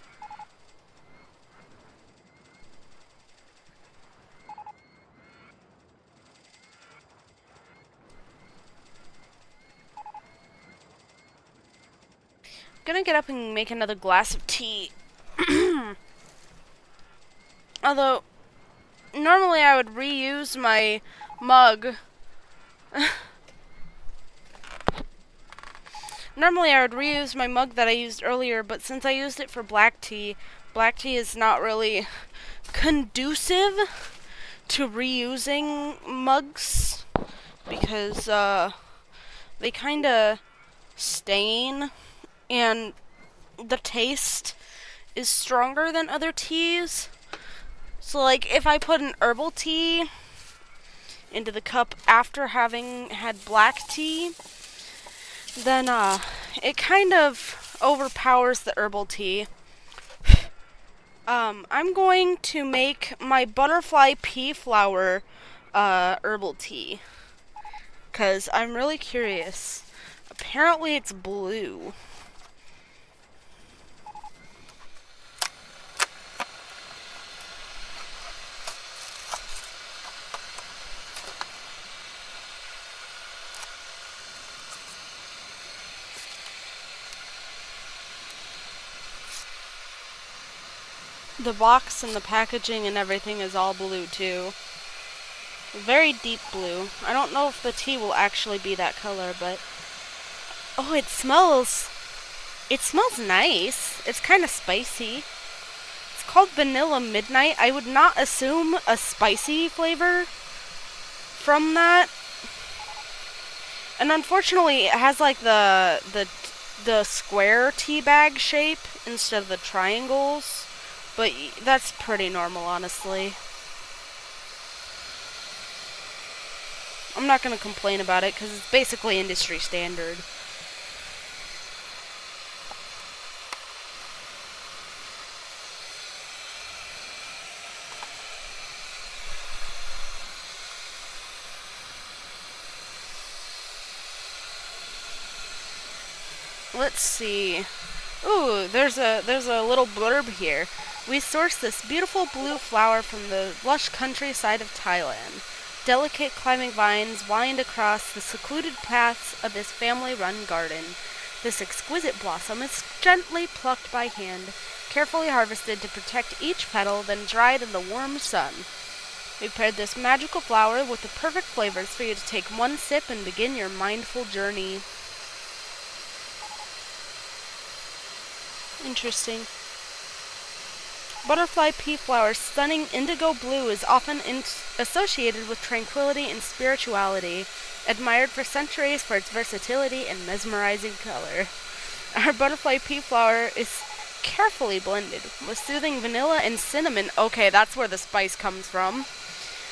I'm gonna get up and make another glass of tea. Although, normally I would reuse my mug. Normally I would reuse my mug that I used earlier, but since I used it for black tea is not really conducive to reusing mugs because they kinda stain and the taste is stronger than other teas. So like if I put an herbal tea into the cup after having had black tea, then it kind of overpowers the herbal tea. I'm going to make my butterfly pea flower herbal tea, 'cause I'm really curious. Apparently it's blue. The box and the packaging and everything is all blue too. Very deep blue. I don't know if the tea will actually be that color, but... Oh, it smells nice. It's kind of spicy. It's called Vanilla Midnight. I would not assume a spicy flavor from that. And unfortunately, it has like the square tea bag shape instead of the triangles But that's pretty normal, honestly. I'm not gonna complain about it because it's basically industry standard. Let's see. Ooh, there's a little blurb here. We source this beautiful blue flower from the lush countryside of Thailand. Delicate climbing vines wind across the secluded paths of this family-run garden. This exquisite blossom is gently plucked by hand, carefully harvested to protect each petal, then dried in the warm sun. We paired this magical flower with the perfect flavors for you to take one sip and begin your mindful journey. Interesting. Butterfly pea flower's stunning indigo blue is often associated with tranquility and spirituality, admired for centuries for its versatility and mesmerizing color. Our butterfly pea flower is carefully blended with soothing vanilla and cinnamon. Okay, that's where the spice comes from.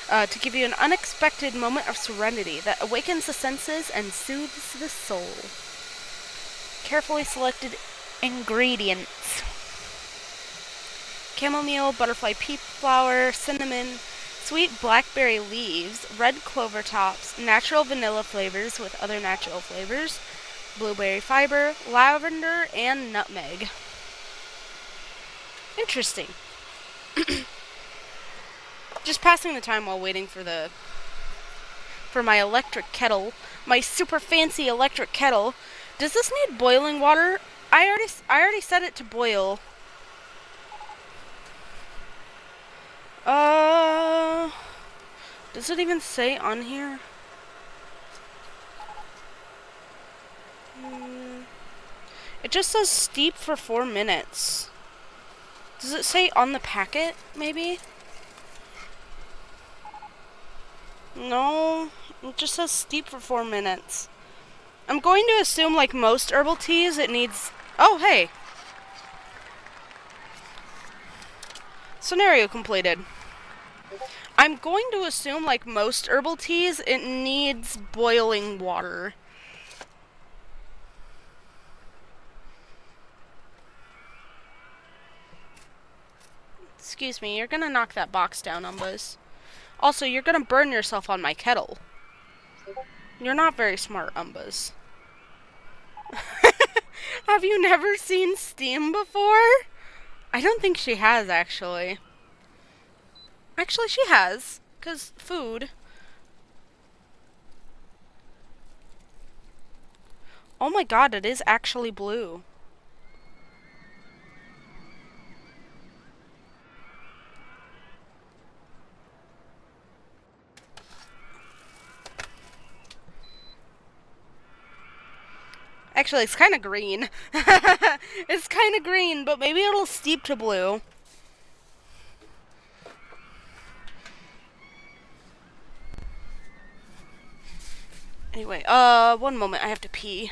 To give you an unexpected moment of serenity that awakens the senses and soothes the soul. Carefully selected ingredients: chamomile, butterfly pea flower, cinnamon, sweet blackberry leaves, red clover tops, natural vanilla flavors with other natural flavors, blueberry fiber, lavender, and nutmeg. Interesting. Just passing the time while waiting for my electric kettle, my super fancy electric kettle. Does this need boiling water? I already set it to boil. Does it even say on here? It just says steep for 4 minutes. Does it say on the packet, maybe? No, it just says steep for 4 minutes. I'm going to assume, like most herbal teas, it needs... Oh, hey! Scenario completed. I'm going to assume, like most herbal teas, it needs boiling water. Excuse me, you're gonna knock that box down, Umbuzz. Also, you're gonna burn yourself on my kettle. You're not very smart, Umbuzz. Have you never seen steam before? I don't think she has, actually. Actually, she has. 'Cause food. Oh my god, it is actually blue. Actually, it's kind of green. It's kind of green, but maybe it'll steep to blue. Anyway, one moment, I have to pee.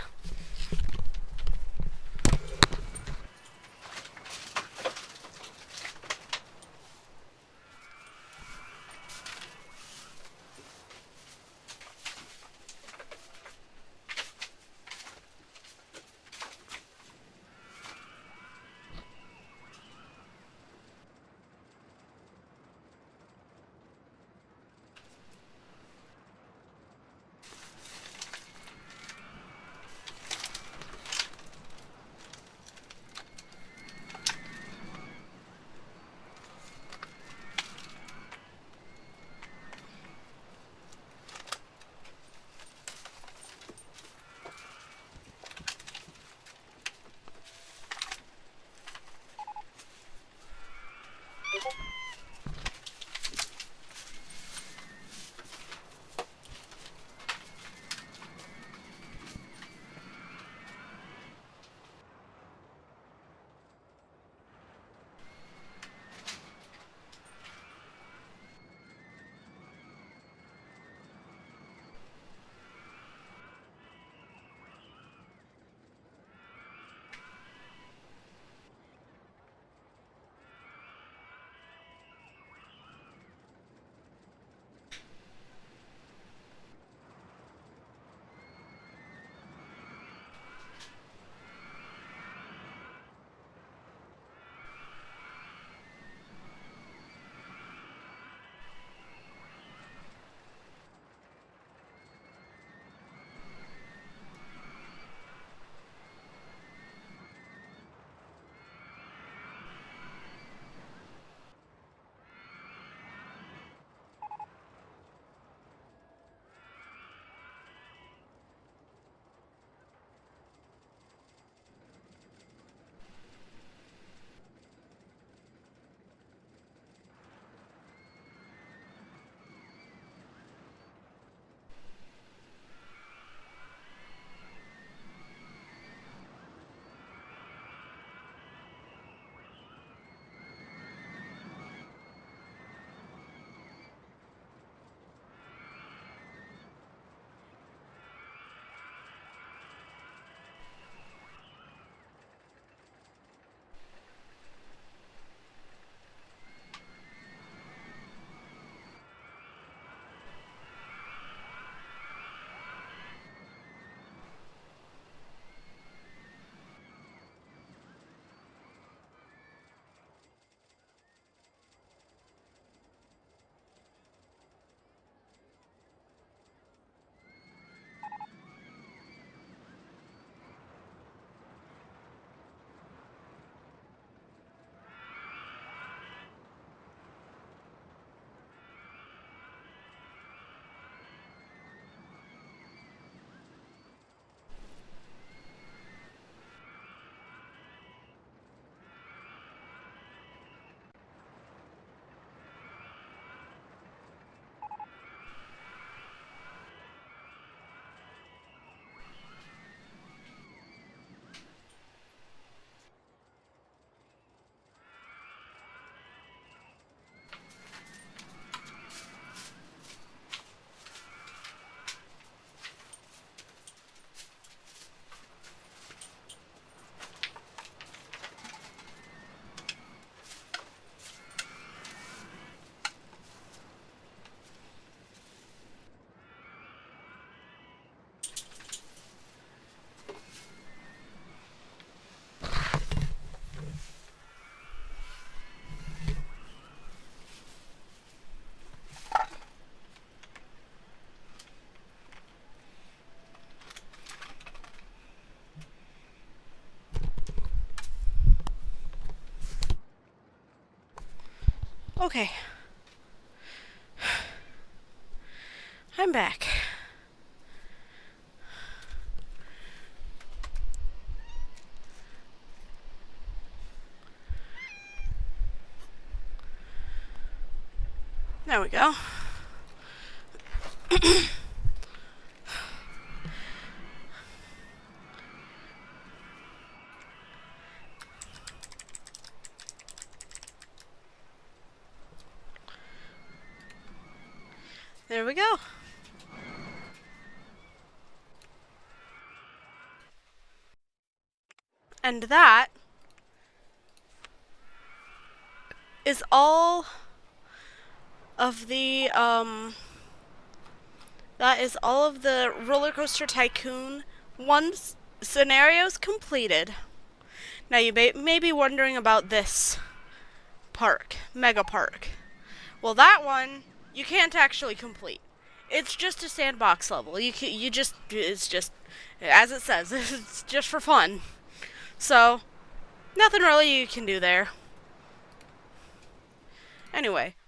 Okay. I'm back. There we go. There we go. And that is all of the RollerCoaster Tycoon 1 scenarios completed. Now you may be wondering about this park, Mega Park. Well, that one you can't actually complete. It's just a sandbox level. It's just as it says, it's just for fun. So, nothing really you can do there. Anyway,